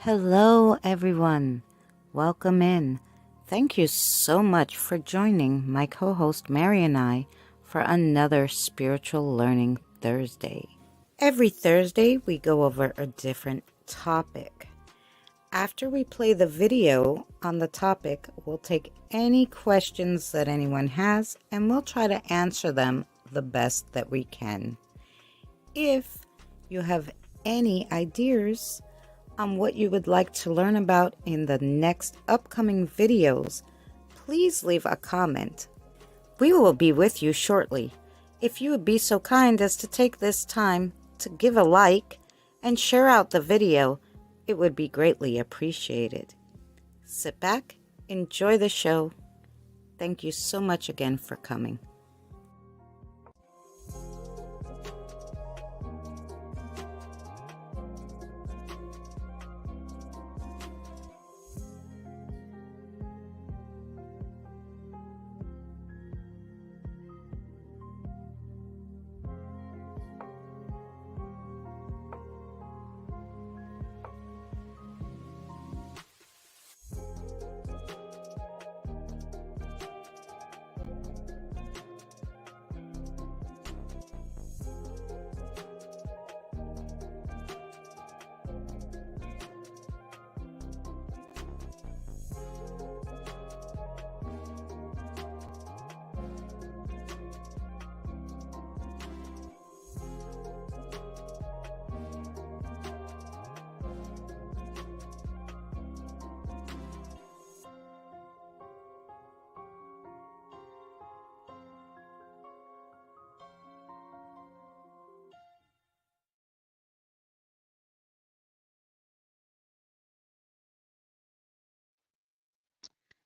Hello, everyone. Welcome in. Thank you so much for joining my co host Mary and I for another Spiritual Learning Thursday. Every Thursday, we go over a different topic. After we play the video on the topic, we'll take any questions that anyone has and we'll try to answer them the best that we can. If you have any ideas on what you would like to learn about in the next upcoming videos, please leave a comment. We will be with you shortly. If you would be so kind as to take this time to give a like and share out the video, it would be greatly appreciated. Sit back, enjoy the show. Thank you so much again for coming.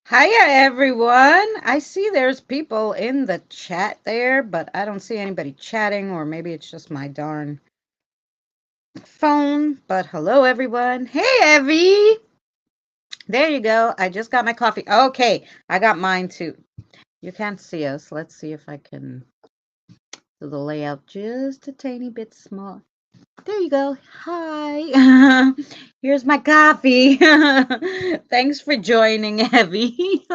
Hiya, everyone. I see there's people in the chat there, but I don't see anybody chatting, or maybe it's just my darn phone. But hello, everyone. Hey, Evie. There you go. I just got my coffee. Okay, I got mine too. You can't see us. Let's see if I can do the layout just a tiny bit small. There you go. Hi. Here's my coffee. Thanks for joining, Evie.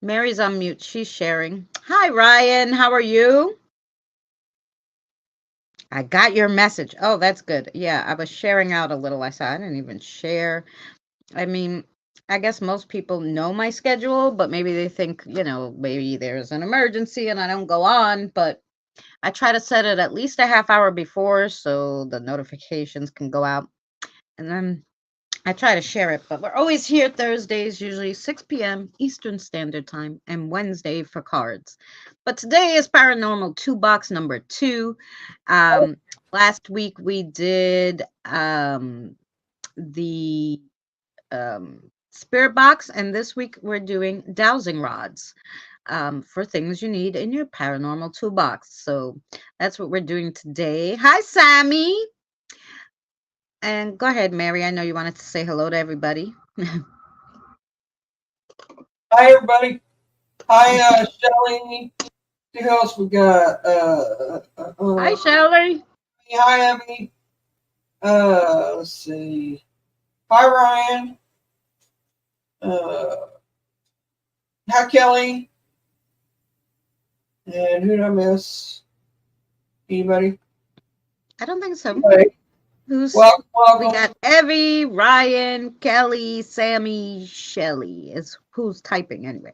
Mary's on mute. She's sharing. Hi, Ryan. How are you? I got your message. Oh, that's good. Yeah, I was sharing out a little. I said I didn't even share. I mean, I guess most people know my schedule, but maybe they think, maybe there's an emergency and I don't go on. But I try to set it at least a half hour before so the notifications can go out. And then I try to share it, but we're always here Thursdays, usually 6 p.m. Eastern Standard Time, and Wednesday for cards. But today is Paranormal 2 box number 2. Last week we did the Spirit box, and this week we're doing dowsing rods for things you need in your Paranormal 2 box. So that's what we're doing today. Hi, Sammy. And go ahead, Mary. I know you wanted to say hello to everybody. Hi, everybody. Hi, Shelly. Who else we got? Hi, Shelly. Hi, Emmy. Let's see. Hi, Ryan. Hi, Kelly. And who did I miss? Anybody? I don't think so. Anybody? Who's Welcome. we got? Evie, Ryan, Kelly, Sammy, Shelly is who's typing anyway.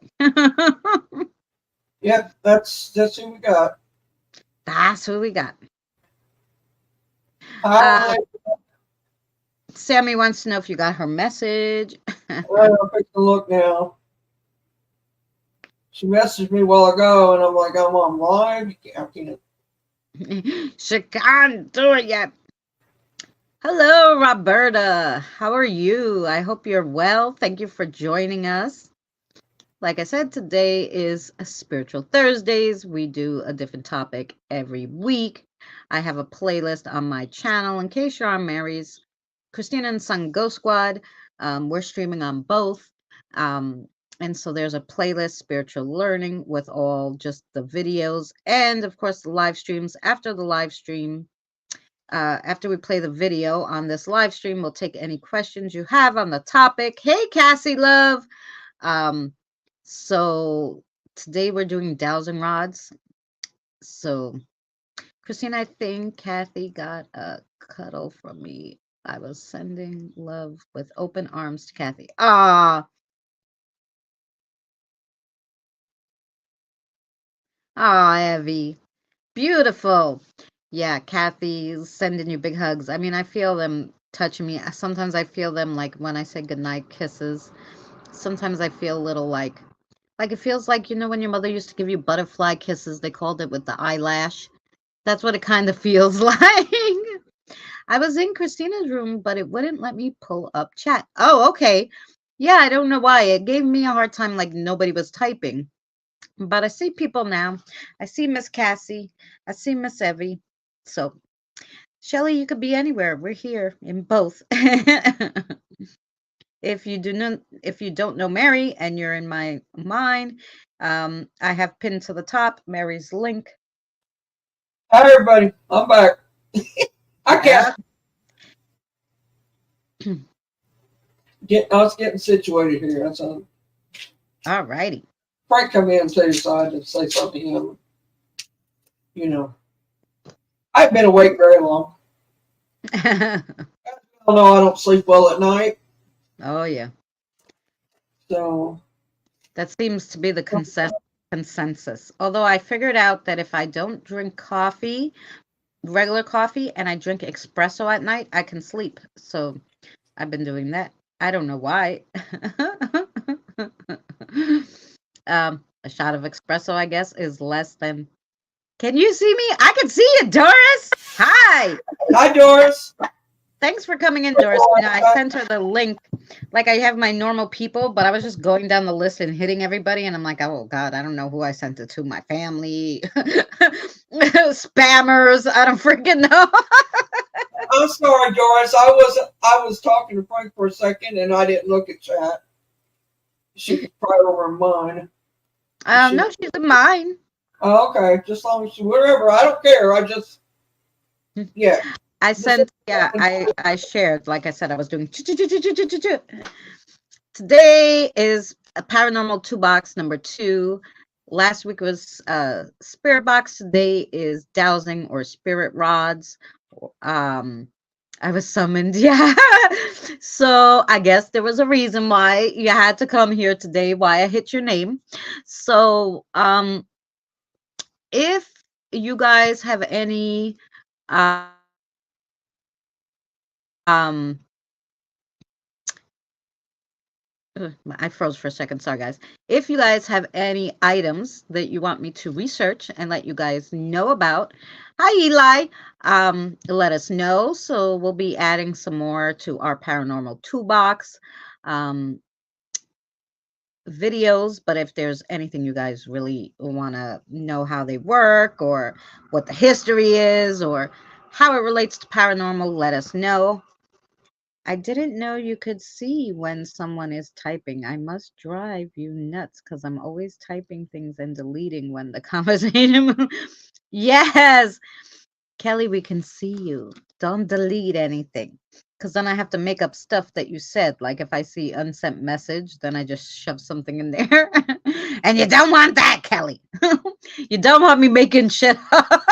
Yep, that's who we got. That's who we got. Hi. Sammy wants to know if you got her message. I'll take a look now. She messaged me a while ago, and I'm like, I'm on live. I can't. She can't do it yet. Hello, Roberta. How are you? I hope you're well. Thank you for joining us. Like I said, today is a Spiritual Thursdays. We do a different topic every week. I have a playlist on my channel. In case you're on Mary's Christina and Son Ghost Squad, we're streaming on both. And so there's a playlist, Spiritual Learning, with all just the videos and, of course, the live streams. After the live stream, After we play the video on this live stream, we'll take any questions you have on the topic. Hey, Cassie, love. Um, so today we're doing dowsing rods. So, Christine, I think Kathy got a cuddle from me. I was sending love with open arms to Kathy. Evie. Beautiful. Yeah, Kathy's sending you big hugs. I mean, I feel them touching me. Sometimes I feel them like when I say goodnight kisses. Sometimes I feel a little like it feels like, when your mother used to give you butterfly kisses, they called it with the eyelash. That's what it kind of feels like. I was in Christina's room, but it wouldn't let me pull up chat. Oh, okay. Yeah, I don't know why. It gave me a hard time like nobody was typing. But I see people now. I see Miss Cassie. I see Miss Evie. So, Shelly, you could be anywhere. We're here in both. If you don't know Mary and you're in my mind, I have pinned to the top Mary's link. Hi, everybody. I'm back. I can't I was getting situated here. That's all. All righty. Frank come in too, so I had to say something to him. You know, I've been awake very long. I know I don't sleep well at night, Oh, yeah. so That seems to be the consensus. Although I figured out that if I don't drink coffee, regular coffee, and I drink espresso at night, I can sleep. So I've been doing that. I don't know why. A shot of espresso, I guess, is less than. Can you see me? I can see you, Doris. Hi. hi, Doris. Thanks for coming in, Doris. I sent her the link. Like I have my normal people, but I was just going down the list and hitting everybody, and I'm like, oh God, I don't know who I sent it to. My family, spammers. I don't freaking know. I'm sorry, Doris. I was talking to Frank for a second, and I didn't look at chat. She's probably over mine. No, she's in mine. Oh, okay. Just as long as she, whatever. I don't care. I just, yeah. I sent, yeah, I shared, like I said, I was doing. Today is a Paranormal 2 box number 2. Last week was Spirit box. Today is Dowsing or Spirit rods. I was summoned, yeah. So I guess there was a reason why you had to come here today, why I hit your name. So if you guys have any I froze for a second. Sorry, guys. If you guys have any items that you want me to research and let you guys know about, hi, Eli. Let us know. So we'll be adding some more to our Paranormal Toolbox videos. But if there's anything you guys really want to know how they work or what the history is or how it relates to paranormal, let us know. I didn't know you could see when someone is typing. I must drive you nuts because I'm always typing things and deleting when the conversation. Yes, Kelly, we can see you. Don't delete anything because then I have to make up stuff that you said. Like if I see unsent message, then I just shove something in there. And you don't want that, Kelly. You don't want me making shit up.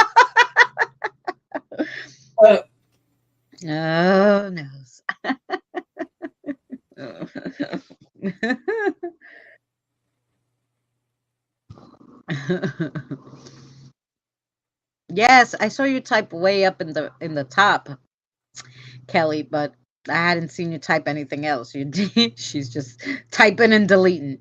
Oh, no. Yes, I saw you type way up in the top, Kelly, but I hadn't seen you type anything else. She's just typing and deleting.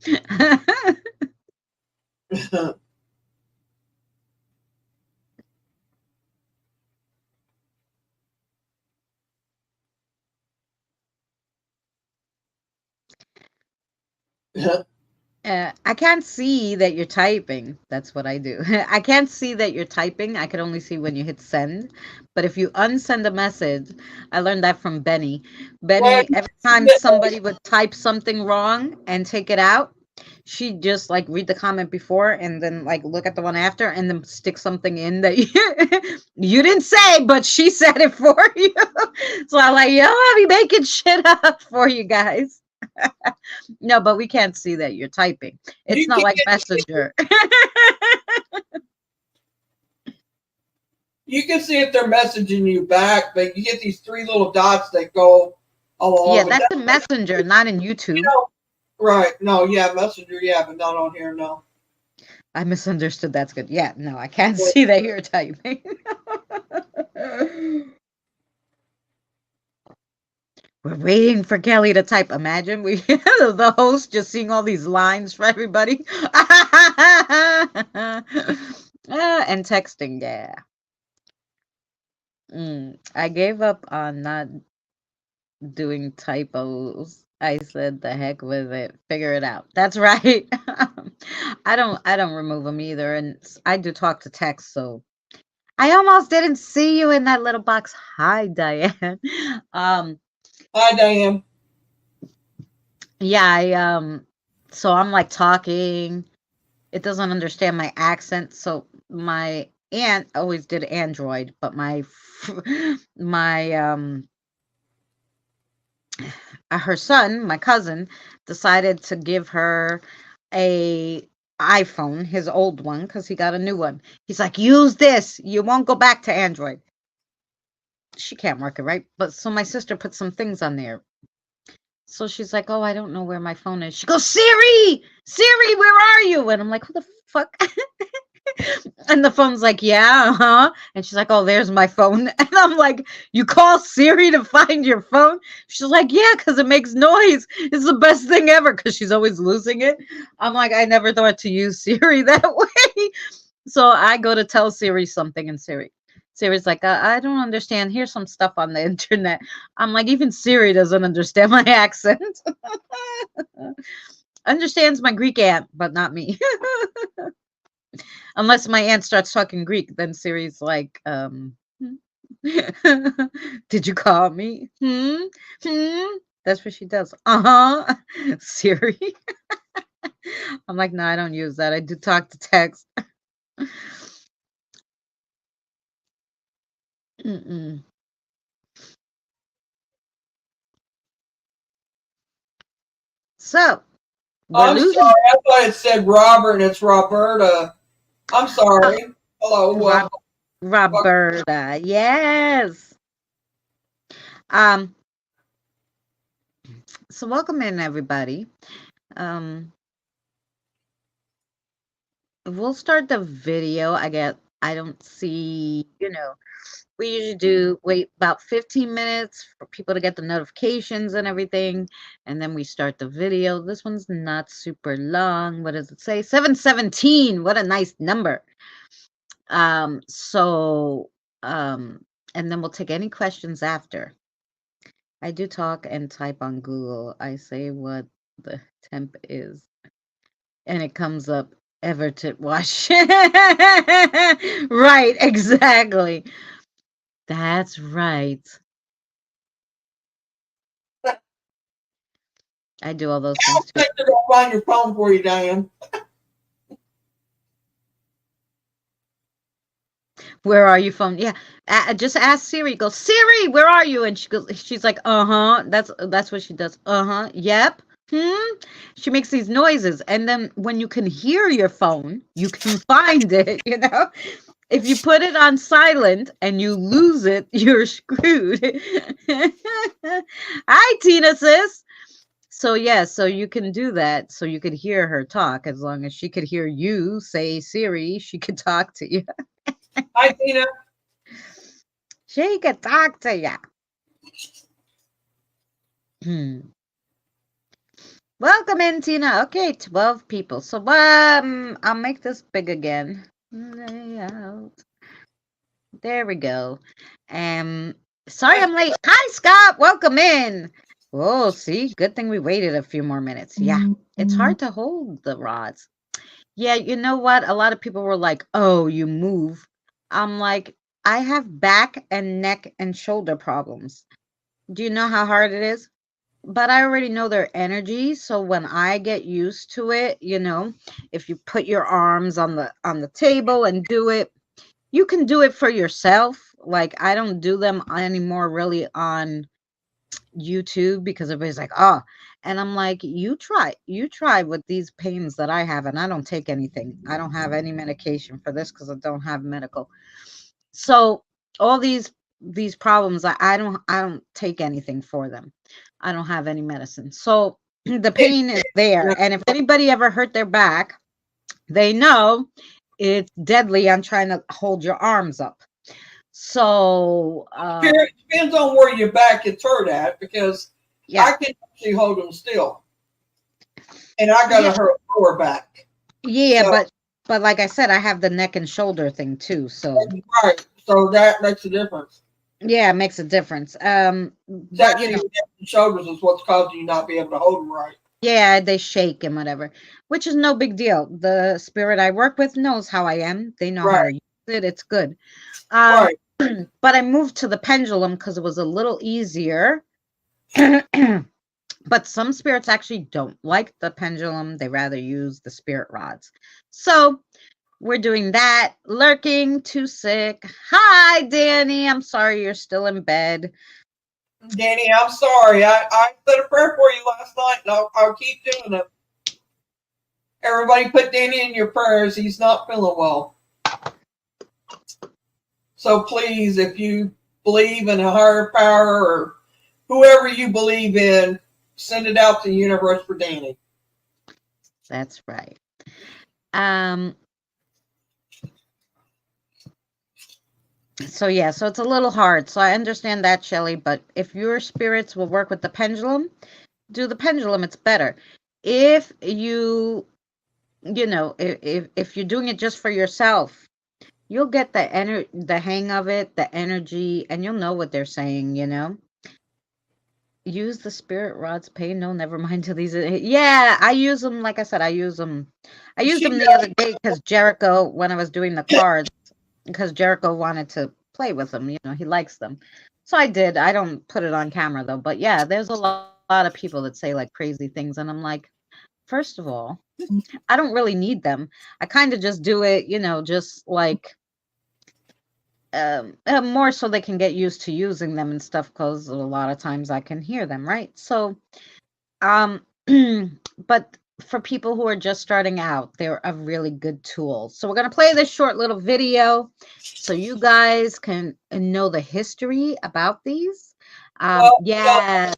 I can't see that you're typing. That's what I do. I can't see that you're typing. I can only see when you hit send. But if you unsend a message, I learned that from Benny. Benny, every time somebody would type something wrong and take it out, she just like read the comment before and then like look at the one after and then stick something in that you didn't say, but she said it for you. So I'm like, yo, I'll be making shit up for you guys. No, but we can't see that you're typing. It's You not can like Messenger. you can see if they're messaging you back, but you get these three little dots that go Yeah, along with that's that. in Messenger, not in You YouTube. know, right? No, yeah, Messenger, yeah, but not on here. No. I misunderstood. That's good. Yeah, no, I can't see that you're typing. We're waiting for Kelly to type. Imagine we the host just seeing all these lines for everybody. And texting, yeah. I gave up on not doing typos. I said the heck with it. Figure it out. That's right. I don't remove them either, and I do talk to text, so I almost didn't see you in that little box. Hi, Diane. Um, Hi, Diane. yeah, so I'm like talking. It doesn't understand my accent, so my aunt always did Android, but my her son, my cousin, decided to give her a iPhone, his old one, because he got a new one. He's like, use this. You won't go back to Android. She can't work it, right? But so my sister put some things on there. So she's like, oh, I don't know where my phone is. She goes, Siri, Siri, where are you? And I'm like, who the fuck? And the phone's like, yeah, huh? And she's like, oh, there's my phone. And I'm like, you call Siri to find your phone? She's like, yeah, because it makes noise. It's the best thing ever because she's always losing it. I'm like, I never thought to use Siri that way. So I go to tell Siri something, and Siri's like, I don't understand. Here's some stuff on the internet. I'm like, even Siri doesn't understand my accent. Understands my Greek aunt, but not me. Unless my aunt starts talking Greek, then Siri's like, did you call me? That's what she does. Siri. I'm like, no, I don't use that. I do talk to text. Mm-mm. So we're I'm losing. sorry. I thought it said Robert and it's Roberta. I'm sorry. Hello, Rob welcome. Roberta. Yes. Um, so welcome in everybody. Um, we'll start the video. I don't see, we usually do wait about 15 minutes for people to get the notifications and everything, and then we start the video. This one's not super long. What does it say? 717. What a nice number. So and then we'll take any questions after. I do talk and type on Google. I say what the temp is, and it comes up Everton Wash. Right, exactly. That's right. I do all those things too. They're gonna find your phone for you, Diane. Where are you from? Yeah, just ask Siri. Go, Siri, where are you? And she's like, That's what she does. Yep. She makes these noises, and then when you can hear your phone, you can find it. If you put it on silent and you lose it, you're screwed. Hi, Tina, sis. So yeah, so you can do that. So you could hear her talk as long as she could hear you say Siri. She could talk to you. Hi, Tina. She could talk to you. Welcome in, Tina. Okay, 12 people. So I'll make this big again. Layout. There we go. Sorry I'm late. Hi, Scott. Welcome in. Oh, see, good thing we waited a few more minutes. Yeah, it's hard to hold the rods. Yeah, you know what? A lot of people were like, "Oh, you move." I'm like, I have back and neck and shoulder problems. Do you know how hard it is? but I already know their energy, so when I get used to it, if you put your arms on the table and do it, you can do it for yourself. Like I don't do them anymore really on YouTube because everybody's like, "Oh," and I'm like, you try with these pains that I have, and I don't take anything. I don't have any medication for this because I don't have medical. So all these problems, I don't take anything for them. I don't have any medicine. So the pain is there, and if anybody ever hurt their back, they know it's deadly on trying to hold your arms up. So It depends on where your back gets hurt at, because yeah, I can actually hold them still, and I got yeah, a hurt lower back. yeah, So but like I said, I have the neck and shoulder thing too. So right, so that makes a difference. yeah, it makes a difference. It's But actually the neck and shoulders is what's causing you not be able to hold them right. yeah, they shake and whatever, which is no big deal. The spirit I work with knows how I am. They know how Right, to use it. It's good. Um, right. but I moved to the pendulum because it was a little easier. But some spirits actually don't like the pendulum. They rather use the spirit rods. So we're doing that. Lurking, too sick. Hi, Danny. I'm sorry you're still in bed. Danny, I'm sorry. I said a prayer for you last night, and I'll keep doing it. Everybody put Danny in your prayers. He's not feeling well. So please, if you believe in a higher power or whoever you believe in, send it out to the universe for Danny. That's right. Um, so yeah, so it's a little hard. So I understand that, Shelly, but if your spirits will work with the pendulum, do the pendulum, it's better. If if you're doing it just for yourself, you'll get the hang of it, the energy, and you'll know what they're saying. Use the spirit rods, pay no, never mind till these. Yeah, I use them. Like I said, I use them. I used She them the other day because Jericho, when I was doing the cards, because Jericho wanted to play with them. He likes them. So I did. I don't put it on camera though. But yeah, there's a lot of people that say like crazy things, and I'm like, first of all, I don't really need them. I kind of just do it, just like more so they can get used to using them and stuff because a lot of times I can hear them, right? So um but for people who are just starting out, they're a really good tool. So we're going to play this short little video so you guys can know the history about these. well, Yeah,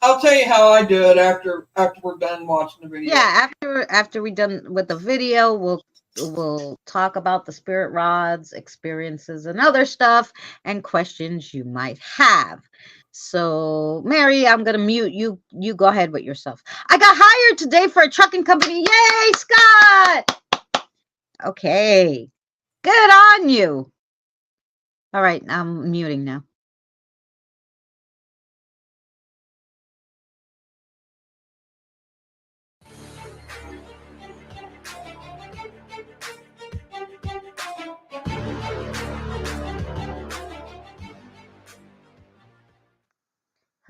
I'll tell you how I do it after we're done watching the video. yeah, after we done with the video, we'll talk about the spirit rods, experiences, and other stuff, and questions you might have. So, Mary, I'm gonna mute you. You go ahead with yourself. I got hired today for a trucking company. Yay, Scott! Okay, good on you. All right, I'm muting now.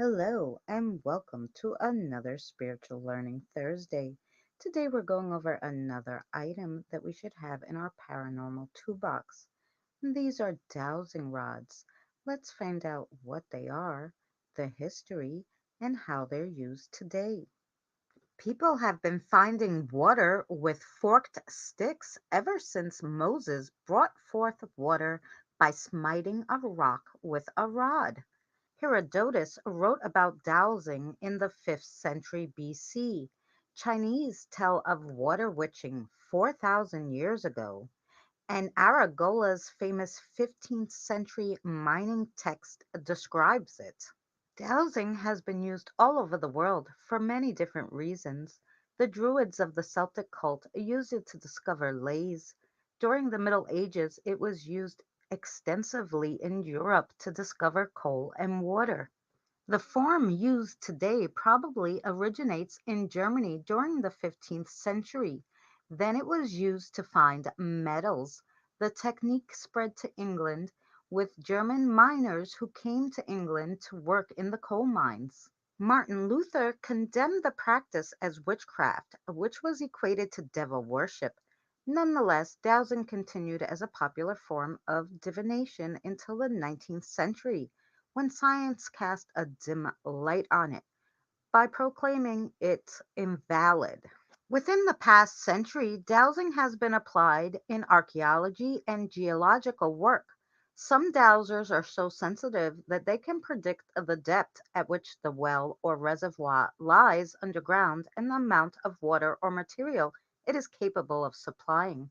Hello, and welcome to another Spiritual Learning Thursday. Today we're going over another item that we should have in our paranormal toolbox. These are dowsing rods. Let's find out what they are, the history, and how they're used today. People have been finding water with forked sticks ever since Moses brought forth water by smiting a rock with a rod. Herodotus wrote about dowsing in the 5th century BC. Chinese tell of water witching 4,000 years ago, and Aragola's famous 15th century mining text describes it. Dowsing has been used all over the world for many different reasons. The Druids of the Celtic cult used it to discover lays. During the Middle Ages, it was used extensively in Europe to discover coal and water. The form used today probably originates in Germany during the 15th century. Then it was used to find metals. The technique spread to England with German miners who came to England to work in the coal mines. Martin Luther condemned the practice as witchcraft, which was equated to devil worship. Nonetheless, dowsing continued as a popular form of divination until the 19th century, when science cast a dim light on it by proclaiming it invalid. Within the past century, dowsing has been applied in archaeology and geological work. Some dowsers are so sensitive that they can predict the depth at which the well or reservoir lies underground and the amount of water or material it is capable of supplying.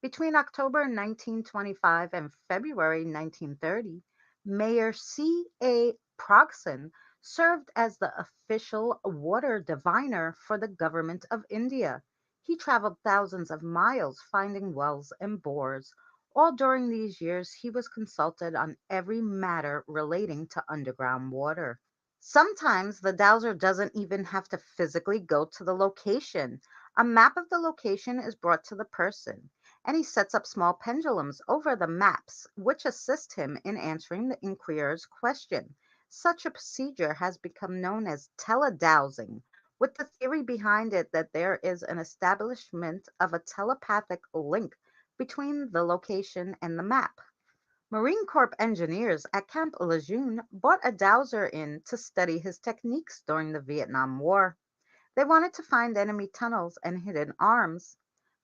Between October 1925 and February 1930, Mayor C. A. Progson served as the official water diviner for the government of India. He traveled thousands of miles finding wells and bores. All during these years, he was consulted on every matter relating to underground water. Sometimes the dowser doesn't even have to physically go to the location. A map of the location is brought to the person, and he sets up small pendulums over the maps, which assist him in answering the inquirer's question. Such a procedure has become known as teledowsing, with the theory behind it that there is an establishment of a telepathic link between the location and the map. Marine Corps engineers at Camp Lejeune brought a dowser in to study his techniques during the Vietnam War. They wanted to find enemy tunnels and hidden arms.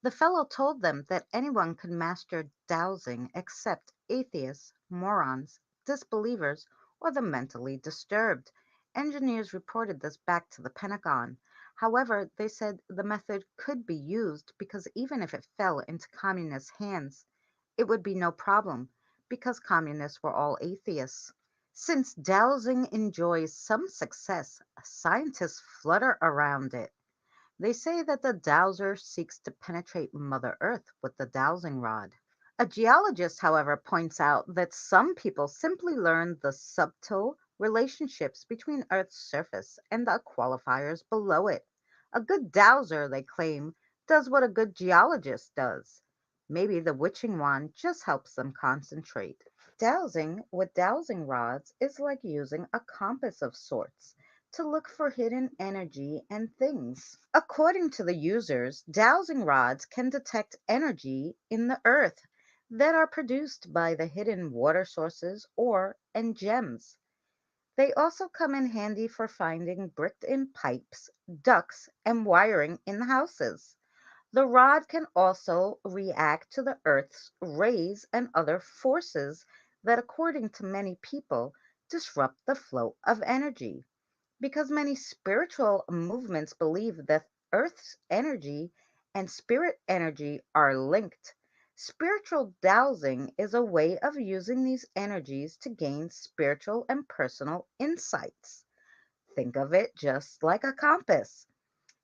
The fellow told them that anyone could master dowsing except atheists, morons, disbelievers, or the mentally disturbed. Engineers reported this back to the Pentagon. However, they said the method could be used because even if it fell into communist hands, it would be no problem because communists were all atheists. Since dowsing enjoys some success, scientists flutter around it. They say that the dowser seeks to penetrate Mother Earth with the dowsing rod. A geologist, however, points out that some people simply learn the subtle relationships between Earth's surface and the qualifiers below it. A good dowser, they claim, does what a good geologist does. Maybe the witching wand just helps them concentrate. Dowsing with dowsing rods is like using a compass of sorts to look for hidden energy and things. According to the users, dowsing rods can detect energy in the earth that are produced by the hidden water sources or and gems. They also come in handy for finding bricked in pipes, ducts, and wiring in houses. The rod can also react to the Earth's rays and other forces that, according to many people, disrupt the flow of energy. Because many spiritual movements believe that Earth's energy and spirit energy are linked, spiritual dowsing is a way of using these energies to gain spiritual and personal insights. Think of it just like a compass.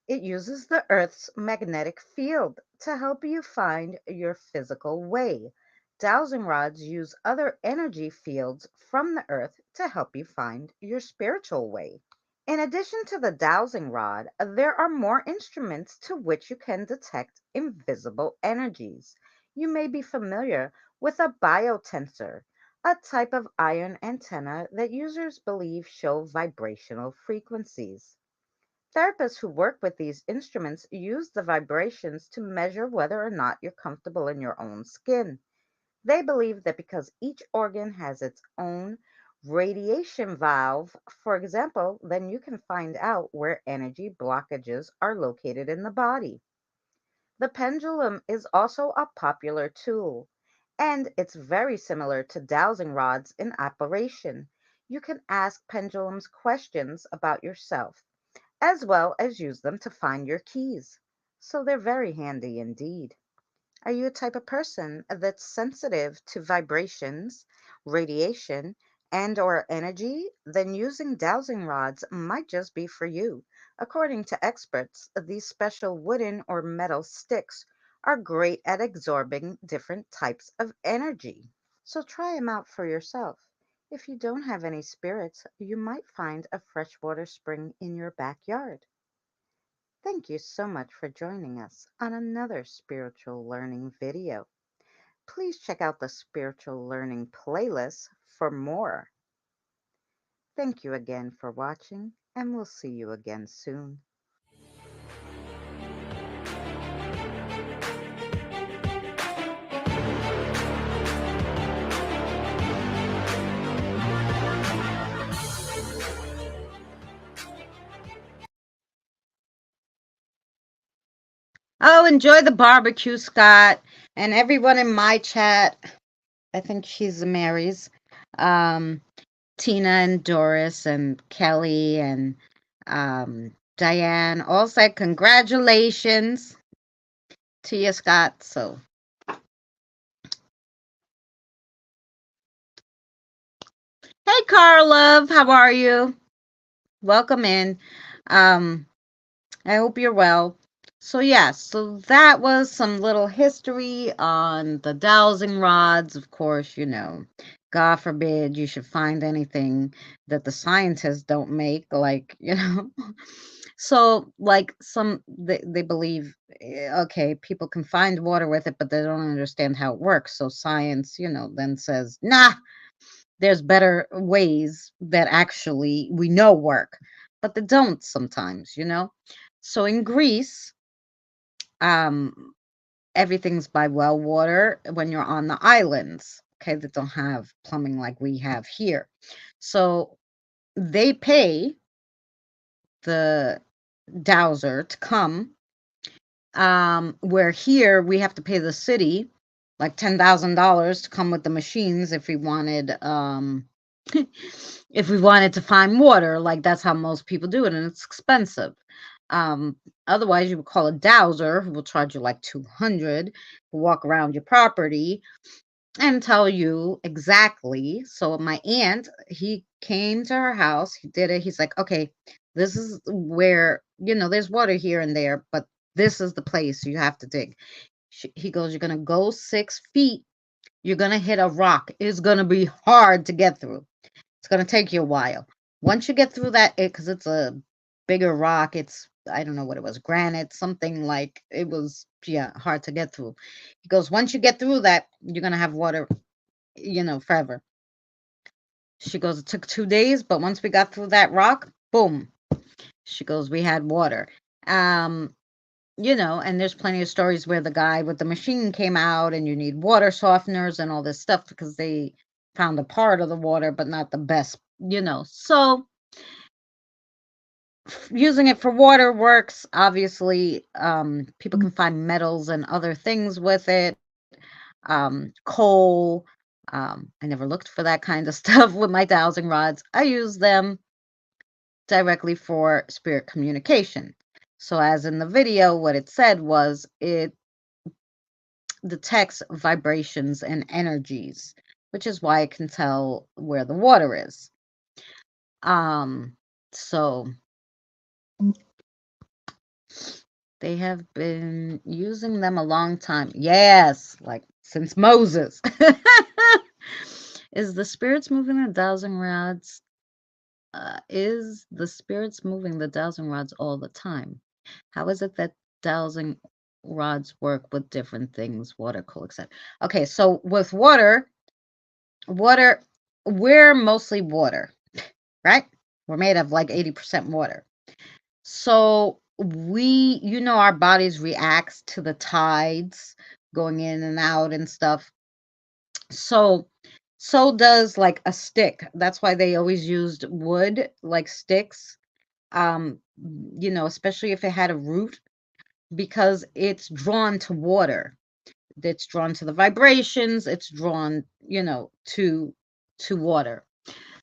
It uses the Earth's magnetic field to help you find your physical way. Dowsing rods use other energy fields from the Earth to help you find your spiritual way. In addition to the dowsing rod, there are more instruments to which you can detect invisible energies. You may be familiar with a biotensor, a type of iron antenna that users believe show vibrational frequencies. Therapists who work with these instruments use the vibrations to measure whether or not you're comfortable in your own skin. They believe that because each organ has its own radiation valve, for example, then you can find out where energy blockages are located in the body. The pendulum is also a popular tool, and it's very similar to dowsing rods in operation. You can ask pendulums questions about yourself as well as use them to find your keys. So they're very handy indeed. Are you a type of person that's sensitive to vibrations, radiation, and or energy? Then using dowsing rods might just be for you. According to experts, these special wooden or metal sticks are great at absorbing different types of energy. So try them out for yourself. If you don't have any spirits, you might find a freshwater spring in your backyard. Thank you so much for joining us on another spiritual learning video. Please check out the spiritual learning playlist for more. Thank you again for watching, and we'll see you again soon. Oh, enjoy the barbecue, Scott, and everyone in my chat. I think she's Mary's. Um, Tina and Doris and Kelly and Diane all said congratulations to you, Scott. So, hey, Carl, love, how are you? Welcome in. Um, I hope you're well. So, yeah, so that was some little history on the dowsing rods. Of course, God forbid you should find anything that the scientists don't make, like. So, like, they believe, okay, people can find water with it, but they don't understand how it works. So, science, then says, nah, there's better ways that actually we know work, but they don't sometimes. So in Greece, um, everything's by well water when you're on the islands, okay, that don't have plumbing like we have here. So they pay the dowser to come, where here we have to pay the city like $10,000 to come with the machines if we wanted to find water. Like, that's how most people do it, and it's expensive. Otherwise you would call a dowser who will charge you like 200 to walk around your property and tell you exactly. So my aunt, he came to her house, he did it, he's like, okay, this is where, there's water here and there, but this is the place you have to dig. He goes, you're gonna go 6 feet, you're gonna hit a rock, it's gonna be hard to get through, it's gonna take you a while. Once you get through that, because it's a bigger rock, it's, I don't know what it was, granite, something, like it was, yeah, hard to get through. He goes, once you get through that, you're gonna have water, forever. She goes, it took 2 days, but once we got through that rock, boom. She goes, we had water. Um, and there's plenty of stories where the guy with the machine came out and you need water softeners and all this stuff because they found a part of the water, but not the best. So using it for water works, obviously. People can find metals and other things with it. Coal. I never looked for that kind of stuff with my dowsing rods. I use them directly for spirit communication. So, as in the video, what it said was it detects vibrations and energies, which is why it can tell where the water is. So they have been using them a long time. Yes, like since Moses. Is the spirits moving the dowsing rods? Is the spirits moving the dowsing rods all the time? How is it that dowsing rods work with different things? Water, cool, etc. Okay, so with water, we're mostly water, right? We're made of like 80% water. So our bodies reacts to the tides going in and out and stuff. So does like a stick. That's why they always used wood, like sticks. Especially if it had a root, because it's drawn to water. It's drawn to the vibrations, it's drawn, to water.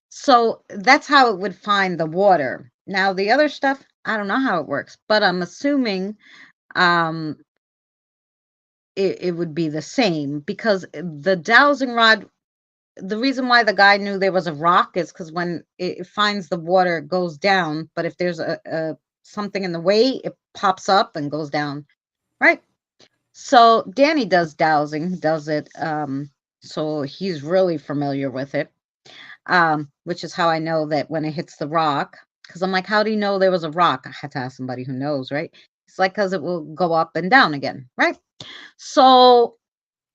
So that's how it would find the water. Now the other stuff, I don't know how it works, but I'm assuming um it would be the same, because the dowsing rod, the reason why the guy knew there was a rock is because when it finds the water, it goes down, but if there's a something in the way, it pops up and goes down, right? So Danny does dowsing, does it, so he's really familiar with it, which is how I know that when it hits the rock, because I'm like, how do you know there was a rock? I had to ask somebody who knows, right? It's like, because it will go up and down again, right? So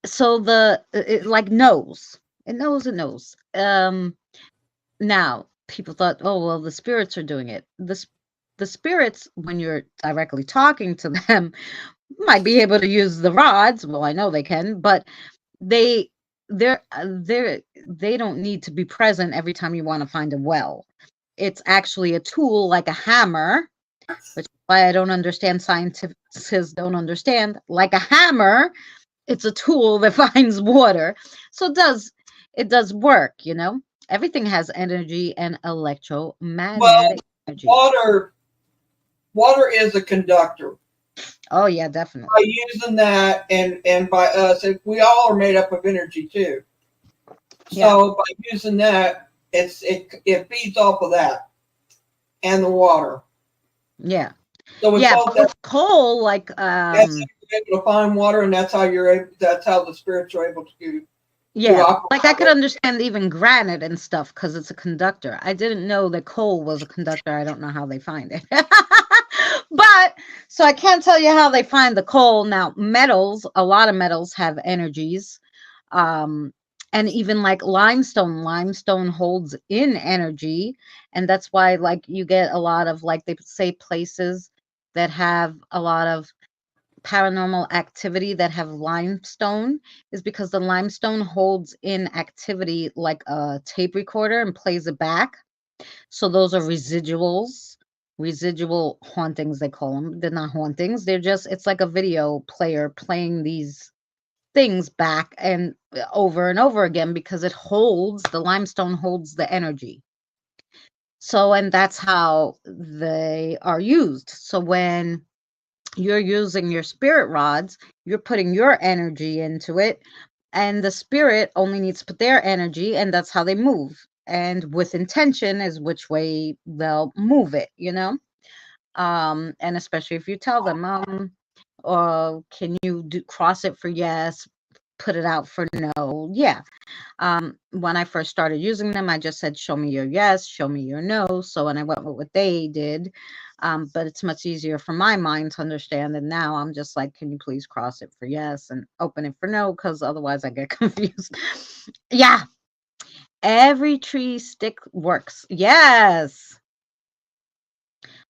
it like knows. It knows. Now people thought, oh, well, the spirits are doing it. The spirits, when you're directly talking to them, might be able to use the rods. Well, I know they can, but they they don't need to be present every time you want to find a well. It's actually a tool like a hammer, which is why I don't understand, scientists don't understand. Like a hammer, it's a tool that finds water. So it does work, you know? Everything has energy and Well, electromagnetic energy. water water is a conductor. Oh yeah, By definitely. using that and by us, we all are made up of energy too. Yeah. So by using that, it feeds off of that and the water. Yeah. So with Yeah, both but that, with coal, like that's how you're able to find water, and that's how you're able, that's how the spirits are able to yeah, operate. like I could understand even granite and stuff because it's a conductor. I didn't know that coal was a conductor. I don't know how they find it. But so I can't tell you how they find the coal. Now, metals, a lot of metals have energies. Um, and even like limestone holds in energy. And that's why, like, you get a lot of, like, they say places that have a lot of paranormal activity that have limestone is because the limestone holds in activity like a tape recorder and plays it back. So those are residual hauntings, they call them. They're not hauntings. They're just, it's like a video player playing these things back and over and over again because the limestone holds the energy. So, and that's how they are used. So when you're using your spirit rods, you're putting your energy into it, and the spirit only needs to put their energy, and that's how they move. And with intention is which way they'll move it, you know? And especially if you tell them, can you cross it for yes, put it out for no? Yeah. When I first started using them, I just said, show me your yes, show me your no. So when I went with what they did, but it's much easier for my mind to understand. And now I'm just like, can you please cross it for yes and open it for no? Because otherwise I get confused. Yeah. Every tree stick works. Yes.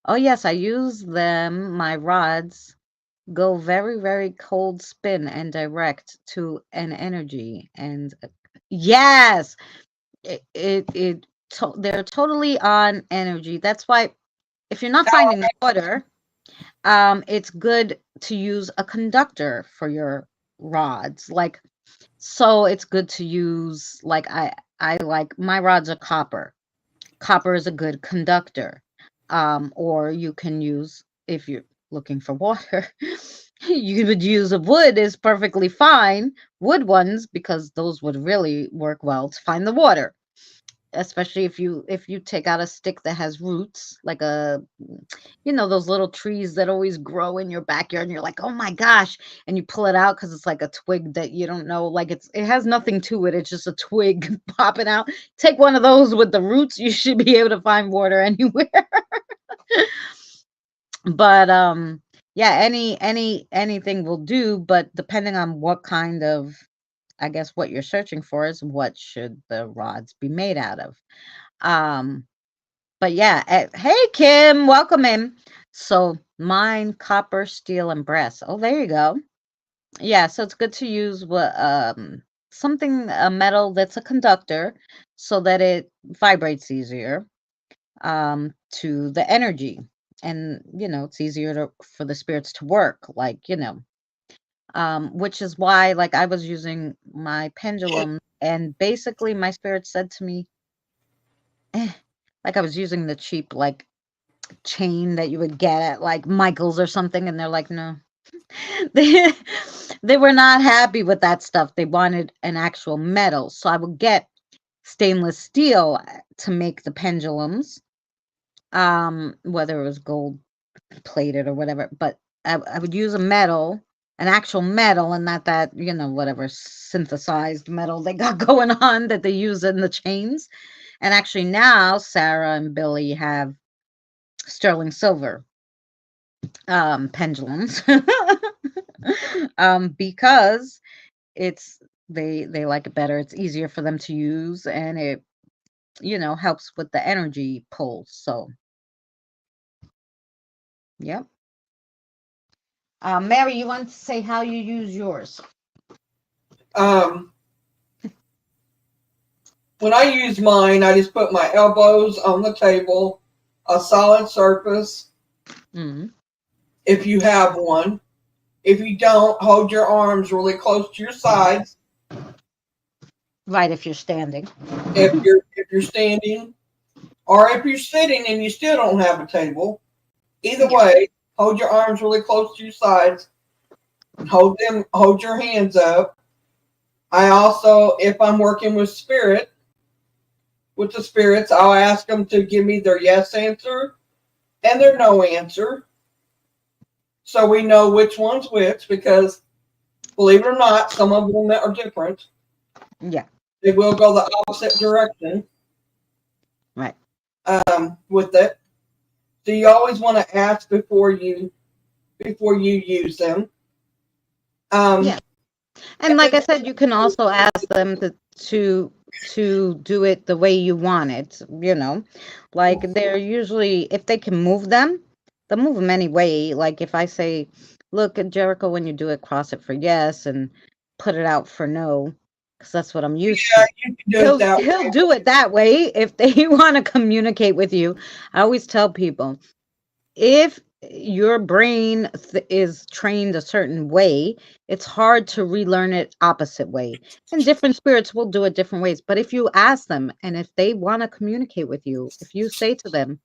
Oh, yes. I use them. My rods go very, very cold spin and direct to an energy. And yes, they're totally on energy. That's why if you're not finding water, it's good to use a conductor for your rods. Like, so it's good to use, like, I like my rods are copper. Copper is a good conductor. Or you can use, if you're looking for water, you would use a wood is perfectly fine. Wood ones, because those would really work well to find the water, especially if you take out a stick that has roots, like those little trees that always grow in your backyard, and you're like, oh my gosh, and you pull it out because it's like a twig that you don't know, like it has nothing to it, it's just a twig popping out. Take one of those with the roots, you should be able to find water anywhere. But yeah, anything will do, but depending on what kind of, I guess, what you're searching for is what should the rods be made out of. um But yeah, hey Kim, welcome in. So mine, copper, steel, and brass. Oh, there you go. Yeah, so it's good to use something, a metal that's a conductor, so that it vibrates easier to the energy, and it's easier for the spirits to work. Like, which is why, like, I was using my pendulum, and basically my spirit said to me, eh, like I was using the cheap, like, chain that you would get at like Michael's or something, and they're like, no. they they were not happy with that stuff. They wanted an actual metal. So I would get stainless steel to make the pendulums, whether it was gold plated or whatever, but I would use a metal, an actual metal, and not that, whatever synthesized metal they got going on that they use in the chains. And actually now Sarah and Billy have sterling silver pendulums. Because it's they like it better, it's easier for them to use, and it helps with the energy pull. So, yep. Mary, you want to say how you use yours? Um, when I use mine, I just put my elbows on the table, a solid surface, Mm-hmm. if you have one. If you don't, hold your arms really close to your sides. Right, if you're standing. If you're standing, or if you're sitting and you still don't have a table, either Yeah. way, hold your arms really close to your sides and hold your hands up. I also, if I'm working with the spirits, I'll ask them to give me their yes answer and their no answer, so we know which one's which, because believe it or not, some of them are different. Yeah. They will go the opposite direction Right. with it. So you always want to ask before you use them. Um, Yeah. And like I said, you can also ask them to do it the way you want it. Like they're usually, if they can move them, they'll move them anyway. Like if I say, look at Jericho, when you do it, cross it for yes and put it out for no, because that's what I'm used yeah, to. you can do it He'll that he'll way. do it that way if they want to communicate with you. I always tell people, if your brain is trained a certain way, it's hard to relearn it opposite way. And different spirits will do it different ways. But if you ask them and if they want to communicate with you, if you say to them,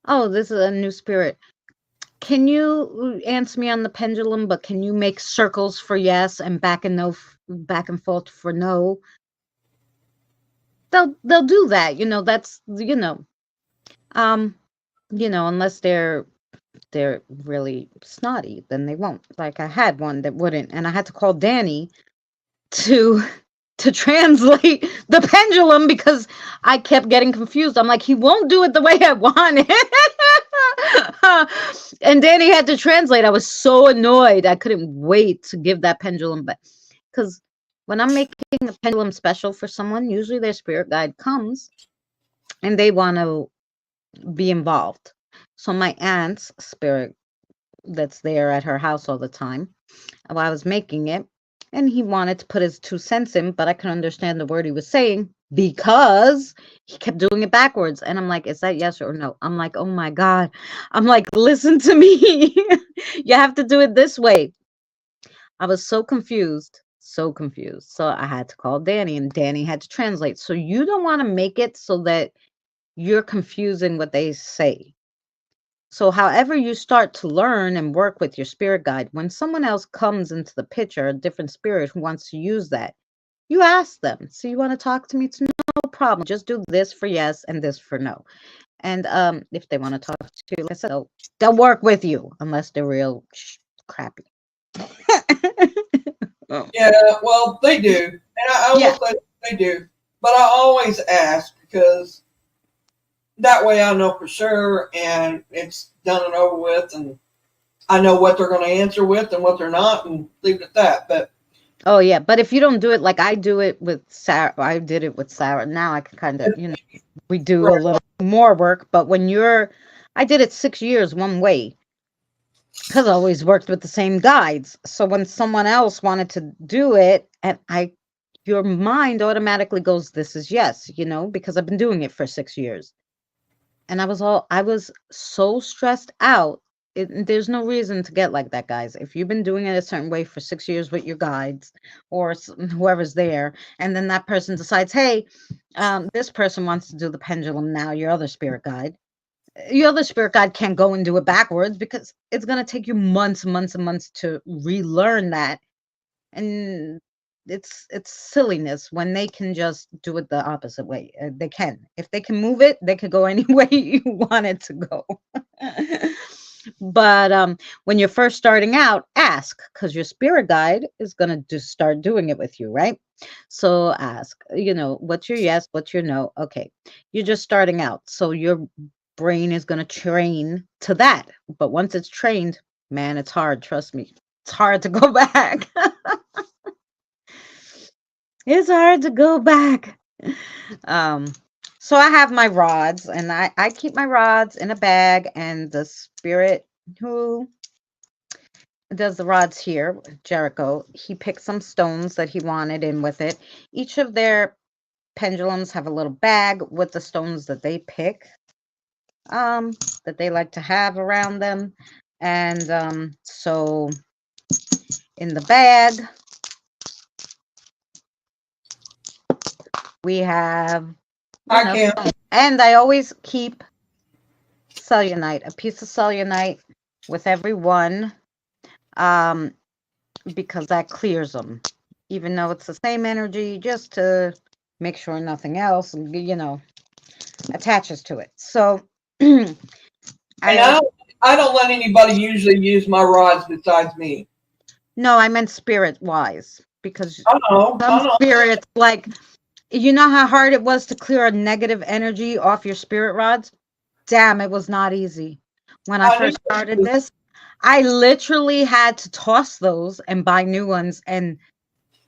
oh, this is a new spirit, can you answer me on the pendulum, but can you make circles for yes and back and forth for no? They'll do that. That's um unless they're really snotty, then they won't. Like I had one that wouldn't, and I had to call Danny to to translate the pendulum because I kept getting confused. I'm like, he won't do it the way I want it. And Danny had to translate. I was so annoyed. I couldn't wait to give that pendulum back. Because when I'm making a pendulum special for someone, usually their spirit guide comes and they want to be involved. So my aunt's spirit that's there at her house all the time while I was making it. And he wanted to put his 2 cents in, but I couldn't understand the word he was saying because he kept doing it backwards. And I'm like, is that yes or no? I'm like, oh my God. I'm like, listen to me. You have to do it this way. I was so confused. So confused. So I had to call Danny and Danny had to translate. So you don't want to make it so that you're confusing what they say. So, however you start to learn and work with your spirit guide, when someone else comes into the picture, a different spirit who wants to use that, you ask them, so you want to talk to me? It's no problem. Just do this for yes and this for no. And if they want to talk to you, like I said, they'll work with you unless they're real crappy. Oh. Yeah, well, they do, and I will Yeah. say they do. But I always ask, because that way I know for sure, and it's done and over with, and I know what they're going to answer with and what they're not, and leave it at that. But Oh yeah, but if you don't do it like I do it with Sarah, I did it with Sarah. Now I can kind of, we do a right, little more work. But I did it 6 years one way because I always worked with the same guides. So when someone else wanted to do it, your mind automatically goes, this is yes, because I've been doing it for 6 years. And I was so stressed out. There's no reason to get like that, guys. If you've been doing it a certain way for 6 years with your guides or whoever's there, and then that person decides, hey, this person wants to do the pendulum now, your other spirit guide can't go and do it backwards because it's going to take you months and months and months to relearn that. And it's silliness when they can just do it the opposite way. They can. If they can move it, they could go any way you want it to go. But when you're first starting out, ask, because your spirit guide is going to just start doing it with you, right? So ask, what's your yes, what's your no? Okay, you're just starting out, so your brain is going to train to that. But once it's trained, man, it's hard, trust me. It's hard to go back. It's hard to go back. Um, So I have my rods, and I keep my rods in a bag, and the spirit who does the rods here, Jericho, he picked some stones that he wanted in with it. Each of their pendulums have a little bag with the stones that they pick, um, that they like to have around them. And so in the bag, we have, I can't. and I always keep cellulite, a piece of cellulite with every one, um, because that clears them, even though it's the same energy, just to make sure nothing else, attaches to it. So And I also, I don't let anybody usually use my rods besides me. no, I meant spirit wise, because some I know. spirits, like, you know how hard it was to clear a negative energy off your spirit rods? Damn, it was not easy. When I I knew first started this, I literally had to toss those and buy new ones. And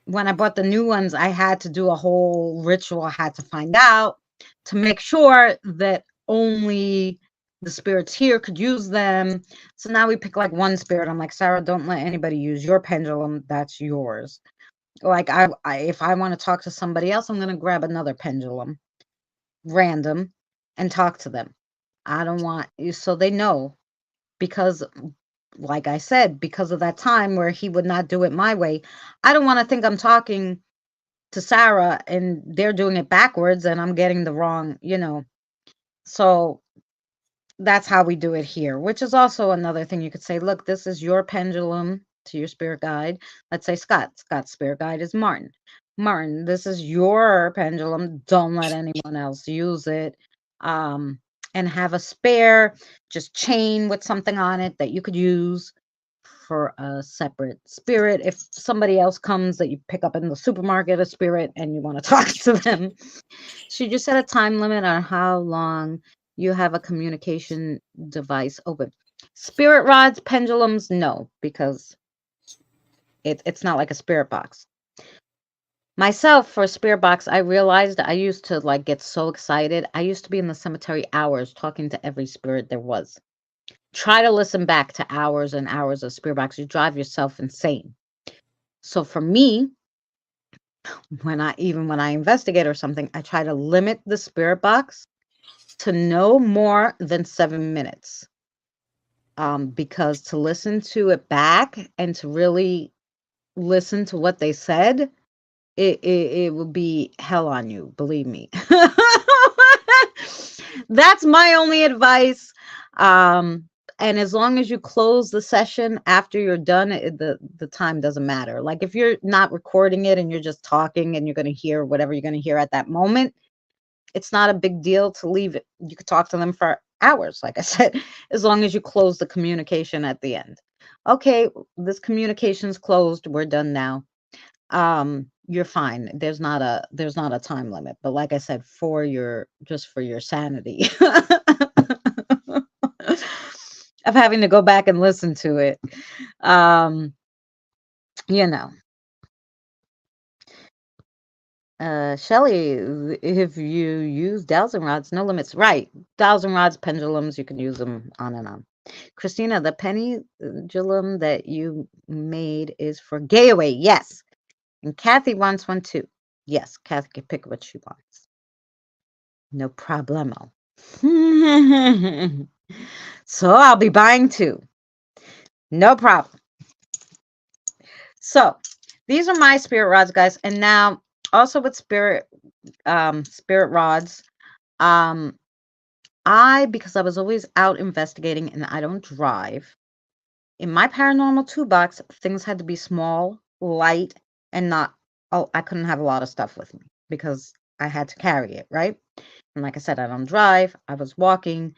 when I bought the new ones, I had to do a whole ritual. I had to find out to make sure that only the spirits here could use them. So now we pick like one spirit. I'm like, Sarah, don't let anybody use your pendulum. That's yours. Like if I want to talk to somebody else, I'm gonna grab another pendulum, random, and talk to them. I don't want you, so they know, because like I said, because of that time where he would not do it my way, I don't want to think I'm talking to Sarah and they're doing it backwards and I'm getting the wrong. So that's how we do it here, which is also another thing. You could say, look, this is your pendulum to your spirit guide. Let's say Scott's spirit guide is Martin, this is your pendulum, don't let anyone else use it. um and have a spare just chain with something on it that you could use for a separate spirit. If somebody else comes that you pick up in the supermarket, a spirit, and you want to talk to them, should you set a time limit on how long you have a communication device open? Spirit rods, pendulums, no, because it's not like a spirit box. Myself, for a spirit box, I realized I used to like get so excited. I used to be in the cemetery hours talking to every spirit there was. Try to listen back to hours and hours of spirit box. You drive yourself insane. So for me, when I investigate or something, I try to limit the spirit box to no more than 7 minutes. Because to listen to it back and to really listen to what they said, it will be hell on you, believe me. That's my only advice. Um, and as long as you close the session after you're done, the time doesn't matter. Like if you're not recording it and you're just talking and you're going to hear whatever you're going to hear at that moment, it's not a big deal to leave it. You could talk to them for hours, like I said, as long as you close the communication at the end. Okay, this communication's closed. We're done now. You're fine. There's not a time limit. But like I said, for your sanity of having to go back and listen to it. Um, you know. Shelly, if you use dowsing rods, no limits. Right. Dowsing rods, pendulums, you can use them on and on. Christina, the pendulum that you made is for gay away. Yes. And Kathy wants one too. Yes, Kathy can pick what she wants. No problemo. So I'll be buying two. No problem. So these are my spirit rods, guys. And now also with spirit rods, um, because I was always out investigating and I don't drive, in my paranormal toolbox, things had to be small, light, and not, oh, I couldn't have a lot of stuff with me because I had to carry it, right? And like I said, I don't drive. I was walking.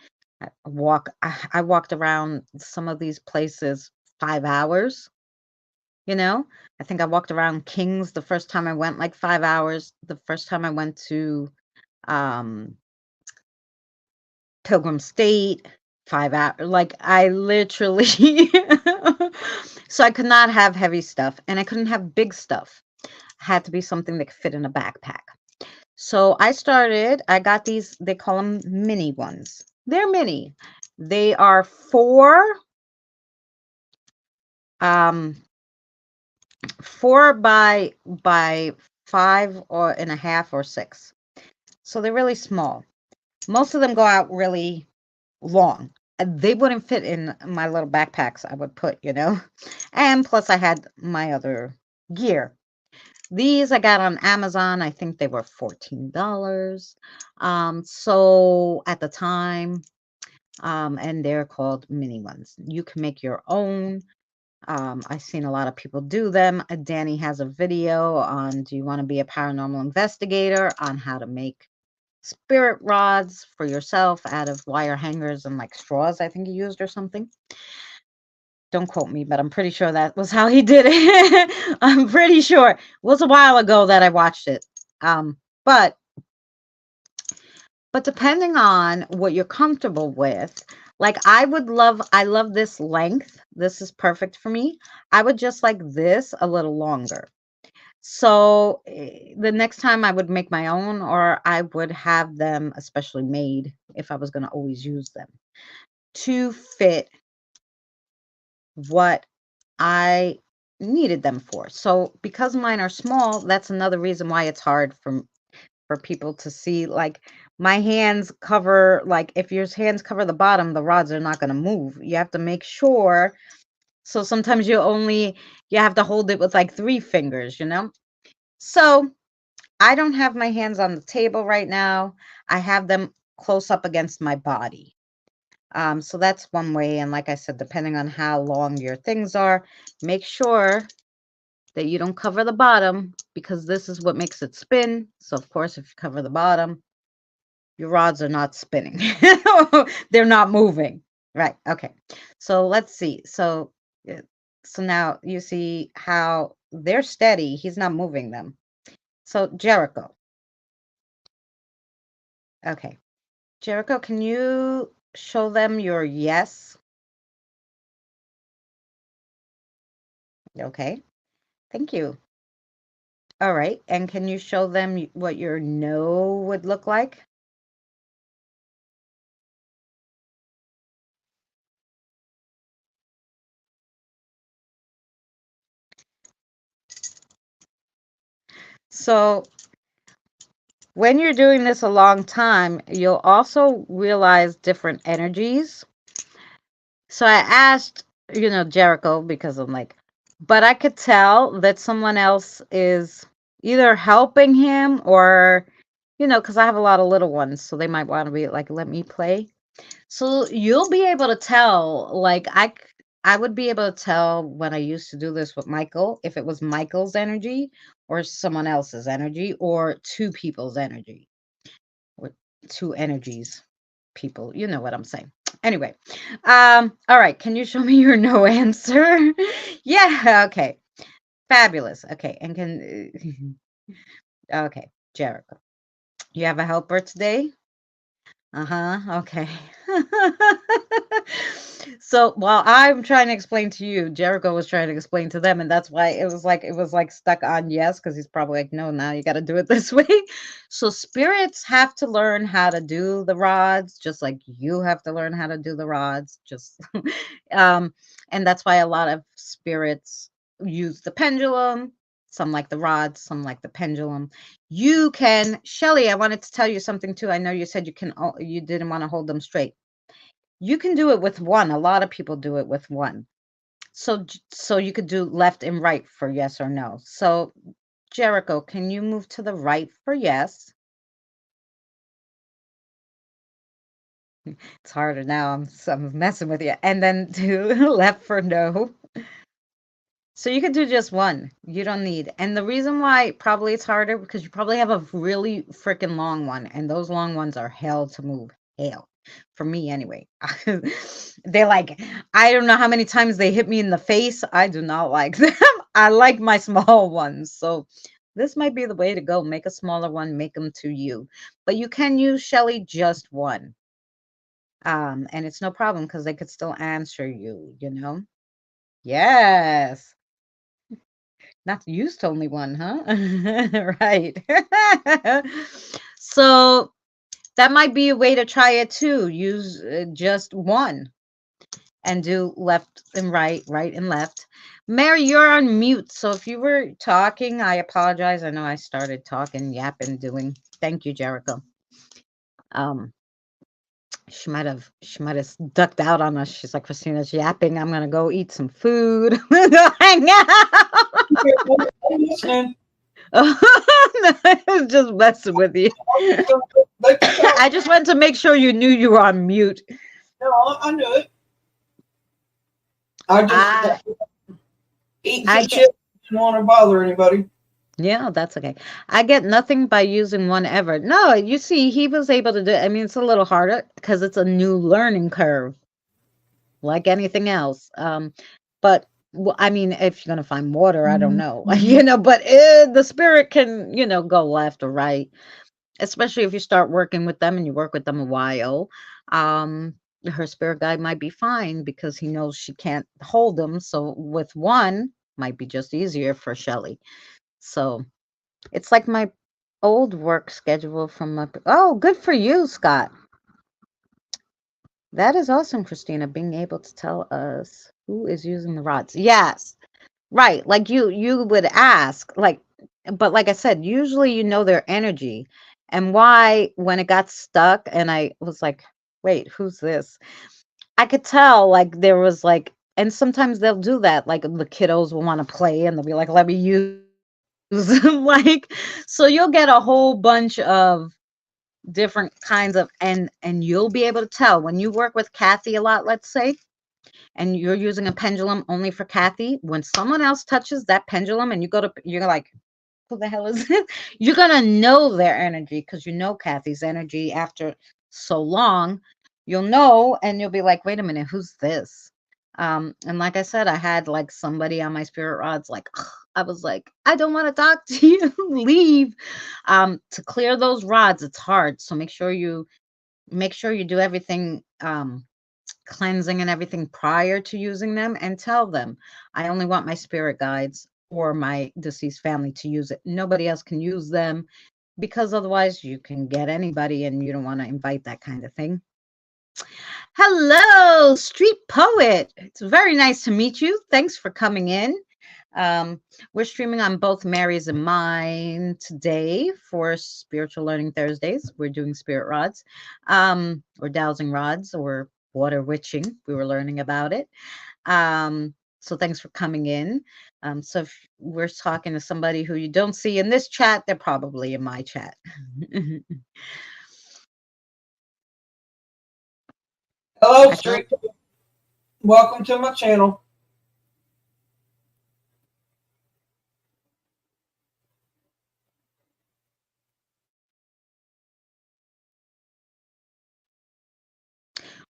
I walked around some of these places 5 hours, you know? I think I walked around Kings the first time I went, like 5 hours. The first time I went to um Pilgrim State, 5 hours. Like I literally so I could not have heavy stuff and I couldn't have big stuff. It had to be something that could fit in a backpack. So I got these, they call them mini ones. They're mini. They are um, 4 by 5 or 1.5 or 6. So they're really small. Most of them go out really long. They wouldn't fit in my little backpacks I would put, And plus I had my other gear. These I got on Amazon. I think they were $14. So at the time, and they're called mini ones. You can make your own. I've seen a lot of people do them. Danny has a video on do you want to be a paranormal investigator on how to make spirit rods for yourself out of wire hangers and like straws, I think he used or something. Don't quote me, but I'm pretty sure that was how he did it. I'm pretty sure. It was a while ago that I watched it. But depending on what you're comfortable with, like I love this length. This is perfect for me. I would just like this a little longer. So the next time I would make my own, or I would have them especially made if I was going to always use them to fit what I needed them for. So because mine are small, that's another reason why it's hard for people to see. Like my hands cover, like if your hands cover the bottom, the rods are not going to move. You have to make sure. So sometimes you have to hold it with like 3 fingers. So I don't have my hands on the table right now. I have them close up against my body. So that's one way. And like I said, depending on how long your things are, make sure that you don't cover the bottom because this is what makes it spin. So of course, if you cover the bottom, your rods are not spinning. They're not moving. Right. Okay. So let's see. So now you see how they're steady. He's not moving them. So Jericho. Okay. Jericho, can you show them your yes? Okay. Thank you. All right. And can you show them what your no would look like? So when you're doing this a long time, you'll also realize different energies. So I asked, Jericho, because I'm like, but I could tell that someone else is either helping him or, because I have a lot of little ones, so they might want to be like, let me play. So you'll be able to tell, like I would be able to tell when I used to do this with Michael, if it was Michael's energy or someone else's energy or two people's energy or two energies, people, you know what I'm saying. Anyway, all right, can you show me your no answer? Yeah, okay. Fabulous. Okay, and can okay, Jericho. You have a helper today? Uh-huh. Okay. So while I'm trying to explain to you, Jericho was trying to explain to them, and that's why it was like stuck on yes, because he's probably like, no, now you got to do it this way. So spirits have to learn how to do the rods, just like you have to learn how to do the rods. Just um, and that's why a lot of spirits use the pendulum. Some like the rods, some like the pendulum. You can, Shelly, I wanted to tell you something too. I know you said you didn't want to hold them straight. You can do it with one. A lot of people do it with one. So you could do left and right for yes or no. So Jericho, can you move to the right for yes? It's harder now. I'm messing with you. And then to left for no. So you could do just one. You don't need. And the reason why probably it's harder because you probably have a really freaking long one, and those long ones are hell to move. Hell. For me anyway. They're like, I don't know how many times they hit me in the face. I do not like them. I like my small ones. So this might be the way to go. Make a smaller one, make them to you. But you can use Shelly just one. And it's no problem because they could still answer you. Yes. Not used only one, huh? Right. So that might be a way to try it too. Use just one and do left and right, right and left. Mary, you're on mute. So if you were talking, I apologize. I know I started talking, yapping, doing. Thank you, Jericho. Um, she might have ducked out on us. She's like, Christina's yapping. I'm gonna go eat some food. Hang out. I'm listening. I was just messing with you. They can talk. I just wanted to make sure you knew you were on mute. No, I knew it. I just I eating I some get chips. Didn't want to bother anybody. Yeah, that's okay. I get nothing by using one ever. No, you see, he was able to do. I mean, it's a little harder because it's a new learning curve, like anything else. But I mean, if you're gonna find water, I don't know, but the spirit can, go left or right, especially if you start working with them and you work with them a while. Um, her spirit guide might be fine because he knows she can't hold them. So with one, might be just easier for Shelly. So. It's like my old work schedule from my. Oh, good for you, Scott. That is awesome, Christina, being able to tell us who is using the rods. Yes, right. Like you would ask, but like I said, usually you know their energy and why when it got stuck and I was like, wait, who's this? I could tell like there was like, and sometimes they'll do that. Like the kiddos will want to play and they'll be like, let me use them. So you'll get a whole bunch of different kinds of and you'll be able to tell when you work with Kathy a lot, let's say, and you're using a pendulum only for Kathy, when someone else touches that pendulum and you're like, who the hell is it? You're gonna know their energy because you know Kathy's energy after so long. You'll know and you'll be like, wait a minute, who's this? And like I said, I had like somebody on my spirit rods, like I was like, I don't want to talk to you, leave. To clear those rods, it's hard. So make sure you do everything cleansing and everything prior to using them and tell them I only want my spirit guides or my deceased family to use it. Nobody else can use them because otherwise you can get anybody and you don't want to invite that kind of thing. Hello, street poet. It's very nice to meet you. Thanks for coming in. Um, we're streaming on both Mary's and mine today for Spiritual Learning Thursdays. We're doing spirit rods, or dowsing rods, or water witching. We were learning about it. So thanks for coming in. So if we're talking to somebody who you don't see in this chat, they're probably in my chat. Hello, I feel Street. Welcome to my channel.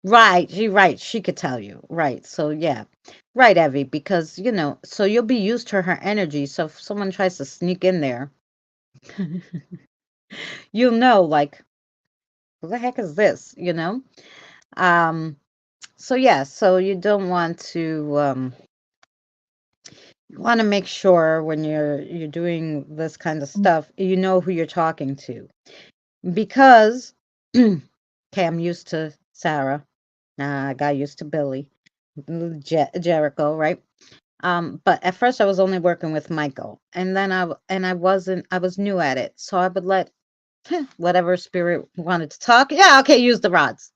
right. She right. She could tell you. Right. So yeah. Right, Evie, because so you'll be used to her energy. So if someone tries to sneak in there, you'll know like who the heck is this, Um so yeah, so you don't want to you want to make sure when you're doing this kind of stuff, you know who you're talking to. Because okay, I'm used to Sarah. I got used to Billy, Jericho, right? But at first I was only working with Michael, and then I was new at it, so I would let whatever spirit wanted to talk. Yeah, okay, use the rods.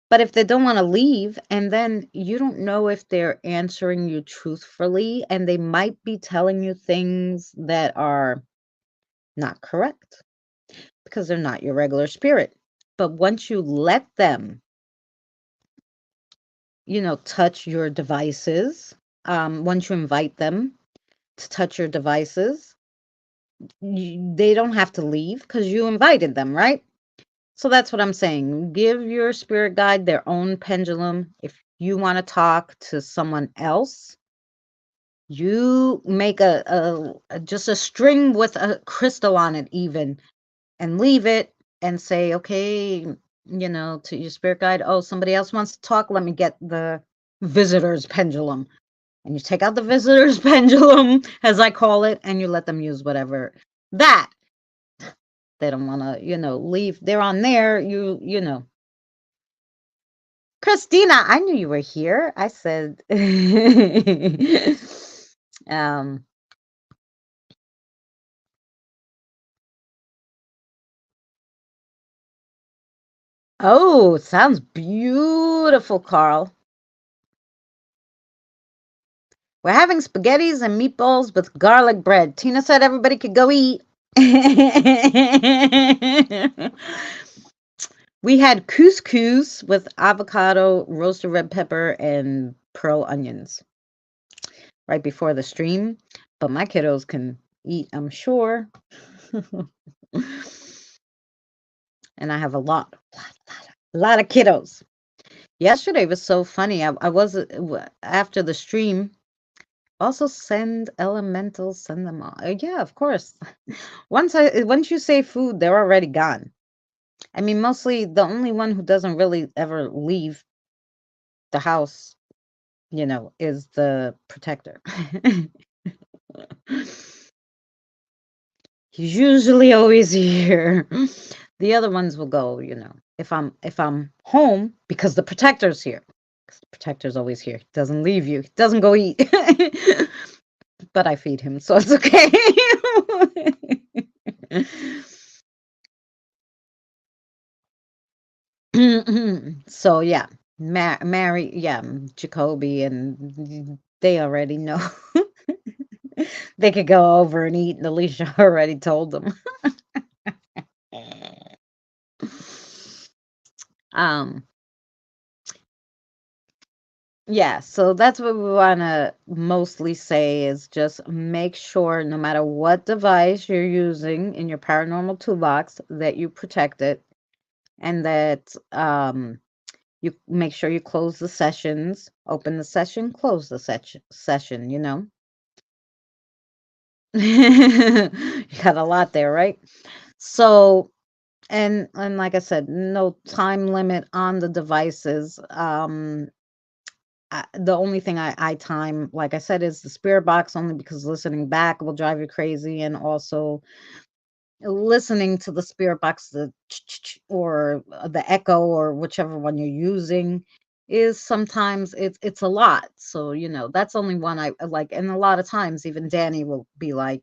But if they don't want to leave, and then you don't know if they're answering you truthfully, and they might be telling you things that are not correct because they're not your regular spirit. But once you let them, touch your devices, once you invite them to touch your devices, they don't have to leave because you invited them, right? So that's what I'm saying. Give your spirit guide their own pendulum. If you want to talk to someone else, you make just a string with a crystal on it, even, and leave it and say, okay, to your spirit guide, oh, somebody else wants to talk. Let me get the visitor's pendulum. and you take out the visitor's pendulum, as I call it, and you let them use whatever that they don't want to, leave. They're on there. Christina, I knew you were here. I said, um, oh, sounds beautiful, Carl. We're having spaghettis and meatballs with garlic bread. Tina said everybody could go eat. We had couscous with avocado, roasted red pepper, and pearl onions right before the stream. But my kiddos can eat, I'm sure. And I have a lot of kiddos. Yesterday was so funny. I was after the stream. Also, send elementals, send them all. Yeah, of course. Once you say food, they're already gone. I mean, mostly the only one who doesn't really ever leave the house, is the protector. He's usually always here. The other ones will go, if I'm home because the protector's here. 'Cause the protector's always here. He doesn't leave you. He doesn't go eat. But I feed him, so it's okay. So yeah, Mary, yeah, Jacoby, and they already know. They could go over and eat, and Alicia already told them. um, yeah, so that's what we want to mostly say is just make sure no matter what device you're using in your paranormal toolbox that you protect it and that you make sure you close the sessions, open the session, close the session. You got a lot there, right? So, and like I said, no time limit on the devices. The only thing I time, like I said, is the spirit box, only because listening back will drive you crazy, and also listening to the spirit box, the or the echo or whichever one you're using is sometimes it's a lot. So that's only one I like, and a lot of times even Danny will be like,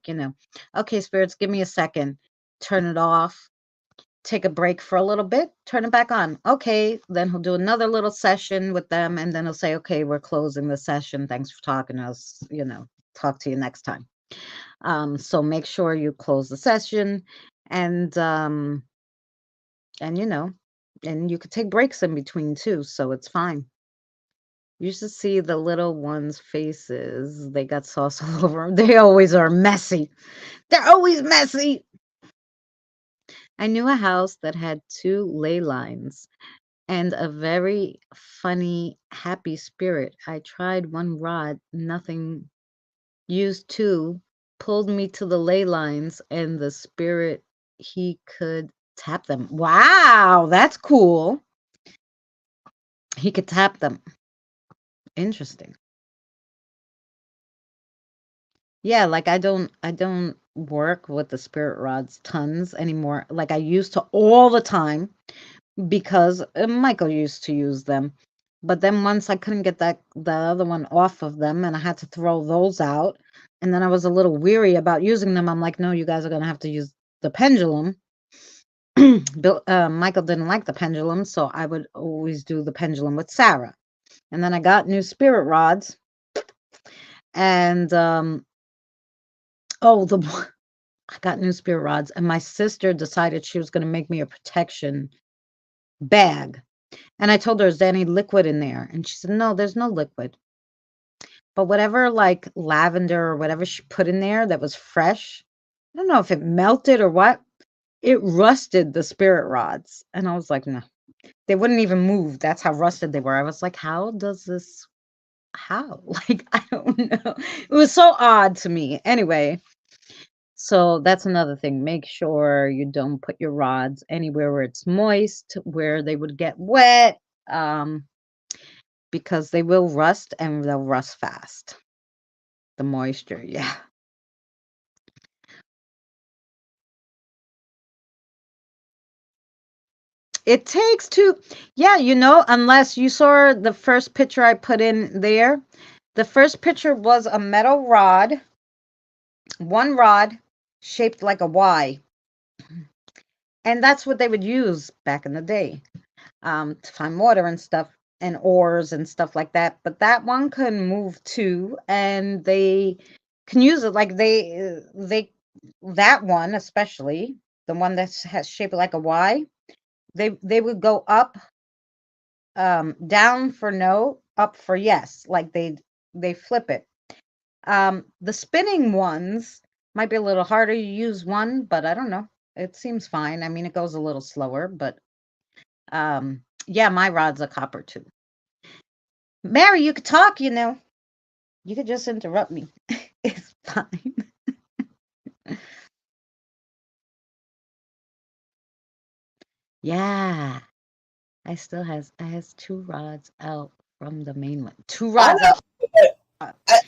okay, spirits, give me a second, turn it off, take a break for a little bit, turn it back on. Okay, then he'll do another little session with them, and then he'll say, okay, we're closing the session. Thanks for talking to us. Talk to you next time. So make sure you close the session, and and and you could take breaks in between too, so it's fine. You should see the little ones' faces. They got sauce all over them. They always are messy. They're always messy. I knew a house that had two ley lines and a very funny, happy spirit. I tried one rod, nothing. Used two, pulled me to the ley lines, and the spirit, he could tap them. Wow, that's cool. He could tap them. Interesting. Yeah, like I don't work with the spirit rods tons anymore. Like I used to all the time because Michael used to use them. But then once I couldn't get the other one off of them and I had to throw those out, and then I was a little weary about using them. I'm like, no, you guys are gonna have to use the pendulum. Michael didn't like the pendulum, so I would always do the pendulum with Sarah. And then I got new spirit rods, and oh, the I got new spirit rods, and my sister decided she was going to make me a protection bag. And I told her, is there any liquid in there? And she said, no, there's no liquid. But whatever, like lavender or whatever she put in there that was fresh, I don't know if it melted or what, it rusted the spirit rods. And I was like, no, they wouldn't even move. That's how rusted they were. I was like, how does this, how? Like, I don't know. It was so odd to me. Anyway, so that's another thing. Make sure you don't put your rods anywhere where it's moist, where they would get wet, because they will rust and they'll rust fast. The moisture, yeah. It takes two, yeah, unless you saw the first picture I put in there. The first picture was a metal rod, one rod shaped like a Y. And that's what they would use back in the day, to find water and stuff and ores and stuff like that. But that one can move too, and they can use it like that one especially, the one that has shaped like a Y. They would go up, down for no, up for yes. Like they flip it. The spinning ones might be a little harder. You use one, but I don't know. It seems fine. I mean, it goes a little slower, but yeah, my rod's a copper too. Mary, you could talk, You could just interrupt me. It's fine. Yeah. I has two rods out from the main one. Two I rods out. know. I,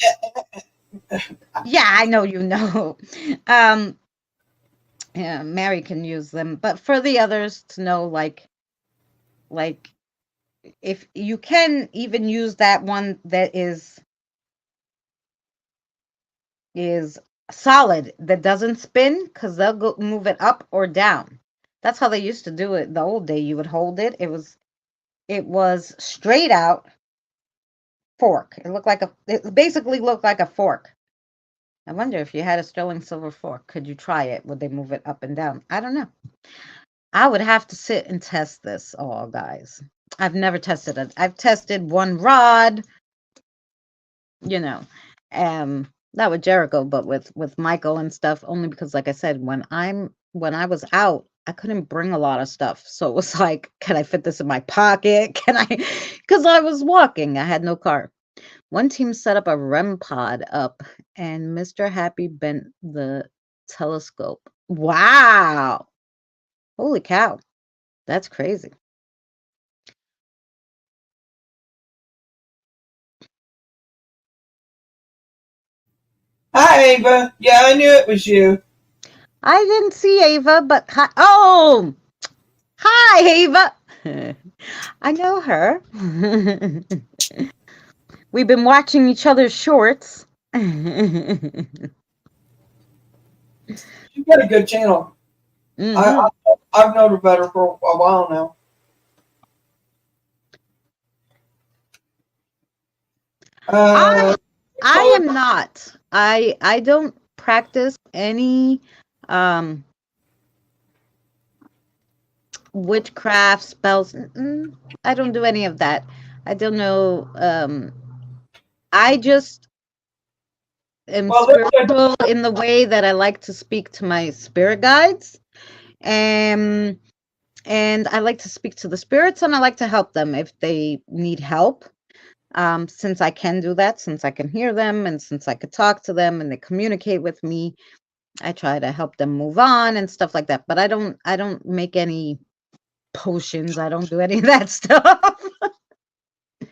Yeah, I know you know. Um, yeah, Mary can use them, but for the others to know, like if you can even use that one that is solid that doesn't spin, because they'll go move it up or down. That's how they used to do it the old day. You would hold it. It was straight out fork. It basically looked like a fork. I wonder if you had a sterling silver fork, could you try it? Would they move it up and down? I don't know. I would have to sit and test this all, guys. I've never tested it. I've tested one rod, you know, not with Jericho, but with Michael and stuff. Only because, like I said, when I was out, I couldn't bring a lot of stuff, so it was like, can I fit this in my pocket? Can I? Because I was walking, I had no car. One team set up a REM pod up, and Mr. Happy bent the telescope. Wow! Holy cow! That's crazy. Hi, Ava. Yeah, I knew it was you. I didn't see Ava, but oh, hi, Ava. I know her. We've been watching each other's shorts. She's got a good channel. I, Hmm. I I've known her better for a while now. I Uh, I Holy, am not. I don't practice any um witchcraft spells. I don't do any of that. I don't know. I just am well, there's a, spiritual in the way that I like to speak to my spirit guides. Um, and I like to speak to the spirits, and I like to help them if they need help. Since I can do that, since I can hear them, and since I could talk to them and they communicate with me, I try to help them move on and stuff like that. But I don't make any potions. I don't do any of that stuff.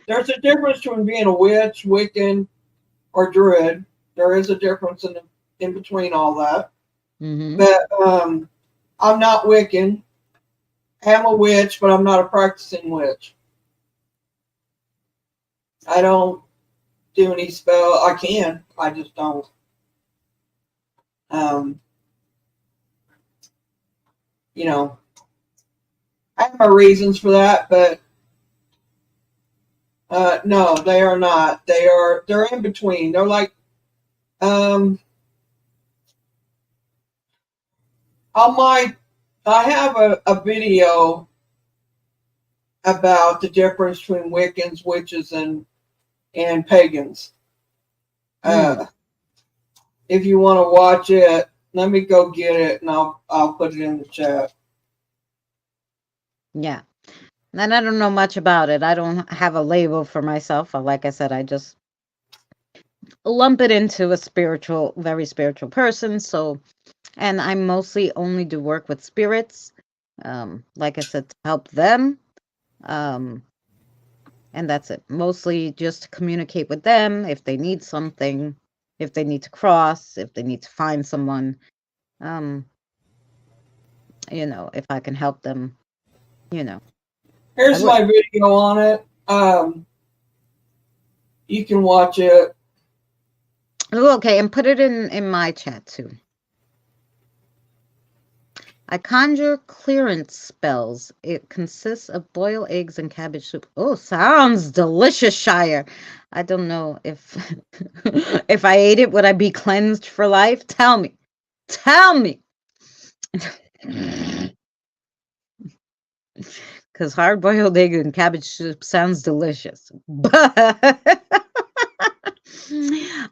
there's a difference between being a witch, Wiccan, or Druid. There is a difference in between all that. Hmm. But I'm not Wiccan. I'm a witch, but I'm not a practicing witch. I don't do any spell. I can. I just don't. Um, you know, I have my reasons for that, but no, they are not. They're in between. They're like um, on my. I have a video about the difference between Wiccans, witches, and pagans. Mm, Uh, if you want to watch it, let me go get it, and I'll put it in the chat. yeah. And I don't know much about it. I don't have a label for myself. Like I said, I just lump it into a spiritual, very spiritual person. So, and I mostly only do work with spirits. Like I said, to help them. Um, and that's it. Mostly just to communicate with them if they need something. if they need to cross, if they need to find someone, um, if I can help them, you know, I Here's would. my video on it. You can watch it. Oh, okay, and put it in my chat too. I conjure clearance spells. It consists of boiled eggs and cabbage soup. Oh, sounds delicious, Shire. I don't know if if I ate it, would I be cleansed for life? Tell me. Tell me. Because hard boiled egg and cabbage soup sounds delicious. But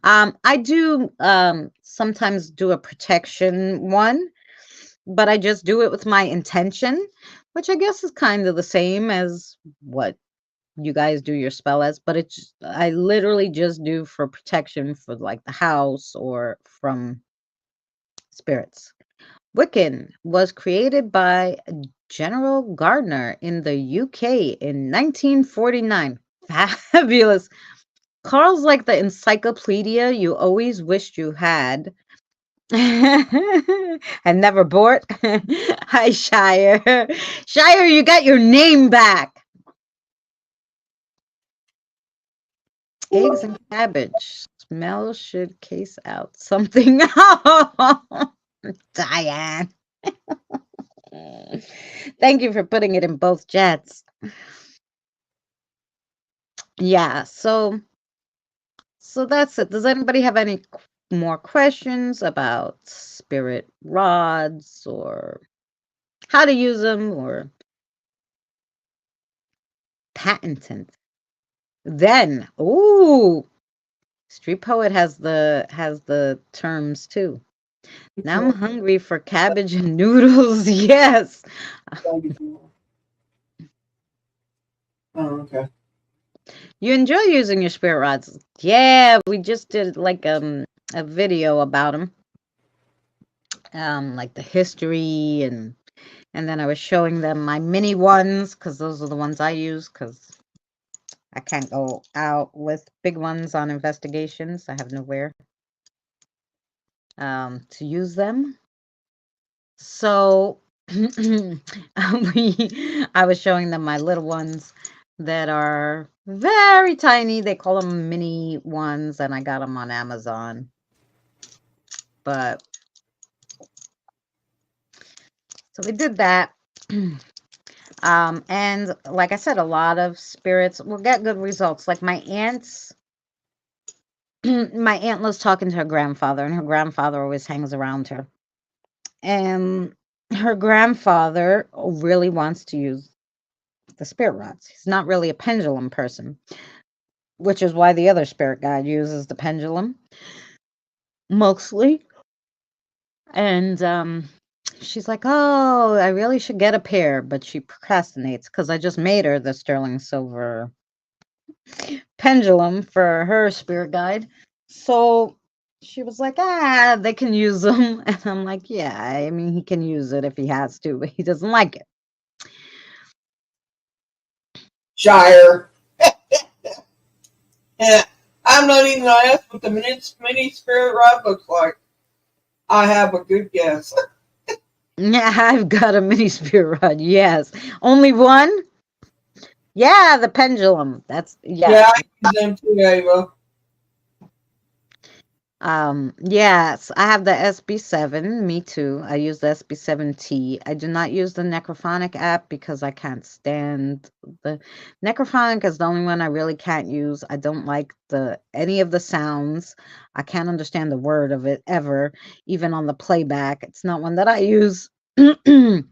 I do sometimes do a protection one, but I just do it with my intention, which I guess is kind of the same as what you guys do your spell as, but it's I literally just do for protection for like the house or from spirits. Wiccan was created by General Gardner in the UK in 1949. Fabulous. Carl's like the encyclopedia you always wished you had and never bought. Hi, Shire. Shire, you got your name back. Eggs and cabbage. Smell should case out something. Diane. Thank you for putting it in both chats. Yeah, so that's it. Does anybody have any more questions about spirit rods or how to use them or patented? Then, ooh, Street Poet has the terms too. Now I'm hungry for cabbage and noodles. Yes. Oh, okay. You enjoy using your spirit rods. Yeah, we just did like a video about them. Like the history and then I was showing them my mini ones because those are the ones I use because I can't go out with big ones on investigations. I have nowhere to use them. So I was showing them my little ones that are very tiny. They call them mini ones, and I got them on Amazon. But so we did that. And like I said, a lot of spirits will get good results. Like my aunt's, my aunt was talking to her grandfather, and her grandfather always hangs around her. And her grandfather really wants to use the spirit rods. He's not really a pendulum person, which is why the other spirit guide uses the pendulum mostly. And she's like, "Oh, I really should get a pair," but she procrastinates because I just made her the sterling silver pendulum for her spirit guide. So she was like, "Ah, they can use them," and I'm like, "Yeah, I mean, he can use it if he has to, but he doesn't like it." Shire. Yeah, I'm not even gonna ask what the mini spirit rod looks like. I have a good guess. Yeah, I've got a mini spirit rod. Yes, only one. Yeah, the pendulum. That's Yeah, yes. I use them too, Ava. Yes, I have the SB7. Me too. I use the SB7T. I do not use the Necrophonic app because I can't stand the Necrophonic is the only one I really can't use. I don't like the any of the sounds. I can't understand the word of it ever, even on the playback. It's not one that I use. I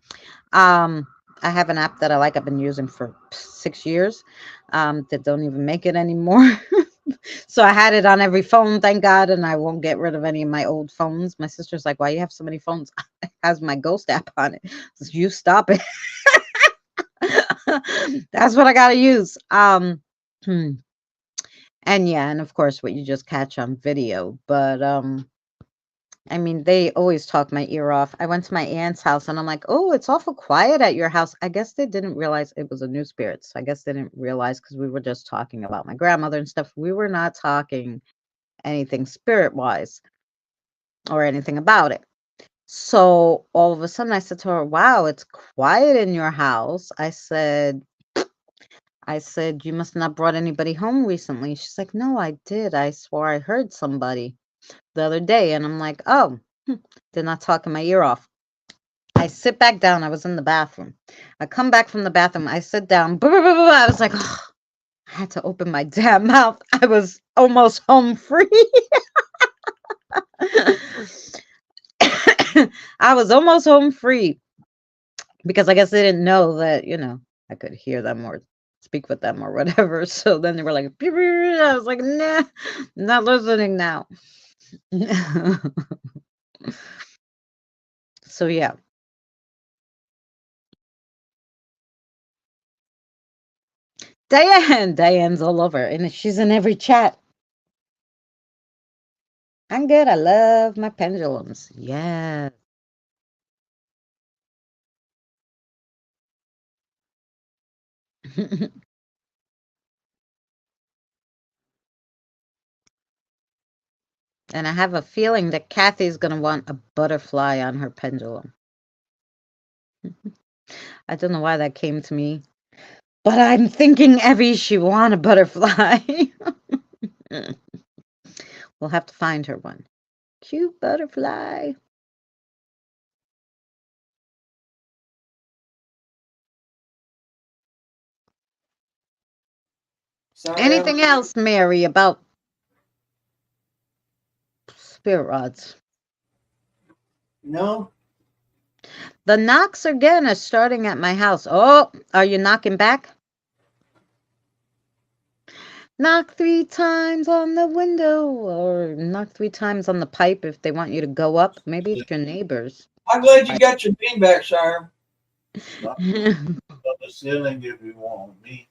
have an app that I like. I've been using for 6 years. That don't even make it anymore. So I had it on every phone, thank God, and I won't get rid of any of my old phones. My sister's like, "Why you have so many phones?" It has my ghost app on it. You stop it. That's what I gotta use. Hmm, and yeah, and of course, what you just catch on video. But I mean, they always talk my ear off. I went to my aunt's house and I'm like, "Oh, it's awful quiet at your house." I guess they didn't realize it was a new spirit. So I guess they didn't realize because we were just talking about my grandmother and stuff. We were not talking anything spirit wise or anything about it. So all of a sudden I said to her, "Wow, it's quiet in your house." I said, "You must not brought anybody home recently." She's like, "No, I did. I swore I heard somebody the other day." And I'm like, "Oh, did not talking my ear off." I sit back down. I was in the bathroom. I come back from the bathroom. I sit down. I was like, oh, I had to open my damn mouth. I was almost home free. I was almost home free because I guess they didn't know that, I could hear them or speak with them or whatever. So then they were like, "Beep, beep, beep." I was like, nah, not listening now. So yeah. Diane's all over and she's in every chat. I'm good. I love my pendulums. Yeah. And I have a feeling that Kathy's going to want a butterfly on her pendulum. I don't know why that came to me, but I'm thinking Evie should want a butterfly. We'll have to find her one. Cute butterfly. Sorry, Anything else, Mary, about spirit rods? no. The knocks again are starting at my house. Oh, are you knocking back? Knock 3 times on the window or knock 3 times on the pipe if they want you to go up. Maybe it's your neighbors. I'm glad you got your bean back, Shire. On the ceiling if you want me.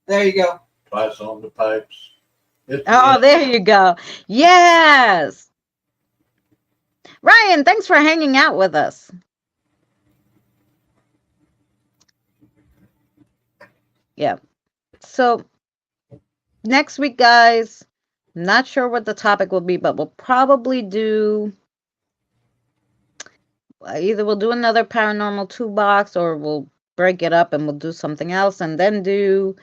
There you go. Twice on the pipes. Oh, there you go. Yes. Ryan, thanks for hanging out with us. Yeah. So next week, guys, not sure what the topic will be, but we'll probably do either we'll do another paranormal toolbox or we'll break it up and we'll do something else and then do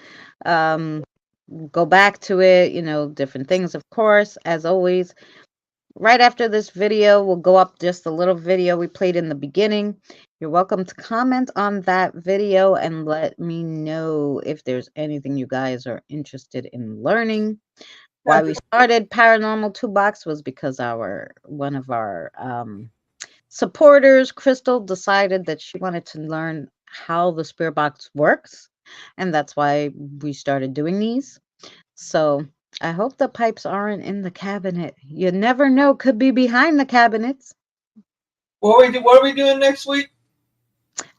go back to it, different things, of course, as always. Right after this video, we'll go up just a little video we played in the beginning. You're welcome to comment on that video and let me know if there's anything you guys are interested in learning. Why we started Paranormal Toolbox was because one of our supporters, Crystal, decided that she wanted to learn how the spirit box works, and that's why we started doing these. So I hope the pipes aren't in the cabinet. You never know, could be behind the cabinets. What are we doing next week?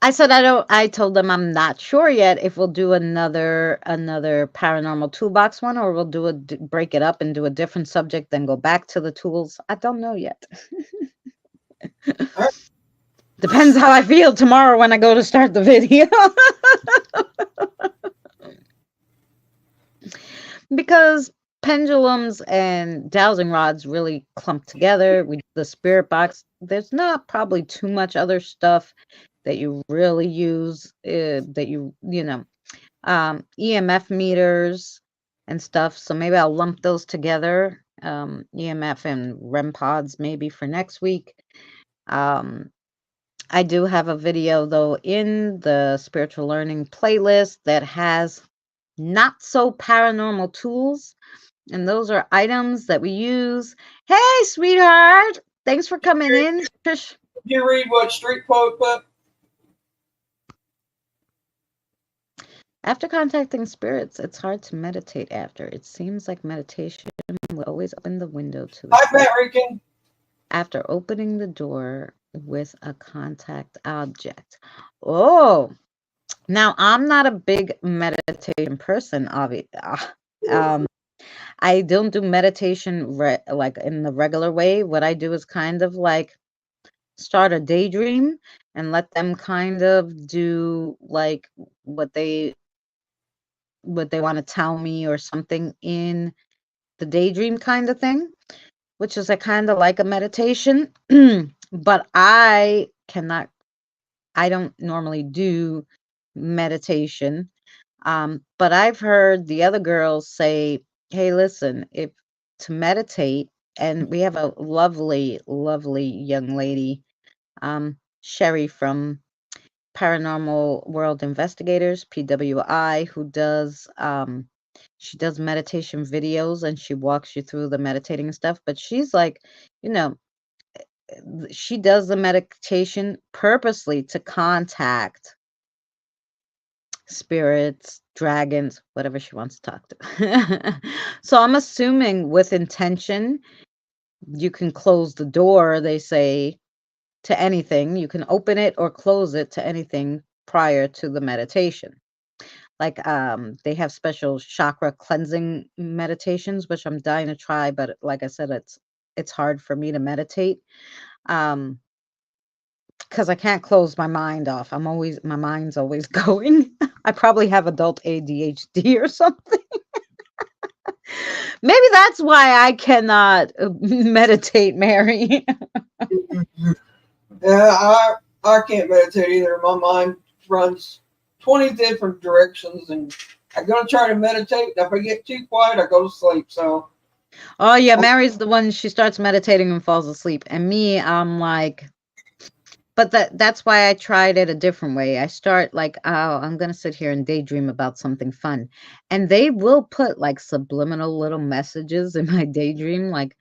I said I told them I'm not sure yet if we'll do another paranormal toolbox one or we'll break it up and do a different subject then go back to the tools. I don't know yet. Right. Depends how I feel tomorrow when I go to start the video. Because pendulums and dowsing rods really clump together. The spirit box, there's not probably too much other stuff that you really use that EMF meters and stuff. So maybe I'll lump those together. EMF and REM pods maybe for next week. I do have a video though in the spiritual learning playlist that has not so paranormal tools. And those are items that we use. Hey, sweetheart. Thanks for coming in. Trish. Did you read what Street Quote put? After contacting spirits, it's hard to meditate after. It seems like meditation will always open the window to the Hi, Pat Rican. after opening the door with a contact object. Oh, now I'm not a big meditation person, obviously. I don't do meditation like in the regular way. What I do is kind of like start a daydream and let them kind of do like what they want to tell me or something in the daydream kind of thing, which is a kind of like a meditation. But I don't normally do meditation. But I've heard the other girls say, hey, listen, if to meditate, and we have a lovely, lovely young lady, Sherry from Paranormal World Investigators, PWI, who does she does meditation videos and she walks you through the meditating stuff. But she's like, you know, she does the meditation purposely to contact spirits, dragons, whatever she wants to talk to. So I'm assuming with intention, you can close the door, they say, to anything. You can open it or close it to anything prior to the meditation. Like they have special chakra cleansing meditations, which I'm dying to try, but like I said, it's hard for me to meditate. Um because I can't close my mind off. My mind's always going. I probably have adult ADHD or something. Maybe that's why I cannot meditate, Mary. Yeah, I can't meditate either. My mind runs 20 different directions, and I go to try to meditate. And if I get too quiet, I go to sleep. So, Oh yeah, Mary's the one, she starts meditating and falls asleep. And me, I'm like, but that's why I tried it a different way. I start like, oh, I'm gonna sit here and daydream about something fun. And they will put like subliminal little messages in my daydream, like,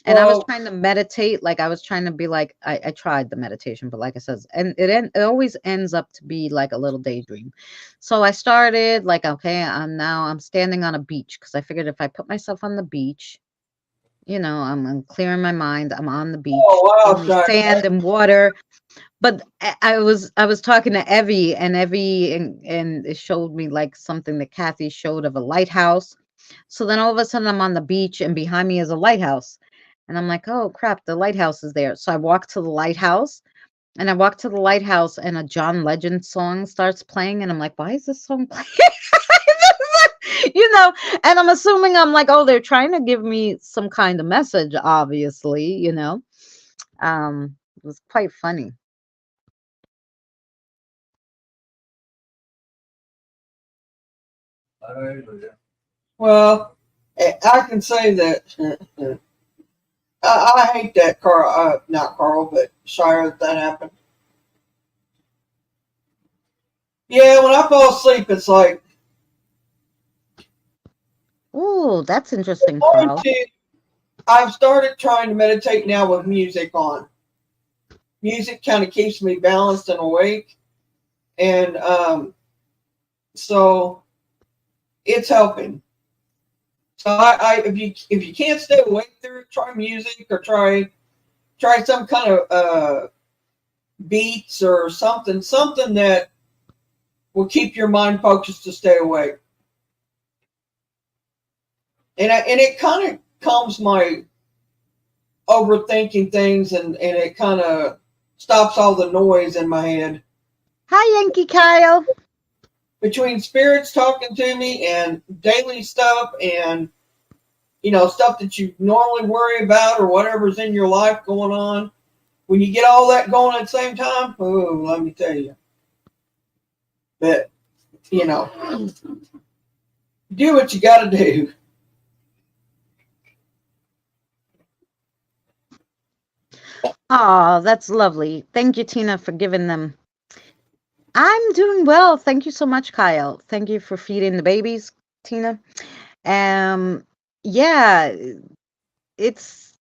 and I was well, trying to meditate, like I was trying to be like, I tried the meditation, but like I said, and it always ends up to be like a little daydream. So I started like, okay, I'm standing on a beach because I figured if I put myself on the beach, I'm clearing my mind. I'm on the beach, oh wow, only Shaq. sand and water. But I was talking to Evie, and Evie and it showed me like something that Kathy showed of a lighthouse. So then all of a sudden I'm on the beach and behind me is a lighthouse. And I'm like, oh crap, the lighthouse is there. So I walk to the lighthouse, and I walk to the lighthouse and a John Legend song starts playing, and I'm like, why is this song playing? you know, and I'm assuming, I'm like, oh, they're trying to give me some kind of message, obviously. It was quite funny. Well, I can say that I hate that Carl, not Carl, but Shire that happened. Yeah, when I fall asleep, it's like Oh, that's interesting, going Carl. to. I've started trying to meditate now with music on. Music kind of keeps me balanced and awake, and so it's helping. So if you can't stay awake through it, try music or try some kind of beats or something that will keep your mind focused to stay awake. And it kind of calms my overthinking things, and it kind of stops all the noise in my head. Hi, Yankee Kyle. Between spirits talking to me and daily stuff and stuff that you normally worry about or whatever's in your life going on, when you get all that going at the same time, oh, let me tell you that you know do what you got to do. Oh, that's lovely. Thank you, Tina, for giving them. I'm doing well. Thank you so much, Kyle. Thank you for feeding the babies, Tina. Um, yeah, it's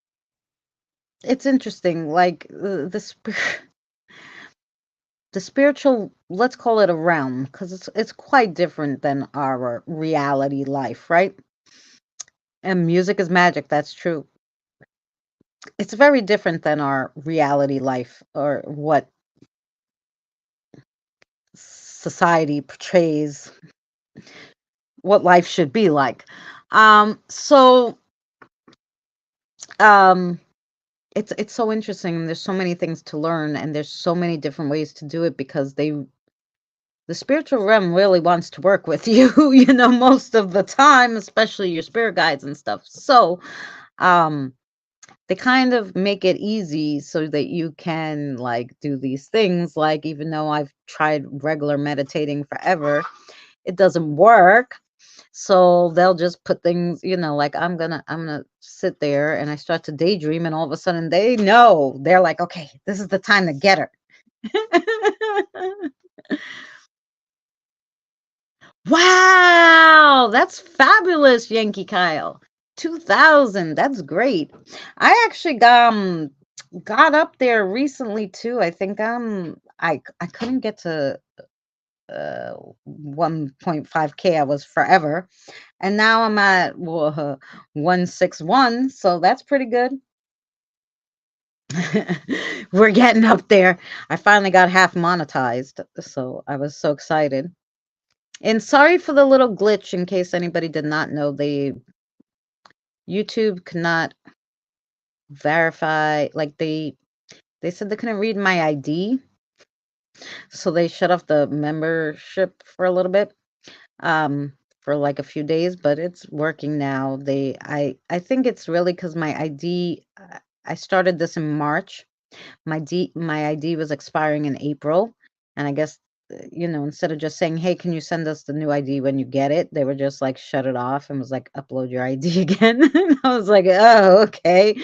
it's interesting. Like the spiritual, let's call it a realm, because it's quite different than our reality life, right? And music is magic. That's true. It's very different than our reality life, or what society portrays what life should be like. So um it's so interesting, and there's so many things to learn, and there's so many different ways to do it, because the spiritual realm really wants to work with you, you know, most of the time, especially your spirit guides and stuff. So, um, they kind of make it easy so that you can like do these things. Like, even though I've tried regular meditating forever, it doesn't work. So they'll just put things, you know, like I'm gonna sit there and I start to daydream, and all of a sudden they know, they're like, okay, this is the time to get her. Wow, that's fabulous, Yankee Kyle. 2000, that's great. I actually got up there recently too. I think I couldn't get to 1.5K. I was forever. And now I'm at 161, so that's pretty good. We're getting up there. I finally got half monetized, so I was so excited. And sorry for the little glitch in case anybody did not know. YouTube cannot verify, like they said they couldn't read my ID, so they shut off the membership for a little bit, um for like a few days, but it's working now. I think it's really because my ID, I started this in March. My ID was expiring in April, and I guess, you know, instead of just saying, "Hey, can you send us the new ID when you get it?" They were just like shut it off and was like, "Upload your ID again." And I was like, "Oh, okay."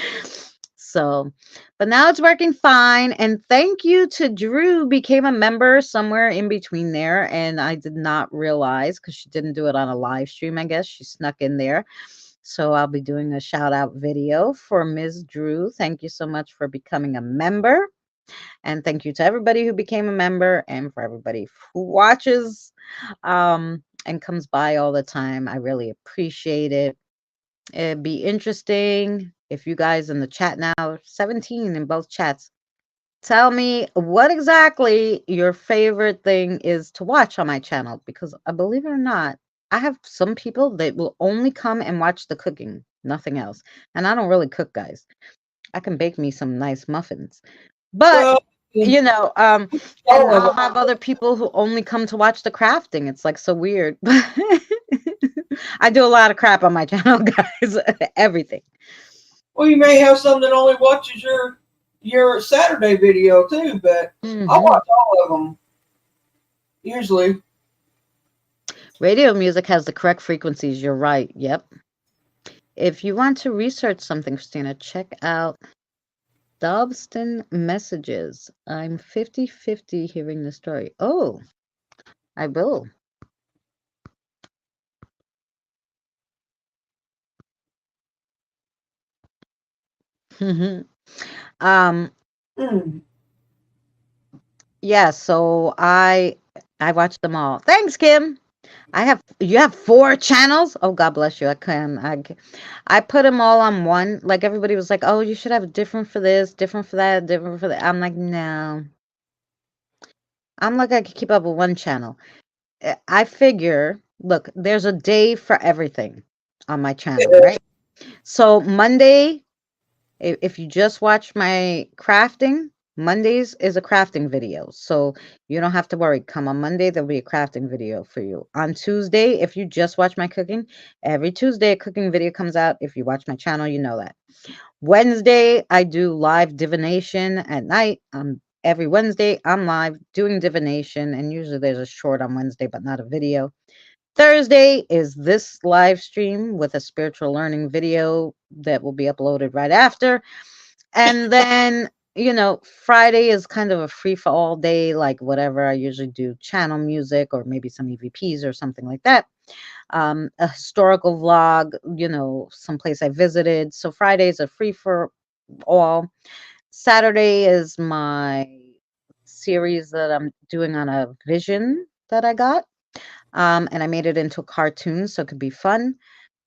So, but now it's working fine. And thank you to Drew, became a member somewhere in between there, and I did not realize because she didn't do it on a live stream. I guess she snuck in there. So I'll be doing a shout out video for Ms. Drew. Thank you so much for becoming a member. And thank you to everybody who became a member and for everybody who watches and comes by all the time. I really appreciate it. It'd be interesting if you guys in the chat now, 17 in both chats, tell me what exactly your favorite thing is to watch on my channel, because believe it or not, I have some people that will only come and watch the cooking, nothing else. And I don't really cook, guys. I can bake me some nice muffins. But Well, you know, and all of I'll them. have other people who only come to watch the crafting. It's like so weird. I do a lot of crap on my channel, guys. Everything. Well, you may have some that only watches your Saturday video too, but I Hmm. watch all of them usually. Radio music has the correct frequencies. You're right. Yep. If you want to research something, Christina, check out Dobston Messages. I'm 50-50 hearing the story. Oh, I will. um, Mm. yeah, so I watch them all. Thanks, Kim. You have 4 channels? Oh, God bless you. I put them all on one. Like everybody was like, "Oh, you should have different for this, different for that, different for that." I'm like, "No." I'm like, I could keep up with one channel. I figure, look, there's a day for everything on my channel, right? So Monday, if you just watch my crafting, Mondays is a crafting video. So you don't have to worry. Come on Monday, there'll be a crafting video for you. On Tuesday, if you just watch my cooking, every Tuesday a cooking video comes out. If you watch my channel, you know that. Wednesday, I do live divination at night. Every Wednesday, I'm live doing divination, and usually there's a short on Wednesday, but not a video. Thursday is this live stream with a spiritual learning video that will be uploaded right after. And then, you know, Friday is kind of a free for all day, like whatever. I usually do channel music or maybe some EVPs or something like that. A historical vlog, you know, someplace I visited. So Fridays are free for all. Saturday is my series that I'm doing on a vision that I got. And I made it into a cartoon, so it could be fun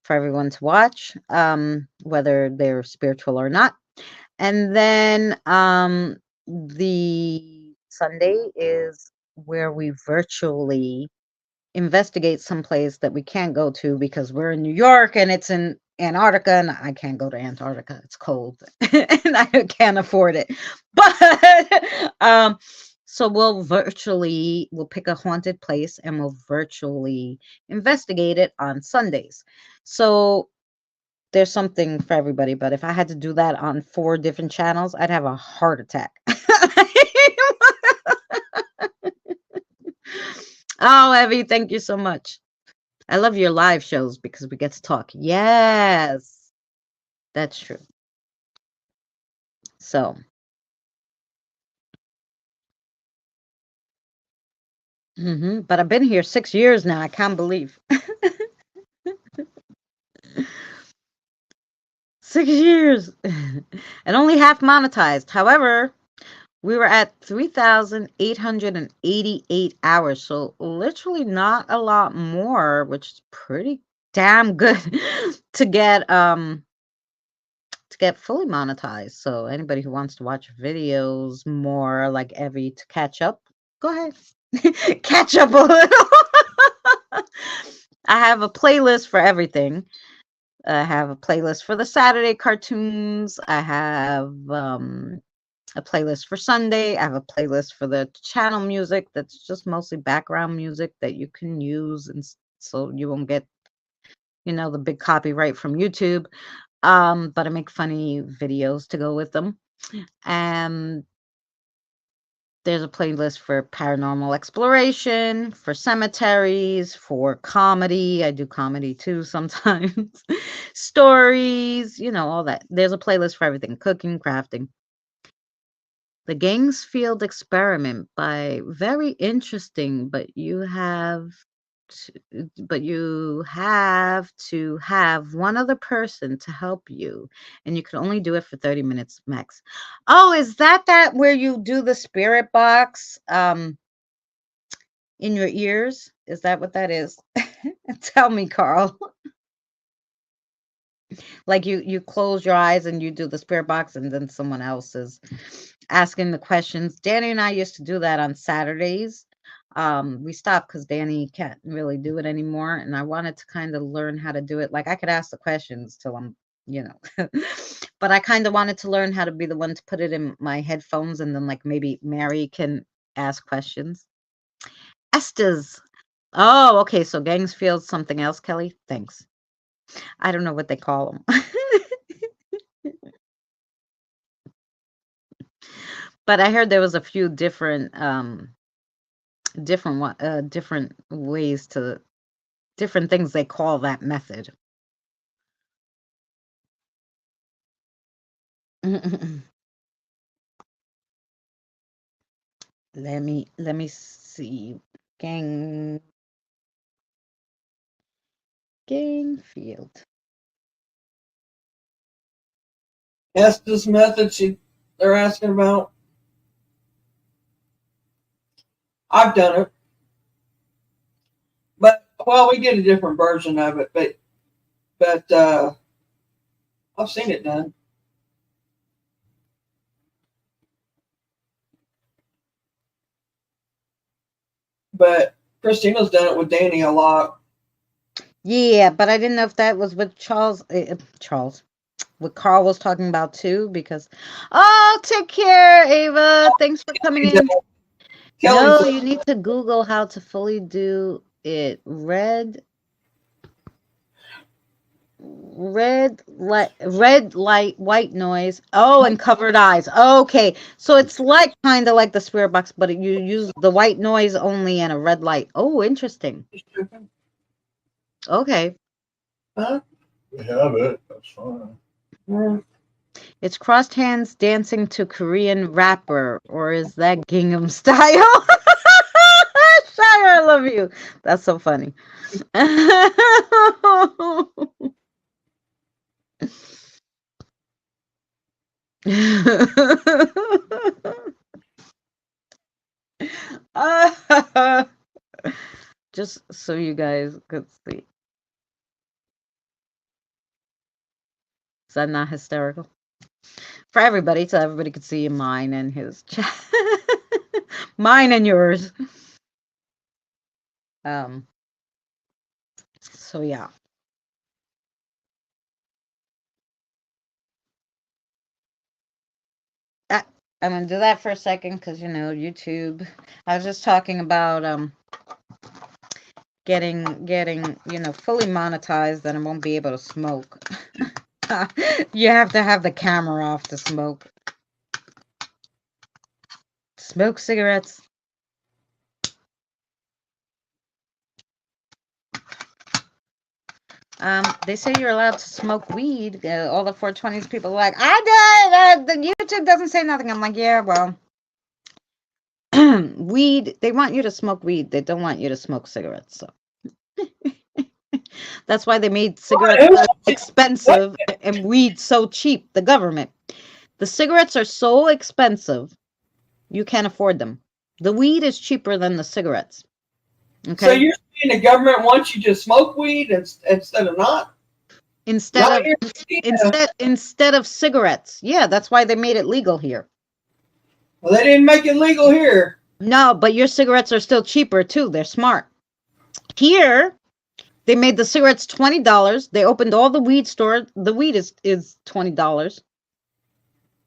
for everyone to watch, whether they're spiritual or not. And then the Sunday is where we virtually investigate someplace that we can't go to because we're in New York and it's in Antarctica, and I can't go to Antarctica. It's cold and I can't afford it. But So we'll pick a haunted place and we'll virtually investigate it on Sundays. So there's something for everybody, but if I had to do that on 4 different channels, I'd have a heart attack. Oh, Evie, thank you so much. I love your live shows because we get to talk. Yes, that's true. So, but I've been here 6 years now. I can't believe 6 years and only half monetized. However, we were at 3,888 hours, so literally not a lot more, which is pretty damn good to get fully monetized. So anybody who wants to watch videos more like Evie to catch up, go ahead. Catch up a little. I have a playlist for everything. I have a playlist for the Saturday cartoons. I have a playlist for Sunday. I have a playlist for the channel music that's just mostly background music that you can use, and so you won't get, the big copyright from YouTube. But I make funny videos to go with them. And there's a playlist for paranormal exploration, for cemeteries, for comedy. I do comedy too sometimes. Stories, all that. There's a playlist for everything, cooking, crafting. The Gangsfield experiment by very interesting, but you have to have one other person to help you, and you can only do it for 30 minutes max. Oh, is that where you do the spirit box in your ears? Is that what that is? Tell me, Carl. Like you close your eyes and you do the spirit box, and then someone else is asking the questions. Danny and I used to do that on Saturdays. We stopped because Danny can't really do it anymore, and I wanted to kind of learn how to do it. Like I could ask the questions till I'm, but I kind of wanted to learn how to be the one to put it in my headphones, and then like maybe Mary can ask questions. Estes. Oh, okay. So Gangsfield, something else, Kelly. Thanks. I don't know what they call them. But I heard there was a few different ways to different things they call that method. Let me see. Gangfield. Estes method they're asking about. I've done it, but we get a different version of it. But I've seen it done. But Christina's done it with Danny a lot. Yeah, but I didn't know if that was what what Carl was talking about too. Because, oh, take care, Ava. Thanks for coming in. No, you need to Google how to fully do it. Red light, white noise. Oh, and covered eyes. Okay, so it's like kind of like the spirit box, but you use the white noise only and a red light. Oh, interesting. Okay. Huh? We have it. That's fine. Yeah. It's crossed hands dancing to Korean rapper, or is that Gingham Style? Shire, I love you. That's so funny. Just so you guys could see. Is that not hysterical? For everybody, so everybody could see mine and his chat. Mine and yours. So yeah. I'm gonna do that for a second because YouTube. I was just talking about getting fully monetized, and I won't be able to smoke. You have to have the camera off to smoke. Smoke cigarettes. They say you're allowed to smoke weed. All the 420s people are like, I died. The YouTube doesn't say nothing. I'm like, yeah, well, weed. They want you to smoke weed. They don't want you to smoke cigarettes. So that's why they made cigarettes so expensive and weed so cheap. The government. The cigarettes are so expensive, you can't afford them. The weed is cheaper than the cigarettes. Okay. So you're saying the government wants you to smoke weed instead of not? Instead of cigarettes. Yeah, that's why they made it legal here. Well, they didn't make it legal here. No, but your cigarettes are still cheaper too. They're smart. Here, they made the cigarettes $20. They opened all the weed stores. The weed is $20.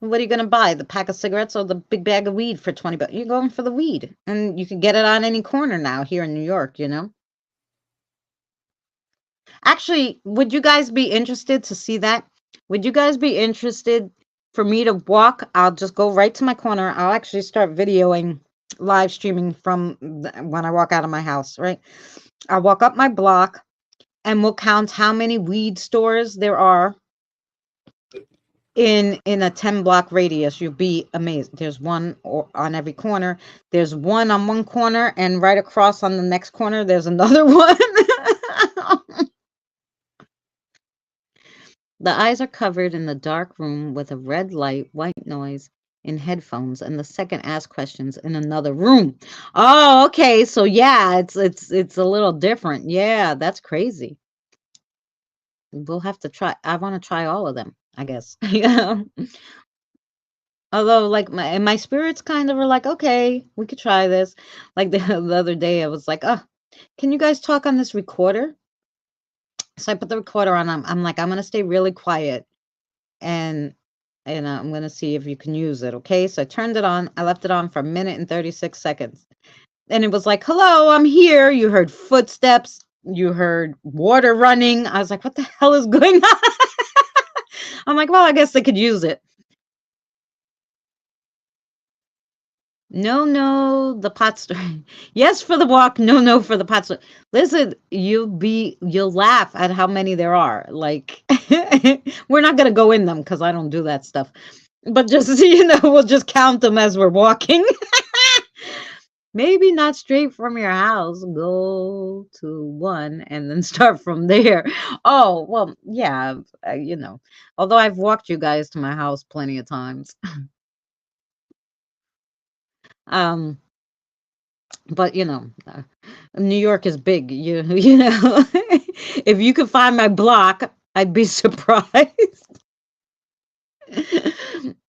What are you going to buy? The pack of cigarettes or the big bag of weed for $20? You're going for the weed. And you can get it on any corner now here in New York, Actually, would you guys be interested to see that? Would you guys be interested for me to walk? I'll just go right to my corner. I'll actually start videoing, live streaming from when I walk out of my house, right? I'll walk up my block and we'll count how many weed stores there are in a 10-block radius. You'll be amazed. There's one on every corner. There's one on one corner, and right across on the next corner there's another one. The eyes are covered in the dark room with a red light, white noise in headphones, and the second asks questions in another room. Oh, okay. So yeah, it's a little different. Yeah, that's crazy. We'll have to try. I want to try all of them, I guess. Although, like, my spirits kind of are like, okay, we could try this. Like the other day, I was like, oh, can you guys talk on this recorder? So I put the recorder on. I'm like, I'm gonna stay really quiet, and I'm gonna see if you can use it. Okay, so I turned it on. I left it on for a minute and 36 seconds, and it was like, hello, I'm here. You heard footsteps. You heard water running. I was like, what the hell is going on? I'm like, well, I guess they could use it. No, the pot store. Yes for the walk. No for the pot store. Listen, you'll laugh at how many there are. Like, we're not gonna go in them because I don't do that stuff. But just we'll just count them as we're walking. Maybe not straight from your house. Go to one and then start from there. Oh, well, yeah, Although I've walked you guys to my house plenty of times. Um, but New York is big. If you could find my block, I'd be surprised.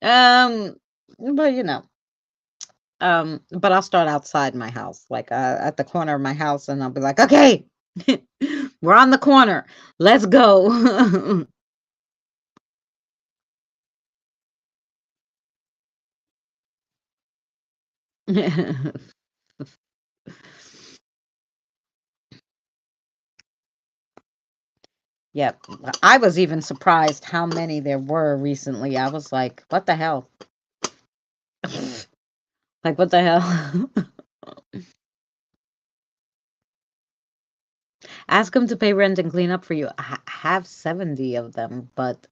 But but I'll start outside my house, like at the corner of my house, and I'll be like, okay, we're on the corner. Let's go. Yep. I was even surprised how many there were recently. I was like, what the hell? Like, what the hell? Ask them to pay rent and clean up for you. I have 70 of them, but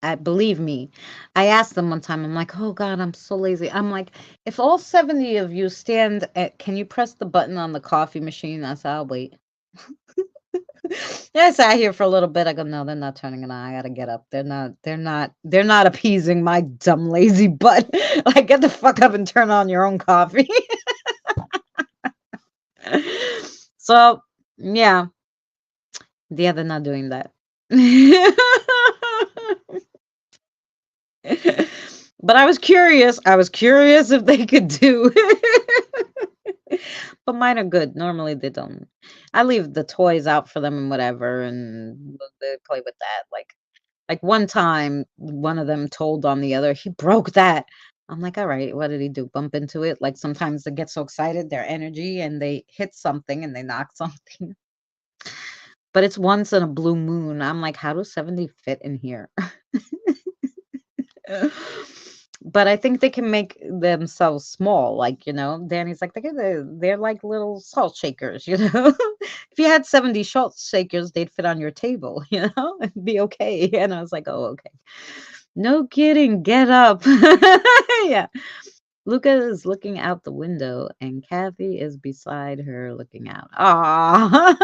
I believe me. I asked them one time, I'm like, oh God, I'm so lazy. I'm like, if all 70 of you stand can you press the button on the coffee machine? I said, I'll wait. Yeah, I sat here for a little bit. I go, no, they're not turning it on. I gotta get up. They're not appeasing my dumb lazy butt. Like, get the fuck up and turn on your own coffee. So yeah. Yeah, they're not doing that. But I was curious. I was curious if they could do. But mine are good. Normally they don't. I leave the toys out for them and whatever, and they play with that. Like one time, one of them told on the other, he broke that. I'm like, all right, what did he do? Bump into it? Like sometimes they get so excited, their energy, and they hit something and they knock something. But it's once in a blue moon. I'm like, how does 70 fit in here? But I think they can make themselves small. Like, Danny's like, they're like little salt shakers, If you had 70 salt shakers, they'd fit on your table, It'd be okay. And I was like, oh, okay. No kidding. Get up. Yeah. Luca is looking out the window and Kathy is beside her looking out. Ah,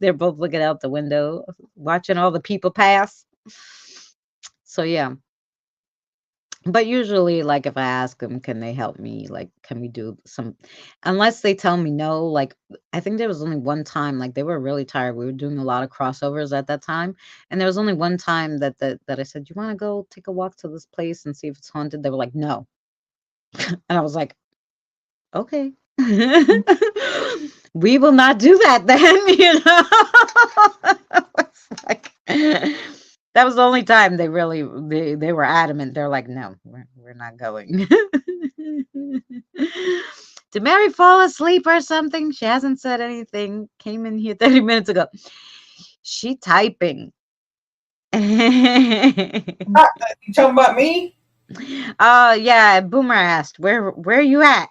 they're both looking out the window, watching all the people pass. So, yeah. But usually, like, if I ask them, can they help me? Like, can we do some, unless they tell me no, like, I think there was only one time, like, they were really tired. We were doing a lot of crossovers at that time. And there was only one time that I said, you want to go take a walk to this place and see if it's haunted? They were like, no. And I was like, okay. We will not do that then, It's like, that was the only time they were adamant. They're like, no, we're not going. Did Mary fall asleep or something? She hasn't said anything. Came in here 30 minutes ago. She typing. You talking about me? Yeah, Boomer asked, where you at?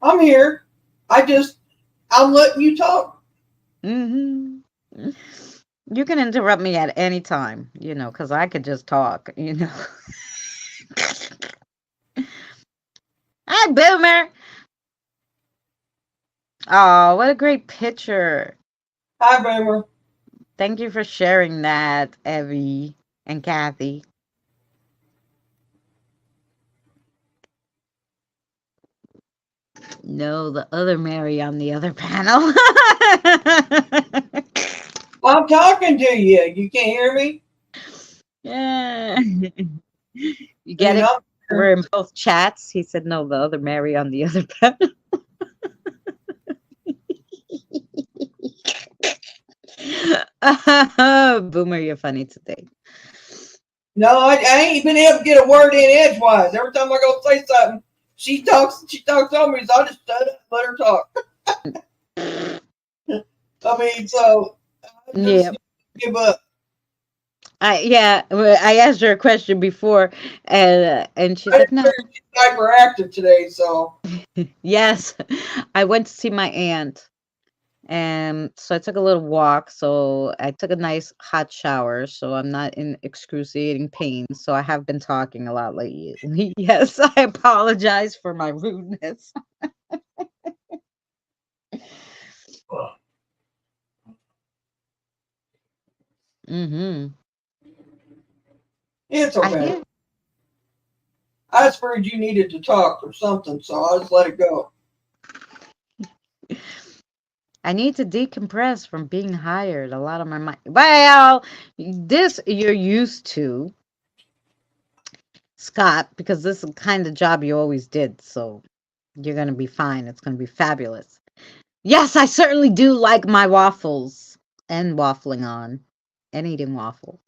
I'm here. I'm letting you talk. You can interrupt me at any time, because I could just talk, Hi, Boomer. Oh, what a great picture. Hi, Boomer. Thank you for sharing that, Evie and Kathy. No, the other Mary on the other panel. I'm talking to you. You can't hear me? Yeah. You get it? We're in both chats. He said, no, the other Mary on the other panel. Boomer, you're funny today. No, I ain't been able to get a word in edgewise. Every time I go say something, she talks on me, so I just shut up and let her talk. I mean, so I just give up. I asked her a question before, and she said, no. She's hyperactive today, so. Yes, I went to see my aunt. And so I took a little walk. So I took a nice hot shower. So I'm not in excruciating pain. So I have been talking a lot lately. Yes, I apologize for my rudeness. It's okay. I just figured you needed to talk or something, so I'll just let it go. I need to decompress from being hired. A lot of my mind. Well, this you're used to, Scott, because this is the kind of job you always did. So you're going to be fine. It's going to be fabulous. Yes, I certainly do like my waffles and waffling on and eating waffles.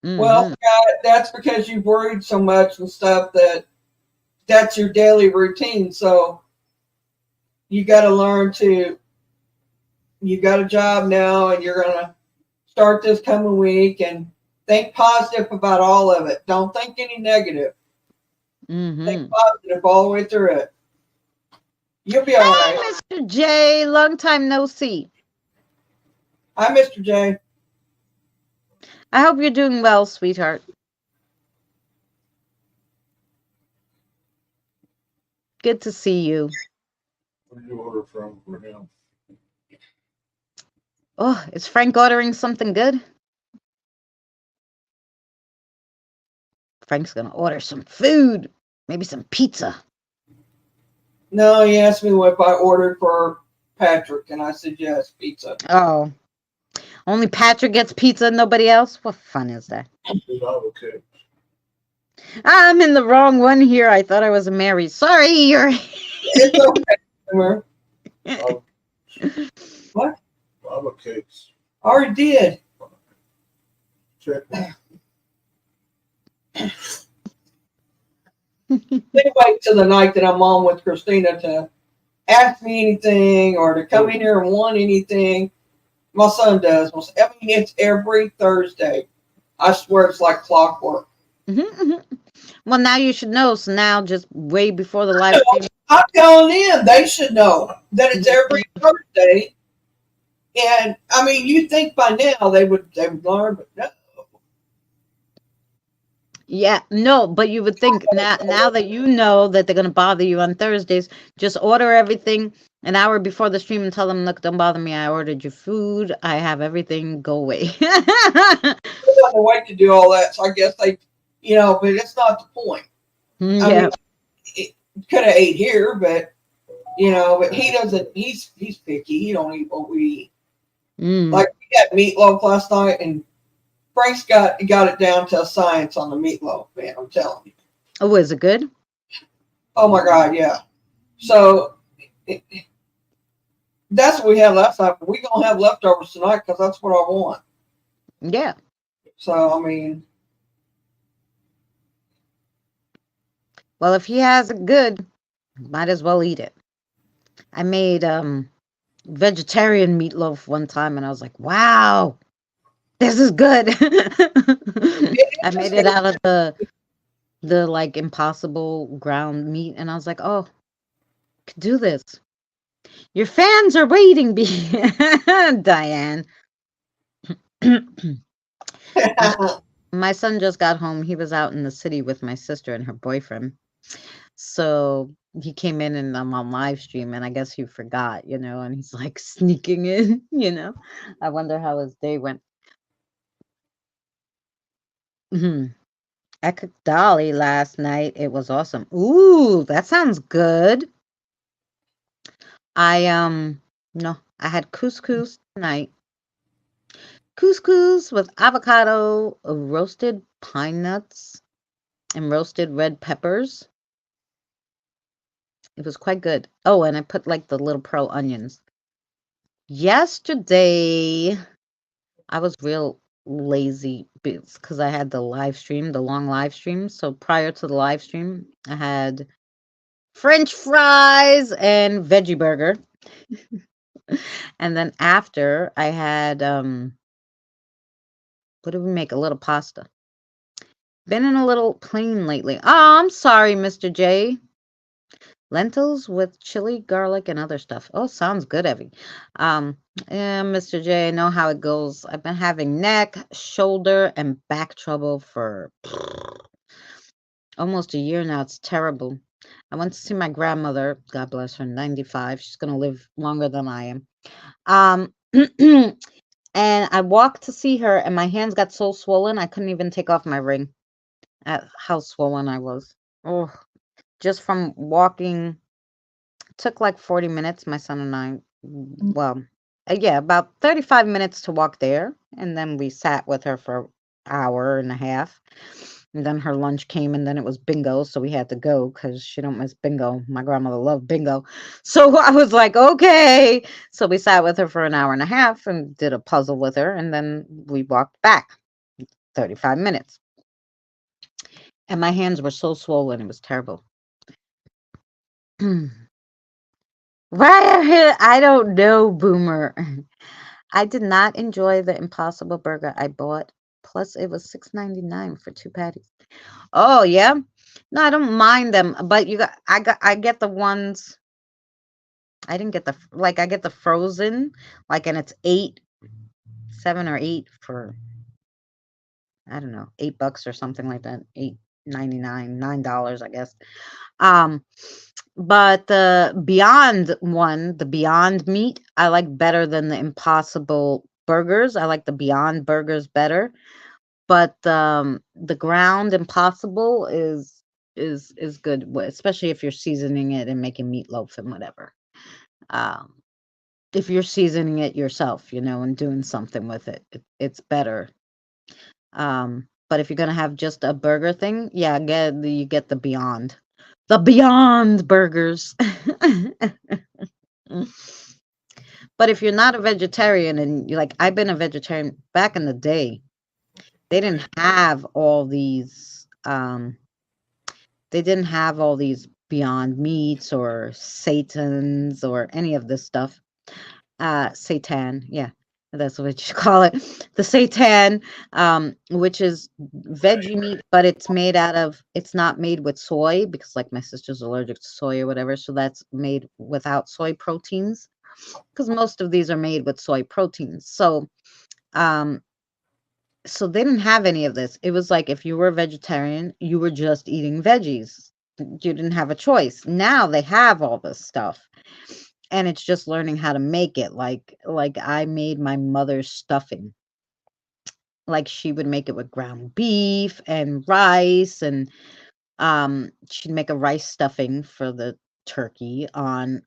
Well, that's because you've worried so much and stuff that's your daily routine. So you got to learn you got a job now and you're going to start this coming week and think positive about all of it. Don't think any negative. Think positive all the way through it. You'll be all right. Hi, Mr. J. Long time no see. Hi, Mr. J. I hope you're doing well, sweetheart. Good to see you. Where do you order from for him? Oh, is Frank ordering something good? Frank's gonna order some food. Maybe some pizza. No, he asked me what I ordered for Patrick, and I said yes, pizza. Oh. Only Patrick gets pizza and nobody else? What fun is that? Okay. I'm in the wrong one here. I thought I was a Mary. Sorry, you're... It's okay. Oh. What? lava cakes. I already did. Check. They wait till the night that I'm on with Christina to ask me anything or to come in here and want anything. My son does. I mean, it's every Thursday. I swear it's like clockwork. Well, now you should know. So now, just way before the live stream. I'm telling them they should know that it's every Thursday. And I mean, you think by now they would learn, but no. Yeah, no, but you would think now that you know that they're gonna bother you on Thursdays, just order everything an hour before the stream and tell them, look, don't bother me. I ordered your food. I have everything. Go away. They got to wait to do all that. So I guess they, but it's not the point. I Yeah. mean, it could have ate here, but but he doesn't. He's picky. He don't eat what we eat. Like we had meatloaf last night, and Frank's got it down to a science on the meatloaf, man. I'm telling you. Oh, is it good? Oh my God, yeah. So that's what we had last night. But we're gonna have leftovers tonight because that's what I want. Yeah. So I mean, well, if he has it good, might as well eat it. I made vegetarian meatloaf one time, and I was like, wow, this is good. I made it out of the like impossible ground meat, and I was like, oh, I could do this. Your fans are waiting, Diane. My son just got home. He was out in the city with my sister and her boyfriend. So he came in and I'm on live stream, and I guess he forgot, and he's like sneaking in, I wonder how his day went. I cooked Dolly last night. It was awesome. Ooh, that sounds good. No, I had couscous tonight. Couscous with avocado, roasted pine nuts, and roasted red peppers. It was quite good. Oh, and I put like the little pearl onions. Yesterday, I was real lazy because I had the live stream, the long live stream. So prior to the live stream, I had French fries and veggie burger. And then after, I had what did we make? A little pasta. Been in a little plain lately. Oh, I'm sorry, Mr. J. Lentils with chili, garlic, and other stuff. Oh, sounds good, Evie. Yeah, Mr. J, I know how it goes. I've been having neck, shoulder, and back trouble for almost a year now. It's terrible. I went to see my grandmother. God bless her, 95. She's going to live longer than I am. And I walked to see her, and my hands got so swollen, I couldn't even take off my ring at how swollen I was. Oh, just from walking. Took like 40 minutes, my son and I. Well, yeah, about 35 minutes to walk there. And then we sat with her for an hour and a half. And then her lunch came, and then it was bingo. So we had to go because she don't miss bingo. My grandmother loved bingo. So I was like, okay. So we sat with her for an hour and a half and did a puzzle with her. And then we walked back 35 minutes. And my hands were so swollen. It was terrible. Right, I don't know, Boomer. I did not enjoy the Impossible Burger I bought. Plus, it was $6.99 for 2 patties. Oh yeah, no, I don't mind them, but I get the ones. I didn't get I get the frozen, and it's 7 or 8 for I don't know, $8 or something like that. $8.99, $9, I guess. But the Beyond one, the Beyond Meat, I like better than the Impossible Burgers. I like the Beyond Burgers better. But the ground Impossible is good, especially if you're seasoning it and making meatloaf and whatever. If you're seasoning it yourself, and doing something with it, it's better. But if you're gonna have just a burger thing, yeah, you get the Beyond. The Beyond Burgers. But if you're not a vegetarian and you're like, I've been a vegetarian back in the day, they didn't have all these Beyond Meats or Satans or any of this stuff. Seitan, yeah, that's what you call it. The seitan, which is veggie meat, but it's not made with soy because like my sister's allergic to soy or whatever, so that's made without soy proteins because most of these are made with soy proteins. Um, so they didn't have any of this. It was like if you were a vegetarian, you were just eating veggies. You didn't have a choice. Now they have all this stuff. And it's just learning how to make it. Like I made my mother's stuffing. Like she would make it with ground beef and rice, and she'd make a rice stuffing for the turkey on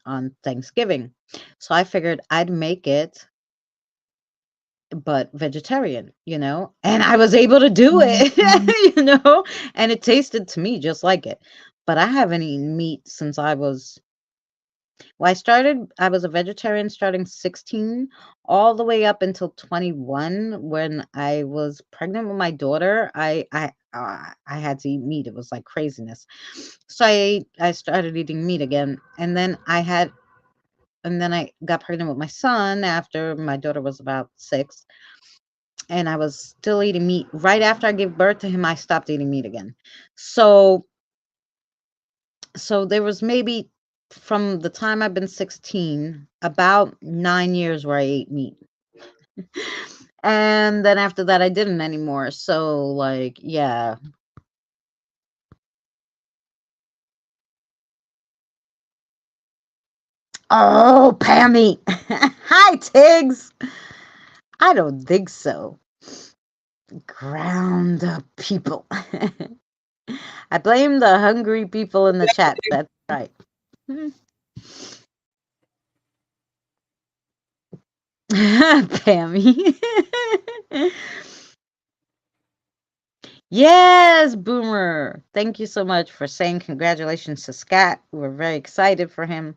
Thanksgiving. So I figured I'd make it but vegetarian, and I was able to do it, and it tasted to me just like it. But I haven't eaten meat since I was a vegetarian starting 16 all the way up until 21 when I was pregnant with my daughter. I had to eat meat. It was like craziness. So I started eating meat again, and then I got pregnant with my son after my daughter was about 6, and I was still eating meat. Right after I gave birth to him, I stopped eating meat again. So there was maybe from the time I've been 16, about 9 years where I ate meat. And then after that I didn't anymore. So like, yeah. Oh, Pammy. Hi, Tiggs. I don't think so. Ground up people. I blame the hungry people in the chat. That's right. Pammy. Yes, Boomer. Thank you so much for saying congratulations to Scott. We're very excited for him.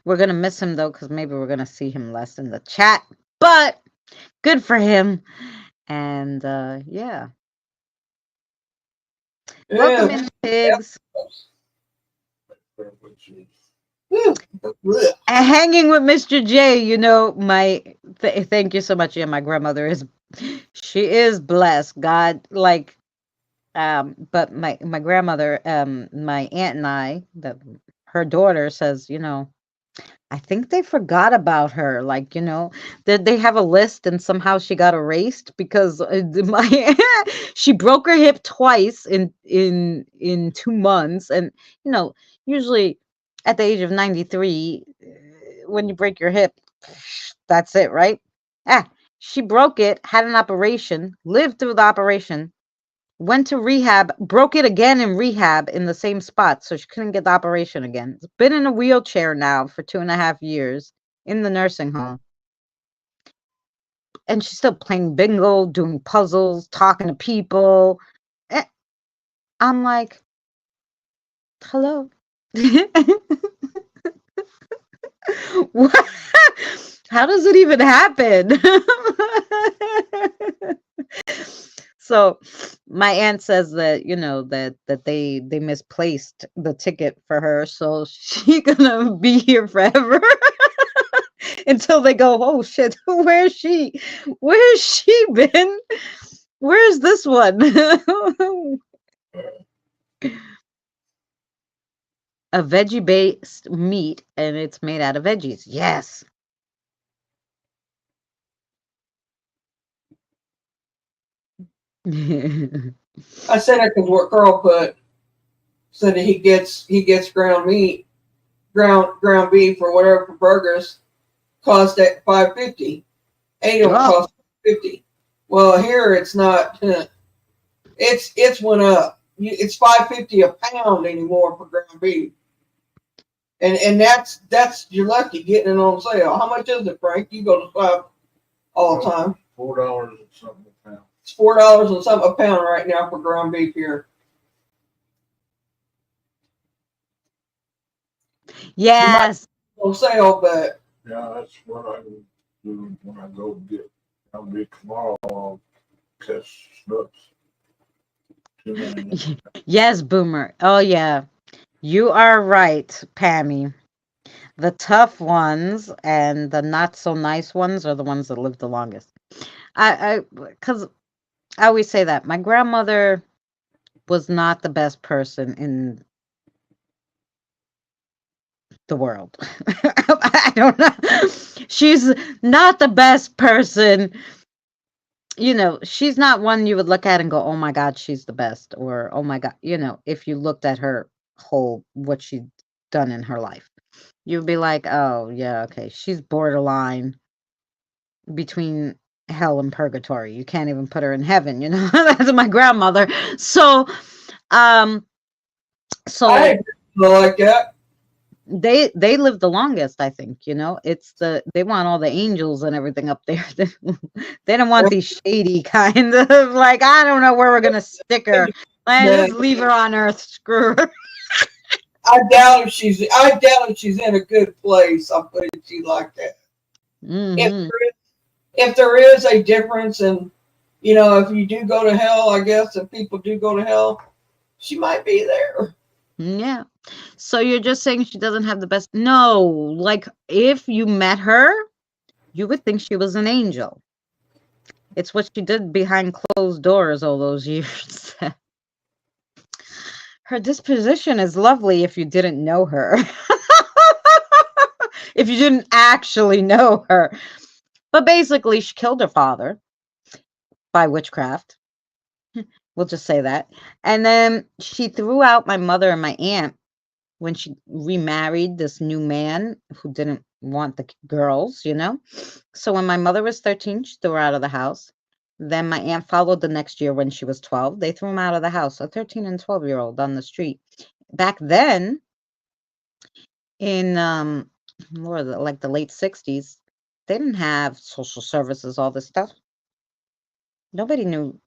We're going to miss him, though, because maybe we're going to see him less in the chat. But good for him. And, yeah. Welcome in, Pigs. Hanging with Mr. J, thank you so much. Yeah, my grandmother she is blessed. God, like, but my grandmother, my aunt and I, her daughter says, I think they forgot about her. Like, that they have a list and somehow she got erased because she broke her hip twice in 2 months. And, usually at the age of 93, when you break your hip, that's it, right? She broke it, had an operation, lived through the operation, went to rehab, broke it again in rehab in the same spot, so she couldn't get the operation again. It's been in a wheelchair now for 2.5 years in the nursing home. And she's still playing bingo, doing puzzles, talking to people. I'm like, hello. What? How does it even happen? So my aunt says that that they misplaced the ticket for her, so she's gonna be here forever until they go, oh shit, where's she been, where's this one? A veggie based meat, and it's made out of veggies. Yes. I said it because what Carl put said that he gets ground meat, ground beef or whatever for burgers, cost at $5.50. 8 of them cost $50. Well, here it's not. It's went up. It's $5.50 a pound anymore for ground beef, and that's you're lucky getting it on sale. How much is it, Frank? You go to shop all the time. $4 and something a pound. It's $4 and something a pound right now for ground beef here. Yes. On sale, but yeah, that's what I do when I go get. I'll be tomorrow. I'll catch snuts. Too many. Yes, Boomer. Oh, yeah. You are right, Pammy. The tough ones and the not so nice ones are the ones that live the longest. Because I always say that my grandmother was not the best person in the world. I don't know. She's not the best person. She's not one you would look at and go, oh my God, she's the best. Or, oh my God, if you looked at her what she'd done in her life, you'd be like, oh, yeah, okay. She's borderline between hell and purgatory. You can't even put her in heaven, That's my grandmother. So, um, I so agree with her like that. they live the longest, I think. It's they want all the angels and everything up there. They don't want these shady kind of like, I don't know where we're gonna stick her. Yeah. Just leave her on earth. Screw her. I doubt if she's in a good place. I'll put it to you like that. If Hmm. there is, if there is a difference, and if you do go to hell, I guess if people do go to hell, she might be there. Yeah. So you're just saying she doesn't have the best? No, like if you met her, you would think she was an angel. It's what she did behind closed doors all those years. Her disposition is lovely if you didn't know her. If you didn't actually know her. But basically, she killed her father by witchcraft. We'll just say that. And then she threw out my mother and my aunt when she remarried this new man who didn't want the girls. So when my mother was 13, she threw her out of the house. Then my aunt followed the next year when she was 12. They threw them out of the house, a 13 and 12-year-old on the street. Back then, in like the late 60s, they didn't have social services, all this stuff. Nobody knew.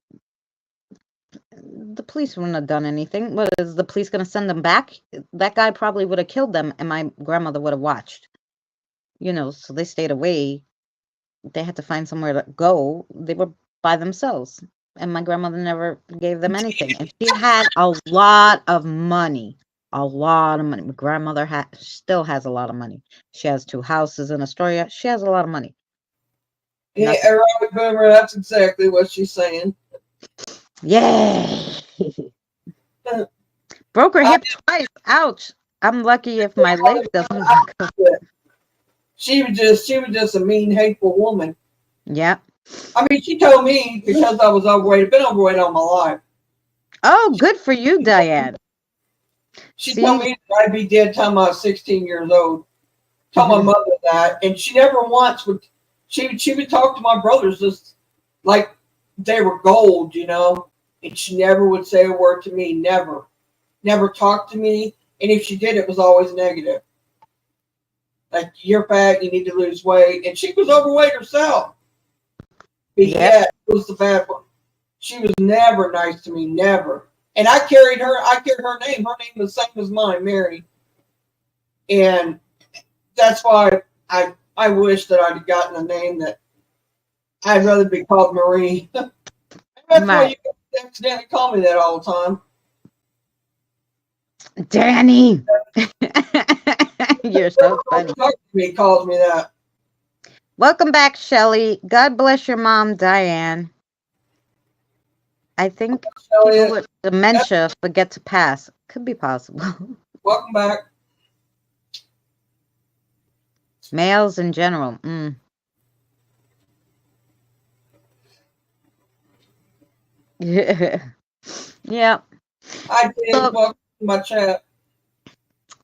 The police wouldn't have done anything. What is the police going to send them back? That guy probably would have killed them, and my grandmother would have watched. So they stayed away. They had to find somewhere to go. They were by themselves, and my grandmother never gave them anything. And she had a lot of money. A lot of money. My grandmother still has a lot of money. She has 2 houses in Astoria. She has a lot of money. Yeah, Nothing. right, Boomer. That's exactly what she's saying. Yay! Broke her I, hip twice. Ouch. I'm lucky if my leg doesn't. she was just a mean, hateful woman. Yeah. I mean, she told me because I was overweight. I've been overweight all my life. Oh, good for you, Diane. She told See? me that I'd be dead time I was 16 years old. Told my mother that, and she never once would. She would talk to my brothers just like they were gold, and she never would say a word to me. Never talked to me, and if she did, it was always negative. Like, you're fat, you need to lose weight, and she was overweight herself. But Yep. it was the bad one. She was never nice to me, never. And I carried her name. Her name was the same as mine, Mary. And that's why I wish that I'd gotten a name that I'd rather be called Marie. That's why you accidentally call me that all the time. Danny. You're so funny. He calls me that. Welcome back, Shelly. God bless your mom, Diane. I think people with dementia forget to pass. Could be possible. Welcome back. Males in general. Yeah. I did. Welcome to my chat.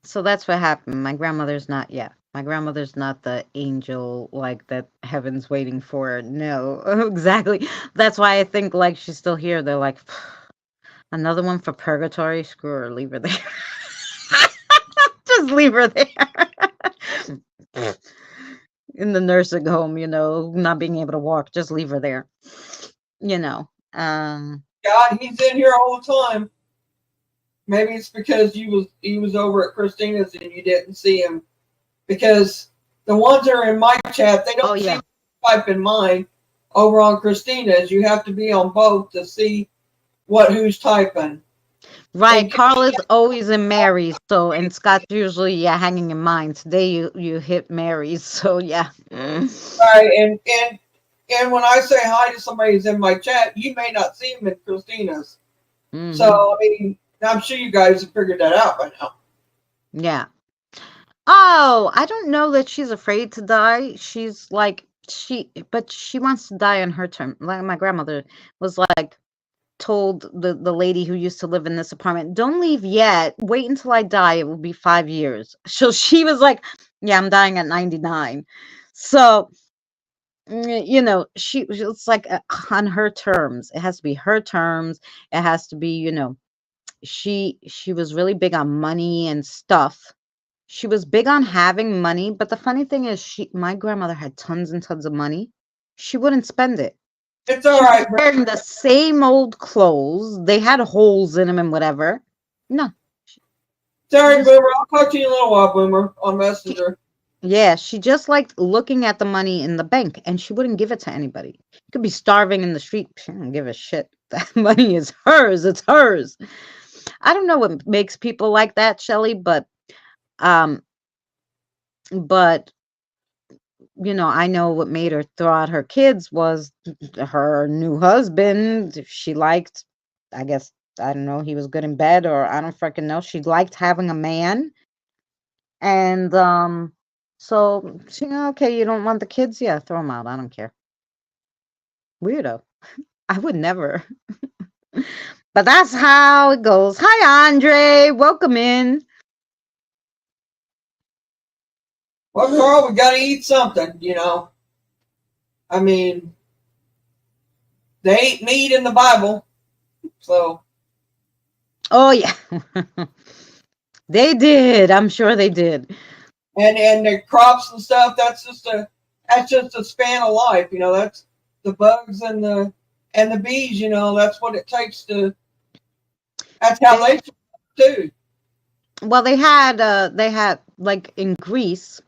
So that's what happened. My grandmother's not yet. My grandmother's not the angel like that heaven's waiting for. No, exactly. That's why I think like she's still here. They're like, another one for purgatory? Screw her, leave her there. Just leave her there. In the nursing home, not being able to walk, just leave her there. God, he's in here all the time. Maybe it's because he was over at Christina's and you didn't see him. Because the ones that are in my chat, they don't see him type in mine over on Christina's. You have to be on both to see who's typing. Right. And Carl is always in Mary's, so and Scott's usually hanging in mine. Today you hit Mary's, so yeah. right, and when I say hi to somebody who's in my chat, you may not see them in Christina's. Mm-hmm. So I mean, I'm sure you guys have figured that out by now. Yeah. Oh, I don't know that she's afraid to die. She's like but she wants to die on her term. Like my grandmother was like told the lady who used to live in this apartment, "Don't leave yet. Wait until I die. It will be 5 years." So she was like, "Yeah, I'm dying at 99." So it's like on her terms. It has to be her terms. It has to be, she was really big on money and stuff. She was big on having money, but the funny thing is my grandmother had tons and tons of money. She wouldn't spend it. It's all She was right, bro. wearing the same old clothes. They had holes in them and whatever. No. Sorry, Just Boomer. I'll talk to you in a little while, Boomer, on Messenger. Yeah, she just liked looking at the money in the bank, and she wouldn't give it to anybody. You could be starving in the street. She don't give a shit. That money is hers. It's hers. I don't know what makes people like that, Shelley, um, but I know what made her throw out her kids was her new husband. She liked, I guess, I don't know, he was good in bed, or I don't freaking know. She liked having a man. And so okay, you don't want the kids? Yeah, throw them out. I don't care. Weirdo. I would never. But that's how it goes. Hi, Andre. Welcome in. Well, Carl, we got to eat something, I mean, they ate meat in the Bible, so. Oh, yeah. They did. I'm sure they did. And the crops and stuff, that's just a span of life, that's the bugs and the bees, that's what it takes that's how They, they too. well, they had like in Greece,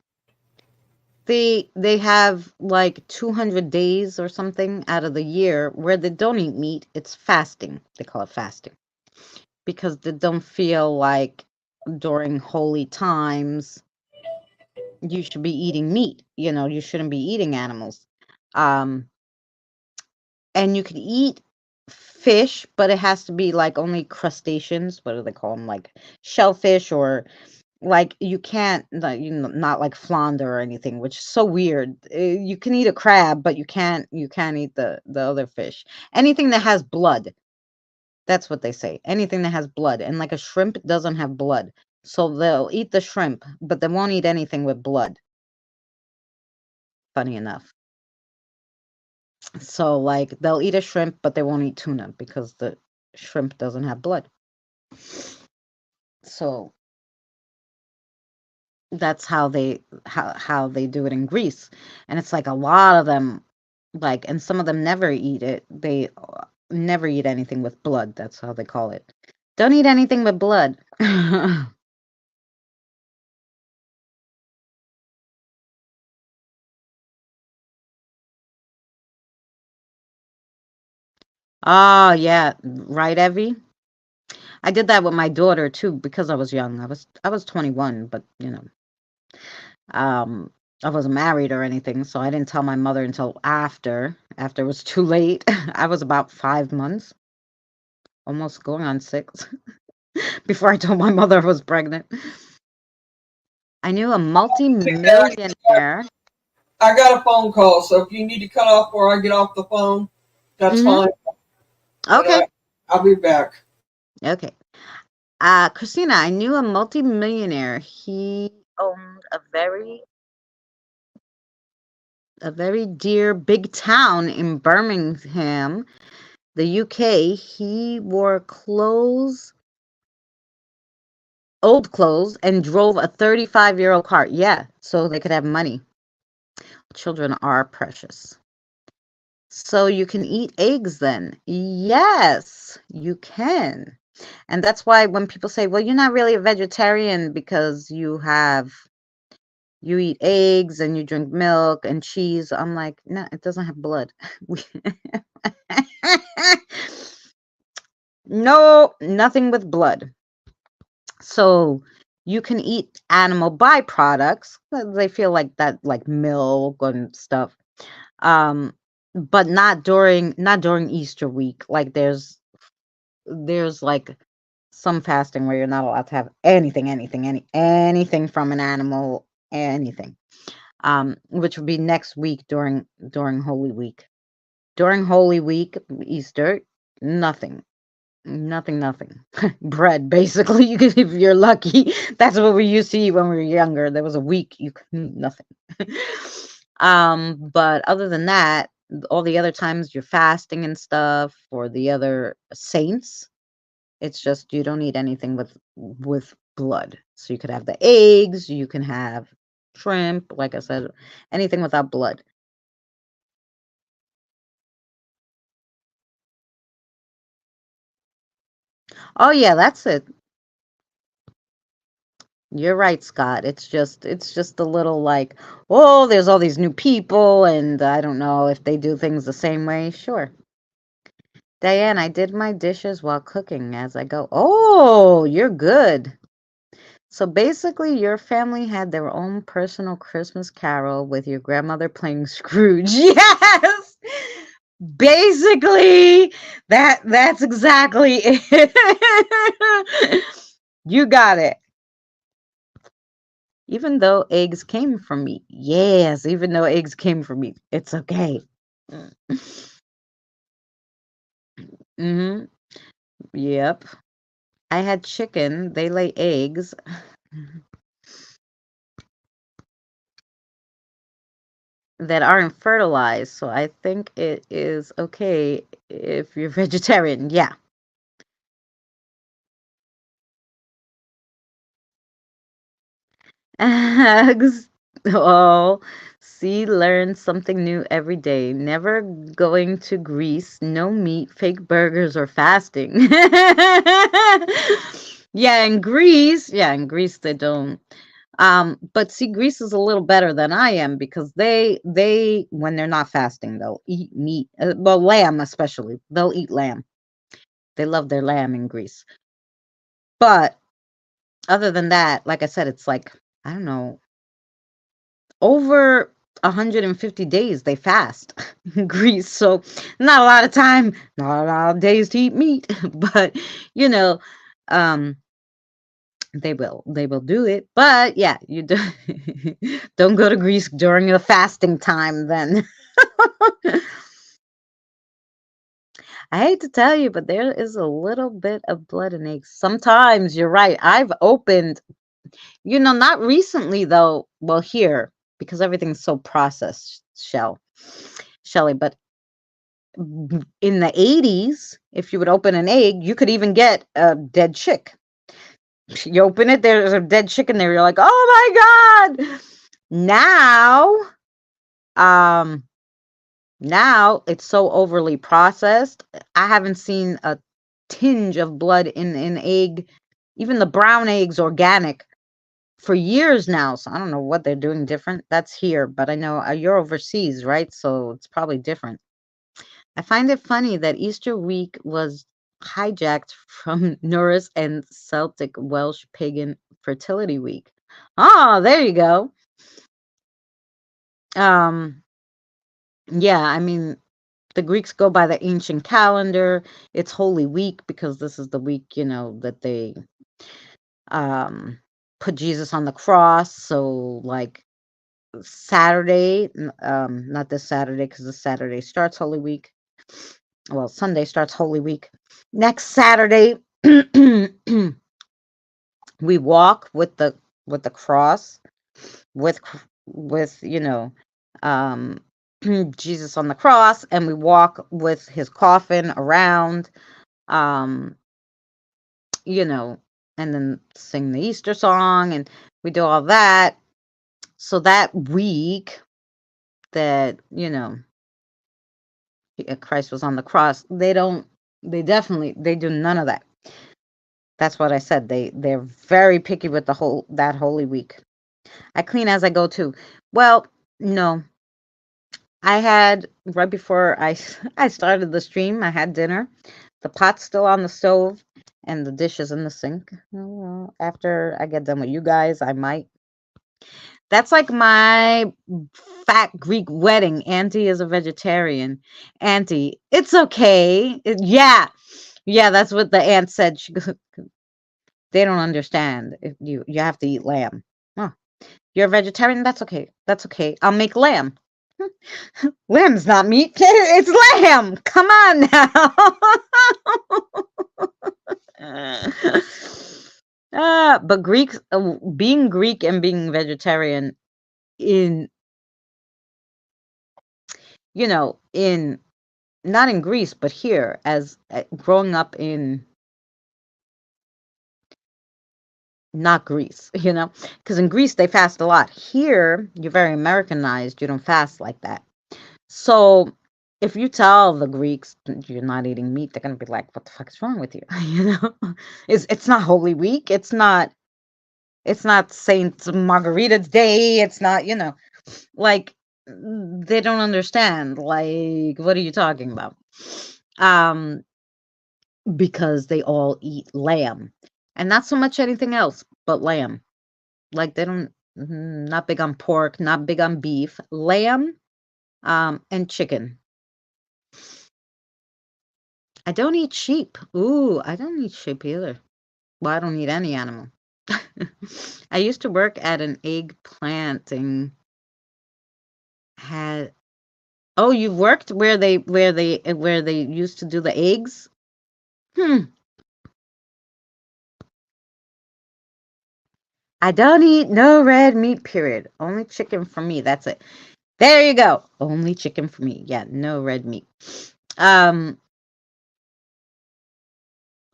they have like 200 days or something out of the year where they don't eat meat. It's fasting. They call it fasting because they don't feel like during holy times you should be eating meat. You shouldn't be eating animals. Um, and you could eat fish, but it has to be like only crustaceans. What do they call them? Like shellfish, or like you can't, not like flounder or anything, which is so weird. You can eat a crab, but you can't eat the other fish. Anything that has blood. That's what they say. Anything that has blood, and like a shrimp doesn't have blood, so they'll eat the shrimp, but they won't eat anything with blood. Funny enough. So like they'll eat a shrimp, but they won't eat tuna because the shrimp doesn't have blood. So that's how they do it in Greece. And it's like a lot of them, like, and some of them never eat it. They never eat anything with blood. That's how they call it. Don't eat anything with blood. Oh yeah, right, Evie. I did that with my daughter too because I was young. I was 21, but um, I wasn't married or anything, so I didn't tell my mother until after it was too late. I was about 5 months, almost going on 6, before I told my mother I was pregnant. I knew a multi-millionaire. I got a phone call, so if you need to cut off where I get off the phone, that's Mm-hmm. fine. But Okay. I'll be back. Okay. Christina, I knew a multi-millionaire. He owned a very dear big town in Birmingham, the UK. He wore old clothes, and drove a 35-year-old car. Yeah, so they could have money. Children are precious. So you can eat eggs then? Yes, you can. And that's why when people say, well, you're not really a vegetarian because you have You eat eggs and you drink milk and cheese. I'm like, no, it doesn't have blood. No, nothing with blood. So you can eat animal byproducts. They feel like that, like milk and stuff. Um, but not during Easter week. Like there's like some fasting where you're not allowed to have anything from an animal, anything. Which would be next week during Holy Week. During Holy Week, Easter, nothing. Nothing. Bread, basically. You could, if you're lucky. That's what we used to eat when we were younger. There was a week you could eat nothing. But other than that, all the other times you're fasting and stuff, or the other saints, it's just you don't eat anything with blood. So you could have the eggs, you can have shrimp, like I said, anything without blood. Oh yeah, that's it. You're right, Scott. It's just a little like, oh, there's all these new people and I don't know if they do things the same way. Sure. Diane, I did my dishes while cooking as I go. Oh, you're good. So basically, your family had their own personal Christmas carol with your grandmother playing Scrooge. Yes. Basically, that's exactly it. You got it. Even though eggs came from me. Yes, even though eggs came from me. It's okay. Mhm. Yep. I had chicken. They lay eggs that aren't fertilized, so I think it is okay if you're vegetarian. Yeah. Eggs. Oh, see, learn something new every day. Never going to Greece, no meat, fake burgers, or fasting. Yeah, in Greece they don't. But see, Greece is a little better than I am because they when they're not fasting, they'll eat meat. Well, lamb especially. They'll eat lamb. They love their lamb in Greece. But other than that, like I said, it's like I don't know, over 150 days they fast in Greece. So not a lot of time, not a lot of days to eat meat, but you know, um they will do it. But yeah, you do, don't go to Greece during the fasting time then. I hate to tell you, but there is a little bit of blood in eggs. Sometimes you're right. I've opened, not recently though. Well, here because everything's so processed, Shelly. But in the 80s, if you would open an egg, you could even get a dead chick. You open it, there's a dead chicken there. You're like, oh my god! Now, um, now it's so overly processed. I haven't seen a tinge of blood in an egg, even the brown eggs, organic, for years now. So I don't know what they're doing different. That's here, but I know you're overseas, right? So it's probably different. I find it funny that Easter week was hijacked from Norse and Celtic Welsh pagan fertility week. Oh, there you go. Um, yeah, I mean, the Greeks go by the ancient calendar. It's Holy Week because this is the week, that they um put Jesus on the cross. So like Saturday, not this Saturday because this Saturday starts Holy Week. Well, Sunday starts Holy Week. Next Saturday, we walk with the cross, with with um Jesus on the cross, and we walk with his coffin around, um you know and then sing the Easter song, and we do all that. So that week that Christ was on the cross, they do none of that. That's what I said. They're very picky with that Holy Week. I clean as I go too. Well, no. I had right before I started the stream, I had dinner. The pot's still on the stove and the dishes in the sink. Well, after I get done with you guys, I might. That's like my fat Greek wedding. Auntie is a vegetarian. Auntie, it's okay. Yeah. Yeah, that's what the aunt said. She goes, they don't understand. If you have to eat lamb. Oh, you're a vegetarian? That's okay. That's okay. I'll make lamb. Lamb's not meat. It's lamb. Come on now. But Greeks, being Greek and being vegetarian in, in not in Greece, but here, as growing up in not Greece, because in Greece they fast a lot. Here, you're very Americanized. You don't fast like that. So if you tell the Greeks you're not eating meat, they're gonna be like, "What the fuck is wrong with you?" It's not Holy Week. It's not Saint Margarita's Day. It's not, like they don't understand. Like, what are you talking about? Um, because they all eat lamb, and not so much anything else but lamb. Like they don't, not big on pork, not big on beef, lamb, and chicken. I don't eat sheep. Ooh, I don't eat sheep either. Well, I don't eat any animal. I used to work at an egg planting. Had Oh, you worked where they used to do the eggs? Hmm. I don't eat no red meat, period. Only chicken for me. That's it. There you go. Only chicken for me. Yeah, no red meat. Um,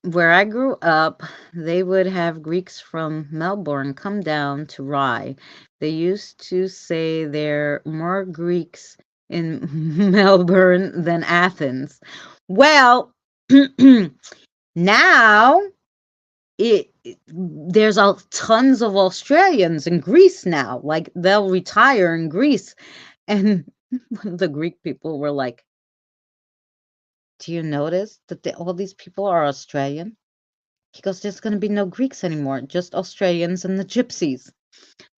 where I grew up, they would have Greeks from Melbourne come down to Rye. They used to say there are more Greeks in Melbourne than Athens. Well, now there's tons of Australians in Greece now. Like they'll retire in Greece. And one of the Greek people were like, "Do you notice that all these people are Australian?" He goes, "There's going to be no Greeks anymore, just Australians and the gypsies."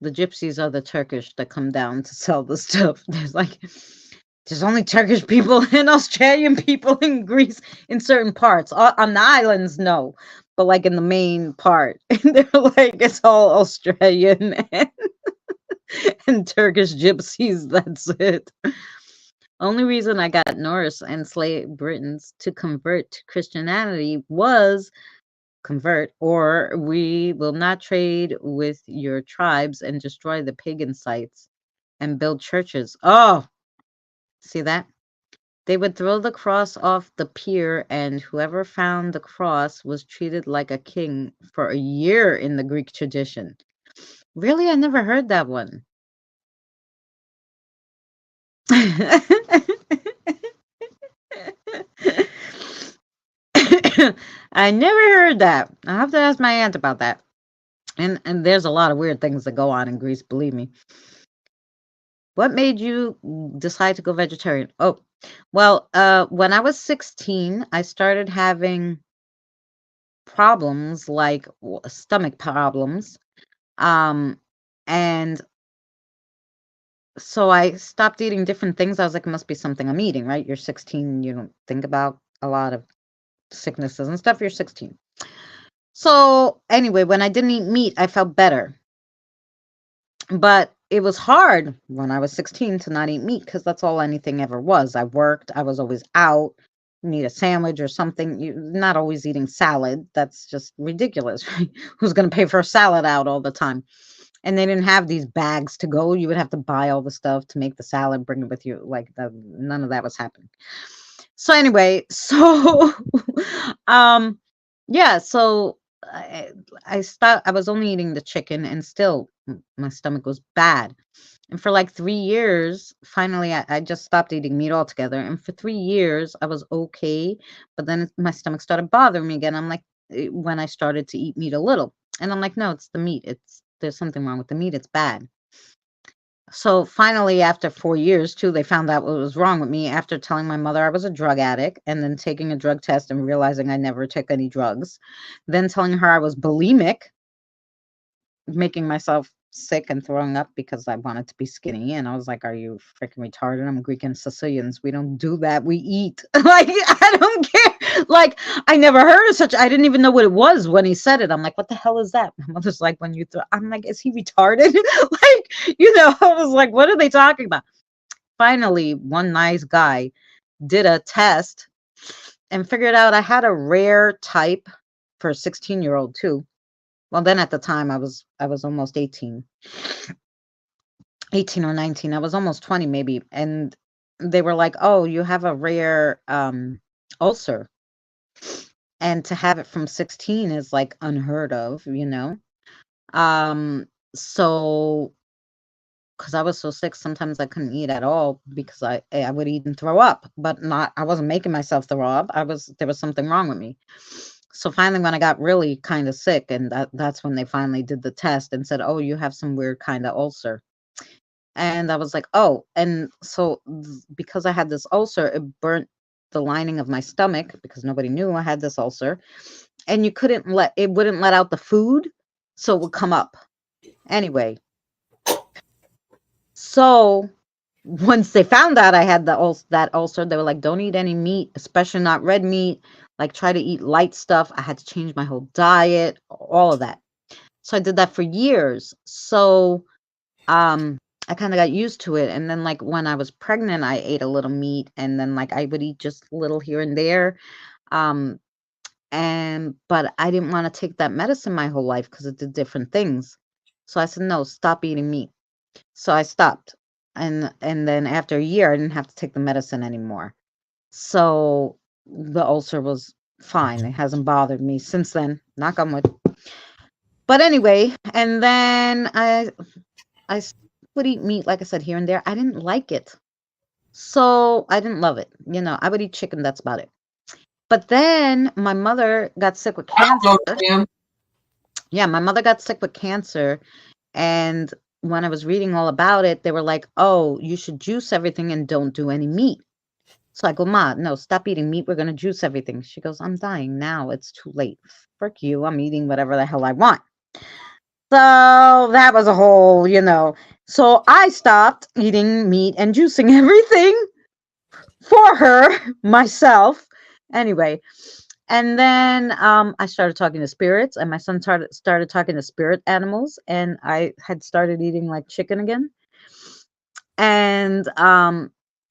The gypsies are the Turkish that come down to sell the stuff. There's only Turkish people and Australian people in Greece in certain parts. On the islands, no. But like in the main part, they're like, it's all Australian and Turkish gypsies. That's it. Only reason I got Norse and slave Britons to convert to Christianity was convert, or we will not trade with your tribes and destroy the pagan sites and build churches. Oh, see that? They would throw the cross off the pier, and whoever found the cross was treated like a king for a year in the Greek tradition. Really? I never heard that one. I never heard that. I'll have to ask my aunt about that. And there's a lot of weird things that go on in Greece, believe me. What made you decide to go vegetarian? Oh, well, when I was 16, I started having problems like stomach problems. Um, and so I stopped eating different things. I was like, it must be something I'm eating, right? You're 16, you don't think about a lot of sicknesses and stuff. You're 16. So anyway, when I didn't eat meat, I felt better. But it was hard when I was 16 to not eat meat because that's all anything ever was. I worked, I was always out, need a sandwich or something. You're not always eating salad. That's just ridiculous, right? Who's going to pay for a salad out all the time? And they didn't have these bags to go. You would have to buy all the stuff to make the salad, bring it with you. Like none of that was happening. So anyway, so um yeah, so I stopped. I was only eating the chicken, and still my stomach was bad. And for like 3 years, finally, I just stopped eating meat altogether. And for 3 years, I was okay. But then my stomach started bothering me again. I'm like, when I started to eat meat a little, and I'm like, no, it's the meat. there's something wrong with the meat. It's bad. So finally, after 4 years, too, they found out what was wrong with me after telling my mother I was a drug addict and then taking a drug test and realizing I never took any drugs. Then telling her I was bulimic, making myself sick and throwing up because I wanted to be skinny. And I was like, are you freaking retarded? I'm Greek and Sicilians. We don't do that. We eat. Like, I don't care. Like, I never heard of such. I didn't even know what it was when he said it. I'm like, what the hell is that? My mother's like, when you throw, I'm like, is he retarded? Like, I was like, what are they talking about? Finally, one nice guy did a test and figured out I had a rare type for a 16-year-old too. Well, then at the time I was almost 18 or 19. I was almost 20 maybe. And they were like, oh, you have a rare ulcer. And to have it from 16 is like unheard of, So because I was so sick, sometimes I couldn't eat at all because I would eat and throw up, but I wasn't making myself throw up. There was something wrong with me. So finally, when I got really kind of sick, and that's when they finally did the test and said, oh, you have some weird kind of ulcer. And I was like, oh, and so because I had this ulcer, it burnt the lining of my stomach because nobody knew I had this ulcer. And it wouldn't let out the food, so it would come up. Anyway, so once they found out I had that ulcer, they were like, don't eat any meat, especially not red meat. Like, try to eat light stuff. I had to change my whole diet, all of that. So I did that for years. So I kind of got used to it. And then, like, when I was pregnant, I ate a little meat, and then, like, I would eat just a little here and there. But I didn't want to take that medicine my whole life because it did different things. So I said, no, stop eating meat. So I stopped. And then after a year, I didn't have to take the medicine anymore. So the ulcer was fine. It hasn't bothered me since then. Knock on wood. But anyway, and then I would eat meat, like I said, here and there. I didn't like it. So I didn't love it. I would eat chicken. That's about it. But then my mother got sick with cancer. Yeah, my mother got sick with cancer. And when I was reading all about it, they were like, oh, you should juice everything and don't do any meat. So I go, Ma, no, stop eating meat. We're going to juice everything. She goes, I'm dying now. It's too late. Frick you. I'm eating whatever the hell I want. So that was a whole, So I stopped eating meat and juicing everything for her, myself. Anyway. And then I started talking to spirits, and my son started talking to spirit animals, and I had started eating like chicken again. And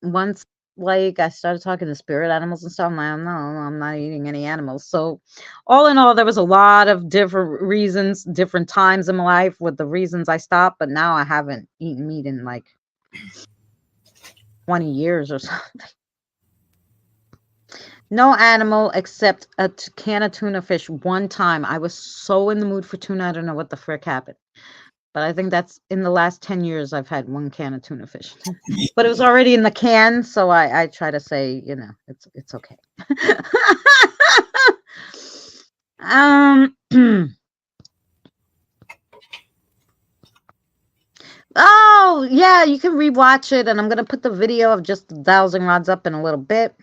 once, like, I started talking to spirit animals and stuff, I'm like, no, I'm not eating any animals. So all in all, there was a lot of different reasons, different times in my life with the reasons I stopped, but now I haven't eaten meat in like 20 years or something. No animal except a can of tuna fish one time. I was so in the mood for tuna, I don't know what the frick happened. But I think that's in the last 10 years I've had one can of tuna fish. But it was already in the can, so I try to say, it's okay. Oh, yeah, you can rewatch it, and I'm going to put the video of just the dowsing rods up in a little bit.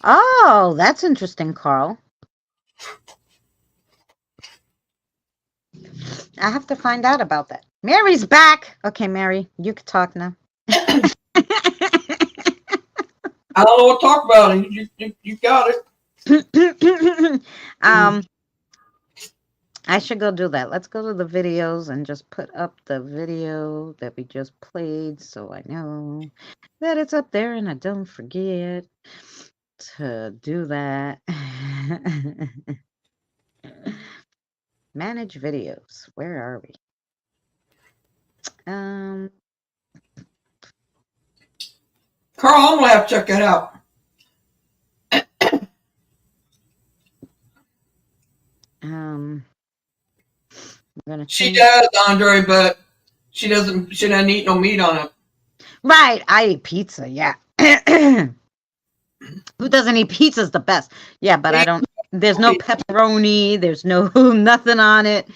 Oh, that's interesting, Carl. I have to find out about that. Mary's back. Okay, Mary, you can talk now. I don't know what to talk about. You got it. I should go do that. Let's go to the videos and just put up the video that we just played so I know that it's up there and I don't forget to do that. Manage videos. Where are we? Carl, I'm gonna have to check that out. She does, Andre, but she doesn't eat no meat on it. Right, I eat pizza, yeah. Who doesn't eat pizza's the best? Yeah, but I don't There's no pepperoni. There's no nothing on it.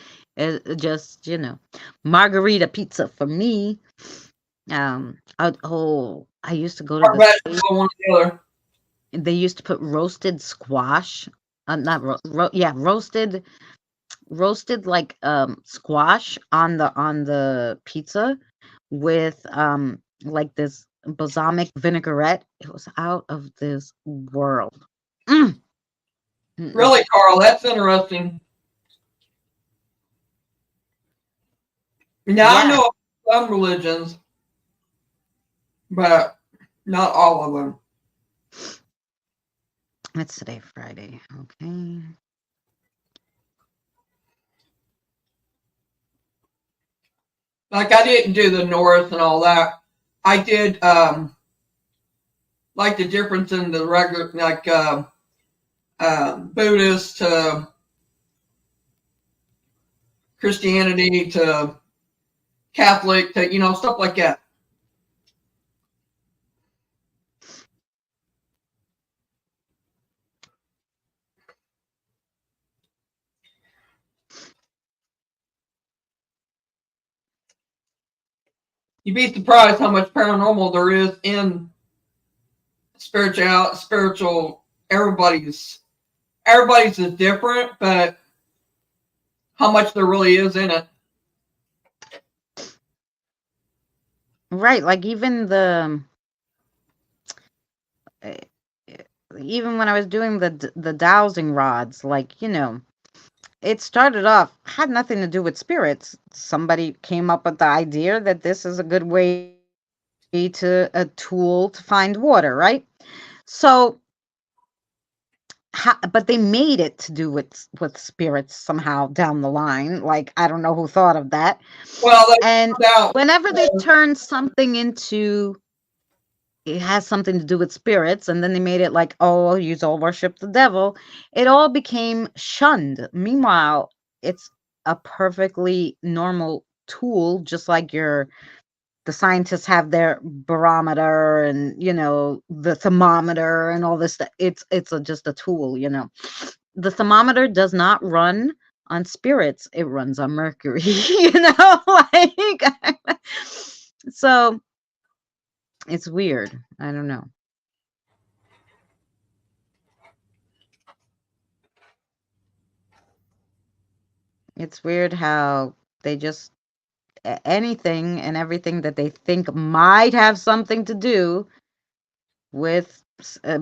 Just margarita pizza for me. I used to go to Or this vegetable, place. one or the other. They used to put roasted squash. Not yeah, roasted like squash on the pizza with like this balsamic vinaigrette. It was out of this world. Mm. Mm-mm. Really, Carl, that's interesting. Now, I Yeah, know some religions, but not all of them. it's today Friday. Okay. Like, I didn't do the North and all that. I did, like, the difference in the regular, like, Buddhist to Christianity to Catholic to, stuff like that. You'd be surprised how much paranormal there is in spiritual. Everybody's is different, but how much there really is in it. Right, like uh, even when I was doing the dowsing rods, like, it started off had nothing to do with spirits. Somebody came up with the idea that this is a good way a tool to find water, right? So, but they made it to do with spirits somehow down the line. Like, I don't know who thought of that. Well, they And found out. whenever they turn something into it has something to do with spirits, and then they made it like, oh, you all worship the devil, it all became shunned. Meanwhile, it's a perfectly normal tool, just like the scientists have their barometer and the thermometer and all this stuff. Just a tool. The thermometer does not run on spirits, it runs on mercury. Like, so it's weird. I don't know. It's weird how they just anything and everything that they think might have something to do with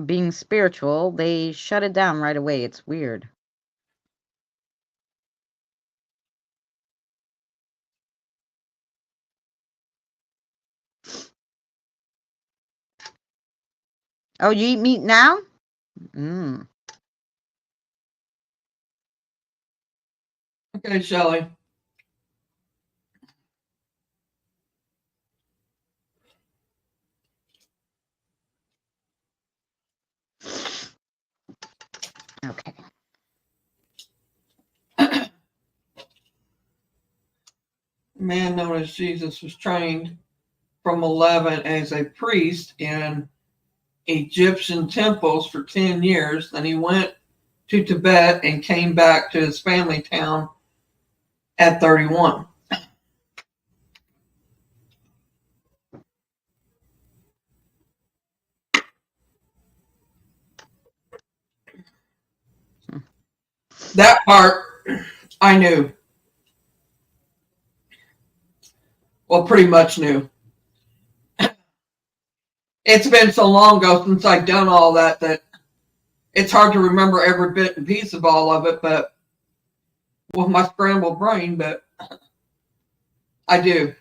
being spiritual, they shut it down right away. It's weird. Oh, you eat meat now? Mm. Okay, Shelley. Okay. A man known as Jesus was trained from 11 as a priest in Egyptian temples for 10 years. Then he went to Tibet and came back to his family town at 31. That part I knew. Well, pretty much knew. It's been so long ago since I've done all that it's hard to remember every bit and piece of all of it, but with my scrambled brain, but I do.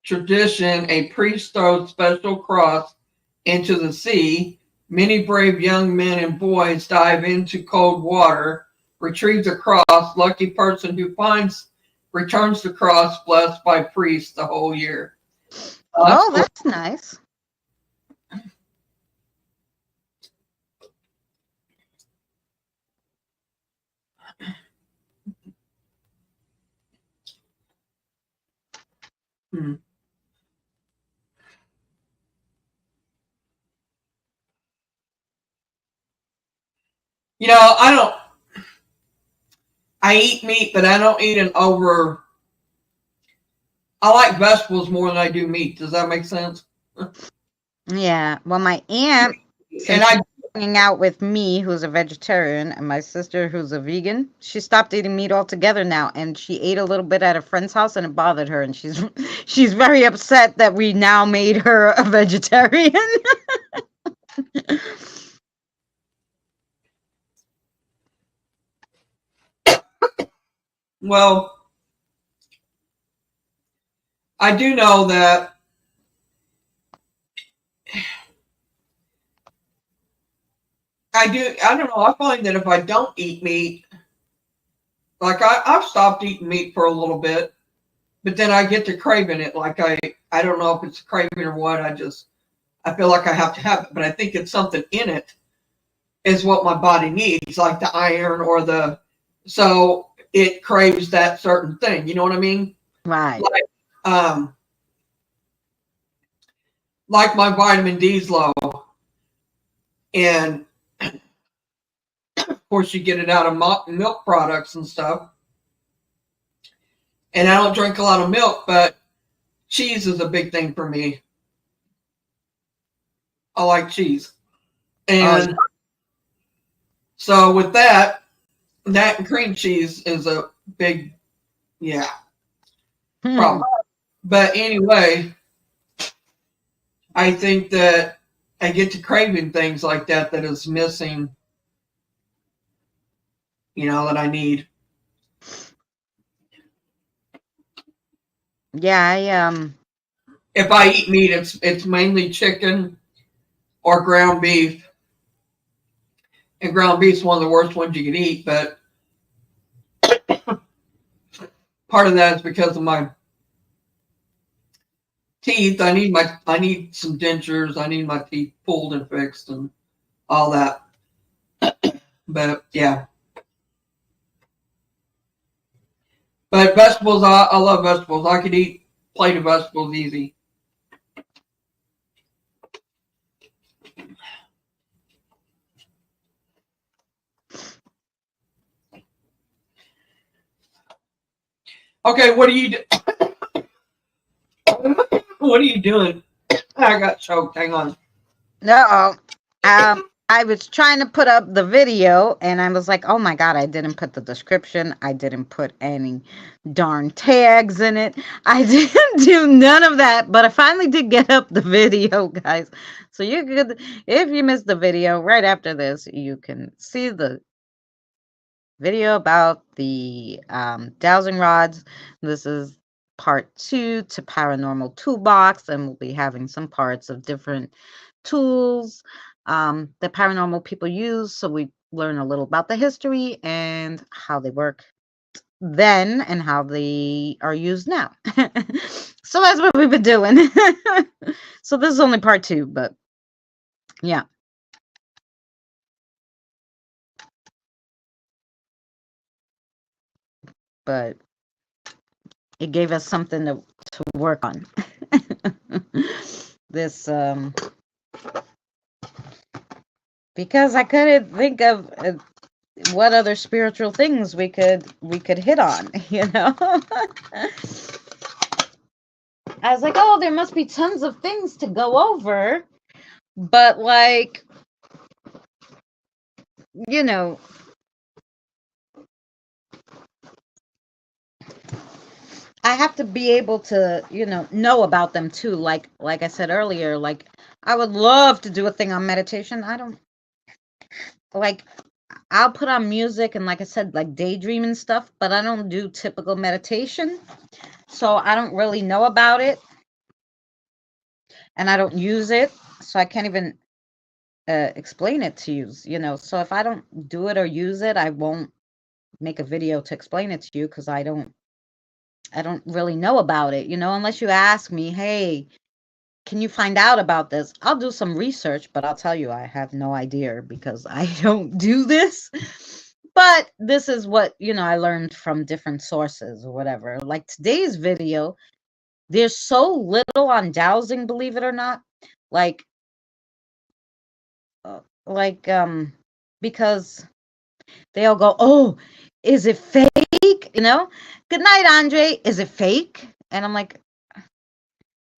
Tradition, a priest throws special cross into the sea. Many brave young men and boys dive into cold water, retrieves a cross. Lucky person who finds returns the cross blessed by priests the whole year. That's Oh, cool. that's nice. You know, I eat meat, but I don't eat an over. I like vegetables more than I do meat. Does that make sense? Yeah. Well, my aunt, And since she's hanging out with me, who's a vegetarian, and my sister, who's a vegan, she stopped eating meat altogether now, and she ate a little bit at a friend's house, and it bothered her, and she's very upset that we now made her a vegetarian. well, I do know that I don't know. I find that if I don't eat meat, like I've stopped eating meat for a little bit, but then I get to craving it. Like I don't know if it's craving or what. I feel like I have to have it, but I think it's something in it is what my body needs, like the iron or so it craves that certain thing. You know what I mean? Right. Um, like my vitamin D's low, and of course you get it out of milk products and stuff. And I don't drink a lot of milk, but cheese is a big thing for me. I like cheese, and so with that and cream cheese is a big problem. But anyway, I think that I get to craving things like that is missing, that I need. Yeah, If I eat meat, it's mainly chicken or ground beef. And ground beef is one of the worst ones you can eat, but part of that is because of my teeth. I need some dentures. I need my teeth pulled and fixed and all that. But yeah. But vegetables, I love vegetables. I could eat a plate of vegetables easy. Okay, what are you what are you doing? I got choked. Hang on. No. I was trying to put up the video and I was like, oh my God, I didn't put the description. I didn't put any darn tags in it. I didn't do none of that, but I finally did get up the video, guys. So you could, if you missed the video right after this, you can see the video about the dowsing rods. This is part 2 to Paranormal Toolbox, and we'll be having some parts of different tools that paranormal people use. So we learn a little about the history and how they work then and how they are used now. So that's what we've been doing. So this is only part 2, but yeah. But it gave us something to work on. This because I couldn't think of what other spiritual things we could hit on, I was like, oh, there must be tons of things to go over, but like, I have to be able to, know about them too. Like I said earlier, like I would love to do a thing on meditation. I don't like, I'll put on music and like I said, like daydream and stuff, but I don't do typical meditation. So I don't really know about it. And I don't use it. So I can't even explain it to you, So if I don't do it or use it, I won't make a video to explain it to you because I don't really know about it, unless you ask me, hey, can you find out about this? I'll do some research, but I'll tell you, I have no idea because I don't do this. But this is what, I learned from different sources or whatever. Like today's video, there's so little on dowsing, believe it or not. Like, because They all go, "Oh, is it fake?" Good night, Andre. Is it fake? And I'm like,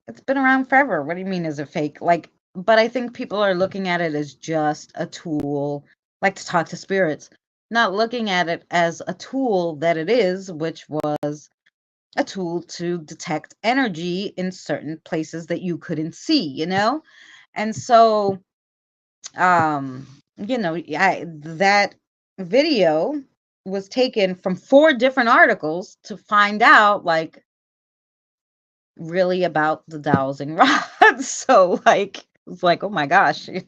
it's been around forever. What do you mean, is it fake? Like, but I think people are looking at it as just a tool, like to talk to spirits, not looking at it as a tool that it is, which was a tool to detect energy in certain places that you couldn't see. And so, that video was taken from 4 different articles to find out, like, really about the dowsing rod. So, like, it's like, oh my gosh. And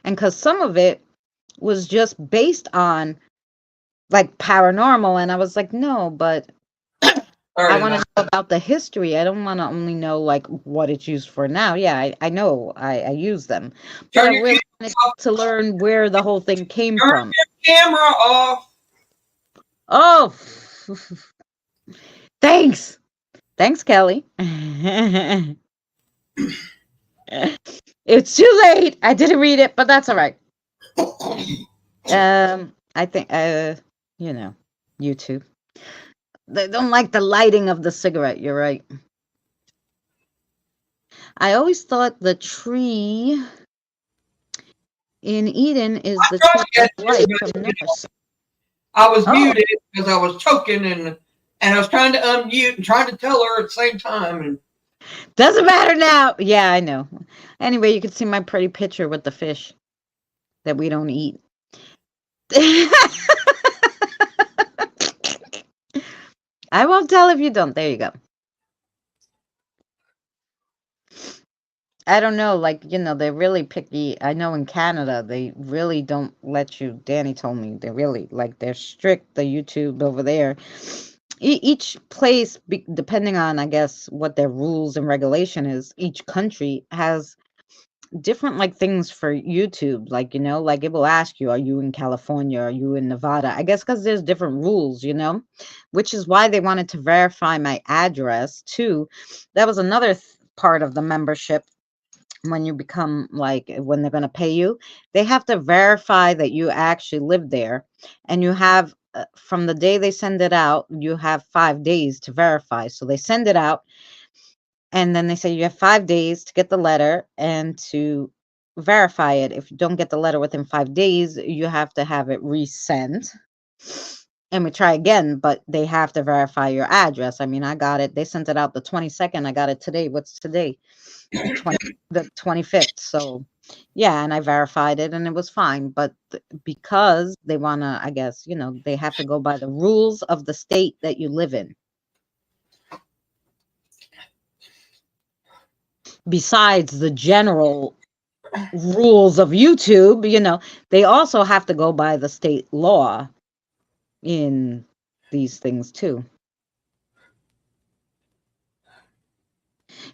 because some of it was just based on like paranormal, and I was like, no, but I want to know about the history. I don't want to only know like what it's used for now. Yeah, I know I use them, but I really wanted to learn where the whole thing came from. Your camera off. Oh, thanks, Kelly. It's too late. I didn't read it, but that's all right. I think YouTube. They don't like the lighting of the cigarette. You're right. I always thought the tree in Eden is the tree of life from Norse. I was muted because I was choking and I was trying to unmute and trying to tell her at the same time. And doesn't matter now. Yeah, I know. Anyway, you can see my pretty picture with the fish that we don't eat. I won't tell if you don't. There you go. I don't know, like, they're really picky. I know in Canada, they really don't let you. Danny told me they're really, like, they're strict, the YouTube over there. Each place, depending on, I guess, what their rules and regulation is, each country has different, like, things for YouTube. Like, like it will ask you, are you in California? Are you in Nevada? I guess because there's different rules, which is why they wanted to verify my address, too. That was another part of the membership. When you become, like, when they're going to pay you, they have to verify that you actually live there, and you have from the day they send it out, you have 5 days to verify. So they send it out, and then they say you have 5 days to get the letter and to verify it. If you don't get the letter within 5 days, you have to have it resent, and we try again, but they have to verify your address. I mean, I got it, they sent it out the 22nd. I got it today. What's today? The 25th. So yeah, and I verified it and it was fine. But because they want to, I guess, they have to go by the rules of the state that you live in. Besides the general rules of YouTube, they also have to go by the state law in these things too.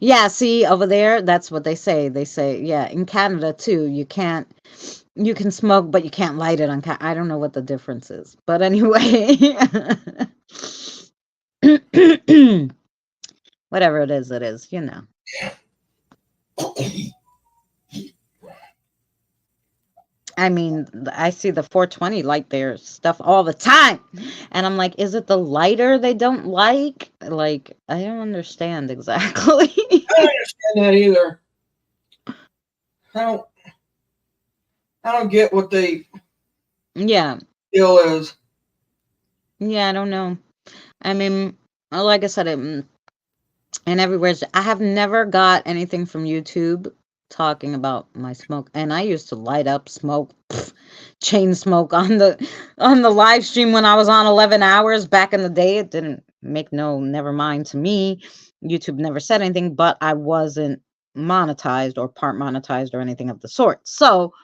Yeah, see over there, that's what they say. They say, yeah, in Canada too, you can smoke, but you can't light it on I don't know what the difference is. But anyway, whatever it is. I mean, I see the 420 light their stuff all the time. And I'm like, is it the lighter they don't like? Like, I don't understand exactly. I don't understand that either. I don't get what the deal is. Yeah, I don't know. I mean, like I said, and everywhere. I have never got anything from YouTube talking about my smoke, and I used to light up smoke, chain smoke on the live stream when I was on 11 hours back in the day. It didn't make never mind to me. YouTube never said anything, but I wasn't monetized or part monetized or anything of the sort. So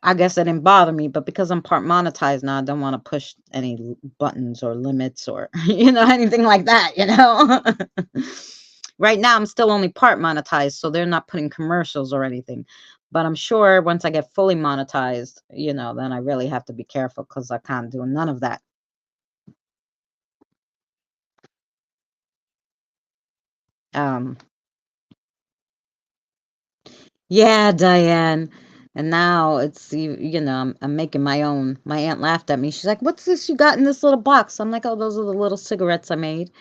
I guess it didn't bother me, but because I'm part monetized now, I don't want to push any buttons or limits or, anything like that. Right now, I'm still only part monetized, so they're not putting commercials or anything. But I'm sure once I get fully monetized, then I really have to be careful because I can't do none of that. Yeah, Diane. And now it's I'm making my own. My aunt laughed at me. She's like, "What's this you got in this little box?" I'm like, "Oh, those are the little cigarettes I made."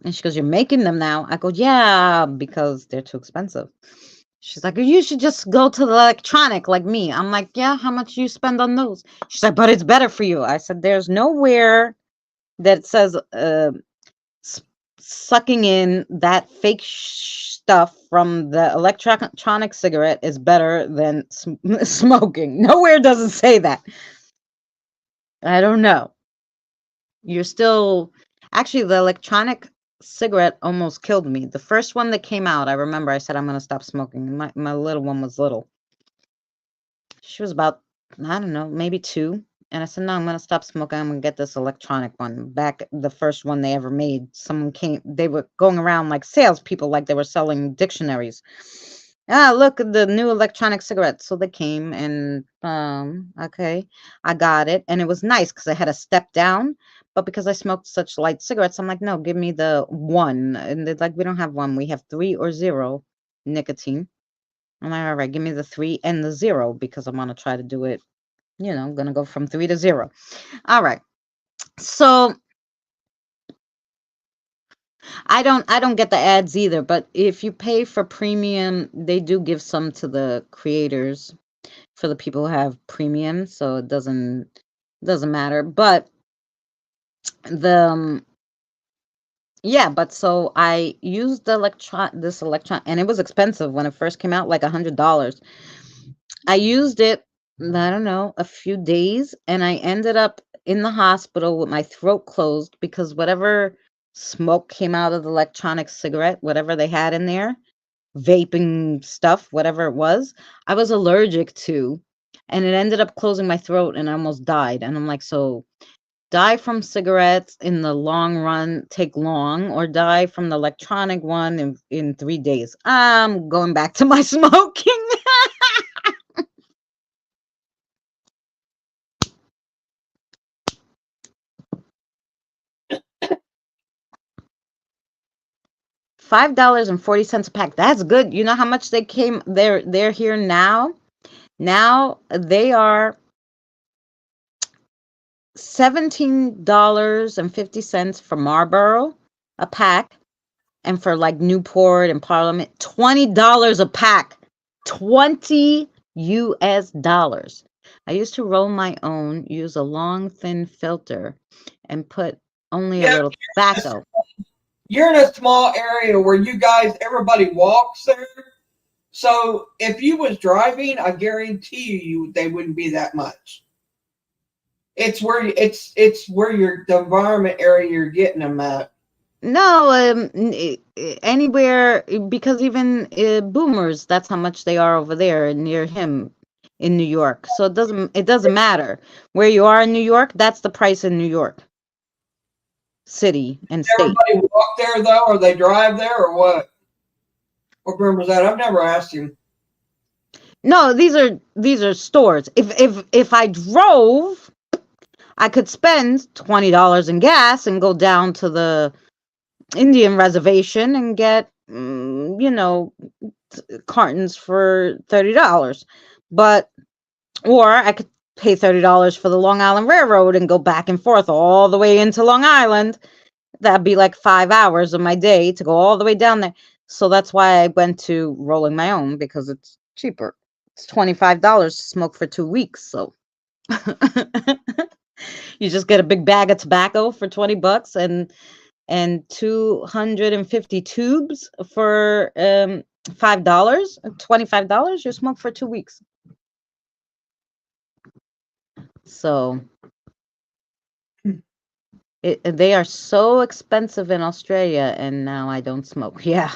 And she goes, "You're making them now?" I go, "Yeah, because they're too expensive." She's like, "You should just go to the electronic like me." I'm like, "Yeah, how much you spend on those?" She's like, "But it's better for you." I said, "There's nowhere that says s- sucking in that fake stuff from the electronic cigarette is better than smoking. Nowhere does it say that." I don't know. You're still actually the electronic cigarette almost killed me. The first one that came out, I remember I said I'm going to stop smoking. My little one was little. She was about, I don't know, maybe 2. And I said, "No, I'm going to stop smoking. I'm going to get this electronic one." Back the first one they ever made, someone came, they were going around like salespeople, like they were selling dictionaries. "Ah, look at the new electronic cigarette." So they came and, okay, I got it. And it was nice because I had a step down. But because I smoked such light cigarettes, I'm like, "No, give me the 1." And they're like, "We don't have 1. We have 3 or 0 nicotine." I'm like, "All right, give me the 3 and the 0 because I'm gonna try to do it, I'm gonna go from 3 to 0." All right. So I don't get the ads either, but if you pay for premium, they do give some to the creators for the people who have premium, so it doesn't matter. But the yeah, but so I used this electron, and it was expensive when it first came out, like $100. I used it, I don't know, a few days, and I ended up in the hospital with my throat closed because whatever smoke came out of the electronic cigarette, whatever they had in there, vaping stuff, whatever it was, I was allergic to. And it ended up closing my throat and I almost died. And I'm like, so die from cigarettes in the long run take long, or die from the electronic one in 3 days? I'm going back to my smoking. $5.40 a pack. That's good. You know how much they came? They're here now. Now they are $17.50 for Marlboro a pack, and for like Newport and Parliament, $20 a pack. 20 US dollars. I used to roll my own, use a long thin filter, and put only a Yeah, little tobacco. you're in a small area where you guys, everybody walks there. So if you was driving, I guarantee you they wouldn't be that much. It's where your the environment area you're getting them at. No, anywhere, because even boomers, that's how much they are over there near him in New York. So it doesn't matter where you are in New York. That's the price in New York City and state. Everybody walk there though, or they drive there, or what? What room was that? I've never asked him. No, these are stores. If I drove, I could spend $20 in gas and go down to the Indian reservation and get cartons for $30. But or I could pay $30 for the Long Island Railroad and go back and forth all the way into Long Island. That'd be like 5 hours of my day to go all the way down there. So that's why I went to rolling my own, because it's cheaper. It's $25 to smoke for 2 weeks. So you just get a big bag of tobacco for $20 and 250 tubes for $5, $25. You smoke for 2 weeks. So they are so expensive in Australia, and now I don't smoke. Yeah.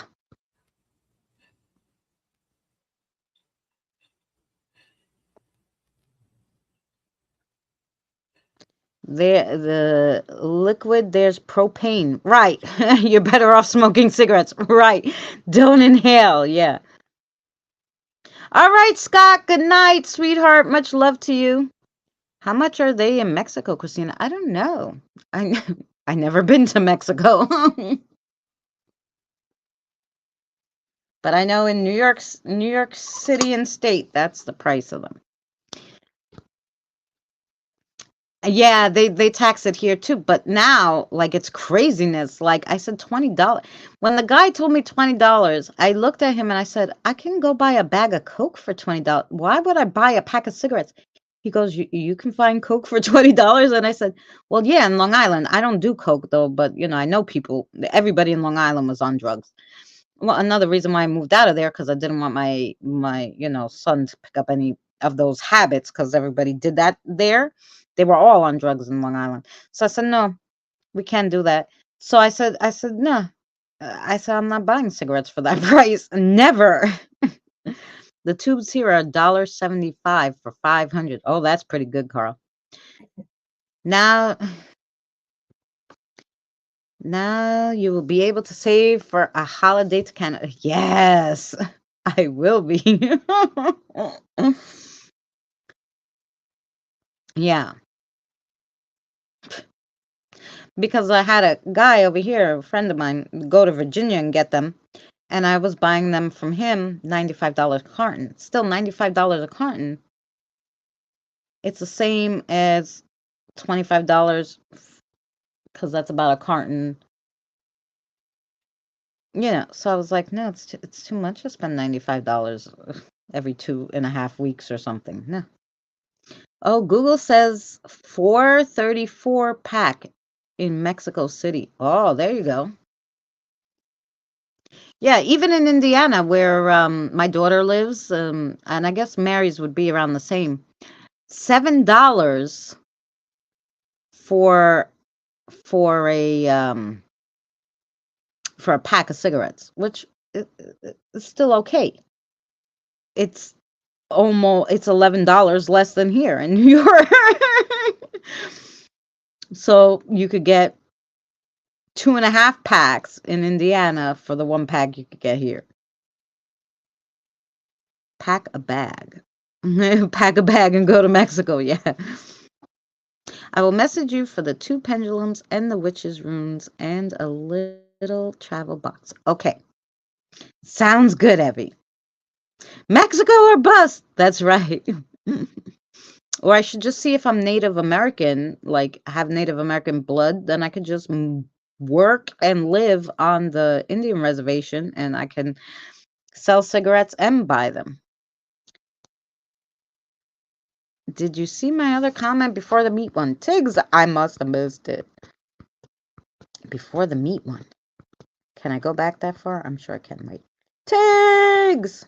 The liquid, there's propane. Right. You're better off smoking cigarettes. Right. Don't inhale. Yeah. All right, Scott. Good night, sweetheart. Much love to you. How much are they in Mexico, Christina? I don't know. I I never been to Mexico. But I know in New York City and state, that's the price of them. Yeah, they tax it here too, but now like it's craziness. Like I said, $20. When the guy told me $20, I looked at him and I said, I can go buy a bag of Coke for $20. Why would I buy a pack of cigarettes? He goes, you can find Coke for $20? And I said, well, yeah, in Long Island. I don't do Coke though, but I know people, everybody in Long Island was on drugs. Well, another reason why I moved out of there because I didn't want my son to pick up any of those habits because everybody did that there. They were all on drugs in Long Island. So I said, no, we can't do that. So I said, no. I said, I'm not buying cigarettes for that price. Never. The tubes here are $1.75 for 500. Oh, that's pretty good, Carl. Now you will be able to save for a holiday to Canada. Yes, I will be. Yeah, because I had a guy over here, a friend of mine, go to Virginia and get them, and I was buying them from him, $95 a carton. Still $95 a carton. It's the same as $25 because that's about a carton. So I was like, no, it's too much to spend $95 every 2.5 weeks or something. No. Oh, Google says 434 pack in Mexico City. Oh, there you go. Yeah, even in Indiana, where my daughter lives, and I guess Mary's would be around the same. $7 for a for a pack of cigarettes, which is still okay. It's it's $11 less than here in New York. So you could get 2.5 packs in Indiana for the 1 pack you could get here. Pack a bag. Pack a bag and go to Mexico. Yeah. I will message you for the 2 pendulums and the witch's runes and a little travel box. Okay. Sounds good, Evie. Mexico or bust. That's right. Or I should just see if I'm Native American, like have Native American blood, then I could just work and live on the Indian reservation and I can sell cigarettes and buy them. Did you see my other comment before the meat one? Tiggs, I must have missed it. Before the meat one. Can I go back that far? I'm sure I can. Wait. Tiggs!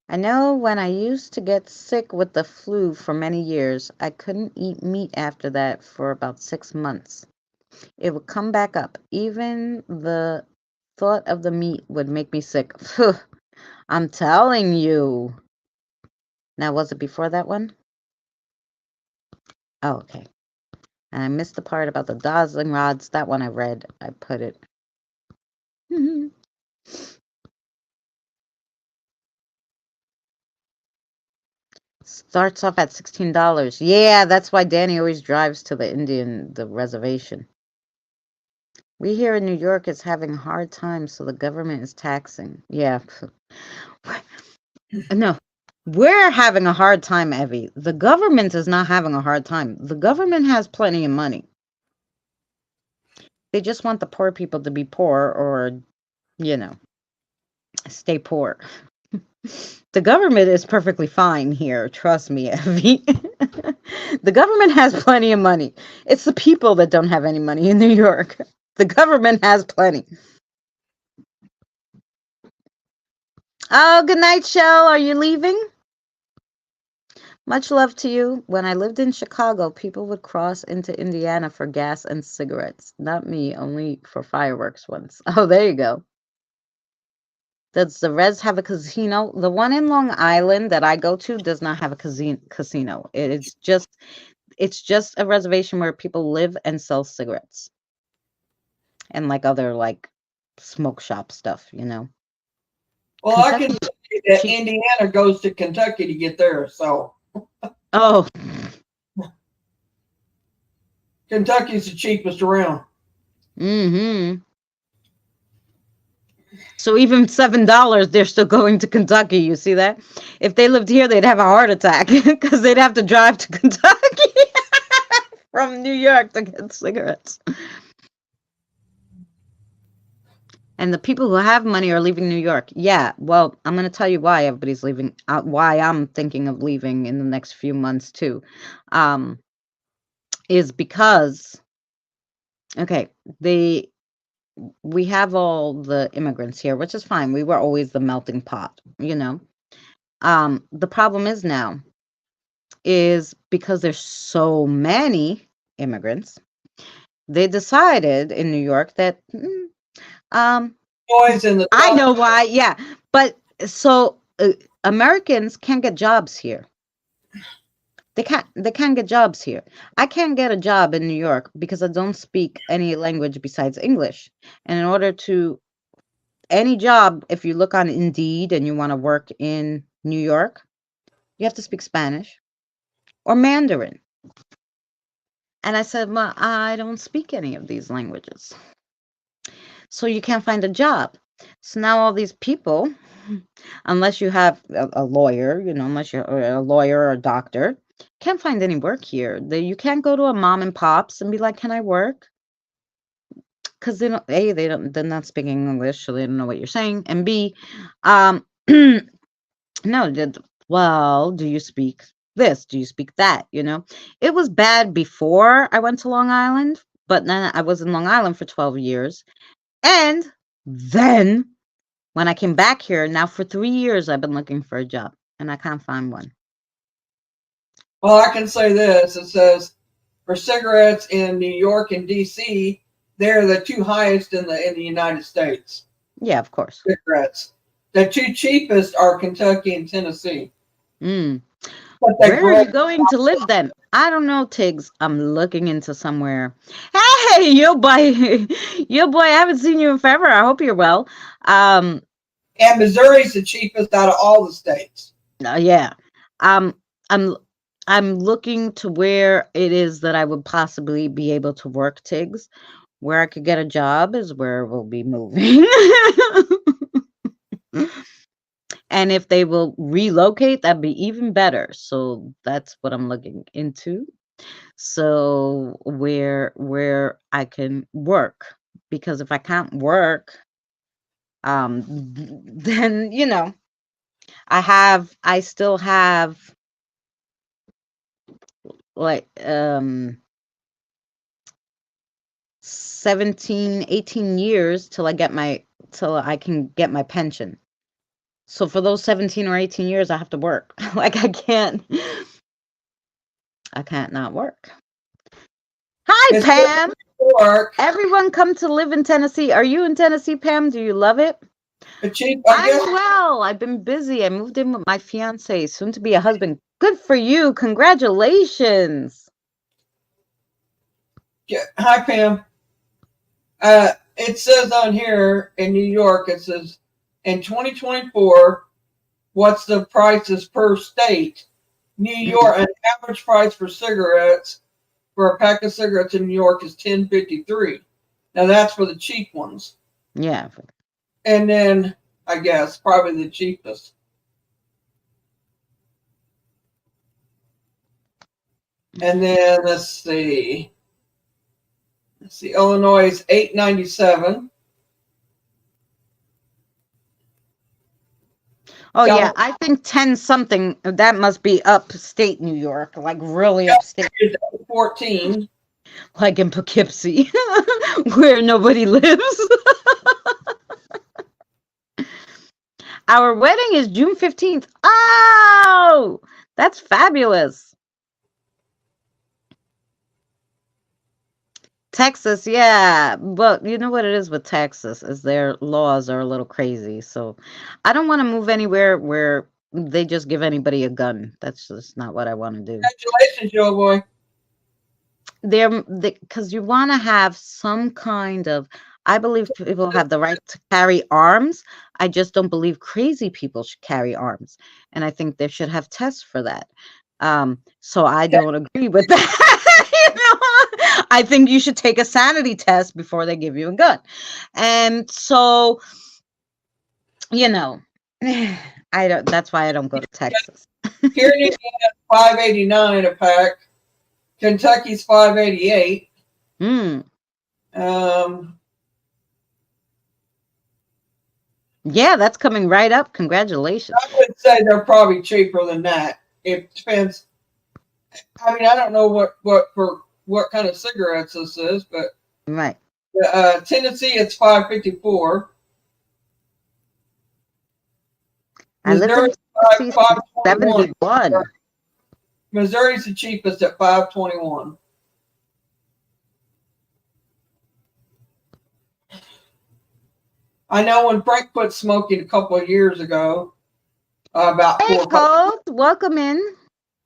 I know when I used to get sick with the flu for many years, I couldn't eat meat after that for about 6 months. It would come back up. Even the thought of the meat would make me sick. I'm telling you. Now, was it before that one? Oh, okay. And I missed the part about the dowsing rods. That one I read. I put it. Starts off at $16. Yeah, that's why Danny always drives to the reservation. We here in New York is having a hard time, so the government is taxing. Yeah. No, we're having a hard time, Evie. The government is not having a hard time. The government has plenty of money. They just want the poor people to be poor or, stay poor. The government is perfectly fine here. Trust me, Evie. The government has plenty of money. It's the people that don't have any money in New York. The government has plenty. Oh, good night, Shell. Are you leaving? Much love to you. When I lived in Chicago, people would cross into Indiana for gas and cigarettes. Not me, only for fireworks once. Oh, there you go. Does the Res have a casino? The one in Long Island that I go to does not have a casino. It's just a reservation where people live and sell cigarettes. And like other like smoke shop stuff, Well, Kentucky, I can say that Indiana goes to Kentucky to get there, so. Oh. Kentucky's the cheapest around. Mm-hmm. So even $7, they're still going to Kentucky. You see that? If they lived here, they'd have a heart attack because they'd have to drive to Kentucky from New York to get cigarettes. And the people who have money are leaving New York. Yeah, well, I'm going to tell you why everybody's leaving, why I'm thinking of leaving in the next few months too, is because, okay, we have all the immigrants here, which is fine. We were always the melting pot, you know. The problem is now is because there's so many immigrants, they decided in New York that Boys in the I top. know why, yeah. But so Americans can't get jobs here. They can't get jobs here. I can't get a job in New York because I don't speak any language besides English. And in order to any job, if you look on Indeed and you want to work in New York, you have to speak Spanish or Mandarin. And I said, well, I don't speak any of these languages. So you can't find a job. So now all these people, unless you have a lawyer, unless you're a lawyer or a doctor, can't find any work here. You can't go to a mom and pops and be like, can I work? Because they're not speaking English, so they don't know what you're saying. And B, no, well, do you speak this? Do you speak that? It was bad before I went to Long Island, but then I was in Long Island for 12 years. And then when I came back here, now for 3 years, I've been looking for a job and I can't find one. Well, I can say this. It says for cigarettes in New York and DC, they're the two highest in the United States. Yeah, of course. Cigarettes. The two cheapest are Kentucky and Tennessee. Mm. But Where are you going to live then? I don't know, Tiggs. I'm looking into somewhere. Hey, yo boy, yo boy, I haven't seen you in forever. I hope you're well. And Missouri's the cheapest out of all the states. Yeah. I'm looking to where it is that I would possibly be able to work, Tiggs. Where I could get a job is where we'll be moving. And if they will relocate, that'd be even better. So that's what I'm looking into. So where I can work, because if I can't work, then I still have like 17, 18 years till I can get my pension. So for those 17 or 18 years, I have to work. Like I can't not work. Hi, Pam. Everyone come to live in Tennessee. Are you in Tennessee, Pam? Do you love it? I'm well. I've been busy. I moved in with my fiance, soon to be a husband. Good for you. Congratulations. Yeah. Hi, Pam. It says on here in New York, it says in 2024, what's the prices per state? New York, an average price for cigarettes for a pack of cigarettes in New York is $10.53. Now that's for the cheap ones. Yeah. And then I guess probably the cheapest. And then let's see. Illinois is $8.97. Oh yeah, I think 10 something. That must be upstate New York, like really upstate. 14. Like in Poughkeepsie, where nobody lives. Our wedding is June 15th. Oh, that's fabulous. Texas, yeah. But you know what it is with Texas is their laws are a little crazy. So I don't want to move anywhere where they just give anybody a gun. That's just not what I want to do. Congratulations, Joe boy. Because you want to have some kind of, I believe people have the right to carry arms. I just don't believe crazy people should carry arms. And I think they should have tests for that. So I don't agree with that. I think you should take a sanity test before they give you a gun. And so, you know, I don't. That's why I don't go to Texas. Here in Indiana, $5.89 a pack. Kentucky's $5.88. Hmm. Um, Yeah, that's coming right up. Congratulations. I would say they're probably cheaper than that. It depends. I mean, I don't know what kind of cigarettes this is, but Right. Tennessee it's $5.54. I lived in Missouri Tennessee since 5.21. 71. Missouri's the cheapest at $5.21. I know when Frank quit smoking a couple of years ago, about Hey, 4 Colt, welcome in.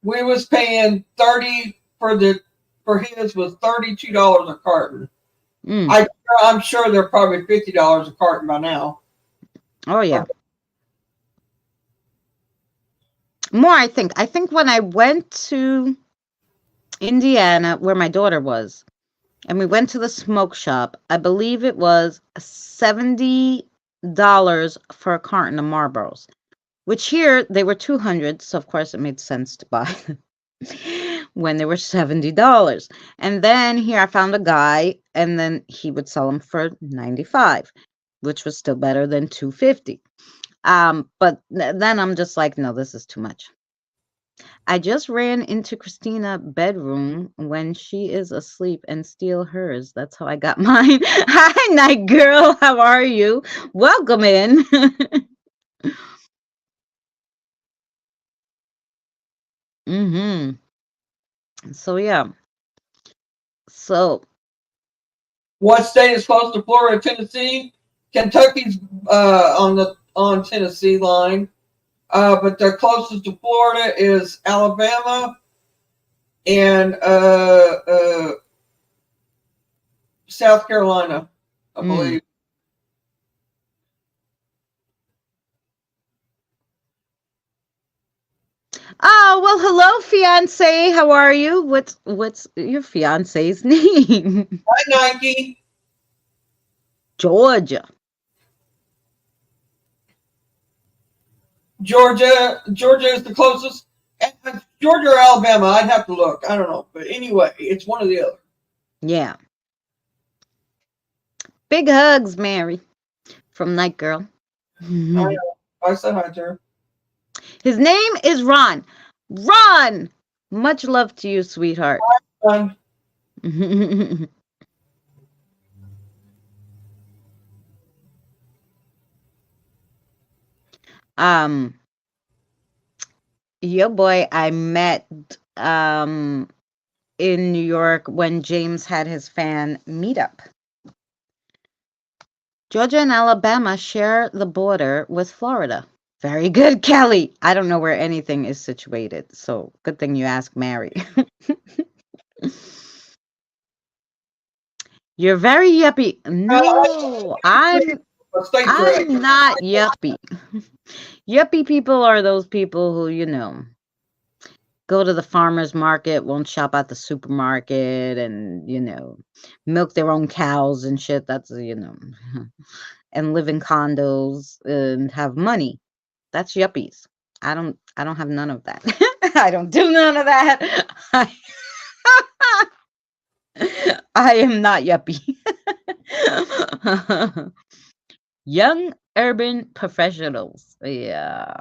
we was paying 30 for his was $32 a carton. Mm. I'm sure they're probably $50 a carton by now. Oh yeah. More, I think. I think when I went to Indiana, where my daughter was, and we went to the smoke shop, I believe it was $70 for a carton of Marlboros, which here they were 200, so of course it made sense to buy when they were $70. And then here I found a guy, and then he would sell them for 95, which was still better than 250. But then I'm just like, no, this is too much. I just ran into Christina's bedroom when she is asleep and steal hers. That's how I got mine. Hi, night girl. How are you? Welcome in. Mm-hmm. So yeah. So What state is close to Florida? Tennessee. Kentucky's on Tennessee line, but the closest to Florida is Alabama and South Carolina, I believe. oh well, hello, fiance. How are you? What's your fiance's name? Hi, Nike. Georgia. Georgia is the closest. Georgia or Alabama, I'd have to look. I don't know, but anyway, it's one or the other. Yeah. Big hugs, Mary, from Night Girl. I said hi to her. His name is Ron. Ron! Much love to you, sweetheart. um, Yo boy, I met in New York when James had his fan meetup. Georgia and Alabama share the border with Florida. Very good, Kelly. I don't know where anything is situated, so good thing you asked Mary. You're very yuppie. No, I'm not yuppie. Yuppie people are those people who, go to the farmer's market, won't shop at the supermarket, and, milk their own cows and shit. That's, and live in condos and have money. That's yuppies. I don't have none of that. I don't do none of that. I am not yuppie. Young urban professionals. Yeah.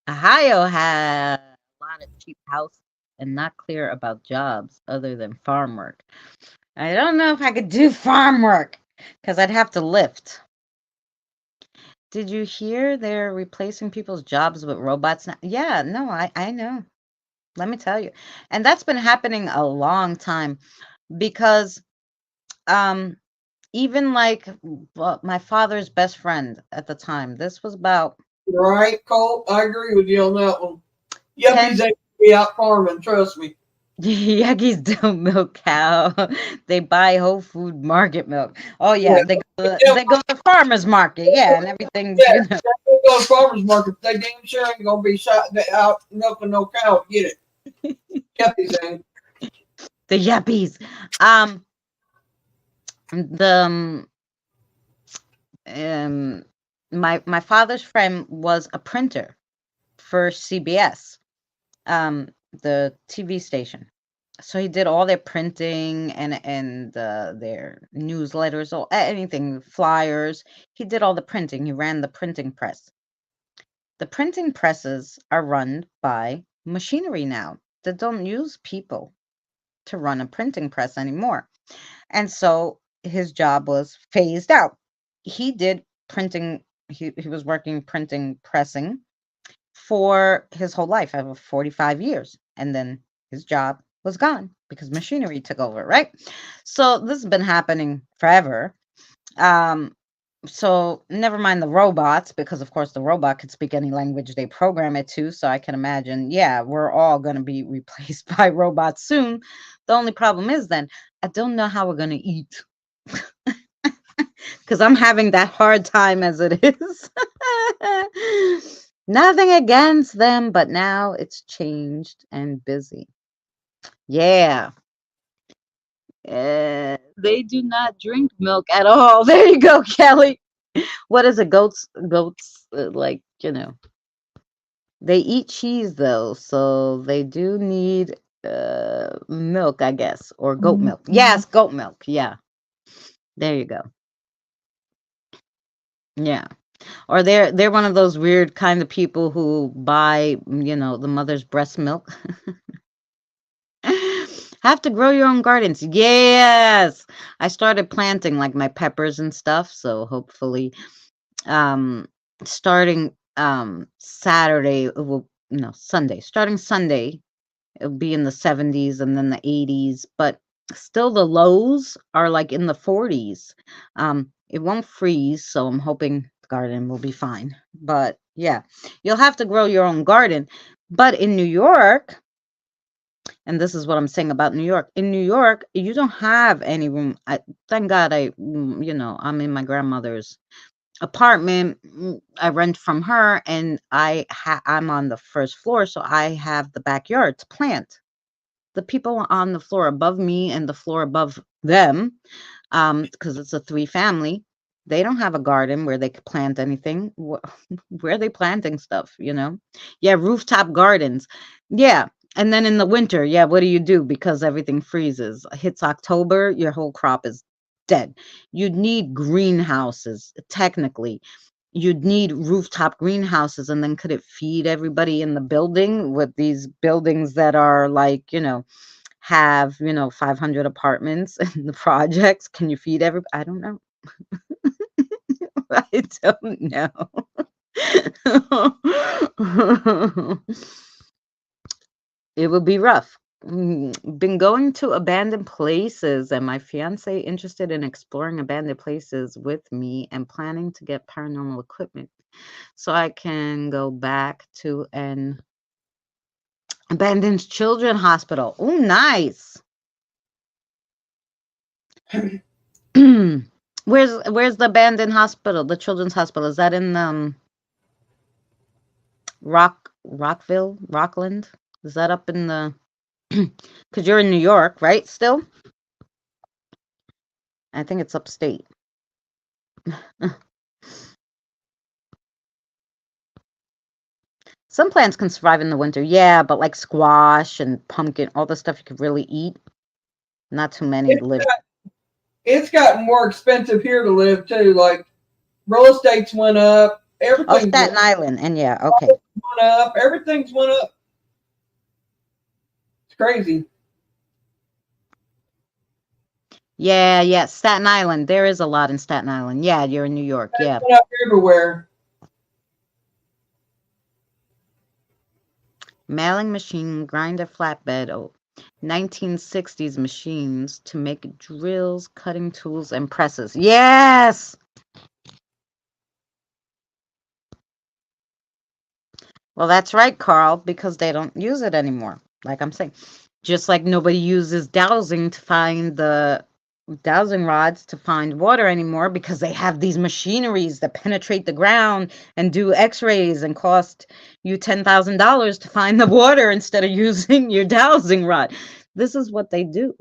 Ohio has a lot of cheap houses and not clear about jobs other than farm work. I don't know if I could do farm work because I'd have to lift. Did you hear they're replacing people's jobs with robots now? Yeah, no, I know. Let me tell you. And that's been happening a long time because even like my father's best friend at the time, this was about Right, Colt? I agree with you on that one. Yuppies ain't be out farming, trust me. Yankees don't milk cow. They buy Whole Food Market milk. Oh Yeah, yeah, yeah, they go to farmers market. Yeah, and everything's yeah. They go to farmers market. They damn sure ain't gonna be shot out milking no cow to get it. Yuppies ain't. the yuppies. Um, the um, my father's friend was a printer for CBS, the TV station. So he did all their printing and their newsletters or anything, flyers. He did all the printing. He ran the printing press. The printing presses are run by machinery now that don't use people to run a printing press anymore. And so his job was phased out. He did printing, he was working printing, pressing for his whole life, over 45 years. And then his job was gone because machinery took over, right? So this has been happening forever. Um, so never mind the robots, because of course the robot could speak any language they program it to. So I can imagine, yeah, we're all going to be replaced by robots soon. The only problem is then I don't know how we're going to eat because I'm having that hard time as it is. Nothing against them, but now it's changed and busy. Yeah. They do not drink milk at all. There you go, Kelly. What is it? Goats, like, they eat cheese though, so they do need milk, I guess, or goat milk. Yes, goat milk. Yeah. There you go. Yeah. Or they're one of those weird kind of people who buy, the mother's breast milk. Have to grow your own gardens. Yes. I started planting like my peppers and stuff, so hopefully um starting Saturday, well, no, Sunday. Starting Sunday, it'll be in the 70s and then the 80s, but still the lows are like in the 40s. It won't freeze, so I'm hoping the garden will be fine. But yeah, you'll have to grow your own garden. But in New York, and this is what I'm saying about New York. In New York, you don't have any room. Thank God I'm in my grandmother's apartment. I rent from her, and I'm on the first floor, so I have the backyard to plant. The people on the floor above me and the floor above them, because it's a three family, they don't have a garden where they could plant anything. Where are they planting stuff, Yeah, rooftop gardens. Yeah. And then in the winter, yeah, what do you do? Because everything freezes. Hits October, your whole crop is dead. You'd need greenhouses, technically. You'd need rooftop greenhouses, and then could it feed everybody in the building with these buildings that are like, have, 500 apartments in the projects? Can you feed everybody? I don't know. I don't know. It would be rough. Been going to abandoned places, and my fiance interested in exploring abandoned places with me and planning to get paranormal equipment so I can go back to an abandoned children hospital. Oh, nice. Where's the abandoned hospital? The children's hospital, is that in Rockland? Is that up in the? Because you're in New York, right? Still, I think it's upstate. Some plants can survive in the winter, yeah, but like squash and pumpkin, all the stuff you could really eat, not too many It's live. it's gotten more expensive here to live too. Like real estate's went up, Oh, everything's Staten Island, and yeah, okay. went up, everything's went up. It's crazy. Yeah, yeah, Staten Island. There is a lot in Staten Island. Yeah, you're in New York. It's Yeah. went up everywhere. Mailing machine, grinder, flatbed. Oh, 1960s machines to make drills, cutting tools, and presses. Yes. Well, that's right, Carl, because they don't use it anymore. Like I'm saying, Just like nobody uses dowsing rods to find water anymore because they have these machineries that penetrate the ground and do x-rays and cost you $10,000 to find the water instead of using your dowsing rod. This is what they do.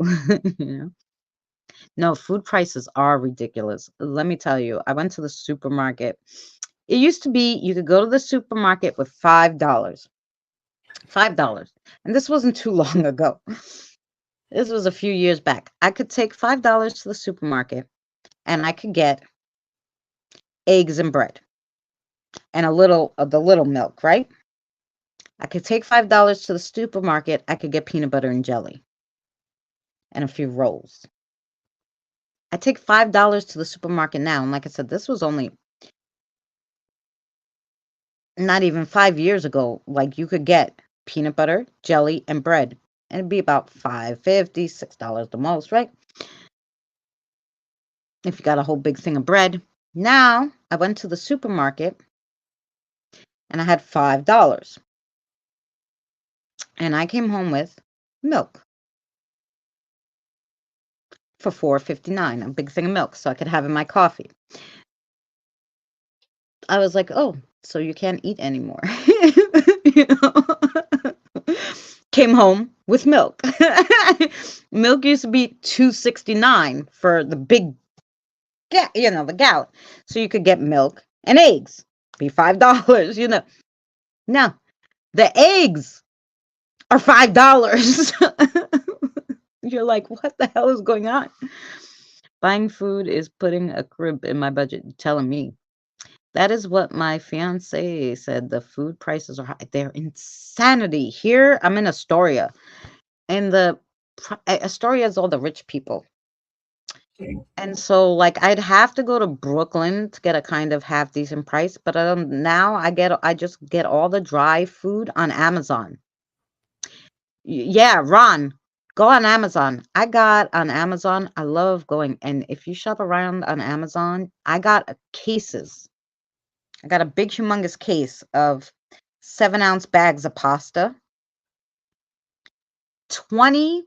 You know? No, food prices are ridiculous. Let me tell you, I went to the supermarket. It used to be you could go to the supermarket with $5. $5. And this wasn't too long ago. This was a few years back. I could take $5 to the supermarket and I could get eggs and bread and a little of the little milk, right? I could take $5 to the supermarket. I could get peanut butter and jelly and a few rolls. I take $5 to the supermarket now. And like I said, this was only not even 5 years ago. Like you could get peanut butter, jelly, and bread. And it'd be about $5.50, $6 the most, right? If you got a whole big thing of bread. Now I went to the supermarket and I had $5. And I came home with milk for $4.59, a big thing of milk, so I could have in my coffee. I was like, oh, so you can't eat anymore. You know? Came home with milk. Milk used to be $2.69 for the big, the gallon. So you could get milk and eggs, be $5. Now the eggs are $5. You're like, what the hell is going on? Buying food is putting a crimp in my budget. You're telling me. That is what my fiance said. The food prices are high. They're insanity. Here, I'm in Astoria. And Astoria is all the rich people. And so, like, I'd have to go to Brooklyn to get a kind of half decent price. But now I just get all the dry food on Amazon. Yeah, Ron, go on Amazon. I got on Amazon. I love going. And if you shop around on Amazon, I got cases. I got a big, humongous case of 7-ounce bags of pasta. 20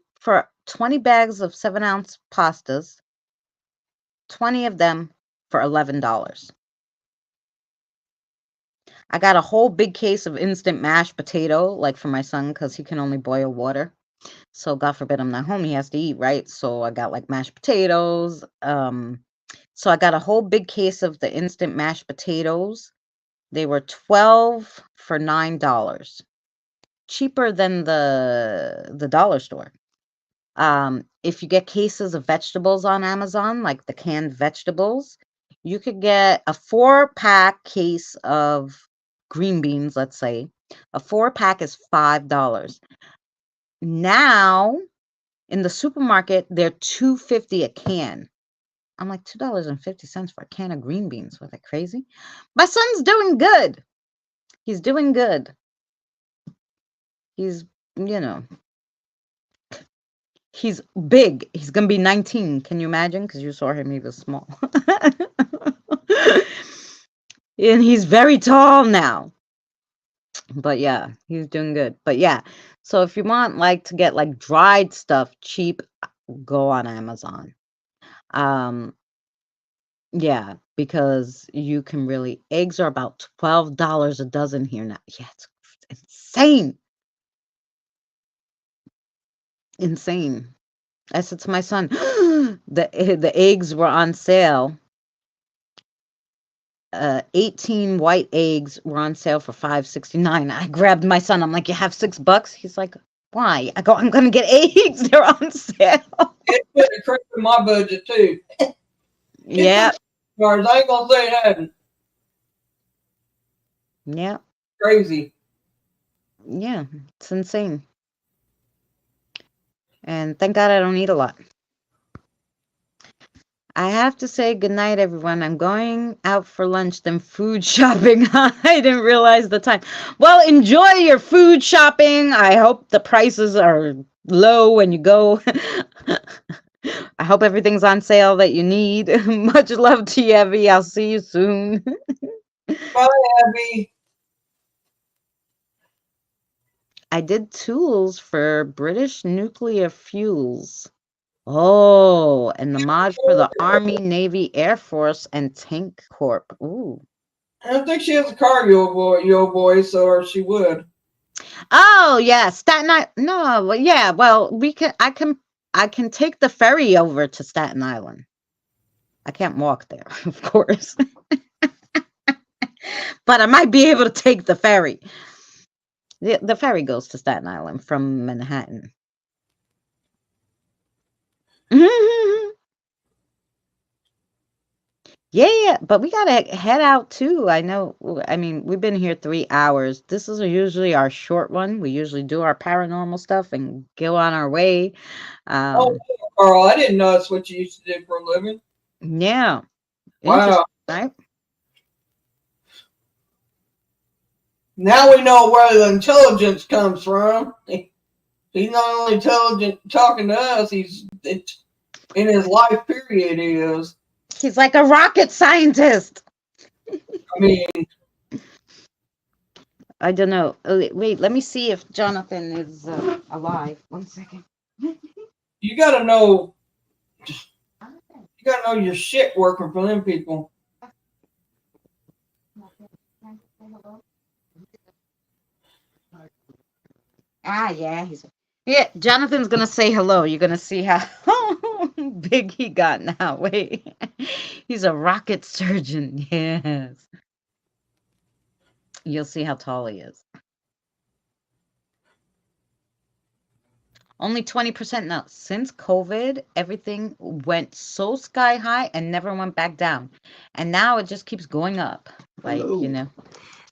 bags of 7-ounce pastas. 20 of them for $11. I got a whole big case of instant mashed potato, like for my son, because he can only boil water. So God forbid I'm not home, he has to eat, right? So I got like mashed potatoes. So I got a whole big case of the instant mashed potatoes. They were 12 for $9. Cheaper than the dollar store. If you get cases of vegetables on Amazon, like the canned vegetables, you could get a 4-pack case of green beans, let's say. A 4-pack is $5. Now, in the supermarket, they're $2.50 a can. I'm like, $2.50 for a can of green beans. Were they crazy? My son's doing good. He's doing good. He's, he's big. He's going to be 19. Can you imagine? Because you saw him, he was small. And he's very tall now. But yeah, he's doing good. But yeah, so if you want like to get like dried stuff cheap, go on Amazon. Yeah, because you can eggs are about $12 a dozen here now. Yeah, it's insane. Insane. I said to my son, the eggs were on sale. 18 white eggs were on sale for $5.69. I grabbed my son. I'm like, you have $6? He's like, why? I go, I'm gonna get eggs. They're on sale. It put a crimp in my budget too. Yeah. I ain't gonna say it hadn't. Yeah. Crazy. Yeah, it's insane. And thank God I don't eat a lot. I have to say goodnight, everyone. I'm going out for lunch, then food shopping. I didn't realize the time. Well, enjoy your food shopping. I hope the prices are low when you go. I hope everything's on sale that you need. Much love to you, Evie. I'll see you soon. Bye, Abby. I did tools for British nuclear fuels. Oh, and the mod for the Army, Navy, Air Force, and Tank Corp. Ooh. I don't think she has a car, yo boy, so or she would. Oh yeah, Staten Island. No, well, yeah. Well, we can. I can take the ferry over to Staten Island. I can't walk there, of course, but I might be able to take the ferry. The ferry goes to Staten Island from Manhattan. Yeah, but we gotta head out too. I know. I mean, we've been here 3 hours. This is usually our short one. We usually do our paranormal stuff and go on our way. Oh, Um, Carl, I didn't know that's what you used to do for a living. yeah, interesting, Wow. right? Now we know where the intelligence comes from. He's not only intelligent talking to us, he's in his life period. He is. He's like a rocket scientist. I mean, I don't know. Wait, let me see if Jonathan is alive. 1 second. you gotta know. You gotta know your shit working for them people. Yeah, yeah. Jonathan's gonna say hello. You're gonna see how big he got now. Wait, he's a rocket surgeon. Yes, you'll see how tall he is. Only 20% now. Since COVID, everything went so sky high and never went back down, and now it just keeps going up. Like Hello.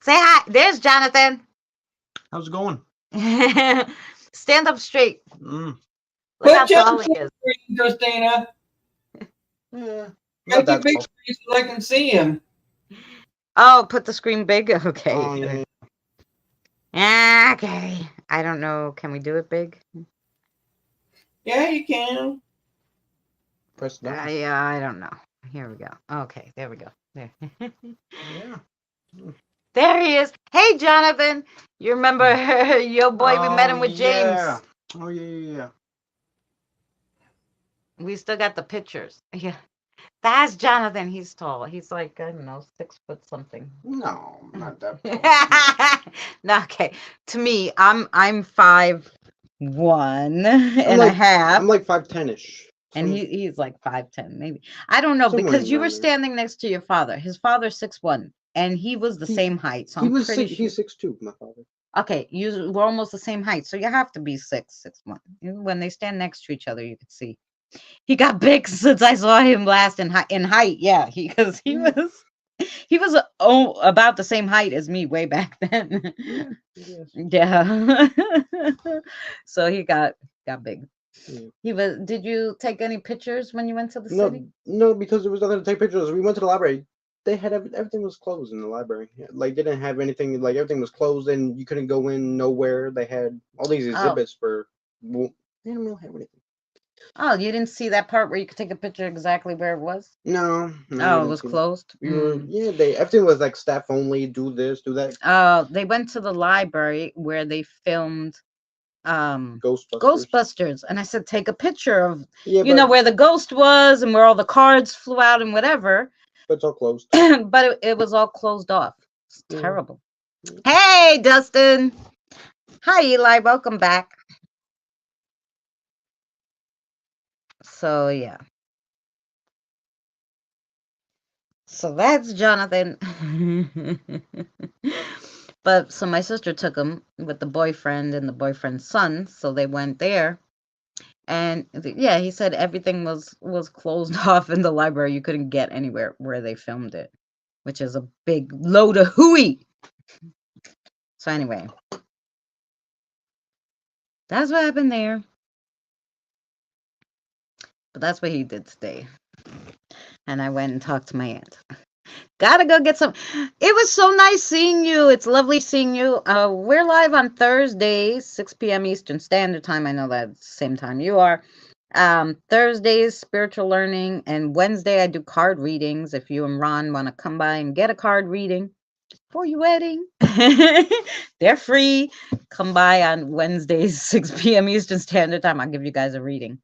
Say hi. There's Jonathan. How's it going? Stand up straight. Mm. Look how Put you tall on he is. screen, Christina. Yeah, Make not it that big tall. screen so they can see him. Oh, put the screen big? Okay. Oh, yeah. Okay. I don't know. Can we do it big? Yeah, you can. Press down. Yeah, I don't know. Here we go. Okay, there we go. There. Yeah. There he is. Hey, Jonathan. You remember your boy? We met him with yeah. James. Oh, yeah. We still got the pictures. Yeah. That's Jonathan. He's tall. He's like, I don't know, 6 foot something. No, not that tall. No, okay. To me, I'm 5'1" and a half. I'm like 5'10"-ish. And he's like 5'10", maybe. I don't know, Somewhere because you were around there. standing next to your father. His father's 6'1", and he was the same height. So I'm pretty sure. He's 6'2", my father. Okay, you were almost the same height, so you have to be 6'1". When they stand next to each other, you could see. He got big since I saw him last in height. Yeah, because he was about the same height as me way back then. Yeah. So he got big. Yeah. Did you take any pictures when you went to the city? No, because there was nothing to take pictures of. We went to the library. They had everything was closed in the library. Like they didn't have anything. Like everything was closed and you couldn't go in nowhere. They had all these exhibits for. Well, they didn't really have anything. Oh, you didn't see that part where you could take a picture exactly where it was? No. Oh, it was closed? We were everything was like staff only, do this, do that. They went to the library where they filmed Ghostbusters. And I said, take a picture of where the ghost was and where all the cards flew out and whatever. But it's all closed. But it was all closed off. It's terrible. Hey, Dustin. Hi, Eli. Welcome back. So, yeah. So that's Jonathan. But so my sister took him with the boyfriend and the boyfriend's son. So they went there. And yeah, he said everything was closed off in the library. You couldn't get anywhere where they filmed it, which is a big load of hooey. So anyway, that's what happened there. But that's what he did today. And I went and talked to my aunt. Gotta go get some. It was so nice seeing you. It's lovely seeing you. We're live on Thursdays, 6 p.m. Eastern Standard Time. I know that's the same time you are. Thursdays, spiritual learning. And Wednesday, I do card readings. If you and Ron want to come by and get a card reading, for your wedding. They're free. Come by on Wednesdays, 6 p.m. Eastern Standard Time. I'll give you guys a reading.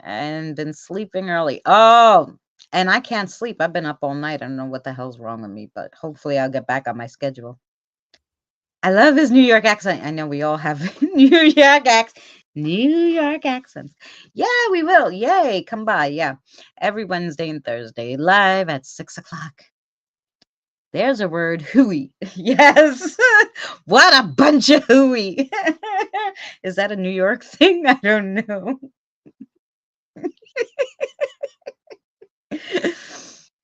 And been sleeping early. Oh, and I can't sleep. I've been up all night. I don't know what the hell's wrong with me, but hopefully I'll get back on my schedule. I love his New York accent. I know we all have New York accents. Yeah, we will. Yay. Come by. Yeah. Every Wednesday and Thursday, live at 6 o'clock. There's a word, hooey. Yes. What a bunch of hooey. Is that a New York thing? I don't know.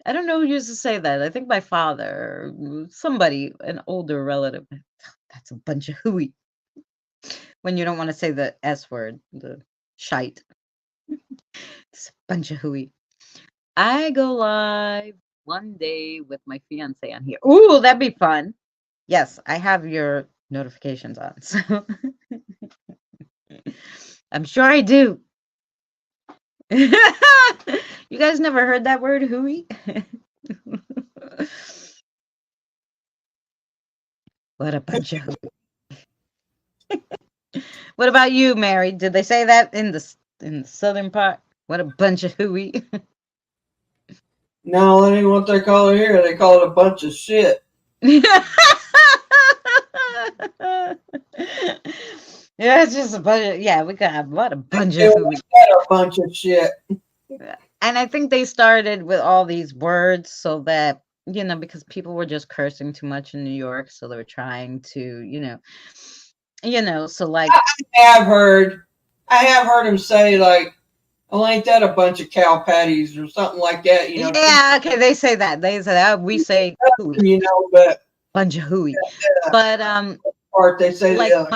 I don't know who used to say that. I think my father, somebody, an older relative. That's a bunch of hooey. When you don't want to say the S word, the shite. It's a bunch of hooey. I go live one day with my fiance on here. Ooh, that'd be fun. Yes, I have your notifications on. So I'm sure I do. You guys never heard that word, hooey? What a bunch of hooey. What about you, Mary? Did they say that in the southern part? What a bunch of hooey. No, that ain't what they call it here. They call it a bunch of shit. Yeah, it's just a bunch of, yeah, we got what a bunch of hooey. A bunch of shit. And I think they started with all these words so that, because people were just cursing too much in New York, so they were trying to, so like I have heard him say like, "Oh, ain't that a bunch of cow patties or something like that?" Yeah, okay, they say that. They say that. We say hooey. But Bunch of hooey. But part they say like the other.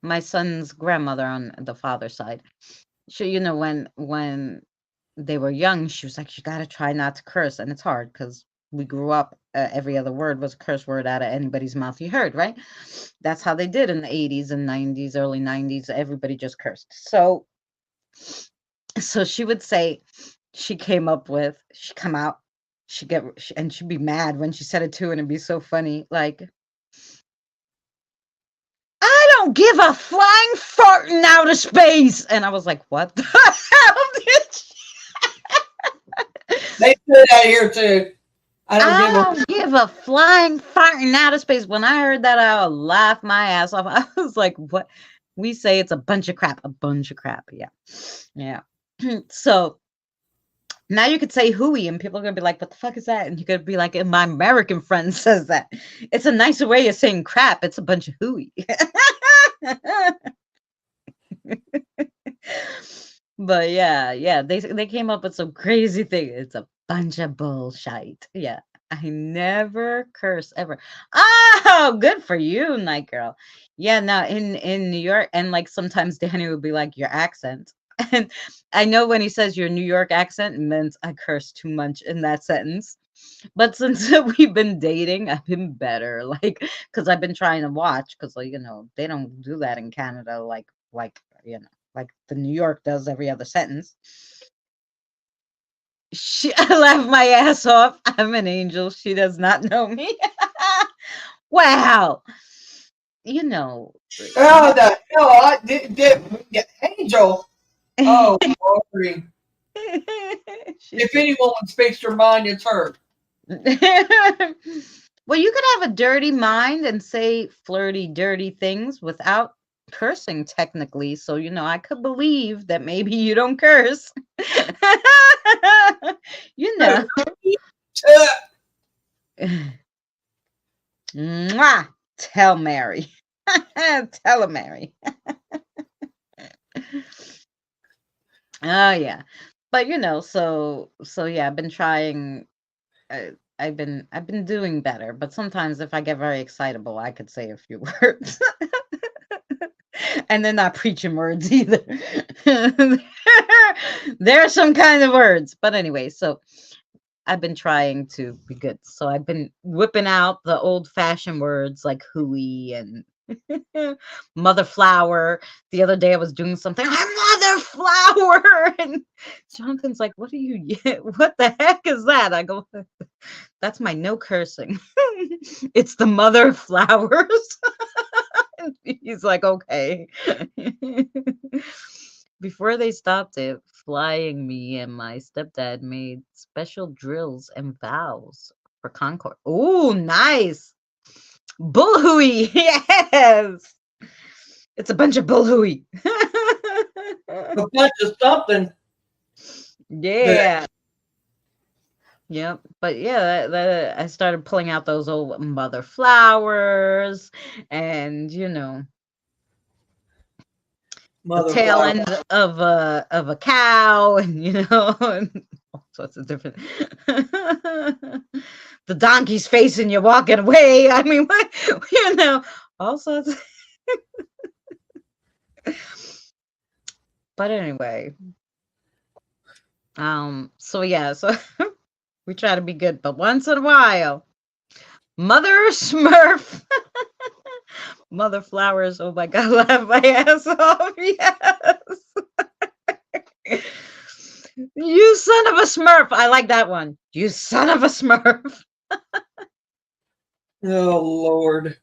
my son's grandmother on the father's side, she, when they were young, she was like, you got to try not to curse. And it's hard because we grew up, every other word was a curse word out of anybody's mouth you heard, right? That's how they did in the 80s and 90s, early 90s. Everybody just cursed. So she would say, she'd come out, and she'd be mad when she said it too, and it'd be so funny, like, I don't give a flying fart in outer space. And I was like, what the hell did They say that here too. I don't give a flying fart in outer space. When I heard that, I laughed my ass off. I was like, what? We say it's a bunch of crap. A bunch of crap. Yeah. Yeah. So now you could say hooey and people are going to be like, what the fuck is that? And you could be like, and my American friend says that. It's a nicer way of saying crap. It's a bunch of hooey. But yeah, they came up with some crazy thing. It's a bunch of bullshit. Yeah, I never curse ever. Oh, good for you, night girl. Yeah, no, in New York, and like sometimes Danny would be like, your accent. And I know when he says your New York accent, it means I curse too much in that sentence. But since we've been dating, I've been better. Like, because I've been trying to watch, because like, they don't do that in Canada, like the New York does every other sentence. I laugh my ass off. I'm an angel. She does not know me. Wow. Oh, the hell! I did Angel. Oh, Lordy. If anyone speaks your mind, it's her. Well, you could have a dirty mind and say flirty, dirty things without cursing, technically. So, I could believe that maybe you don't curse. Mwah! Tell Mary. Tell her, Mary. Oh yeah, but so yeah, I've been trying. I've been doing better, but sometimes if I get very excitable, I could say a few words. And they're not preaching words either. They're some kind of words. But anyway, so I've been trying to be good. So I've been whipping out the old-fashioned words like hooey and Mother flower. The other day I was doing something. Mother flower, and Jonathan's like, "What are you? What the heck is that?" I go, "That's my no cursing. It's the mother flowers." He's like, "Okay." Before they stopped it, flying, me and my stepdad made special drills and vows for Concord. Oh, nice. Bullhooey. Yes. It's a bunch of bullhooey. A bunch of something. Yeah. Yep. But yeah, I started pulling out those old mother flowers and, the Mother tail flower. end of a cow, and and all sorts of different the donkey's facing you walking away. I mean, what, all sorts but anyway, so yeah, so we try to be good, but once in a while, Mother Smurf. Mother flowers, oh my god, laugh my ass off. Yes. You son of a Smurf. I like that one. You son of a Smurf. Oh Lord.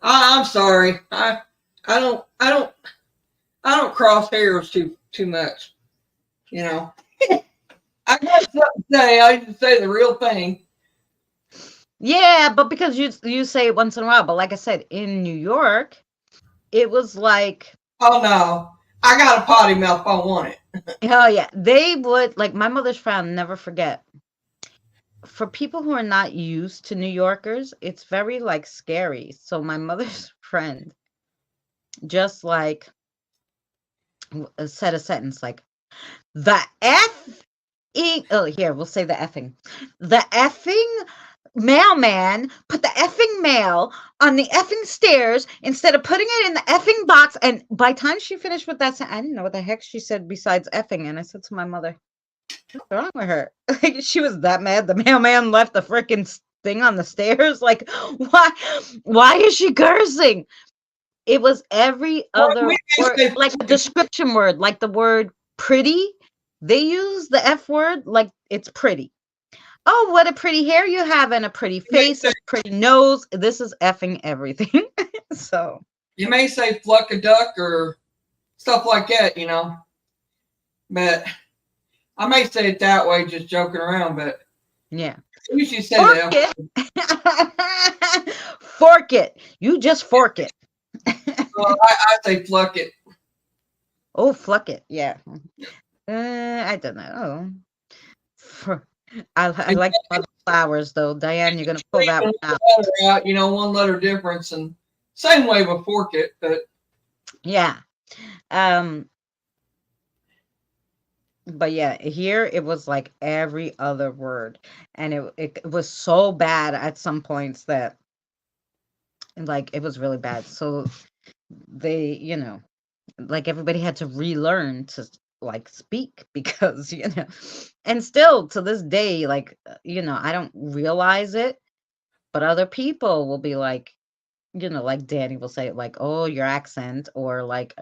I'm sorry. I don't cross hairs too much. I got something to say. I just say the real thing. Yeah, but because you say it once in a while, but like I said, in New York, it was like, Oh no. I got a potty mouth. I want it. oh yeah, they would, like, my mother's friend, never forget. For people who are not used to New Yorkers, it's very like scary. So my mother's friend just like said a sentence like, the oh, here, we'll say the effing. The effing mailman put the effing mail on the effing stairs instead of putting it in the effing box. And by the time she finished with that, I didn't know what the heck she said besides effing. And I said to my mother, what's wrong with her? Like, she was that mad the mailman left the freaking thing on the stairs. Like, why is she cursing? It was every other word, like a description word, like the word pretty. They use the F word like it's pretty. Oh, what a pretty hair you have, and a pretty face, a pretty nose. This is effing everything. So you may say fluck a duck or stuff like that, but I may say it that way, just joking around. But yeah, you usually say fork it. Fork it. You just fork it. Well, I say fluck it. Oh, fluck it. Yeah. I don't know. I like flowers though. Diane, you're gonna pull that one out. One letter difference, and same way with fork it, but yeah. But yeah, here it was like every other word, and it was so bad at some points that like it was really bad. So they, like everybody had to relearn to like speak because and still to this day, like I don't realize it, but other people will be like, like Danny will say it like, oh, your accent, or like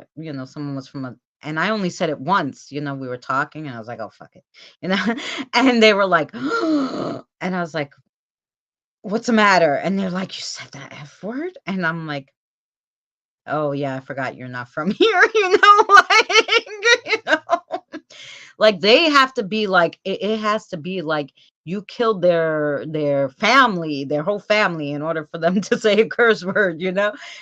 someone was from and I only said it once, we were talking and I was like, oh fuck it, and they were like and I was like, what's the matter? And they're like, you said that F word? And I'm like, oh yeah, I forgot you're not from here, like they have to be like, it has to be like you killed their family, their whole family, in order for them to say a curse word,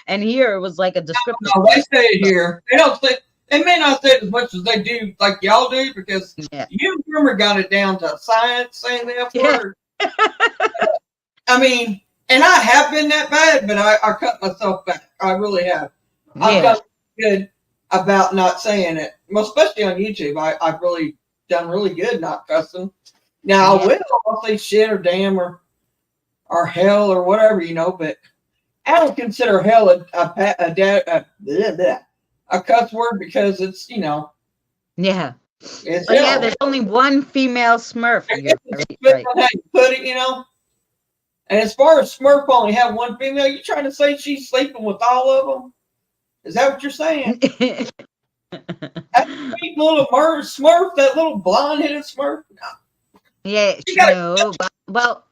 and here it was like a description. No, they say it here. They don't say, they may not say it as much as they do, like y'all do, because you remember got it down to science saying the F word. I mean, and I have been that bad, but I cut myself back. I really have. I've done good about not saying it, especially on YouTube. I've really done really good not cussing. Now I'll say shit or damn or hell or whatever, but I don't consider hell a cuss word because it's Yeah. It's, Oh yeah, there's only one female Smurf. You're very right. how you put it, And as far as Smurf only have one female, you trying to say she's sleeping with all of them? Is that what you're saying? That sweet little Smurf, that little blonde-headed Smurf. No. Yeah, no, but well,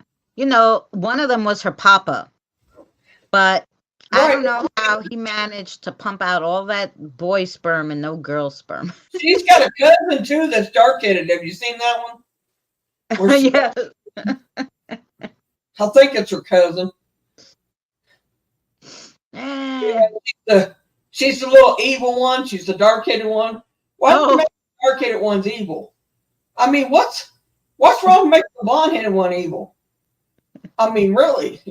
one of them was her papa, but I Right. don't know how he managed to pump out all that boy sperm and no girl sperm. She's got a cousin too that's dark-headed. Have you seen that one? Yeah. I think it's her cousin. She's the little evil one. She's the dark-headed one. Why do you make the dark-headed ones evil? I mean, what's wrong with making the blonde-headed one evil? I mean, really,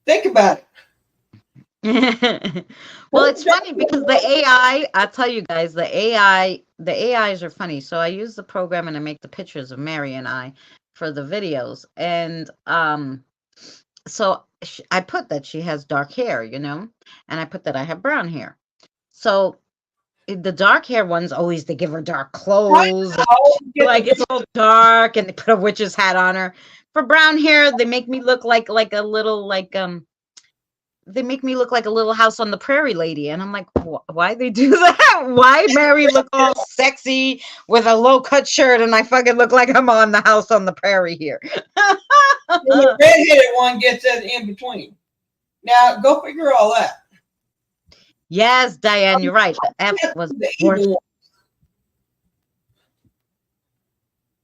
think about it. Well, it's funny because the AI, I'll tell you guys, the AIs are funny. So I use the program and I make the pictures of Mary and I for the videos. And so I put that she has dark hair, and I put that I have brown hair. So the dark hair ones always, they give her dark clothes, like it's all dark, and they put a witch's hat on her. For brown hair, they make me look like a little they make me look like a little house on the prairie lady. And I'm like, why they do that? Why Mary look all sexy with a low cut shirt and I fucking look like I'm on the house on the prairie here? The redheaded one gets that in between. Now go figure all that. Yes, Diane, you're right. The F was worse.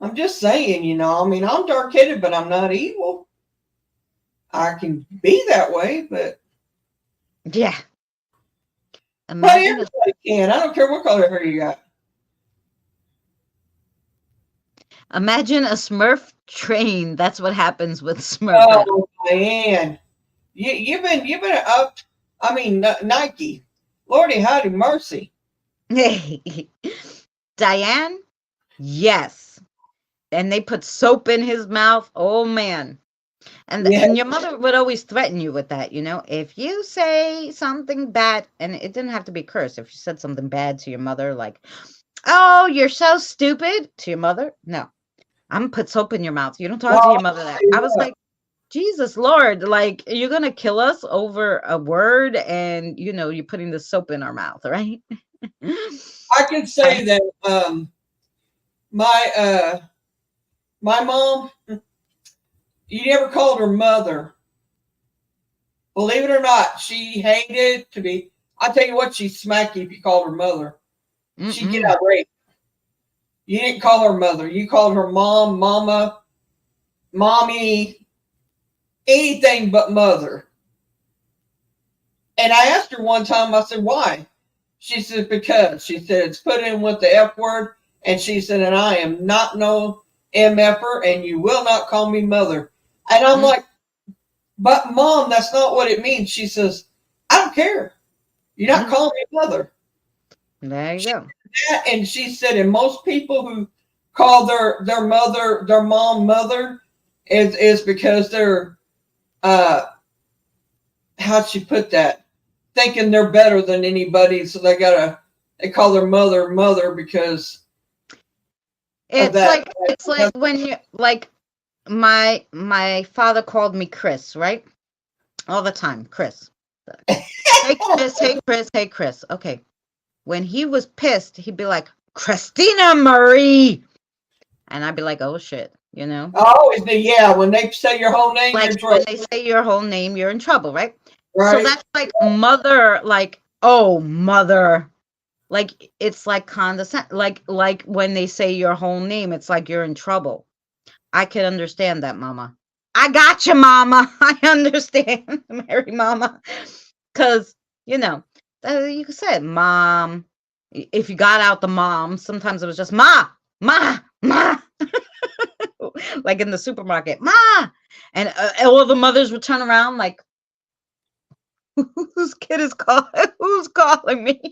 I'm just saying, I mean, I'm dark-headed, but I'm not evil. I can be that way, but yeah. But everybody can. I don't care what color hair you got. Imagine a Smurf train. That's what happens with Smurf. Oh man, you've been up. I mean, Nike. Lordy, howdy, mercy. Diane, yes. And they put soap in his mouth. Oh man. And your mother would always threaten you with that, if you say something bad, and it didn't have to be curse. If you said something bad to your mother, like, oh, you're so stupid, to your mother, no, I'm gonna put soap in your mouth. You don't talk to your mother that. I was like, Jesus Lord, like, you're gonna kill us over a word, and you're putting the soap in our mouth, right? I can say that my mom, you never called her mother. Believe it or not, she hated to be. I tell you what, she'd smack you if you called her mother. She'd get irate. You didn't call her mother. You called her mom, mama, mommy, anything but mother. And I asked her one time, I said, why? She said, because. She said, it's put in with the F word. And she said, and I am not no MFer, and you will not call me mother. And I'm like, but Mom, that's not what it means. She says, I don't care. You're not calling me mother. There you go. And she said, and most people who call their mother, their mom mother, is because they're, how'd she put that? Thinking they're better than anybody. So they call their mother because it's like when you like my father called me Chris, right? All the time, Chris. Hey Chris, hey Chris, hey Chris. Okay. When he was pissed, he'd be like, Christina Marie. And I'd be like, oh shit, I always do, yeah. When they say your whole name, like you're in trouble. When they say your whole name, you're in trouble, right? Right. So that's like mother, like, oh mother. Like it's like condescend, like when they say your whole name, it's like you're in trouble. I could understand that, Mama. I got you, Mama. I understand, Mary, Mama, because you could say Mom. If you got out the mom, sometimes it was just Ma, Ma, Ma, like in the supermarket, Ma, and all the mothers would turn around like, whose kid is calling? Who's calling me?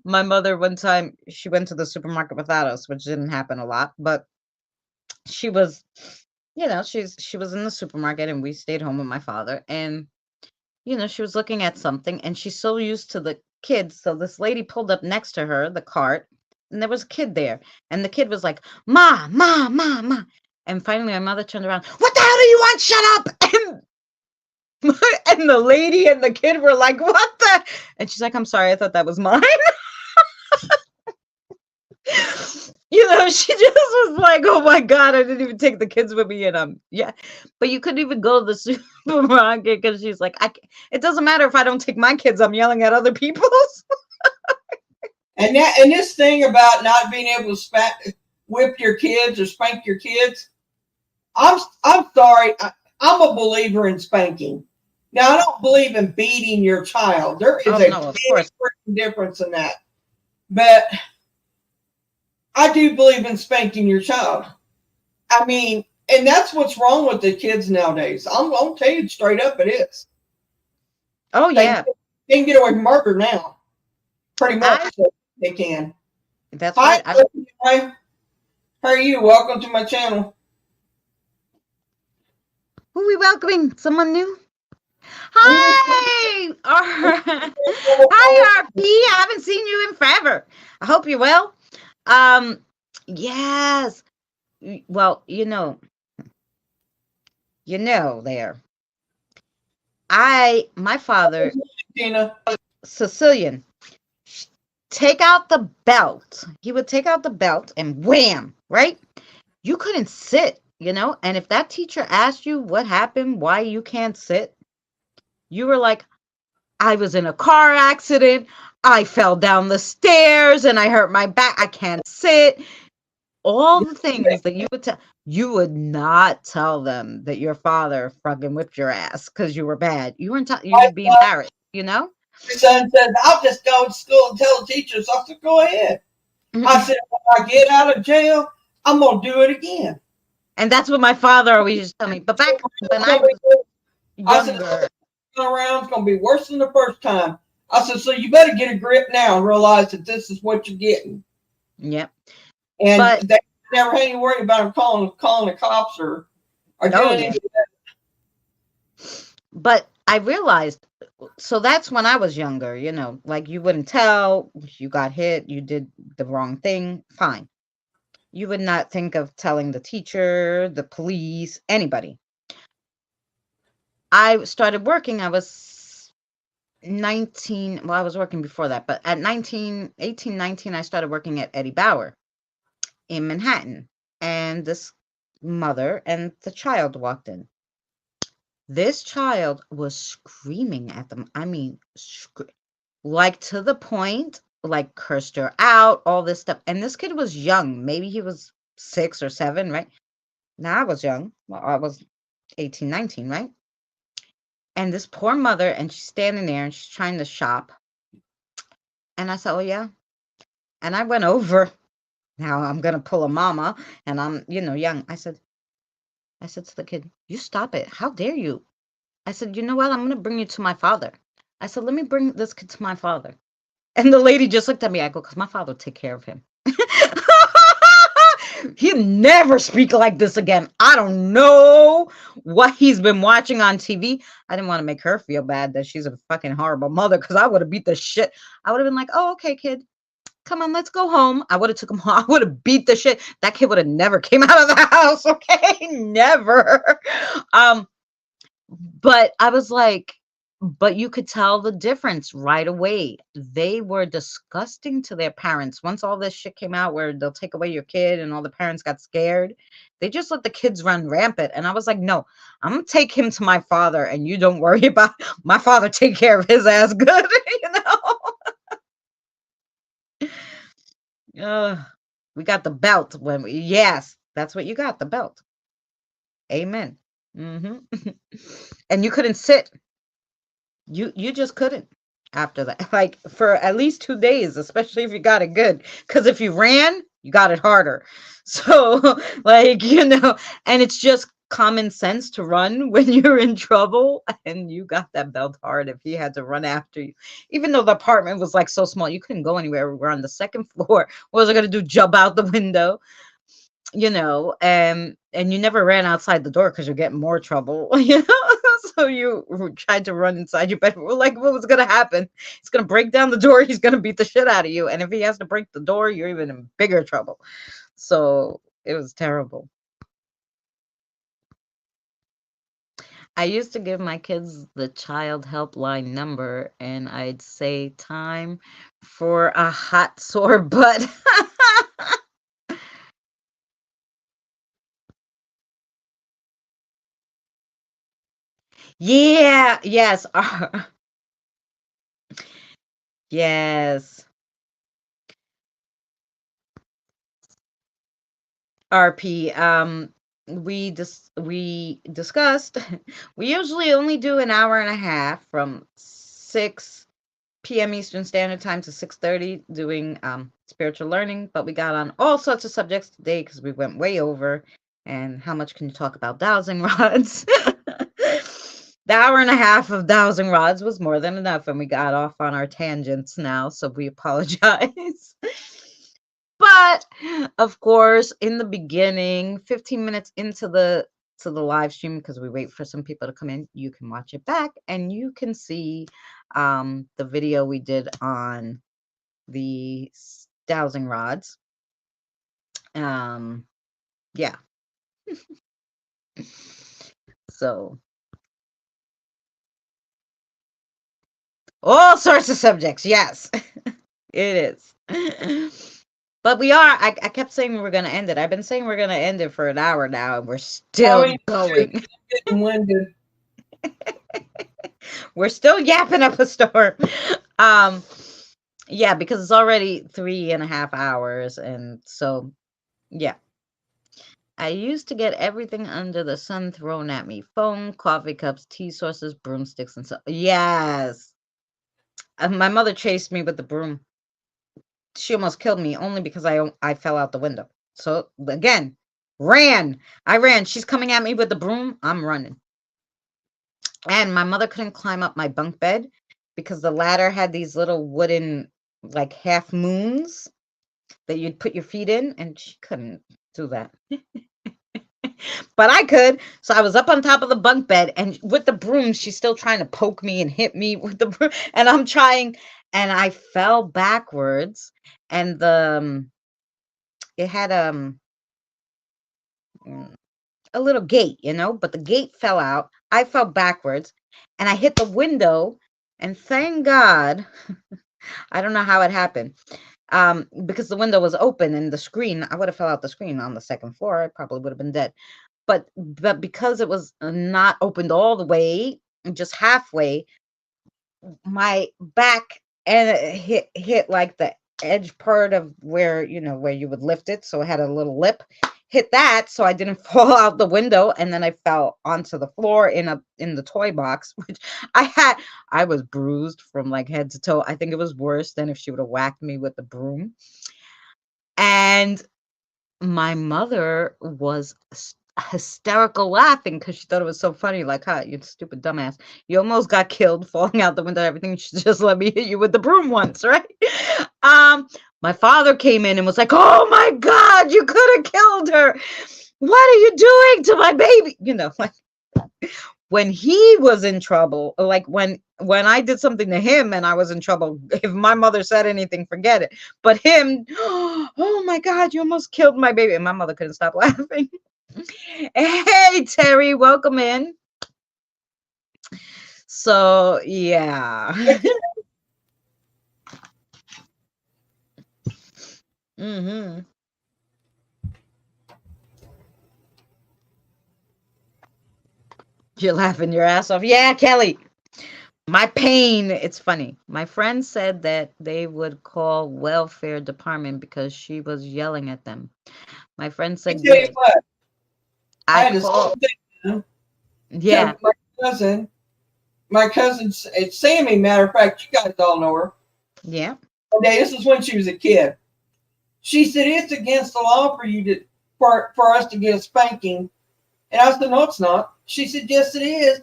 My mother, one time, she went to the supermarket without us, which didn't happen a lot, but she was, she was in the supermarket and we stayed home with my father, and she was looking at something and she's so used to the kids. So this lady pulled up next to her, the cart, and there was a kid there, and the kid was like, "Ma, ma, ma, ma," and finally my mother turned around. "What the hell do you want? Shut up!" And the lady and the kid were like, "What the?" And she's like, "I'm sorry, I thought that was mine." She just was like, "Oh my God, I didn't even take the kids with me." And yeah, but you couldn't even go to the supermarket because she's like, it doesn't matter if I don't take my kids, I'm yelling at other people's. And this thing about not being able to whip your kids or spank your kids, I'm sorry, I'm a believer in spanking. Now, I don't believe in beating your child. There is a big difference in that. But I do believe in spanking your child. I mean, and that's what's wrong with the kids nowadays. I'm going to tell you straight up, it is. Oh, yeah. They can get away with murder now. Pretty much. They can. That's Hi, right. How are you? Welcome to my channel. Who are we welcoming? Someone new? Hi! Hi, RP. I haven't seen you in forever. I hope you're well. Yes. Well, there. My father, Sicilian, take out the belt. He would take out the belt and wham, right? You couldn't sit, and if that teacher asked you what happened, why you can't sit, you were like, "I was in a car accident. I fell down the stairs and I hurt my back. I can't sit." All the things that you would tell, you would not tell them that your father fucking whipped your ass because you were bad. You would be embarrassed, My son says, "I'll just go to school and tell the teachers." I said, "Go ahead." I said, "When I get out of jail, I'm going to do it again." And that's what my father always used to tell me. But back when I was younger, around, it's going to be worse than the first time. I said, "So you better get a grip now and realize that this is what you're getting." Yep. And they never had any worry about them calling the cops or doing anything. But I realized, so that's when I was younger, like you wouldn't tell, you got hit, you did the wrong thing, fine. You would not think of telling the teacher, the police, anybody. I started working, I was 19, well, I was working before that, but at 18, 19, I started working at Eddie Bauer in Manhattan. And this mother and the child walked in. This child was screaming at them. I mean, like to the point, like cursed her out, all this stuff. And this kid was young. Maybe he was 6 or 7, right? Now I was young. Well, I was 18, 19, right? And this poor mother, and she's standing there and she's trying to shop. And I said, "Oh, yeah." And I went over. Now I'm going to pull a mama and I'm, young. I said to the kid, "You stop it. How dare you?" I said, "You know what? I'm going to bring you to my father." I said, "Let me bring this kid to my father." And the lady just looked at me. I go, "Because my father will take care of him." He'll never speak like this again. I don't know what he's been watching on TV. I didn't want to make her feel bad that she's a fucking horrible mother because I would have beat the shit. I would have been like, "Oh, okay, kid. Come on, let's go home." I would have took him home. I would have beat the shit. That kid would have never came out of the house. Okay, never. But I was like, but you could tell the difference right away. They were disgusting to their parents. Once all this shit came out where they'll take away your kid and all the parents got scared, they just let the kids run rampant. And I was like, "No, I'm going to take him to my father and you don't worry about my father. Take care of his ass good." We got the belt yes, that's what you got, the belt. Amen. And you couldn't sit. You just couldn't after that. Like for at least 2 days, especially if you got it good. Because if you ran, you got it harder. So and it's just common sense to run when you're in trouble, and you got that belt hard if he had to run after you. Even though the apartment was like so small, you couldn't go anywhere. We were on the second floor. What was I gonna do? Jump out the window? And you never ran outside the door because you're getting more trouble. So you tried to run inside your bed. We're like, what was gonna happen? He's gonna break down the door. He's gonna beat the shit out of you. And if he has to break the door, you're even in bigger trouble. So it was terrible. I used to give my kids the child helpline number, and I'd say time for a hot sore butt. Yeah, yes. Yes. RP. We discussed we usually only do an hour and a half from 6 p.m. Eastern Standard Time to 6:30 doing spiritual learning, but we got on all sorts of subjects today because we went way over. And how much can you talk about dowsing rods? The hour and a half of dowsing rods was more than enough, and we got off on our tangents now, so we apologize. But of course, in the beginning, 15 minutes into the live stream, because we wait for some people to come in, you can watch it back and you can see the video we did on the dowsing rods. Yeah. So all sorts of subjects, yes. It is. But I kept saying we were going to end it. I've been saying we're going to end it for an hour now, and we're still going. Getting winded. We're still yapping up a storm. Yeah, because it's already 3.5 hours, and so yeah. I used to get everything under the sun thrown at me: phone, coffee cups, tea sources, broomsticks, and so. Yes. My mother chased me with the broom. She almost killed me only because I fell out the window. So again, I ran. She's coming at me with the broom. I'm running. And my mother couldn't climb up my bunk bed because the ladder had these little wooden, like, half moons that you'd put your feet in, and she couldn't do that. But I could. So I was up on top of the bunk bed, and with the broom, she's still trying to poke me and hit me with the broom. And I'm trying, and I fell backwards, and it had a little gate, but the gate fell out. I fell backwards, and I hit the window, and thank God, I don't know how it happened. Because the window was open and the screen, I would have fell out the screen on the second floor. I probably would have been dead. But because it was not opened all the way, just halfway, my back and hit like the edge part of where you would lift it, so it had a little lip, hit that, so I didn't fall out the window, and then I fell onto the floor in the toy box, which I was bruised from like head to toe. I think it was worse than if she would have whacked me with the broom. And my mother was hysterical laughing because she thought it was so funny, like, huh, you stupid dumbass, you almost got killed falling out the window, everything. You should just let me hit you with the broom once, right? My father came in and was like, oh my God, you could have killed her. What are you doing to my baby? Like, when he was in trouble, like when I did something to him and I was in trouble, if my mother said anything, forget it. But him, oh my God, you almost killed my baby. And my mother couldn't stop laughing. Hey, Terry, welcome in. So, yeah. Mm-hmm. You're laughing your ass off. Yeah, Kelly. My pain, it's funny. My friend said that they would call welfare department because she was yelling at them. My friend said, I tell you what, I had called. Yeah. My cousin, it's Sammy, matter of fact, you guys all know her. Yeah. One day, this is when she was a kid. She said, it's against the law for us to get a spanking. And I said, no, it's not. She said, yes, it is.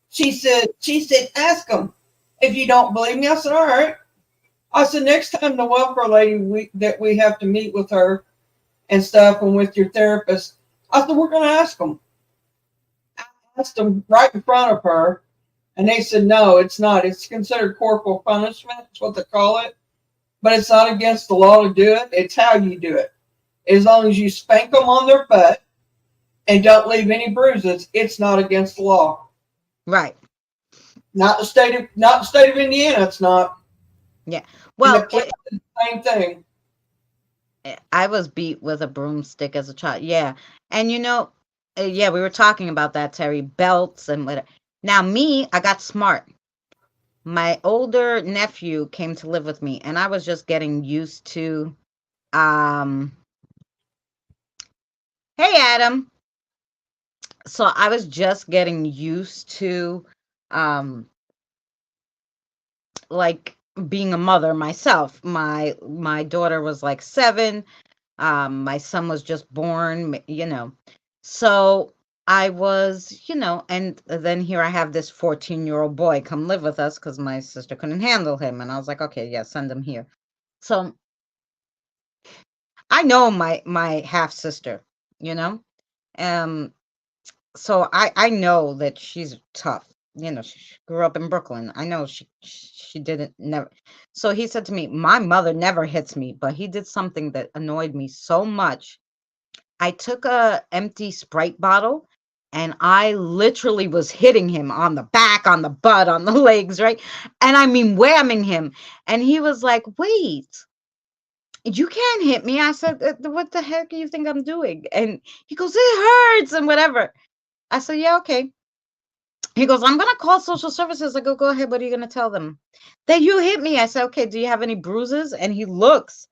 She said, ask them. If you don't believe me, I said, all right. I said, next time the welfare lady that we have to meet with her and stuff, and with your therapist, I said, we're going to ask them. asked them right in front of her, and they said, no, it's not. It's considered corporal punishment. That's what they call it. But it's not against the law to do it. It's how you do it. As long as you spank them on their butt and don't leave any bruises, it's not against the law. Right. Not the state of Indiana. It's not. Yeah. Well, the same thing. I was beat with a broomstick as a child. Yeah. And yeah, we were talking about that, Terry, belts and whatever. Now I got smart. My older nephew came to live with me, and I was just getting used to hey Adam. So I was just getting used to like being a mother myself. My daughter was like 7. My son was just born, So I was, and then here I have this 14-year-old boy come live with us because my sister couldn't handle him. And I was like, okay, yeah, send him here. So I know my half sister, you know? So I know that she's tough. She grew up in Brooklyn. I know she didn't never. So he said to me, my mother never hits me, but he did something that annoyed me so much. I took a empty Sprite bottle and I literally was hitting him on the back, on the butt, on the legs, right? And I mean whamming him. And he was like, wait, you can't hit me. I said, what the heck do you think I'm doing? And he goes, it hurts and whatever. I said, yeah, okay. He goes, I'm going to call social services. I go ahead. What are you going to tell them? That you hit me. I said, okay, do you have any bruises? And he looks.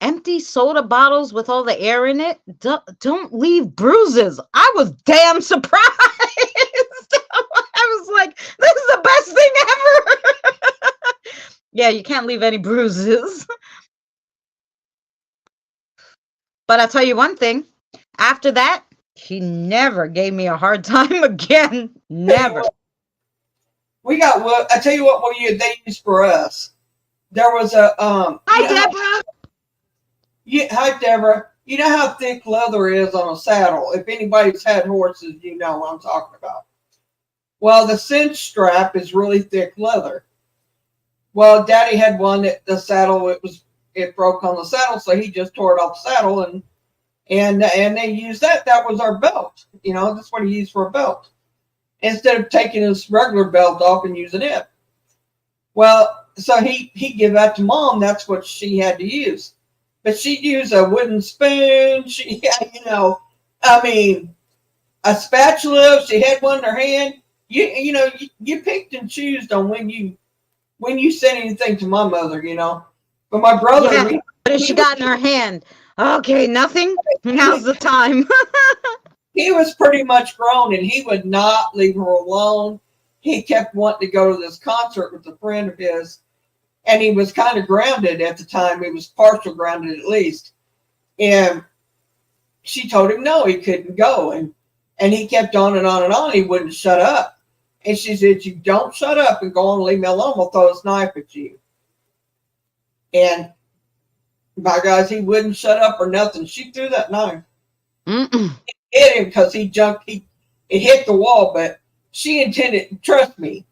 Empty soda bottles with all the air in it don't leave bruises. I was damn surprised. I was like, this is the best thing ever. Yeah, you can't leave any bruises. But I'll tell you one thing. After that, he never gave me a hard time again. Never. We got what I tell you what they used for us. There was a Hi, Deborah. Hi, Deborah. You know how thick leather is on a saddle. If anybody's had horses, you know what I'm talking about. Well, the cinch strap is really thick leather. Well, Daddy had one that the saddle it broke on the saddle, so he just tore it off the saddle and they used that. That was our belt. That's what he used for a belt. Instead of taking his regular belt off and using it. Well, so he gave that to Mom. That's what she had to use. But she'd use a wooden spoon. She had, a spatula. She had one in her hand. You picked and chose on when you said anything to my mother, But my brother, yeah. What has she got in her hand? Okay, nothing. Now's the time. He was pretty much grown, and he would not leave her alone. He kept wanting to go to this concert with a friend of his, and he was kind of grounded at the time. He was partial grounded at least. And she told him no, he couldn't go. And he kept on and on and on. He wouldn't shut up. And she said, you don't shut up and go on and leave me alone. We'll throw this knife at you. And by guys, he wouldn't shut up or nothing. She threw that knife. Mm-mm. It hit him because he jumped. It hit the wall, but she intended, trust me,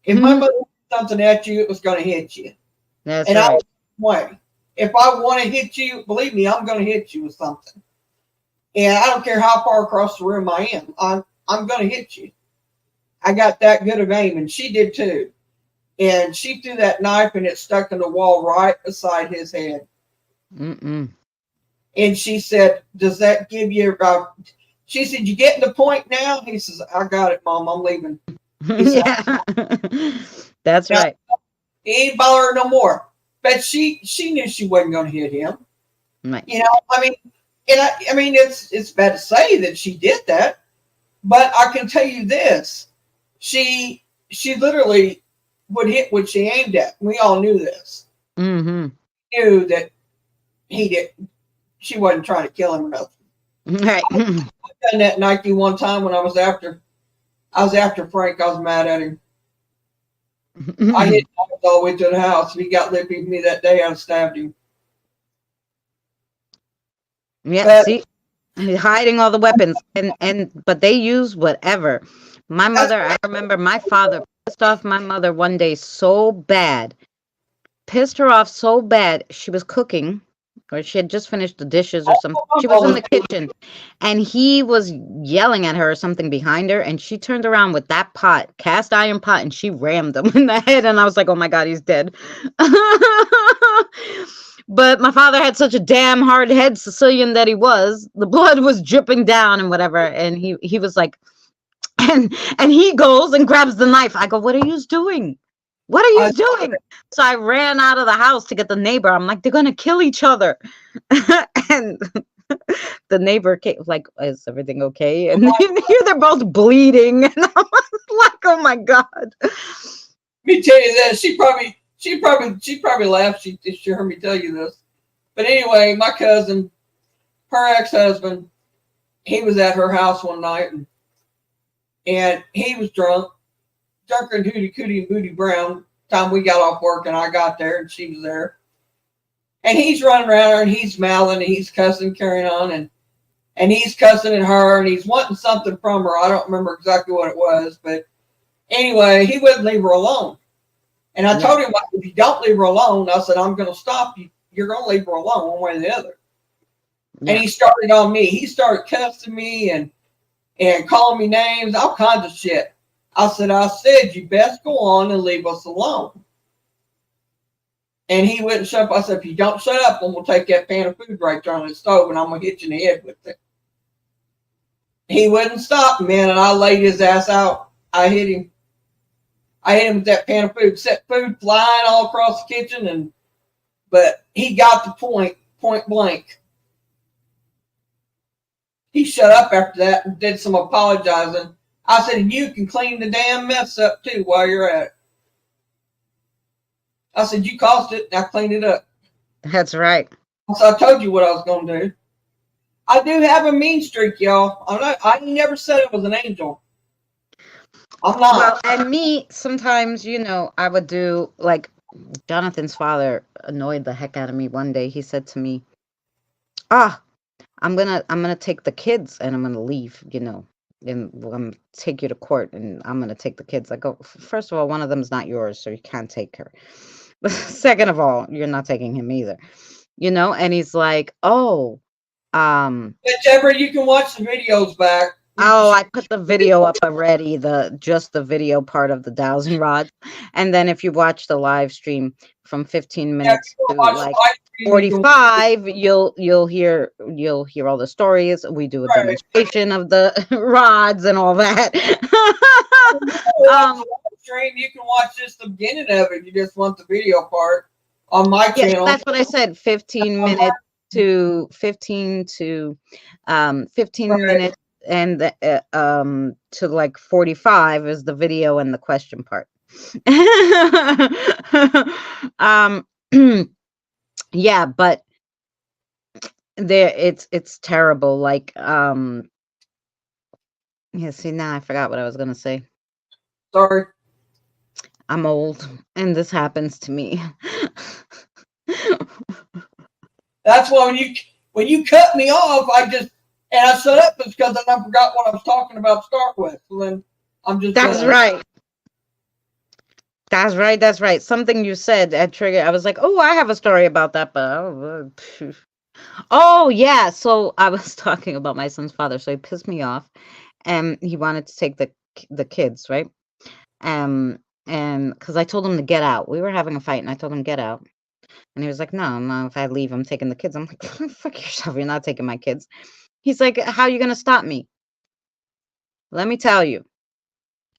if my mother did something at you, it was going to hit you. That's and right. I was the way. If I want to hit you, believe me, I'm going to hit you with something. And I don't care how far across the room I am. I'm going to hit you. I got that good of aim, and she did too. And she threw that knife, and it stuck in the wall right beside his head. Mm-mm. And she said, does that give you... she said, you getting the point now? He says, I got it, Mom. I'm leaving. Yeah. That's right. He ain't bother her no more. But she knew she wasn't going to hit him. Right. It's bad to say that she did that, but I can tell you this: she literally would hit what she aimed at. We all knew this. Mm-hmm. Knew that she wasn't trying to kill him or nothing. Right. I've done that Nike one time when I was after Frank. I was mad at him. I hit him all the way to the house. If he got lippy with me that day, I stabbed him. Yeah. But see, hiding all the weapons, and but they use whatever. My That's mother, I remember my father pissed off my mother one day so bad, pissed her off so bad. She was cooking, or she had just finished the dishes or something. my She was in mother. the kitchen, and he was yelling at her or something behind her, and she turned around with that pot, cast iron pot, and she rammed him in the head. And I was like, "Oh my God, he's dead." But my father had such a damn hard head, Sicilian that he was. The blood was dripping down and whatever, and he was like, and he goes and grabs the knife. I go, "What are you doing? What are I, you doing?" So I ran out of the house to get the neighbor. I'm like, "They're gonna kill each other." And the neighbor came like, "Is everything okay?" And here they're both bleeding. And I was like, "Oh my God." let me tell you this. She probably laughed. She heard me tell you this. But anyway, my cousin, her ex-husband, he was at her house one night, and he was drunker than Hootie Cootie and Booty Brown. Time we got off work and I got there and she was there, and he's running around her and he's mouthing and he's cussing, carrying on, and he's cussing at her and he's wanting something from her. I don't remember exactly what it was, but anyway, he wouldn't leave her alone. And I told him, if you don't leave her alone, I said, I'm going to stop you. You're going to leave her alone one way or the other. Yeah. And he started on me. He started cussing me and calling me names, all kinds of shit. I said, you best go on and leave us alone. And he wouldn't shut up. I said, if you don't shut up, then we'll take that pan of food right there on the stove and I'm going to hit you in the head with it. He wouldn't stop, man, and I laid his ass out. I hit him with that pan of food, set food flying all across the kitchen, but he got the point blank. He shut up after that and did some apologizing. I said, you can clean the damn mess up too while you're at it. I said, you caused it, now clean it up. That's right. So I told you what I was going to do. I do have a mean streak, y'all. I never said I was an angel. I'm not. Well, and me, sometimes, I would do, like, Jonathan's father annoyed the heck out of me one day. He said to me, I'm gonna take the kids and I'm gonna leave, and I'm gonna take you to court and I'm gonna take the kids. I go, first of all, one of them's not yours, so you can't take her. Second of all, you're not taking him either. And he's like, "Oh, Deborah, you can watch the videos back. Oh, I put the video up already, just the video part of the dowsing rods. And then if you watch the live stream from 15 minutes to like 45, you'll hear all the stories. We do a demonstration of the rods and all that. Stream, you can watch just the beginning of it. You just want the video part on my channel. That's what I said. 15 minutes to 15 minutes and to like 45 is the video and the question part. Yeah, but there it's terrible. Like see, now I forgot what I was gonna say. Sorry. I'm old and this happens to me. That's why when you cut me off, I shut up because I forgot what I was talking about to start with. So then I'm just. That's right. That's right. That's right. Something you said at trigger. I was like, oh, I have a story about that, but oh yeah. So I was talking about my son's father. So he pissed me off, and he wanted to take the kids, right? And because I told him to get out. We were having a fight, and I told him get out. And he was like, no, if I leave, I'm taking the kids. I'm like, fuck yourself. You're not taking my kids. He's like, how are you going to stop me? Let me tell you.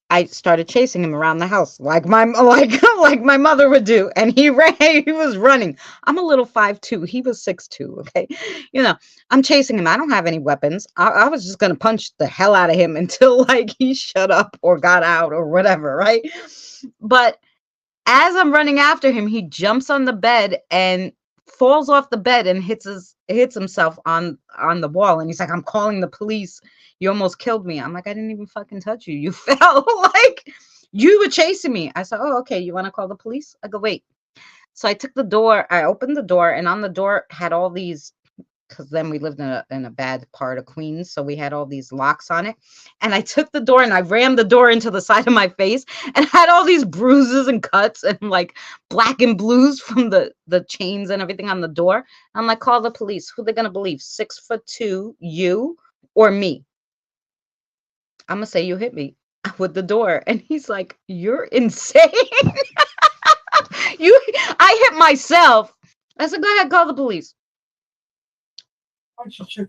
I started chasing him around the house like my mother would do. And he ran, he was running. I'm a little 5'2". He was 6'2". Okay. I'm chasing him. I don't have any weapons. I was just going to punch the hell out of him until like he shut up or got out or whatever. Right. But as I'm running after him, he jumps on the bed and falls off the bed and hits himself on the wall. And he's like, I'm calling the police. You almost killed me. I'm like, I didn't even fucking touch you. You fell. Like, you were chasing me. I said, oh, okay. You want to call the police? I go, wait. So I took the door. I opened the door, and on the door had all these because then we lived in a bad part of Queens, so we had all these locks on it. And I took the door and I rammed the door into the side of my face and had all these bruises and cuts and like black and blues from the chains and everything on the door. I'm like, call the police. Who they gonna believe? 6'2", you or me? I'm gonna say you hit me with the door. And he's like, you're insane. I hit myself. I said, go ahead, call the police.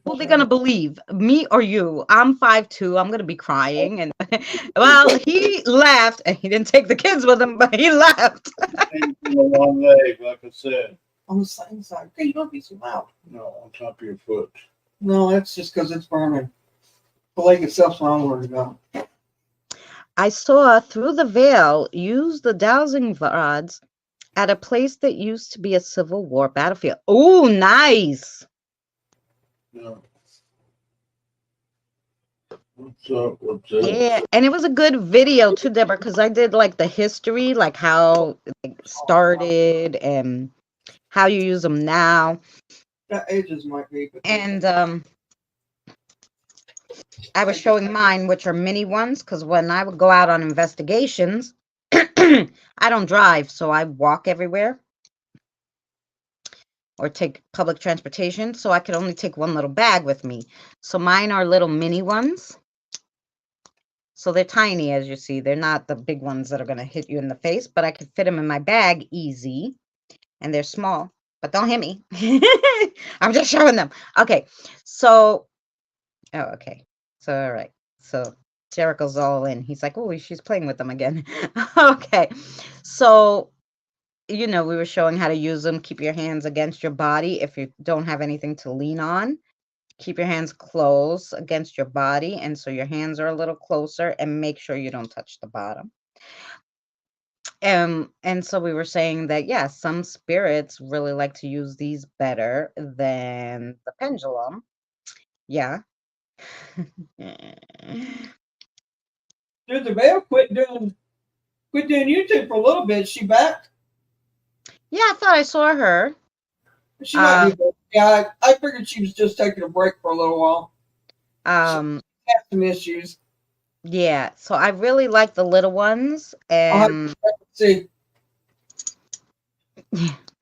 Who they gonna believe, me or you? I'm 5'2". I'm gonna be crying, and well, he laughed, and he didn't take the kids with him, but he laughed. A long leg, like I said. On the same side. Okay, you don't be so loud. No, on top of your foot. No, that's just because it's burning. The leg itself's not where to go. I saw Through the Veil use the dowsing rods at a place that used to be a Civil War battlefield. Oh, nice. No. What's up? What's up? Yeah, and it was a good video too, Deborah, because I did like the history, like how it started and how you use them now. That edges might be. And I was showing mine, which are mini ones, because when I would go out on investigations, I don't drive, so I walk everywhere or take public transportation, so I could only take one little bag with me. So mine are little mini ones. So they're tiny, as you see. They're not the big ones that are going to hit you in the face, but I could fit them in my bag easy. And they're small, but don't hit me. I'm just showing them. Okay, so, okay. So, all right. So Jericho's all in. He's like, oh, she's playing with them again. Okay, so, we were showing how to use them. Keep your hands against your body if you don't have anything to lean on. Keep your hands close against your body, and so your hands are a little closer, and make sure you don't touch the bottom. And so we were saying that, yeah, some spirits really like to use these better than the pendulum. Yeah. Dude, the veil quit doing YouTube for a little bit. She back? Yeah, I thought I saw her. She might be back. Yeah, I figured she was just taking a break for a little while. She had some issues. Yeah, so I really like the little ones, I'll and have to see.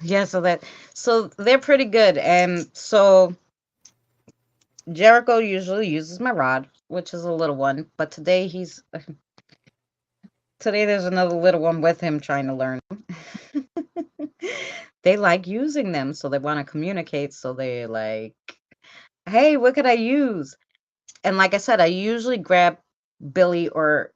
yeah, so they're pretty good. And so Jericho usually uses my rod, which is a little one, but today there's another little one with him trying to learn. They like using them, so they want to communicate, so they're like, hey, what could I use? And like I said, I usually grab Billy or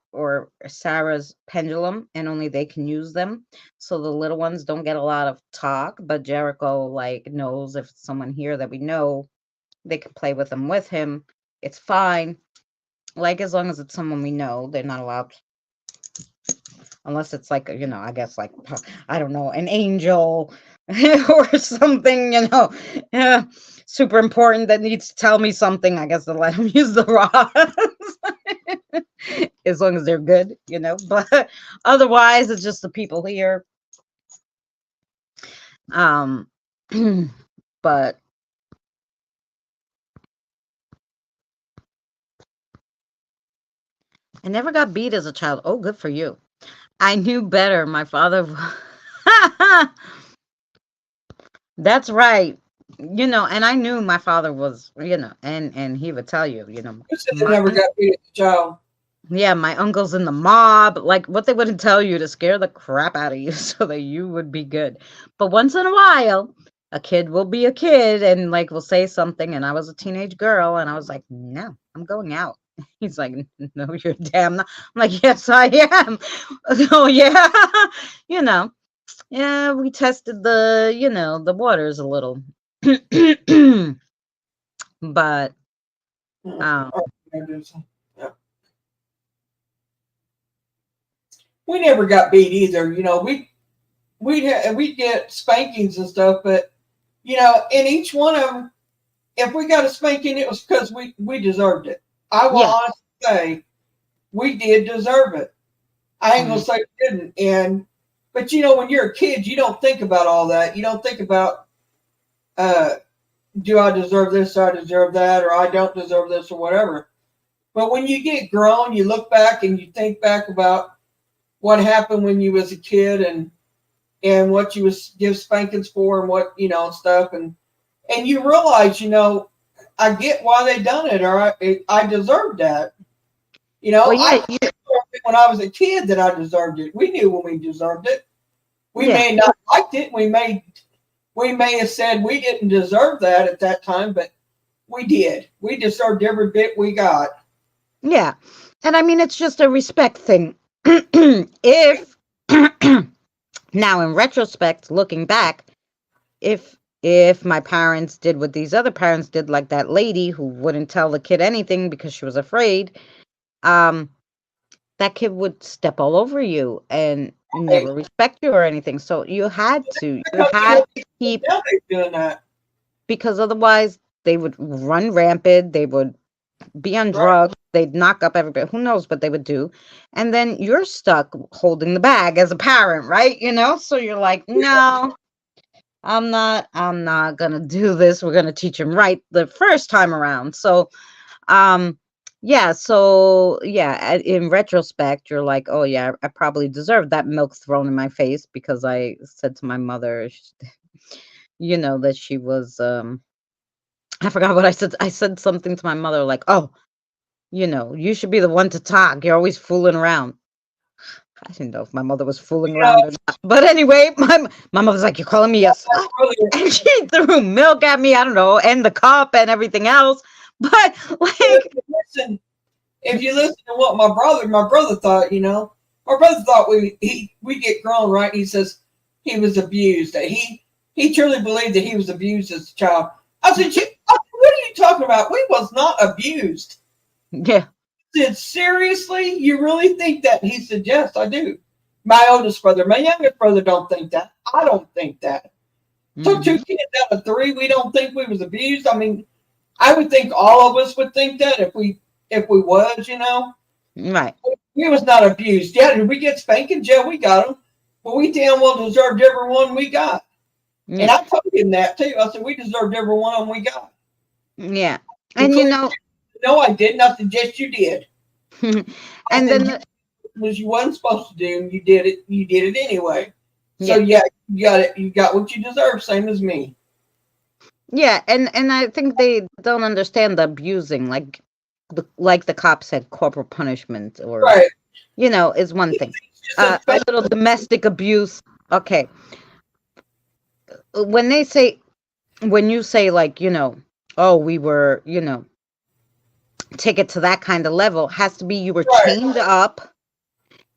Sarah's pendulum, and only they can use them. So the little ones don't get a lot of talk, but Jericho like knows if someone here that we know, they can play with them with him. It's fine. Like, as long as it's someone we know, they're not allowed, unless it's like, I guess like, I don't know, an angel or something, super important that needs to tell me something. I guess to let them use the rods. As long as they're good, but otherwise it's just the people here. But I never got beat as a child. Oh, good for you. I knew better. My father. That's right. And I knew my father was, and he would tell you, You said they never got beat as a child. Yeah, my uncle's in the mob, like what they wouldn't tell you to scare the crap out of you so that you would be good. But once in a while, a kid will be a kid and like will say something. And I was a teenage girl and I was like, no, I'm going out. He's like, no, you're damn not. I'm like, yes, I am. So yeah, yeah, we tested the waters a little. But we never got beat either. We'd get spankings and stuff, but in each one of them, if we got a spanking, it was because we deserved it. I will honestly say we did deserve it. I ain't gonna say we didn't. But when you're a kid, you don't think about all that. You don't think about do I deserve this, or I deserve that, or I don't deserve this, or whatever. But when you get grown, you look back and you think back about what happened when you was a kid, and what you was give spankings for, and what, stuff, and you realize, I get why they done it, or I deserved that. Well, yeah, I when I was a kid that I deserved it. We knew when we deserved it. We Yeah. may not liked it. We may have said we didn't deserve that at that time, but we did. We deserved every bit we got. yeah. And I mean, it's just a respect thing. If now, in retrospect, looking back, if my parents did what these other parents did, like that lady who wouldn't tell the kid anything because she was afraid, um, that kid would step all over you and never respect you or anything. So you had to keep, Now they're doing that. because otherwise they would run rampant. They would be on Right. drugs. They'd knock up everybody. Who knows what they would do? And then you're stuck holding the bag as a parent, right? So you're like, no, I'm not gonna do this. We're gonna teach him right the first time around. So in retrospect, you're like, oh yeah, I probably deserved that milk thrown in my face because I said to my mother, that she was I forgot what I said. I said something to my mother like, oh, you should be the one to talk. You're always fooling around. I didn't know if my mother was fooling around or not. But anyway, my mother was like, you're calling me a slut? And she threw milk at me, I don't know, and the cup and everything else. But like, if you listen to what my brother thought, my brother thought we get grown, right? He says he was abused. He truly believed that he was abused as a child. I said, what are you talking about? We was not abused. yeah. I said, seriously? You really think that? He said, yes, I do. My oldest brother, my youngest brother don't think that. I don't think that. So 2 kids out of 3, we don't think we was abused. I mean, I would think all of us would think that if we was, Right. We was not abused. Yeah, did we get spankings? Yeah, we got them. But we damn well deserved every one we got. Yeah. And I told him that too. I said, we deserved every one of them we got. Yeah. And no, I didn't. I said, yes, you did. and then was you wasn't supposed to do, and you did it anyway. So yeah, you got it. You got what you deserve, same as me. Yeah, and I think they don't understand the abusing, like the cop said, corporal punishment, or right. Is one thing. A little domestic abuse. Okay. When you say like, oh, we were, take it to that kind of level, has to be you were chained up,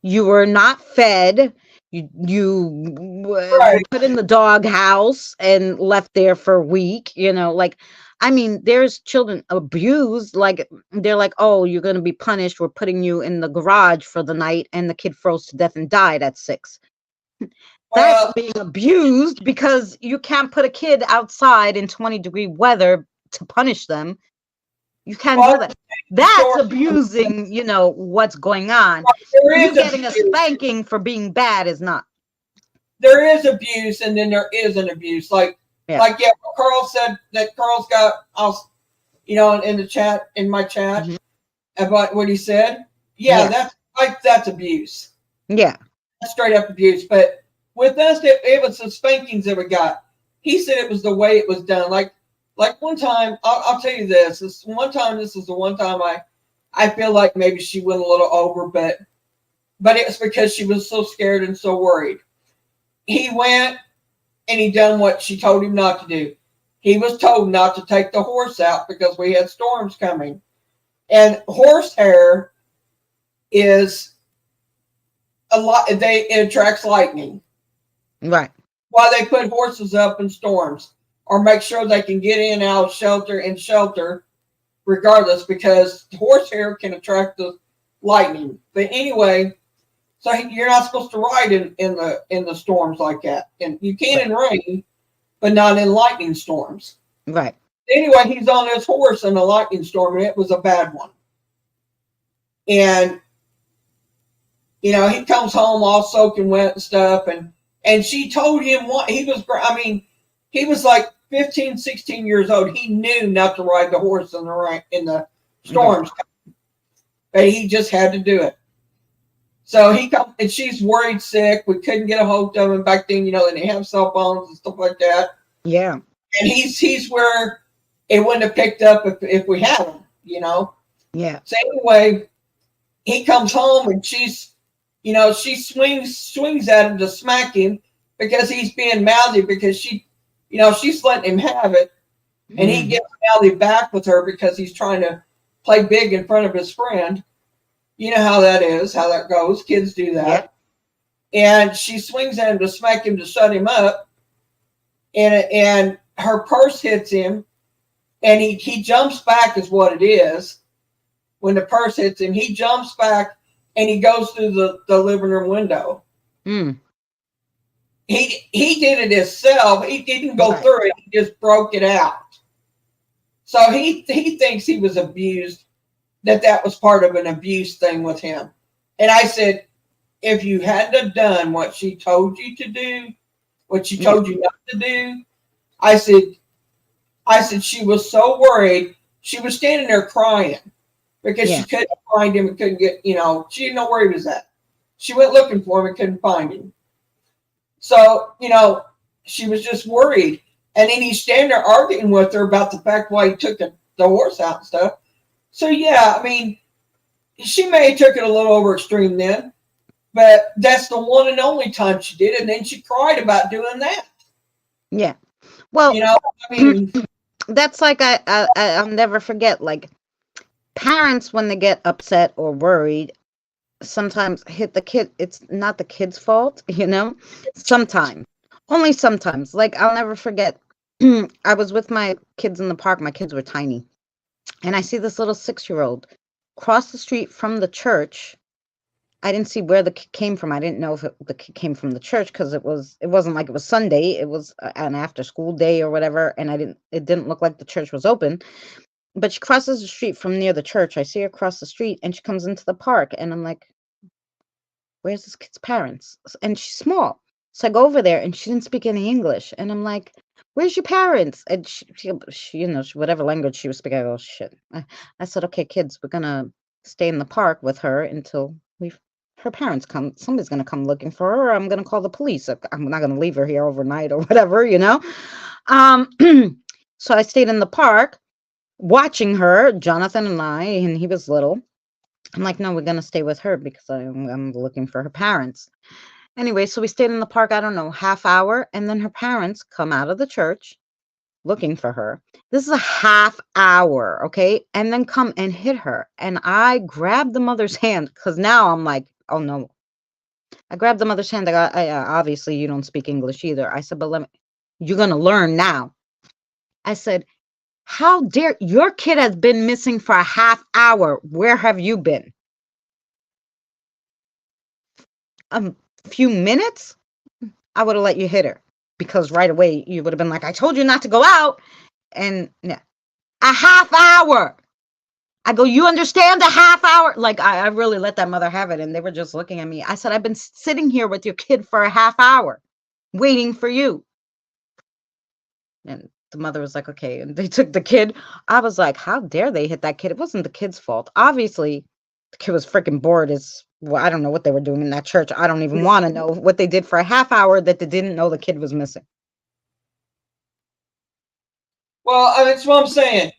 you were not fed, you were put in the doghouse and left there for a week, like, I mean, there's children abused, like they're like, oh, you're going to be punished, we're putting you in the garage for the night, and the kid froze to death and died at 6. That's being abused, because you can't put a kid outside in 20-degree weather to punish them. You can't do that. That's abusing, what's going on. You getting a spanking for being bad is not. There is abuse, and then there is an abuse. Carl said that Carl's got, in my chat, about what he said. Yeah. That's abuse. Yeah. That's straight up abuse. But with us, it was the spankings that we got. He said it was the way it was done. Like one time, I'll tell you this. This is the one time I feel like maybe she went a little over, but it was because she was so scared and so worried. He went and he done what she told him not to do. He was told not to take the horse out because we had storms coming. And horse hair is it attracts lightning. Right. Why they put horses up in storms, or make sure they can get in and out of shelter regardless, because horse hair can attract the lightning. But anyway, so you're not supposed to ride in the storms like that. And you can in rain, but not in lightning storms. Right. Anyway, he's on this horse in a lightning storm, and it was a bad one. And he comes home all soaking wet and stuff, and she told him what he was. I mean, he was like 15, 16 years old, he knew not to ride the horse in the rain, in the Okay. storms, but he just had to do it. So he comes, and she's worried sick. We couldn't get a hold of him back then. They didn't have cell phones and stuff like that. Yeah. And he's where it wouldn't have picked up if we had him. Yeah. So anyway, he comes home and she's, she swings at him to smack him because he's being mouthy because she's letting him have it, and he gets mouthy back with her because he's trying to play big in front of his friend. You know how that is, how that goes. Kids do that. Yeah. And she swings at him to smack him to shut him up, and her purse hits him, and he jumps back is what it is. When the purse hits him, he jumps back and he goes through the living room window. He did it himself. He didn't go through it. He just broke it out. So he thinks he was abused, that was part of an abuse thing with him. And I said, if you hadn't have done what she told you to do, what she told you not to do, I said she was so worried. She was standing there crying because she couldn't find him and couldn't get, she didn't know where he was at. She went looking for him and couldn't find him. So, she was just worried. And then he's standing there arguing with her about the fact why he took the horse out and stuff. So, yeah, I mean, she may have took it a little over extreme then, but that's the one and only time she did it. And then she cried about doing that. Yeah. Well, I mean, that's like, I'll never forget, like, parents, when they get upset or worried, sometimes hit the kid. It's not the kid's fault, sometimes, only sometimes. Like, I'll never forget, I was with my kids in the park. My kids were tiny, and I see this little 6-year-old cross the street from the church. I didn't see where the kid came from. I didn't know if the kid came from the church because it wasn't like it was Sunday. It was an after school day or whatever, and it didn't look like the church was open. But she crosses the street from near the church. I see her cross the street, and she comes into the park, and I'm like, where's this kid's parents? And she's small. So I go over there, and she didn't speak any English. And I'm like, where's your parents? And she whatever language she was speaking, I go, shit. I said, okay, kids, we're going to stay in the park with her until her parents come. Somebody's going to come looking for her, or I'm going to call the police. I'm not going to leave her here overnight or whatever, So I stayed in the park watching her, Jonathan and I, and he was little. I'm like, no, we're going to stay with her because I'm looking for her parents. Anyway, so we stayed in the park, I don't know, half hour, and then her parents come out of the church looking for her. This is a half hour, okay? And then come and hit her. And I grabbed the mother's hand because now I'm like, oh no. I grabbed the mother's hand. Obviously, you don't speak English either. I said, but you're going to learn now. I said, how dare your kid has been missing for a half hour. Where have you been? A few minutes? I would have let you hit her because right away you would have been like, I told you not to go out. And yeah, a half hour. I go, you understand a half hour? Like, I really let that mother have it. And they were just looking at me. I said, I've been sitting here with your kid for a half hour waiting for you. And the mother was like, okay. And they took the kid. I was like, how dare they hit that kid? It wasn't the kid's fault. Obviously, the kid was freaking bored well, I don't know what they were doing in that church. I don't even want to know what they did for a half hour that they didn't know the kid was missing. Well, that's what I'm saying.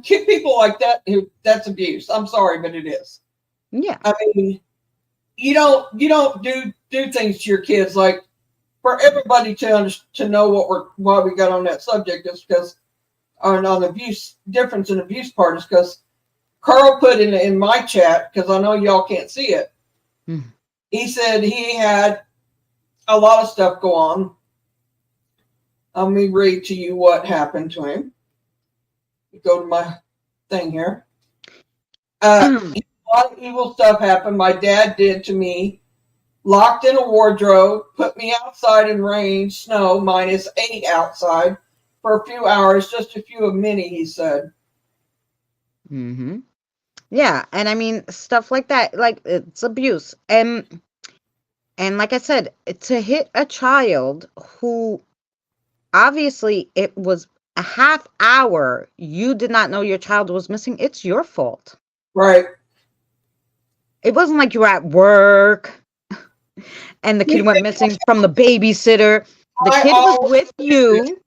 People like that, that's abuse. I'm sorry, but it is. Yeah. I mean, you don't do things to your kids like for everybody to know why we got on that subject is because on the abuse difference in abuse part is because Carl put in my chat, because I know y'all can't see it. He said he had a lot of stuff go on. Let me read to you what happened to him. Go to my thing here. A lot of evil stuff happened. My dad did to me. Locked in a wardrobe, put me outside in rain, snow, -8 outside for a few hours, just a few of many, he said. Mm-hmm. Yeah, and I mean stuff like that, like it's abuse, and like I said, to hit a child who obviously it was a half hour. You did not know your child was missing. It's your fault. Right. It wasn't like you were at work and the kid went missing from the babysitter. The I kid was always with you,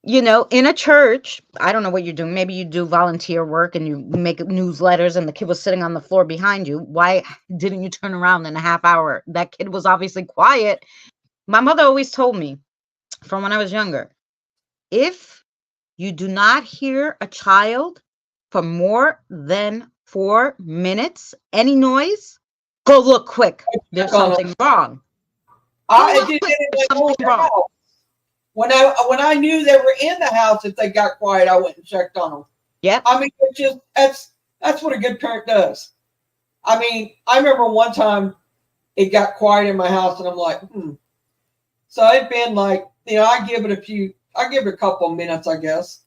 in a church. I don't know what you're doing. Maybe you do volunteer work and you make newsletters and the kid was sitting on the floor behind you. Why didn't you turn around in a half hour? That kid was obviously quiet. My mother always told me from when I was younger, if you do not hear a child for more than 4 minutes, any noise, go look quick. There's check on them. something wrong. Go I look did quick. it There's in my own something wrong. house. When I knew they were in the house, if they got quiet, I went and checked on them. Yep. I mean, it's just that's what a good parent does. I mean, I remember one time it got quiet in my house, and I'm like, So it'd been like, I give it a couple of minutes, I guess.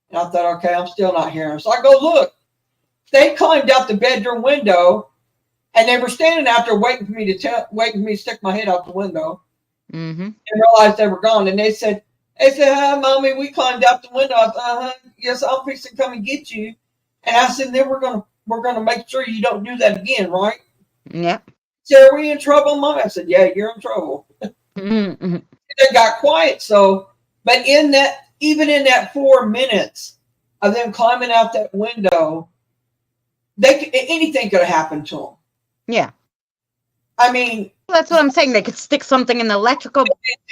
And I thought, okay, I'm still not hearing them. So I go look. They climbed out the bedroom window, and they were standing out there waiting for me to stick my head out the window. Mm-hmm. And realized they were gone. And they said, "Hi, Mommy, we climbed out the window." I said, yes, I'm fixing to come and get you. And I said, then we're gonna make sure you don't do that again, right? Yep. So are we in trouble, Mom? I said, yeah, you're in trouble. Mm-hmm. They got quiet. So, but even in that 4 minutes of them climbing out that window, anything could have happened to them. Yeah. I mean, that's what I'm saying. They could stick something in the electrical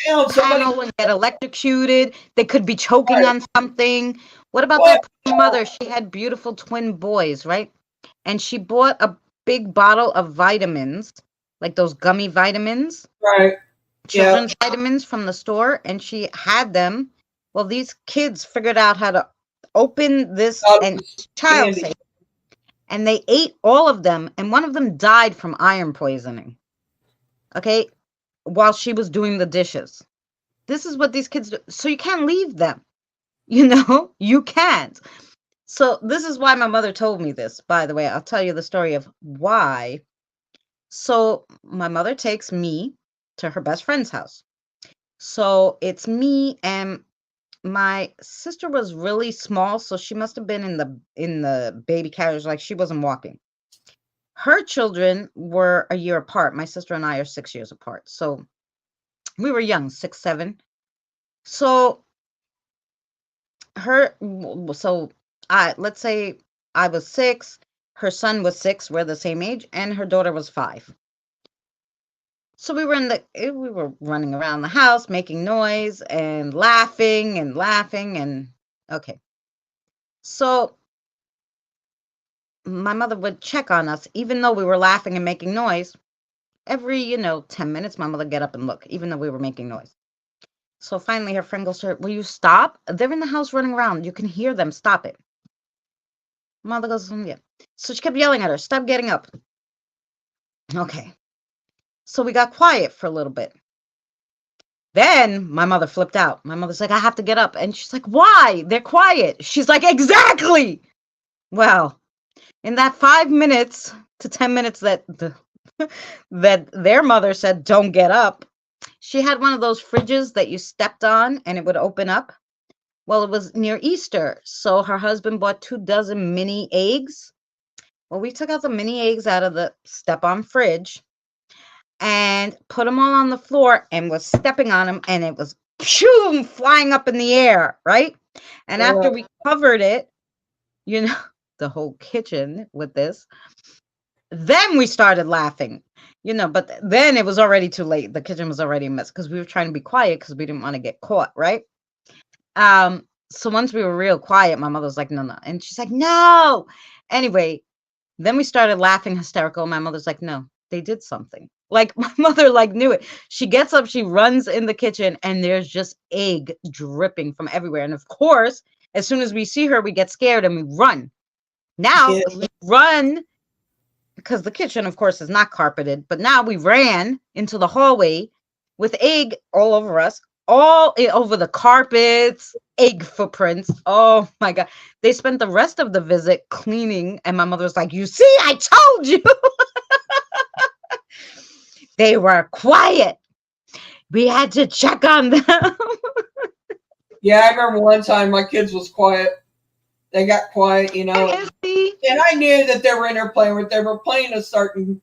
panel and get electrocuted. They could be choking on something. What about that poor mother? She had beautiful twin boys, right? And she bought a big bottle of vitamins, like those gummy vitamins. Right. Children's vitamins from the store, and she had them. Well, these kids figured out how to open this and child safe, and they ate all of them, and one of them died from iron poisoning. Okay, while she was doing the dishes. This is what these kids do. So you can't leave them. You can't. So this is why my mother told me this. By the way, I'll tell you the story of why. So my mother takes me to her best friend's house. So it's me and my sister was really small, so she must have been in the baby carriage, like she wasn't walking. Her children were a year apart. My sister and I are 6 years apart. So we were young, 6, 7. So let's say I was 6, her son was 6, we're the same age, and her daughter was 5. So we were running around the house, making noise and laughing and okay. So my mother would check on us, even though we were laughing and making noise. Every, 10 minutes, my mother would get up and look, even though we were making noise. So finally her friend goes to her, will you stop? They're in the house running around. You can hear them. Stop it. Mother goes, yeah. So she kept yelling at her, stop getting up. Okay. So we got quiet for a little bit. Then my mother flipped out. My mother's like, I have to get up. And she's like, why? They're quiet. She's like, exactly. Well, in that 5 minutes to 10 minutes that their mother said, don't get up, she had one of those fridges that you stepped on and it would open up. Well, it was near Easter. So her husband bought 24 mini eggs. Well, we took out the mini eggs out of the step-on fridge and put them all on the floor and was stepping on them, and it was flying up in the air, right? And after we covered it, the whole kitchen with this, then we started laughing, but then it was already too late. The kitchen was already a mess because we were trying to be quiet because we didn't want to get caught, right? So once we were real quiet, my mother was like, no. And she's like, no. Anyway, then we started laughing hysterical. My mother's like, no, they did something. Like my mother knew it. She gets up, she runs in the kitchen, and there's just egg dripping from everywhere. And of course, as soon as we see her, we get scared and we run. Now we run because the kitchen, of course, is not carpeted. But now we ran into the hallway with egg all over us, all over the carpets, egg footprints. Oh my God. They spent the rest of the visit cleaning. And my mother was like, you see, I told you. They were quiet. We had to check on them. Yeah, I remember one time my kids was quiet. They got quiet, you know, and I knew that they were in there playing with. They were playing a certain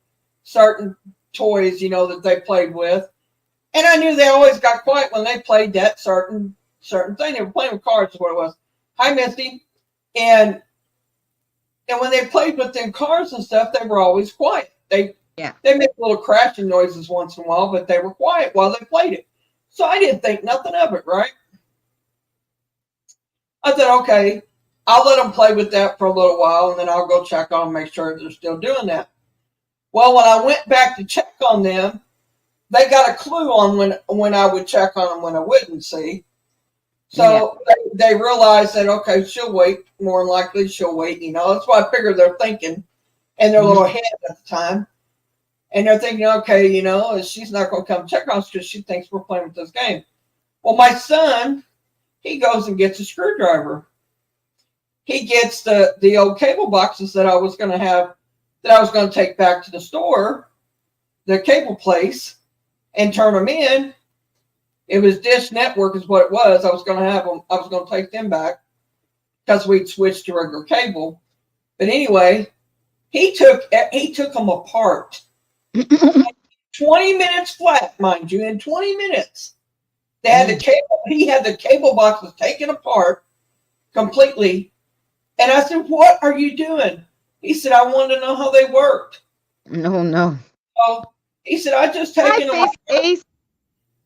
toys, you know, that they played with, and I knew they always got quiet when they played that certain thing. They were playing with cards, is what it was. Hi, Misty, and when they played with them cars and stuff, they were always quiet. They made little crashing noises once in a while, but they were quiet while they played it. So I didn't think nothing of it, right? I said, okay, I'll let them play with that for a little while, and then I'll go check on them, make sure they're still doing that. Well, when I went back to check on them, they got a clue on when I would check on them, when I wouldn't, see. So they realized that, okay, she'll wait. More than likely, she'll wait. You know, that's why I figure they're thinking in their little head at the time. And they're thinking, okay, you know, she's not going to come check on us because she thinks we're playing with this game. Well, my son, he goes and gets a screwdriver. He gets the old cable boxes that I was going to take back to the store, the cable place, and turn them in. It was Dish Network is what it was. I was going to take them back because we'd switched to regular cable. But anyway, he took them apart. 20 minutes flat, mind you, in 20 minutes. They had he had the cable boxes taken apart completely. And I said, what are you doing? He said, I wanted to know how they worked. No. So he said, I just taken them apart.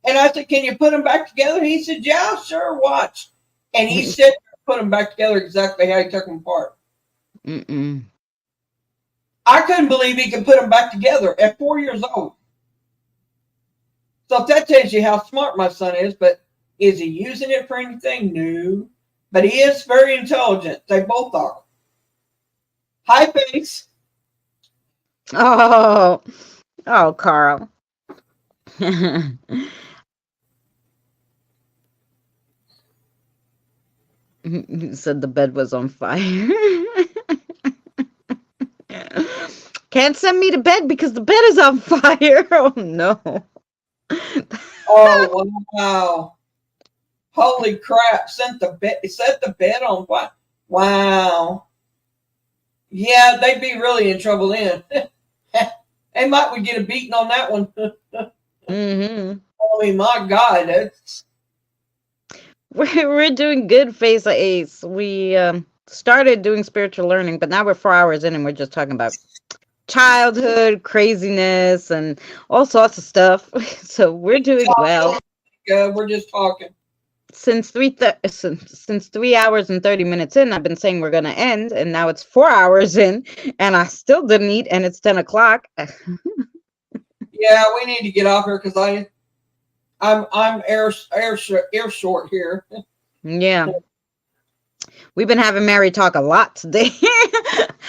And I said, can you put them back together? He said, yeah, sure, watch. And he said, put them back together exactly how he took them apart. I couldn't believe he could put them back together at 4 years old. So if that tells you how smart my son is, but is he using it for anything? No. But he is very intelligent. They both are. Hi, Face. Oh, Carl. You said the bed was on fire. Can't send me to bed because the bed is on fire. Oh no. Oh wow. Holy crap. Set the bed on fire. Wow. Yeah, they'd be really in trouble then. They might would get a beating on that one. I mean, my God, that's we're doing good, Face Ace. We started doing spiritual learning, but now we're 4 hours in and we're just talking about childhood craziness and all sorts of stuff. So we're doing well. We're just talking. Since 3 hours and 30 minutes in, I've been saying we're gonna end, and now it's 4 hours in, and I still didn't eat, and it's 10 o'clock. Yeah, we need to get off here because I'm air short here. Yeah. We've been having Mary talk a lot today.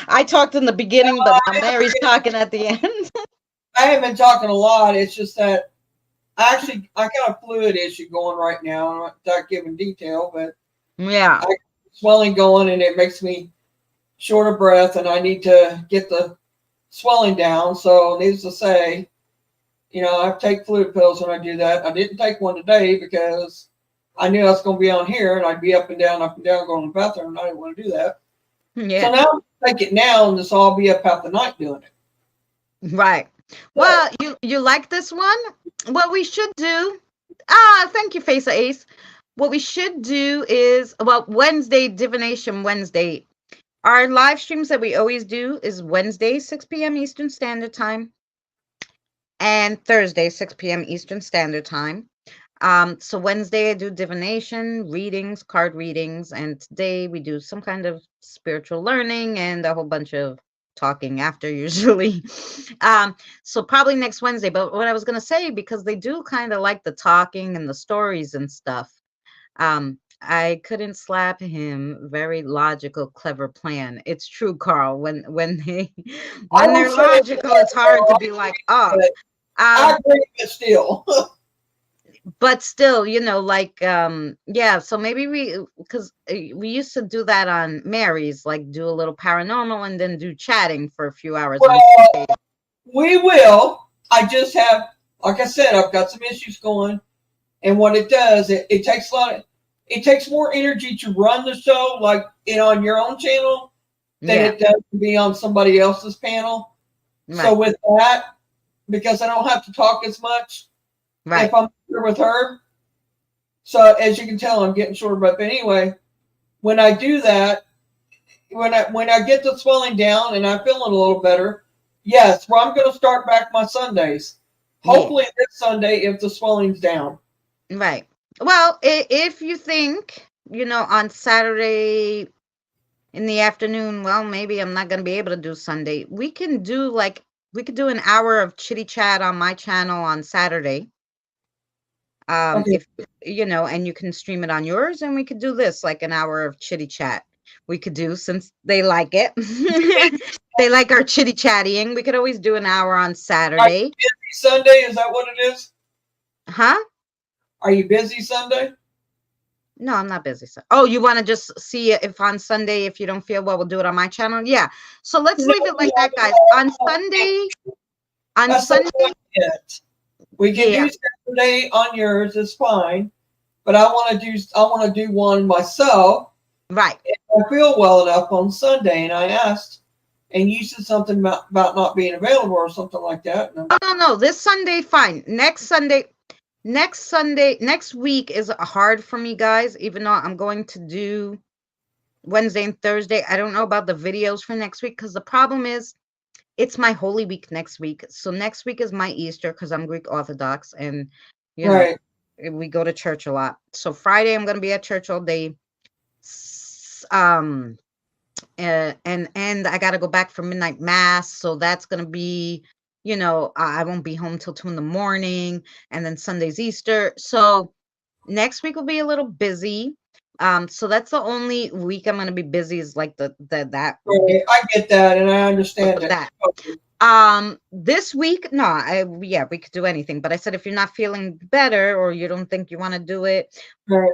I talked in the beginning, but now Mary's talking at the end. I haven't been talking a lot. It's just that I got a fluid issue going right now. I'm not giving detail, but yeah, I got swelling going, and it makes me short of breath, and I need to get the swelling down. So, needless to say, you know, I take fluid pills when I do that. I didn't take one today because I knew I was going to be on here, and I'd be up and down, going to the bathroom, and I didn't want to do that. Yeah. So now I take it now, and this all be up half the night doing it. Right. Well, you like this one? What we should do, thank you, Face Ace. What we should do is, Wednesday, Divination Wednesday. Our live streams that we always do is Wednesday, 6 p.m. Eastern Standard Time, and Thursday, 6 p.m. Eastern Standard Time. So Wednesday I do divination, readings, card readings, and today we do some kind of spiritual learning and a whole bunch of talking after usually. So probably next Wednesday. But what I was gonna say, because they do kind of like the talking and the stories and stuff, I couldn't slap him. Very logical, clever plan. It's true, Carl. When they're logical, it's hard to be like, oh. I agree, but still. But still, you know, like, yeah, so maybe because we used to do that on Mary's, like do a little paranormal and then do chatting for a few hours. Well, we will. I just have, like I said, I've got some issues going. And what it does, it takes a lot of, it takes more energy to run the show, like on your own channel, than Yeah. it does to be on somebody else's panel. So Right. with that, because I don't have to talk as much Right. if I'm here with her. So as you can tell, I'm getting shorter. But anyway, when I do that, when I get the swelling down and I'm feeling a little better, yes, well, I'm going to start back my Sundays. Yeah. Hopefully this Sunday if the swelling's down. Right. Well, if you think, on Saturday in the afternoon, well, maybe I'm not going to be able to do Sunday. We could do an hour of chitty chat on my channel on Saturday. Okay. If and you can stream it on yours, and we could do this like an hour of chitty chat. We could do, since they like it. They like our chitty chatting. We could always do an hour on Are you Saturday. busy Sunday? Is that what it is? Huh? Are you busy Sunday? No, I'm not busy. So, oh, you want to just see if on Sunday, if you don't feel well, we'll do it on my channel? Yeah. So let's leave it like that, guys. On Sunday, That's the point yet. We can yeah, do Saturday on yours, it's fine. But I want to do one myself. right. If I feel well enough on Sunday, and I asked, and you said something about not being available or something like that. No. This Sunday, fine. Next week is hard for me, guys, even though I'm going to do Wednesday and Thursday. I don't know about the videos for next week, because the problem is it's my Holy Week next week. So next week is my Easter, because I'm Greek Orthodox, and Right. we go to church a lot. So Friday I'm going to be at church all day. And I got to go back for midnight mass, so that's going to be, I won't be home till 2 a.m, and then Sunday's Easter. So next week will be a little busy. So that's the only week I'm going to be busy, is like that Right. I get that, and I understand that. This week, no, we could do anything, but I said, if you're not feeling better or you don't think you want to do it Right.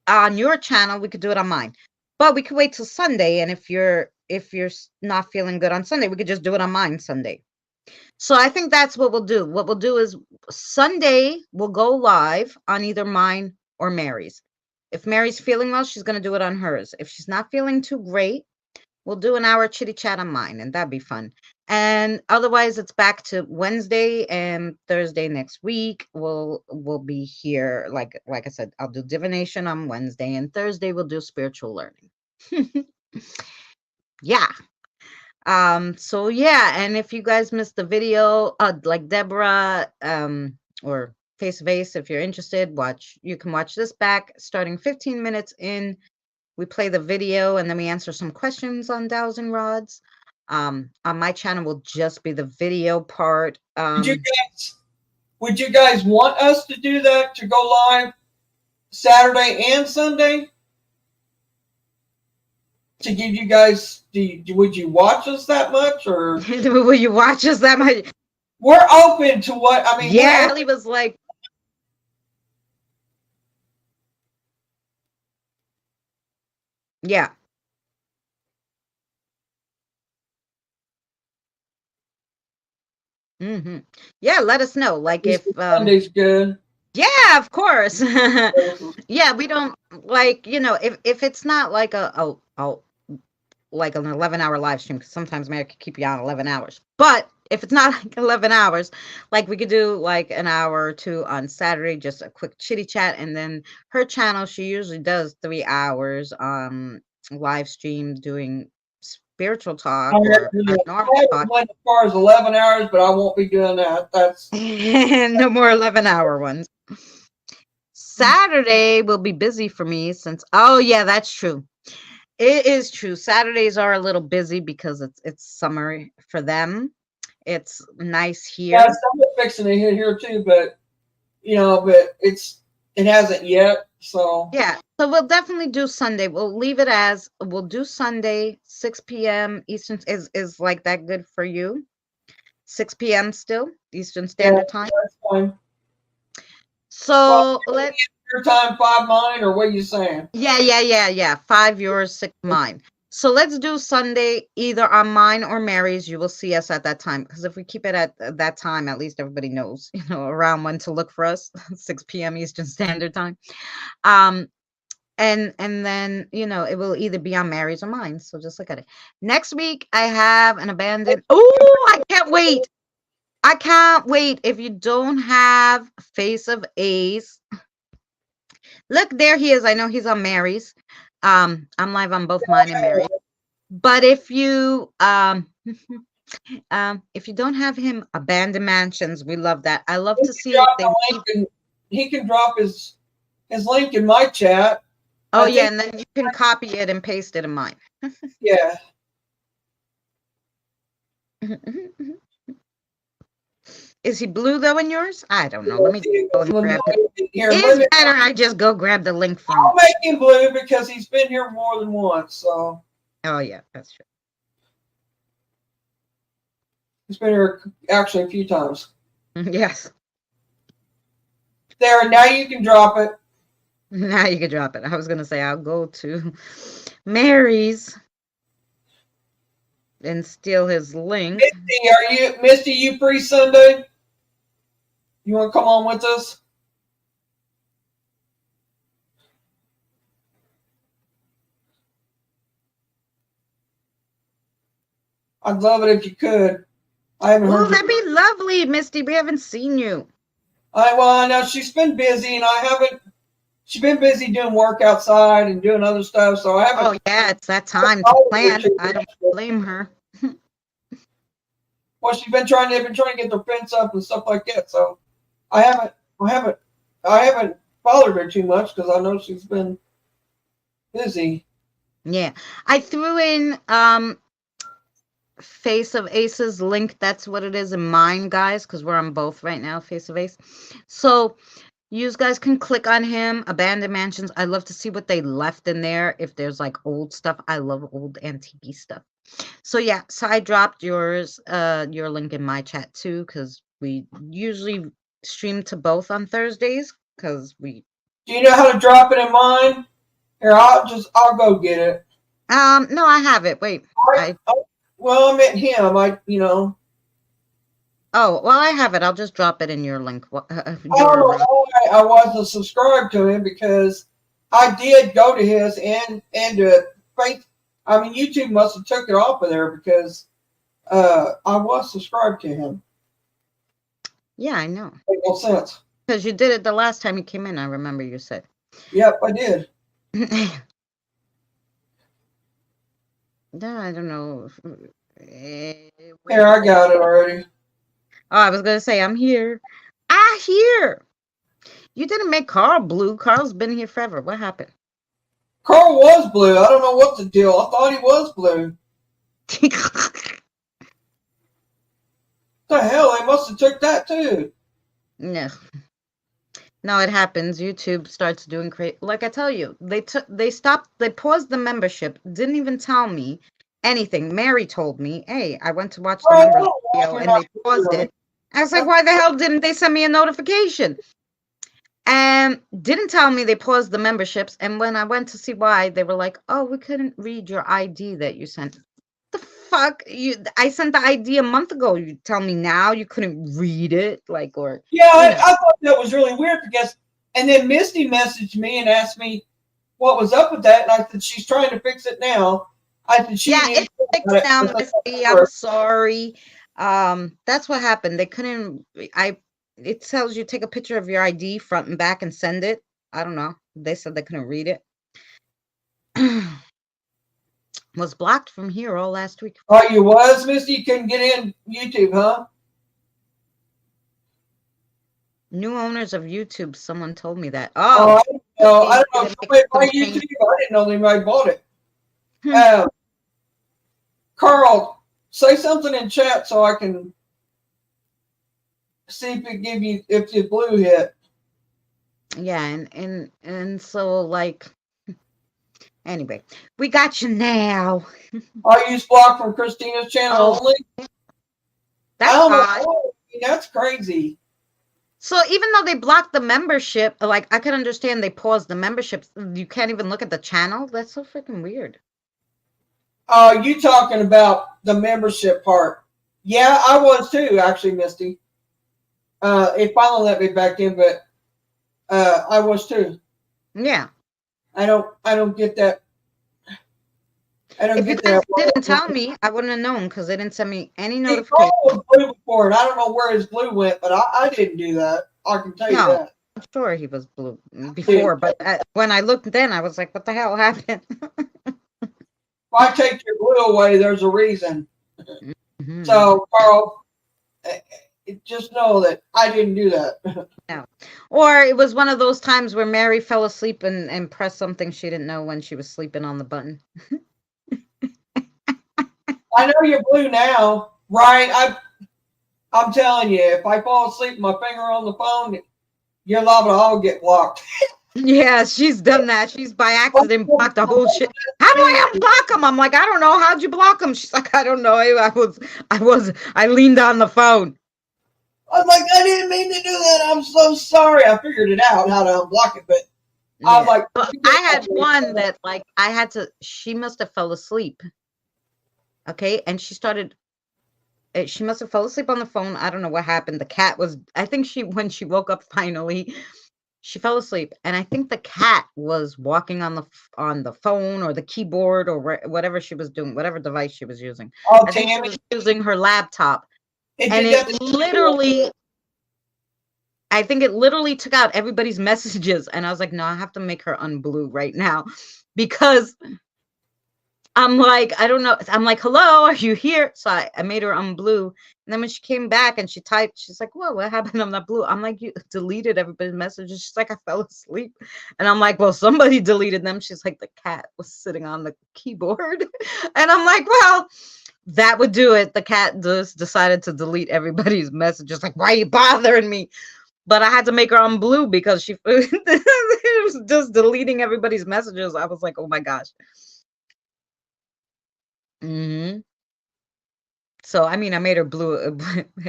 on your channel, we could do it on mine. But we could wait till Sunday, and if you're not feeling good on Sunday, we could just do it on mine Sunday. So I think that's what we'll do. What we'll do is Sunday we'll go live on either mine or Mary's. If Mary's feeling well, she's going to do it on hers. If she's not feeling too great, we'll do an hour chitty chat on mine, and that'd be fun. And otherwise, it's back to Wednesday and Thursday next week. We'll be here. Like I said, I'll do divination on Wednesday, and Thursday we'll do spiritual learning. Yeah. So yeah, and if you guys missed the video, like Deborah, or Face to Face, if you're interested, you can watch this back starting 15 minutes in. We play the video, and then we answer some questions on dowsing rods. On my channel will just be the video part. Would you guys want us to do that, to go live Saturday and Sunday? To give you guys, would you watch us that much, or will you watch us that much? We're open to what I mean. Yeah, Ellie was like, yeah. Yeah, let us know. Like, if Sunday's good. Yeah, of course. Yeah, we don't like, if it's not like like an 11-hour live stream, because sometimes Mary could keep you on 11 hours. But if it's not like 11 hours, like, we could do like an hour or two on Saturday, just a quick chitty chat. And then her channel, she usually does 3 hours live stream doing spiritual talk or paranormal talk. Went as far as 11 hours, but I won't be doing that. That's no more 11-hour ones. Saturday will be busy for me since, oh yeah, that's true. It is true. Saturdays are a little busy because it's summer for them. It's nice here. Yeah, someone's fixing to hit here too, but it hasn't yet. So yeah, so we'll definitely do Sunday. We'll leave it as we'll do Sunday, 6 p.m. Eastern. Is like that good for you? 6 p.m. still Eastern Standard Time. That's fine. So let's your time, 5 mine, or what are you saying? Yeah. 5 yours, 6 mine. So let's do Sunday either on mine or Mary's. You will see us at that time, because if we keep it at that time, at least everybody knows, around when to look for us. 6 p.m. Eastern Standard Time. And then, it will either be on Mary's or mine. So just look at it. Next week, I have an abandoned. Oh, I can't wait. I can't wait. If you don't have Face of Ace, look, there he is. I know he's on Mary's. I'm live on both mine and Mary's. But if you if you don't have him, Abandoned Mansions, we love that. I love to see if they. He can drop his link in my chat. Oh yeah, and then you can copy it and paste it in mine. Yeah. Is he blue though in yours? I don't know. Let me go and grab it. Here, It's better I just go grab the link from. I'll make him blue because he's been here more than once. So. Oh yeah, that's true. He's been here actually a few times. Yes. There, now you can drop it. Now you can drop it. I was gonna say I'll go to Mary's and steal his link. Misty, you free Sunday? You want to come on with us? I'd love it if you could. I haven't heard. Oh, that'd be lovely, Misty. We haven't seen you. I know she's been busy, and I haven't. She's been busy doing work outside and doing other stuff, so I haven't. Oh yeah, it's that time to plan. I don't blame her. Well, they've been trying to get their fence up and stuff like that, so I haven't bothered her too much because I know she's been busy. Yeah, I threw in Face of Ace's link. That's what it is in mine, guys, because we're on both right now, Face of Ace. So you guys can click on him. Abandoned Mansions. I love to see what they left in there. If there's like old stuff, I love old antique stuff. So yeah, so I dropped your link in my chat too, because we usually stream to both on Thursdays. Because we. Do you know how to drop it in mine? Here, I'll go get it. No, I have it. Wait. Well, I meant him. Oh, well, I have it. I'll just drop it in your link. I don't know why I wasn't subscribed to him because I did go to his and to Facebook. I mean, YouTube must have took it off of there because I was subscribed to him. Yeah, I know. Makes no sense. Because you did it the last time you came in. I remember you said. Yep, I did. No, I don't know. Here, I got it already. Oh, I was gonna say I'm here. Here. You didn't make Carl blue. Carl's been here forever. What happened? Carl was blue. I don't know what the deal. I thought he was blue. The hell? They must have took that too. No. No, it happens. YouTube starts doing crazy. Like I tell you, they paused the membership. Didn't even tell me anything. Mary told me, "Hey, I went to watch the membership video and they paused it." I was like, "Why the hell didn't they send me a notification?" And didn't tell me they paused the memberships. And when I went to see why, they were like, "Oh, we couldn't read your ID that you sent." The fuck? I sent the ID a month ago. You tell me now you couldn't read it, I thought that was really weird because, and then Misty messaged me and asked me what was up with that, and I said she's trying to fix it now. I said it's fixed now, Misty. I'm sorry. That's what happened. They couldn't. It tells you take a picture of your ID front and back and send it. I don't know. They said they couldn't read it. Was blocked from here all last week. Oh, you was, Misty? You couldn't get in YouTube, huh? New owners of YouTube, someone told me that. I don't know. My YouTube, I didn't know anybody bought it. Carl, say something in chat so I can see if it give you if the blue hit. Yeah, and so anyway, we got you now. Are you blocked from Christina's channel only? That's odd. That's crazy. So even though they blocked the membership, I could understand they paused the memberships. You can't even look at the channel. That's so freaking weird. You talking about the membership part? Yeah, I was too, actually, Misty. It finally let me back in, but I was too. Yeah. I don't get that. I don't If you get guys that. didn't tell me, I wouldn't have known because they didn't send me any He notification. was blue before, and I don't know where his blue went, but I didn't do that. I can tell you No, that. I'm sure he was blue before, but when I looked then, I was like, what the hell happened? If I take your blue away, there's a reason. Mhm. So, Carl, just know that I didn't do that. No. Or it was one of those times where Mary fell asleep and pressed something she didn't know when she was sleeping on the button. I know you're blue now, right? I'm telling you, if I fall asleep with my finger on the phone, you're liable to all get blocked. Yeah, she's done that. She's by accident blocked the whole shit. How do I unblock him? I'm like, I don't know. How'd you block him? She's like, I don't know. I leaned on the phone. I was like, I didn't mean to do that. I'm so sorry. I figured it out how to unblock it, but I was Yeah. like, Well, I had one that like I had to. She must have fell asleep. Okay, and she must have fell asleep on the phone. I don't know what happened. The cat was. I think when she woke up finally, she fell asleep, and I think the cat was walking on the phone or the keyboard or whatever she was doing, whatever device she was using. oh, I think she Tammy, was using her laptop, it and did that. I think it literally took out everybody's messages, and I was like, no, I have to make her unblue right now because I'm like, I don't know. I'm like, hello, are you here? So I made her unblue. And then when she came back and she typed, she's like, whoa, what happened? I'm not blue. I'm like, you deleted everybody's messages. She's like, I fell asleep. And I'm like, well, somebody deleted them. She's like, the cat was sitting on the keyboard. And I'm like, well, that would do it. The cat just decided to delete everybody's messages. Like, why are you bothering me? But I had to make her unblue because she was just deleting everybody's messages. I was like, oh my gosh. Hmm. So I mean, I made her blue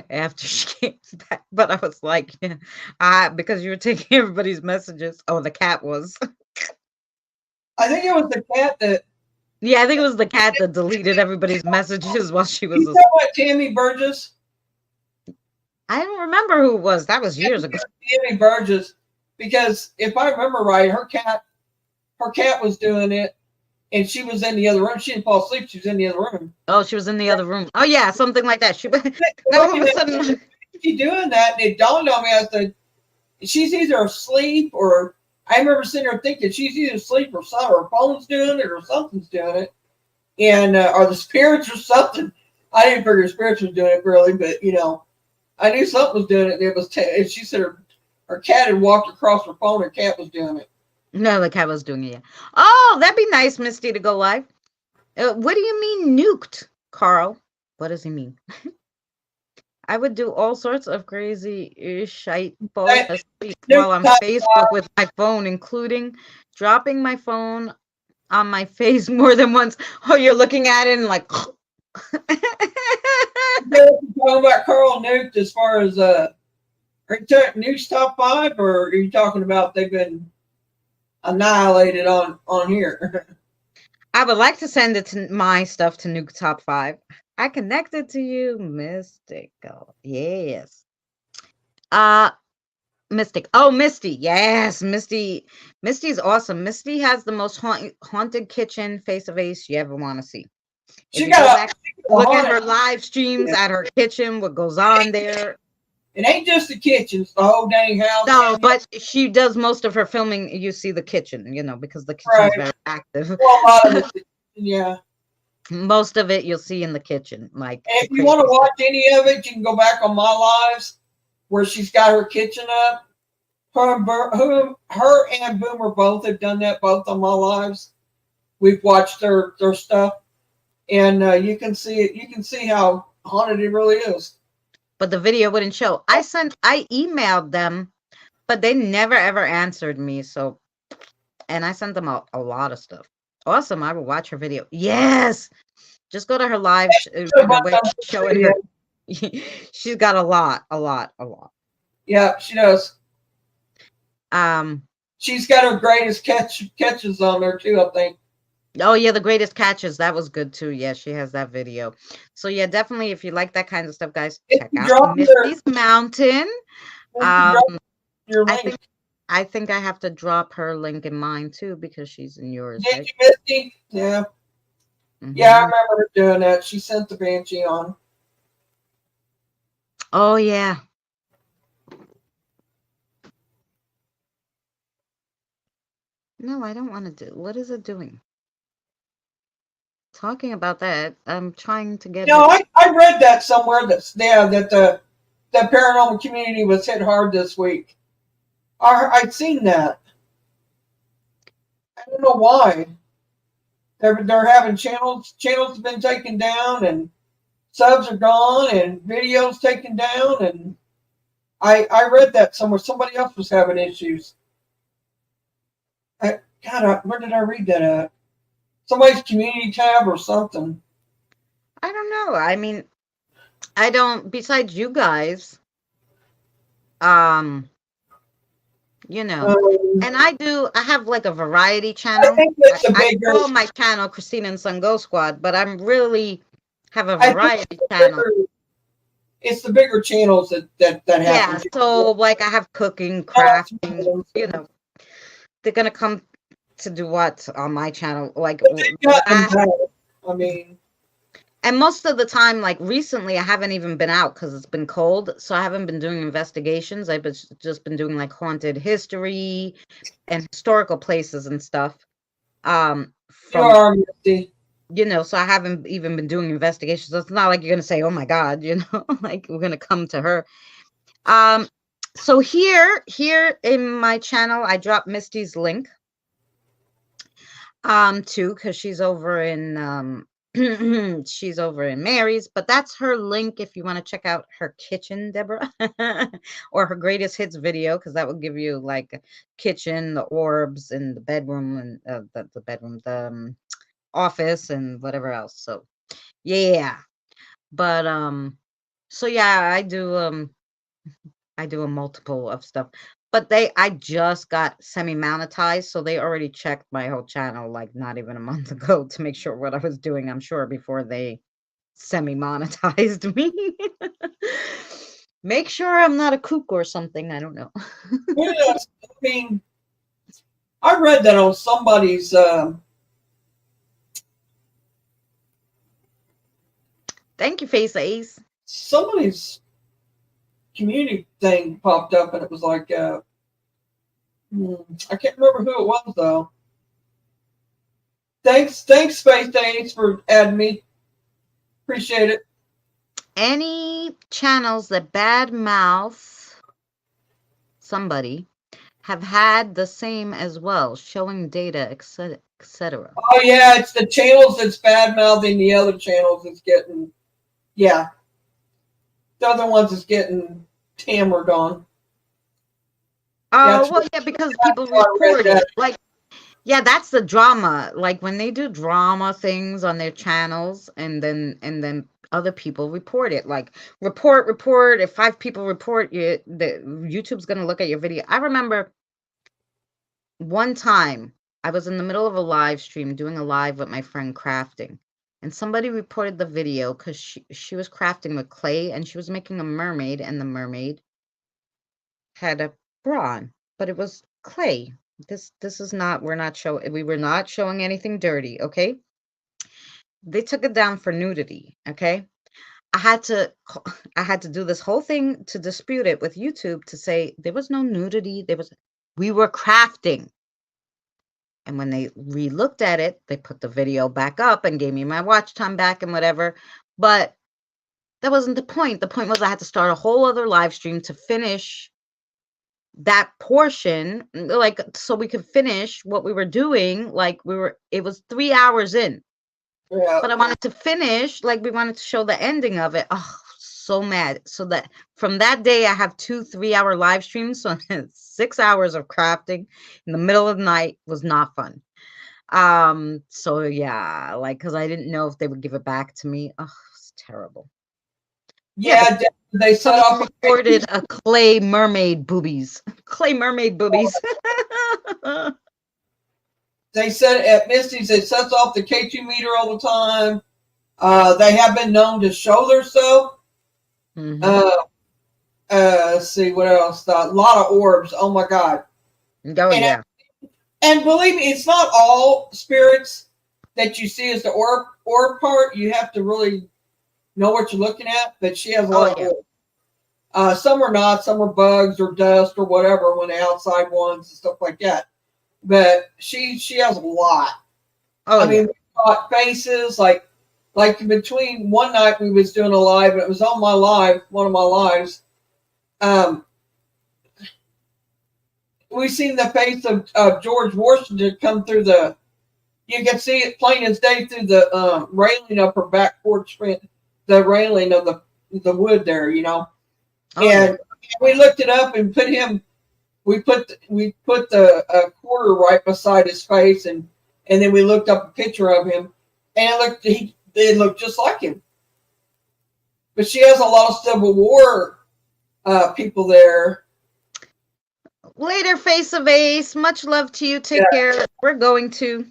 after she came back, but I was like, yeah, because you were taking everybody's messages. Oh, the cat was. I think it was the cat that. Yeah, I think it was the cat that deleted everybody's messages while she was You know asleep. what, Tammy Burgess? I don't remember who it was. That was years ago. Tammy Burgess, because if I remember right, her cat was doing it, and she was in the other room. She didn't fall asleep. She was in the other room. Oh, she was in the other room. Oh yeah, something like that. Then all of a sudden, she doing that, and it dawned on me. I said, she's either asleep or I remember sitting there thinking she's either asleep or something. Her phone's doing it or something's doing it, and or the spirits or something. I didn't figure spirits was doing it really, but I knew something was doing it. It was. And she said her cat had walked across her phone. Her cat was doing it. no, the cat was doing it. Yeah. Oh, that'd be nice, Misty, to go live. What do you mean nuked, Carl? What does he mean? I would do all sorts of crazy shite falling asleep while on Facebook with my phone, including dropping my phone on my face more than once. Oh, you're looking at it and like. Talking about Carl Nuked as far as are you talking Nuke's top 5, or are you talking about they've been annihilated on here? I would like to send it to my stuff to Nuke Top 5. I connected to you, Mystical. Yes. Mystic. Oh, Misty. Yes, Misty. Misty's awesome. Misty has the most haunted kitchen face to face you ever want to see. She got look at her live streams at her kitchen, what goes on there. It ain't just the kitchen, it's the whole dang house. No, but she does most of her filming. You see the kitchen, because the kitchen is very active. Well, a lot of it, yeah. Most of it you'll see in the kitchen. Like, and if you want to watch any of it, you can go back on my lives where she's got her kitchen up. Her and Boomer both have done that, both on my lives. We've watched their stuff, and you can see it. You can see how haunted it really is. But the video wouldn't show. I emailed them, but they never ever answered me. So, and I sent them a lot of stuff. Awesome. I will watch her video. Yes. Just go to her live showing her. She's got a lot. Yeah, she does. She's got her greatest catches on there too, I think. Oh yeah, the greatest catches. That was good too. Yeah, she has that video. So yeah, definitely if you like that kind of stuff, guys, check out Misty's Mountain. I think I think I have to drop her link in mine too because she's in yours, Did right? you, Misty? Yeah. Yeah, I Mm-hmm. remember her doing that. She sent the Banshee on. Oh yeah. No, I don't want to do. What is it doing? Talking about that, I'm trying to get it. I read that somewhere that the paranormal community was hit hard this week. I'd seen that. I don't know why. They're having channels have been taken down and subs are gone and videos taken down and I read that somewhere. Somebody else was having issues. Where did I read that at? Somebody's community tab or something. I don't know. I mean, I don't. Besides you guys, um, you know, Um, and I have like a variety I channel. think that's the I bigger. call my channel Christina and Sun Go Squad, but I'm really have a I think variety channel. it's the bigger channels that Yeah, happen. so like I have cooking, crafting, they're gonna come to do what on my channel? Like They've gotten better. I mean, and most of the time, like recently, I haven't even been out because it's been cold. So I haven't been doing investigations. Just been doing like haunted history and historical places and stuff. you From are Misty. so I haven't even been doing investigations. So it's not like you're gonna say, "Oh my God," like we're gonna come to her. Um, so here in my channel, I dropped Misty's link. Too, because she's over in she's over in Mary's, but that's her link if you want to check out her kitchen, Deborah, or her greatest hits video, because that will give you like kitchen, the orbs, and the bedroom, and the bedroom, the office, and whatever else. So yeah, but so yeah, I do a multiple of stuff. But I just got semi-monetized, so they already checked my whole channel like not even a month ago to make sure what I was doing, I'm sure, before they semi-monetized me. Make sure I'm not a kook or something, I don't know. Yes, I mean, I read that on somebody's. Thank you, Face Ace. Somebody's community thing popped up, and it was like, I can't remember who it was though. Thanks, Space Days, for adding me. Appreciate it. Any channels that bad mouth somebody have had the same as well, showing data, etc. Oh yeah, it's the channels that's bad mouthing the other channels that's getting, yeah, the other ones is getting hammered on. Oh, That's well, yeah, because people why I read report that. it. Like, yeah, that's the drama. Like when they do drama things on their channels and then other people report it. Like report. If 5 people report you, the YouTube's gonna look at your video. I remember one time I was in the middle of a live stream doing a live with my friend crafting. And somebody reported the video because she was crafting with clay and she was making a mermaid, and the mermaid had a bra on, but it was clay. This is not, we were not showing anything dirty, okay? They took it down for nudity, okay? I had to I had to do this whole thing to dispute it with YouTube to say there was no nudity, we were crafting. And when they re-looked at it, they put the video back up and gave me my watch time back and whatever. But that wasn't the point. The point was I had to start a whole other live stream to finish that portion, like so we could finish what we were doing. Like it was 3 hours in, Yeah, but I wanted to finish, like we wanted to show the ending of it. Oh, so mad. So that from that day I have 2 3 hour live streams, so 6 hours of crafting in the middle of the night was not fun. So yeah, like because I didn't know if they would give it back to me. Oh, it's terrible. Yeah, but yeah. They set someone off. reported a clay mermaid boobies. Clay mermaid boobies. They said at Misty's it sets off the K2 meter all the time. They have been known to show themselves. Mhm. Let's see what else. A lot of orbs. Oh my God. Oh, And yeah. and believe me, it's not all spirits that you see as the orb part. You have to really know what you're looking at. But she has a Oh, lot of yeah. orb. Some are not. Some are bugs or dust or whatever. When the outside ones and stuff like that. But she has a lot. Oh, I yeah. mean, we caught faces like between one night we was doing a live, and it was on my live, one of my lives. Um, we seen the face of George Washington come through the. You can see it plain as day through the railing of her back porch, the railing of the wood there, you know. Oh, And yeah. we looked it up and put him. We put the quarter right beside his face, and then we looked up a picture of him, and it looked just like him. But she has a lot of Civil War people there. Later, Face of Ace. Much love to you. Take care. We're going to.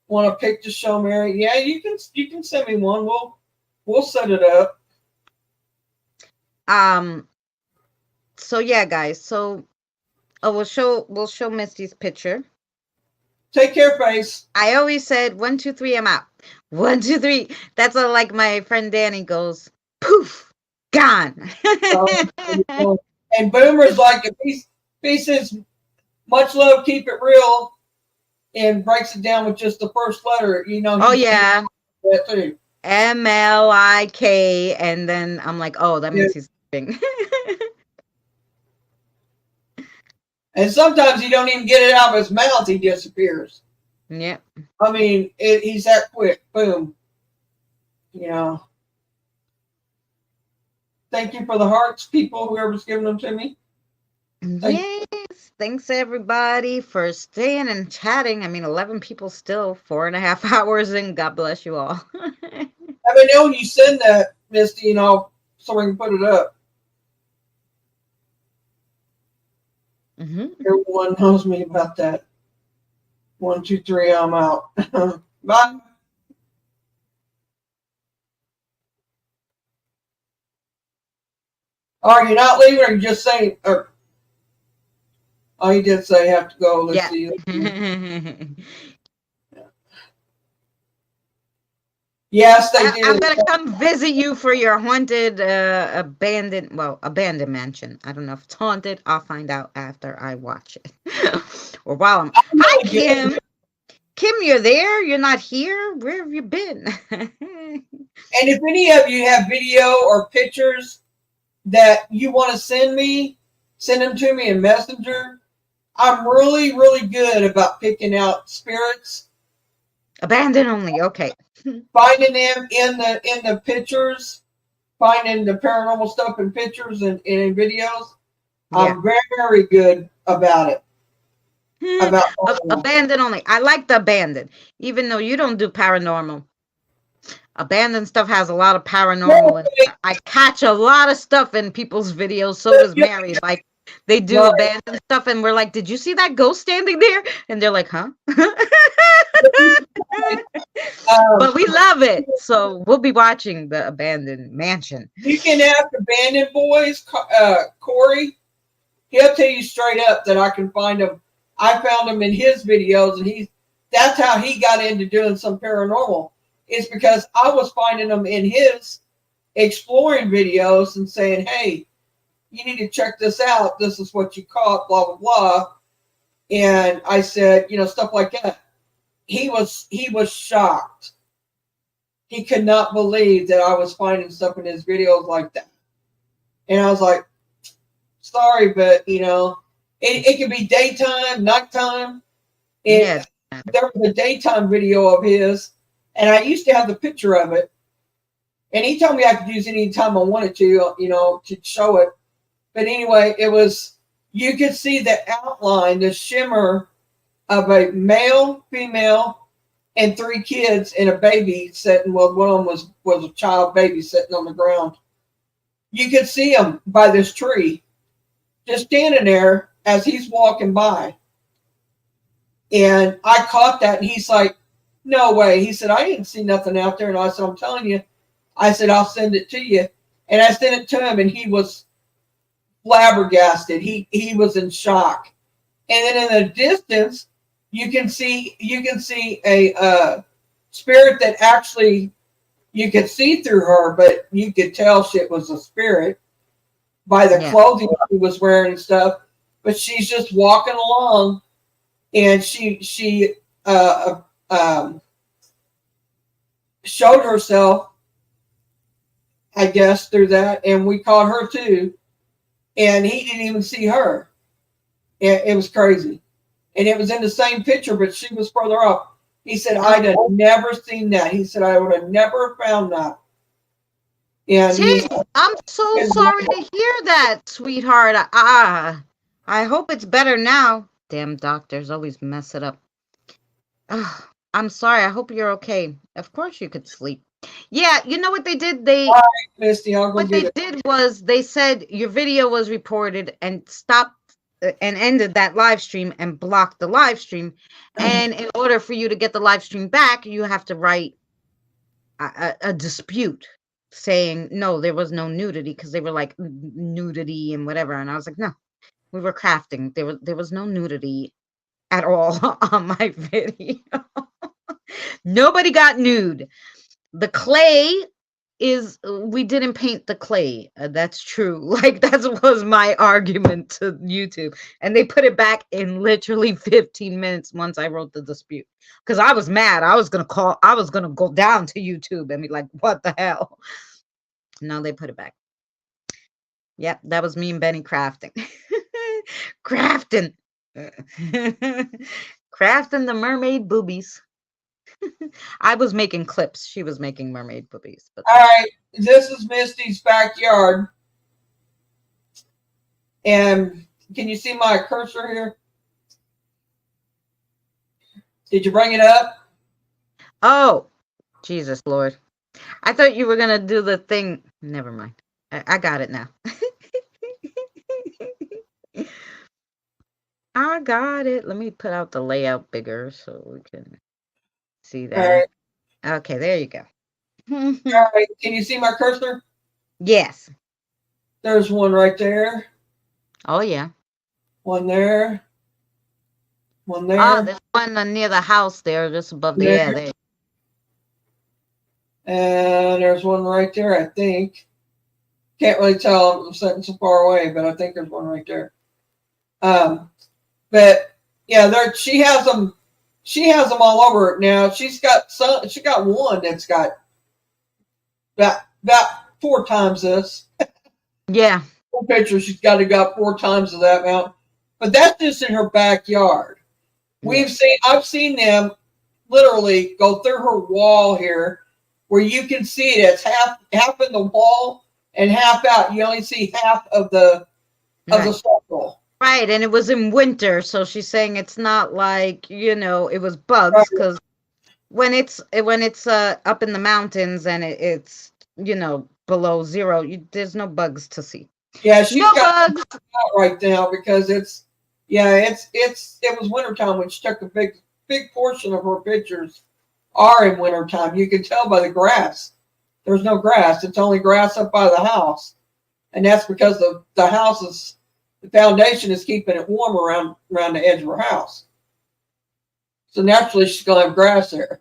Want a picture show, Mary? Yeah, you can send me one. We'll set it up. So yeah, guys. So we'll show Misty's picture. Take care, Face. I always said 1, 2, 3. I'm out. 1, 2, 3. That's like my friend Danny goes. Poof, gone. And Boomer's like, if he says much love, keep it real, and breaks it down with just the first letter, you know. Oh yeah. That too. MLIK, and then I'm like, oh, that means he's sleeping. And sometimes he don't even get it out of his mouth; he disappears. Yeah. I mean, he's that quick. Boom. You know. Thank you for the hearts, people. Whoever's giving them to me. Yes. Thanks everybody for staying and chatting. I mean, 11 people still, 4.5 hours in. God bless you all. I mean, when you send that, Misty, you know, so we can put it up. Everyone knows me about that. 1, 2, 3, I'm out. Bye. Are you not leaving, or you just saying? Or, oh, you did say have to go. Let's see. Yes, they did. I'm gonna come visit you for your haunted, abandoned mansion. I don't know if it's haunted. I'll find out after I watch it. Or while I'm. Hi, Kim. Kim, you're there. You're not here. Where have you been? And if any of you have video or pictures that you want to send them to me in Messenger. I'm really, really good about picking out spirits. Abandoned only. Okay. Finding them in the pictures, finding the paranormal stuff in pictures and in videos. Yeah. I'm very, very good about it. Abandoned only. I like the abandoned, even though you don't do paranormal. Abandoned stuff has a lot of paranormal, and I catch a lot of stuff in people's videos. So does Mary. Like they do abandoned stuff, and we're like, "Did you see that ghost standing there?" And they're like, "Huh?" But we love it, so we'll be watching the abandoned mansion. You can ask Abandoned Boys, Corey. He'll tell you straight up that I can find him. I found him in his videos, and that's how he got into doing some paranormal. It's because I was finding them in his exploring videos and saying, "Hey, you need to check this out. This is what you caught, blah, blah, blah." And I said, you know, stuff like that. He was shocked. He could not believe that I was finding stuff in his videos like that. And I was like, sorry, but, you know, it could be daytime, nighttime. There was a daytime video of his, and I used to have the picture of it. And he told me I could use it anytime I wanted to, you know, to show it. But anyway, you could see the outline, the shimmer of a male, female, and 3 kids and a baby sitting. Well, one of them was a child baby sitting on the ground. You could see him by this tree, just standing there as he's walking by. And I caught that, and he's like, "No way." He said, "I didn't see nothing out there." And I said, "I'm telling you." I said, "I'll send it to you." And I sent it to him, and he was flabbergasted. He was in shock. and then in the distance, you can see a spirit that actually you could see through her, but you could tell shit was a spirit by the Yeah. clothing she was wearing and stuff. But she's just walking along, and she uh, um, showed herself, I guess, through that, and we caught her too. And he didn't even see her. It was crazy, and it was in the same picture, but she was further up. He said, "I'd have never seen that." He said, "I would have never found that." And Tim, I'm so sorry to hear that, sweetheart. I hope it's better now. Damn doctors always mess it up. Ugh, I'm sorry. I hope you're okay. Of course you could sleep. Yeah, you know what they did? Misty, I'll go What get they it. did was they said your video was reported and stopped and ended that live stream and blocked the live stream. And in order for you to get the live stream back, you have to write a dispute saying no, there was no nudity, because they were like nudity and whatever. And I was like, no, we were crafting. There was no nudity at all on my video. Nobody got nude. The clay is we didn't paint the clay. That's true. Like that was my argument to YouTube, and they put it back in literally 15 minutes once I wrote the dispute, because I was mad. I was gonna go down to YouTube and be like, what the hell. No, they put it back. Yep, that was me and Benny crafting. Crafting. Crafting the mermaid boobies. I was making clips. She was making mermaid boobies. But All right, this is Misty's backyard, and can you see my cursor here? Did you bring it up? oh, Jesus Lord. I thought you were gonna do the thing. Never mind. I got it now. I got it. Let me put out the layout bigger so we can see All that. right, Okay, there you go. all right. Can you see my cursor? Yes. There's one right there, Oh yeah. one there, one there, Oh, there's one near the house there, just above the air there. and there's one right there, I think. Can't really tell. I'm sitting so far away, but I think there's one right there. But yeah, there she has them. She has them all over it now. She's got some. She got one that's got about 4 times this. Yeah. Full picture. She's got 4 times of that amount. But that's just in her backyard. I've seen them literally go through her wall here, where you can see it. It's half in the wall and half out. You only see half of the circle. Right, and it was in winter, so she's saying it's not like, it was bugs, because when it's up in the mountains and it's below zero, there's no bugs to see. Yeah, she's No got bugs. out right now because it was wintertime, which took a big portion of her pictures are in wintertime. You can tell by the grass. There's no grass. It's only grass up by the house. And that's because the house is, the foundation is keeping it warm around the edge of her house. So naturally she's gonna have grass there.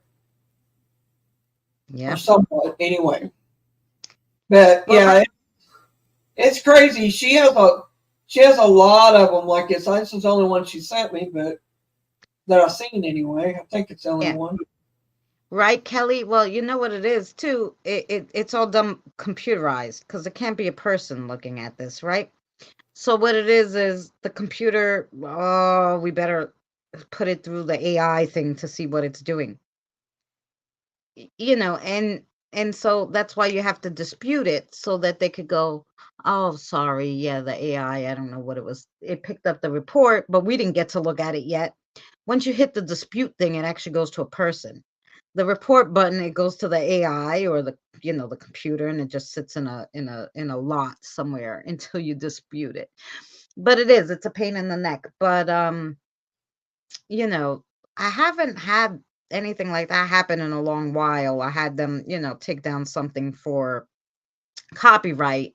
Yeah. Or somewhat anyway. But yeah, it's crazy. She has a lot of them like this. This is the only one she sent me, but that I've seen anyway. I think it's the only one. Right, Kelly? Well, you know what it is too. It's all done computerized, because it can't be a person looking at this, right? So what it is the computer. Oh, we better put it through the AI thing to see what it's doing. And so that's why you have to dispute it, so that they could go, oh, sorry, yeah, the AI, I don't know what it was. It picked up the report, but we didn't get to look at it yet. Once you hit the dispute thing, it actually goes to a person. The report button, it goes to the AI or the computer, and it just sits in a lot somewhere until you dispute it. But it's a pain in the neck. But I haven't had anything like that happen in a long while. I had them, take down something for copyright,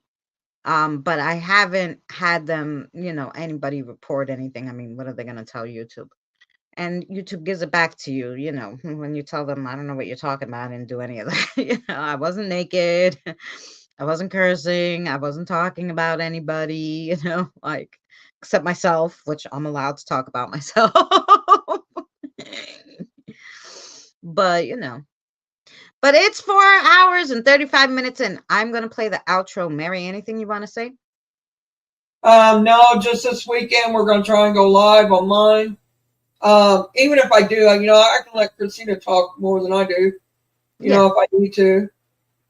But I haven't had them, anybody report anything. I mean, what are they going to tell YouTube? And YouTube gives it back to you, when you tell them, I don't know what you're talking about, I didn't do any of that. I wasn't naked. I wasn't cursing. I wasn't talking about anybody, like except myself, which I'm allowed to talk about myself. But, but it's 4 hours and 35 minutes in. I'm going to play the outro. Mary, anything you want to say? No, just this weekend we're going to try and go live on mine. Even if I do, I can let Christina talk more than I do. If I need to,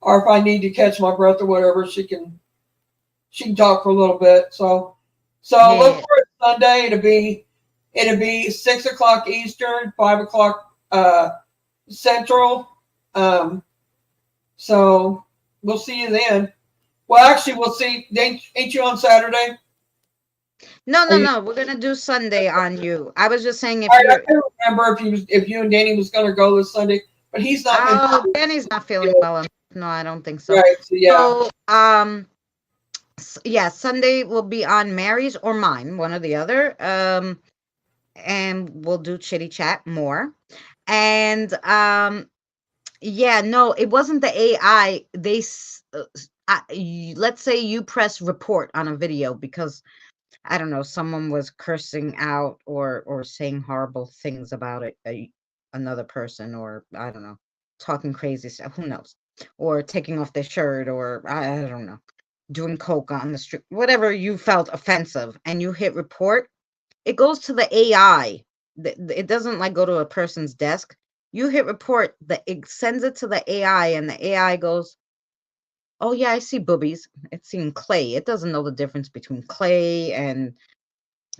or if I need to catch my breath or whatever, she can talk for a little bit. So look for it Sunday. It'll be 6:00 Eastern, 5:00 Central. So we'll see you then. Well, actually, we'll see. Ain't you on Saturday? No. We're gonna do Sunday on you. I was just saying I can't remember if you and Danny was gonna go this Sunday, but he's not. Oh, Danny's not feeling well. No, I don't think so. Right. So, yeah. So, Sunday will be on Mary's or mine, one or the other. And we'll do chitty chat more. And no, it wasn't the AI. Let's say you press report on a video because I don't know, someone was cursing out or saying horrible things about another person, or I don't know, talking crazy stuff. Who knows? Or taking off their shirt, or I don't know, doing coke on the street, whatever you felt offensive, and you hit report, it goes to the AI. It doesn't like go to a person's desk. You hit report, it sends it to the AI, and the AI goes, oh yeah, I see boobies. It's seeing clay. It doesn't know the difference between clay and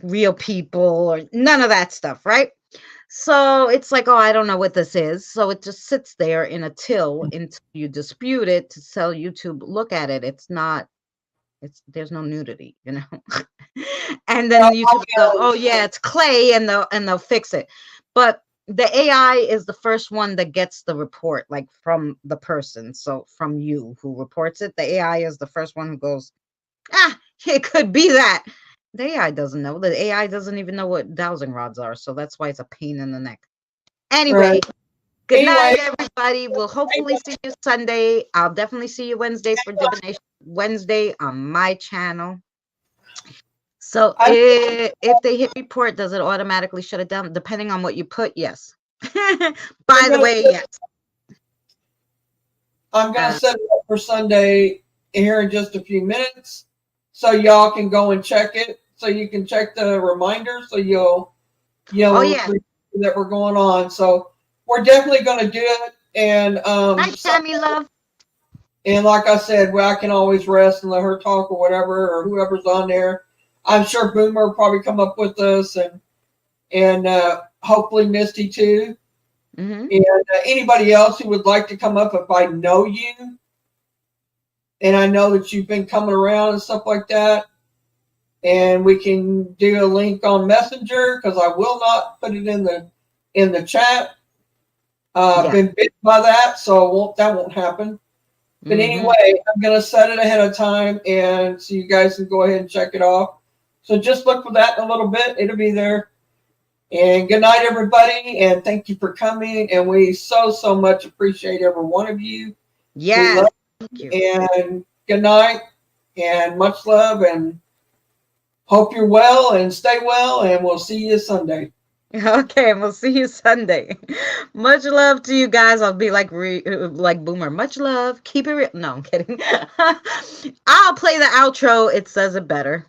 real people or none of that stuff, right? So it's like, oh, I don't know what this is. So it just sits there in a till until you dispute it to tell YouTube, look at it. There's no nudity, And then YouTube go, oh yeah, it's clay, and they'll fix it. But the AI is the first one that gets the report, like from the person. So from you who reports it, the AI is the first one who goes, it could be that. The AI doesn't know. The AI doesn't even know what dowsing rods are. So that's why it's a pain in the neck. Anyway, good night, everybody. We'll hopefully see you Sunday. I'll definitely see you Wednesday for Divination Wednesday on my channel. So if they hit report, does it automatically shut it down? Depending on what you put, yes. By the way, yes. I'm going to set it up for Sunday here in just a few minutes so y'all can go and check it. So you can check the reminders so you'll that we're going on. So we're definitely going to do it. And night, Sammy, love. And like I said, I can always rest and let her talk or whatever, or whoever's on there. I'm sure Boomer will probably come up with us, and hopefully Misty too. Mm-hmm. And anybody else who would like to come up, if I know you, and I know that you've been coming around and stuff like that, and we can do a link on Messenger, because I will not put it in the chat. I've been bit by that, so that won't happen. But anyway, I'm going to set it ahead of time, and so you guys can go ahead and check it off. So just look for that in a little bit. It'll be there. And good night, everybody, and thank you for coming. And we so much appreciate every one of you. Yeah. Thank you. And good night, and much love, and hope you're well and stay well, and we'll see you Sunday. Okay, and we'll see you Sunday. Much love to you guys. I'll be like Boomer. Much love. Keep it real. No, I'm kidding. I'll play the outro. It says it better.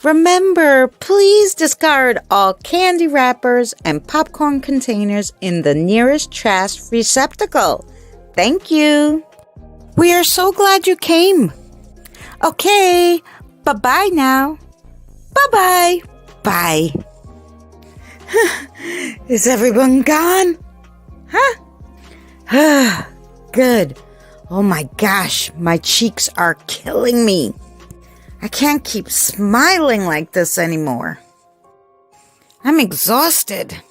Remember, please discard all candy wrappers and popcorn containers in the nearest trash receptacle. Thank you. We are so glad you came. Okay, bye-bye now. Bye-bye. Bye. Is everyone gone? Huh? Good. Oh my gosh, my cheeks are killing me. I can't keep smiling like this anymore. I'm exhausted.